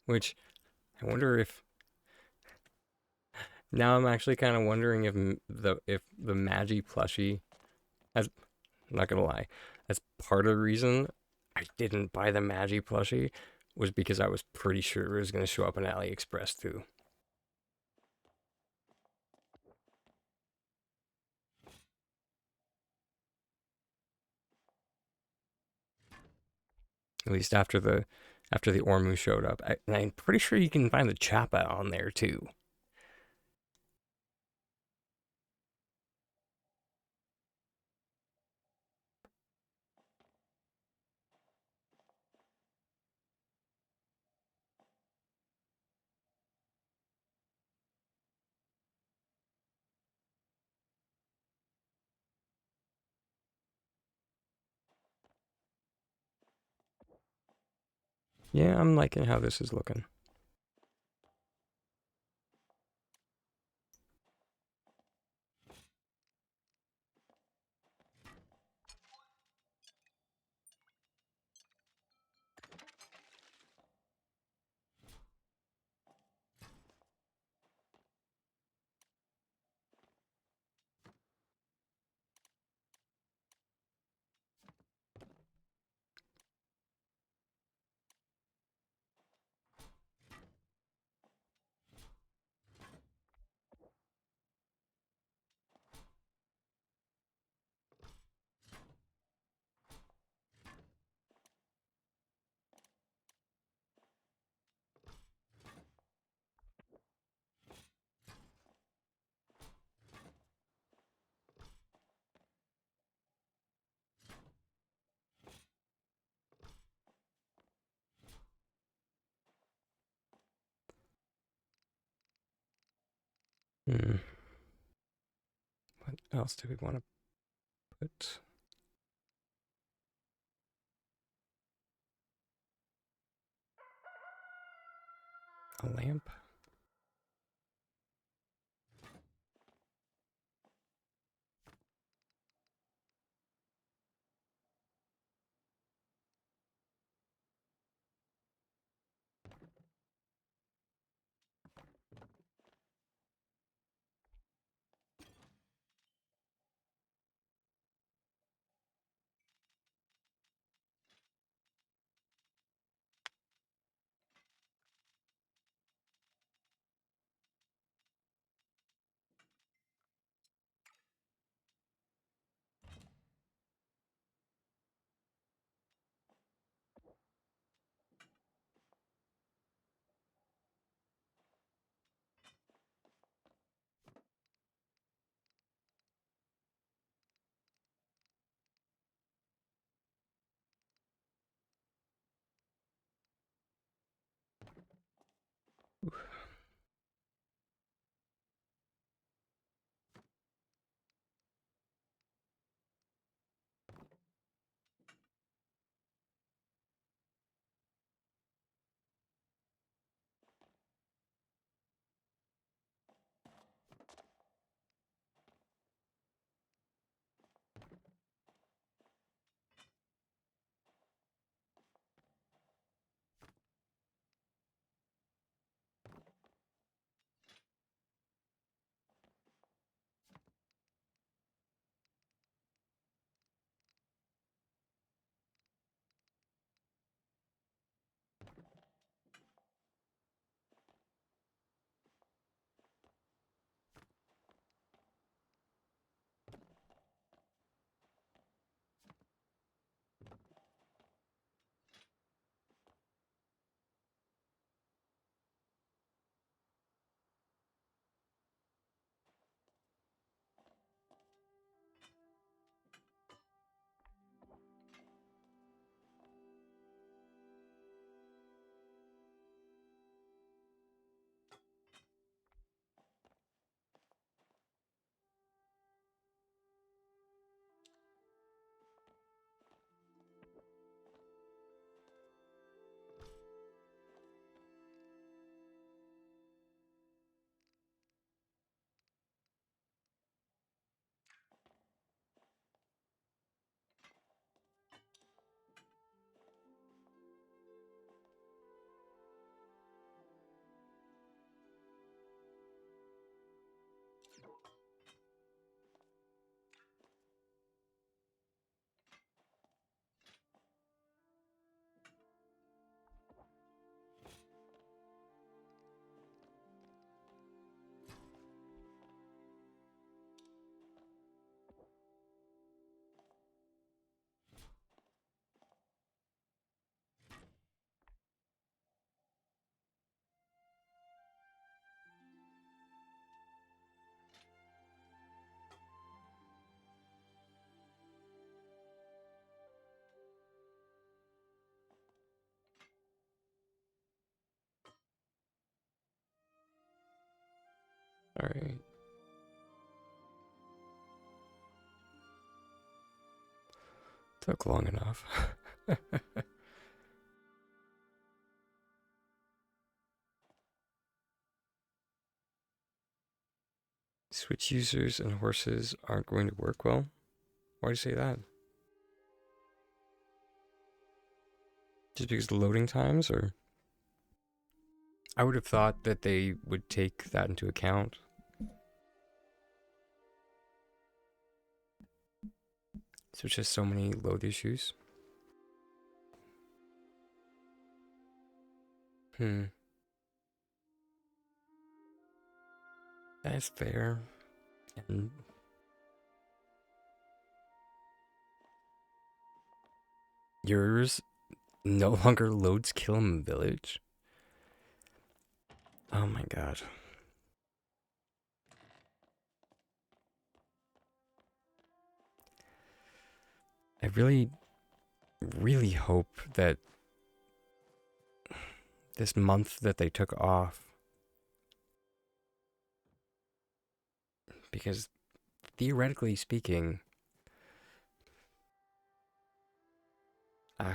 Which I wonder if now I'm actually kind of wondering if the Magi plushie, as I'm not gonna lie, as part of the reason I didn't buy the Magi plushie was because I was pretty sure it was gonna show up on AliExpress too. At least after the Ormu showed up, and I'm pretty sure you can find the Chappa on there too. Yeah, I'm liking how this is looking. Hmm. What else do we want to put? A lamp? All right. Took long enough. Switch users and horses aren't going to work well? Why do you say that? Just because of the loading times, or? I would have thought that they would take that into account. So just so many load issues. That's fair. And yours no longer loads Killam Village. Oh my god. I really, really hope that this month that they took off Because theoretically speaking, uh,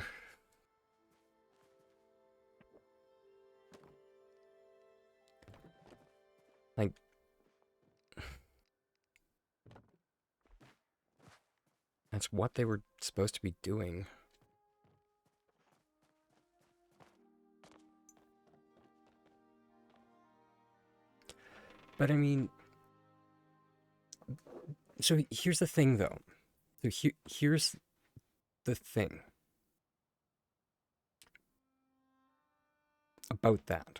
like, that's what they were supposed to be doing. But I mean, so here's the thing though. So here's the thing about that.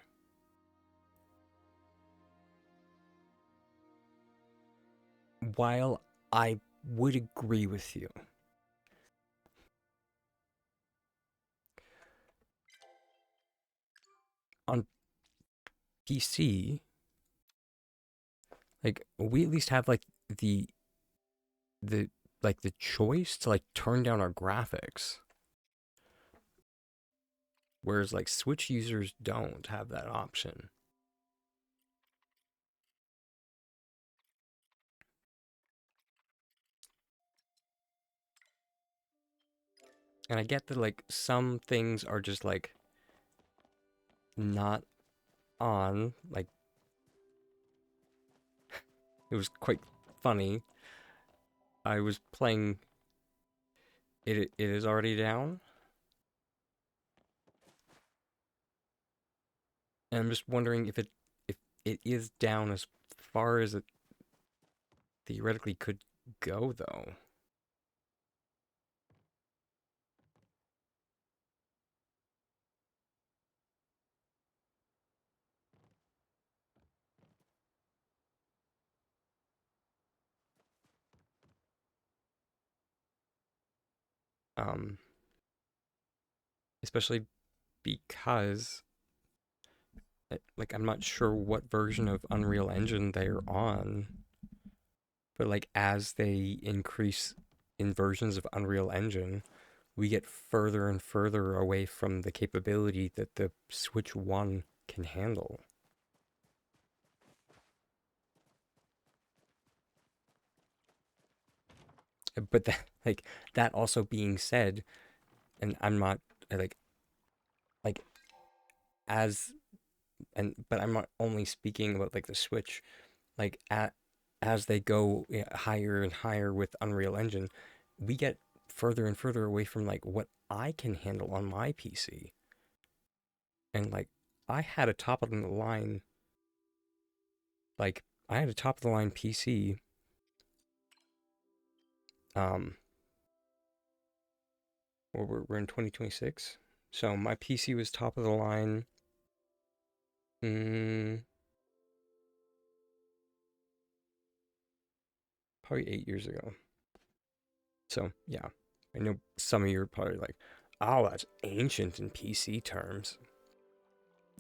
While I would agree with you, on PC, like we at least have like the like the choice to like turn down our graphics. Whereas like Switch users don't have that option. And I get that like some things are just like not on. Like it was quite funny. I was playing it is already down. And I'm just wondering if it is down as far as it theoretically could go though. Um Especially because like I'm not sure what version of Unreal Engine they're on, but like as they increase in versions of Unreal Engine, we get further and further away from the capability that the Switch 1 can handle. But that, like that also being said, and I'm not like like as but I'm not only speaking about like the Switch, like as they go higher and higher with Unreal Engine, we get further and further away from like what I can handle on my PC. And like I had a top of the line like I had a top of the line PC. Um we're in 2026. So my PC was top of the line mm, probably 8 years ago. So, yeah. I know some of you are probably like, "Oh, that's ancient in PC terms."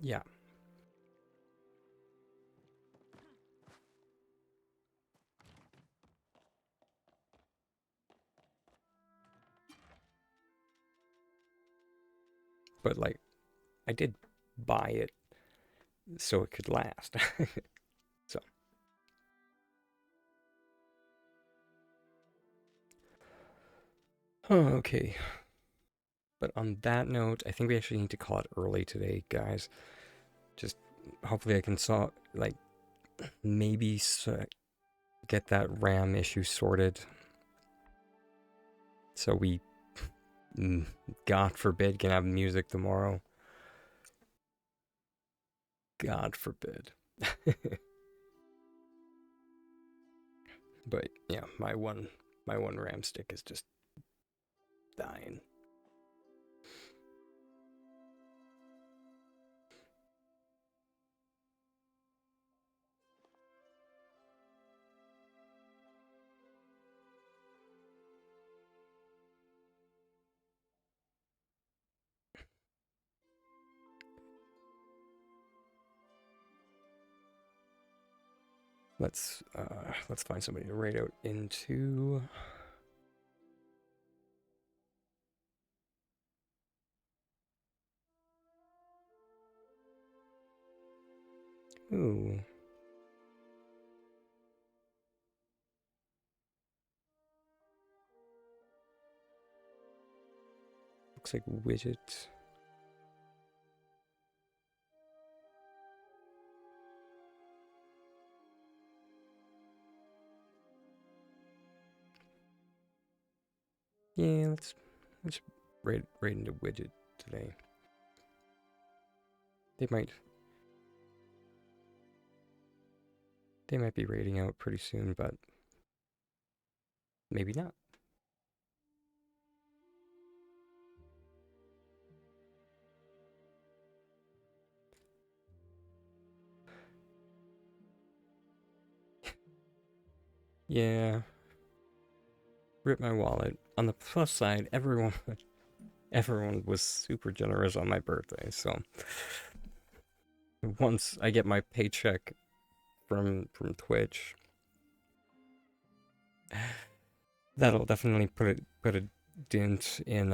Yeah. But like I did buy it so it could last. So, okay. But on that note, I think we actually need to call it early today, guys. Just hopefully I can like maybe get that RAM issue sorted. So we, God forbid, can have music tomorrow. God forbid. But yeah, my one RAM stick is just dying. Let's find somebody to raid out into. Ooh. Looks like widget. Yeah, let's rate into widget today. They might be rating out pretty soon, but maybe not. Yeah. Rip my wallet. On the plus side, everyone was super generous on my birthday, so once I get my paycheck from Twitch, that'll definitely put a dent in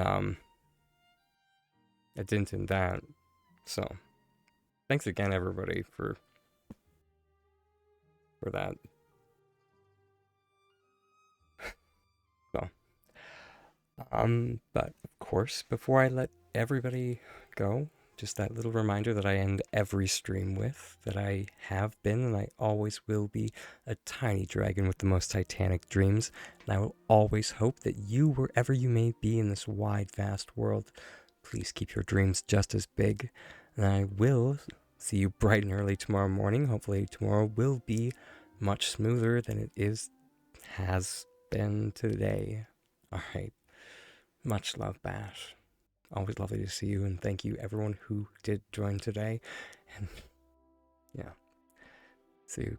that. So thanks again everybody for that. So but of course, before I let everybody go, just that little reminder that I end every stream with, that I have been and I always will be a tiny dragon with the most titanic dreams, and I will always hope that you, wherever you may be in this wide, vast world, please keep your dreams just as big, and I will see you bright and early tomorrow morning. Hopefully tomorrow will be much smoother than it has been today. Alright, much love, Bash. Always lovely to see you, and thank you everyone who did join today. And yeah, see you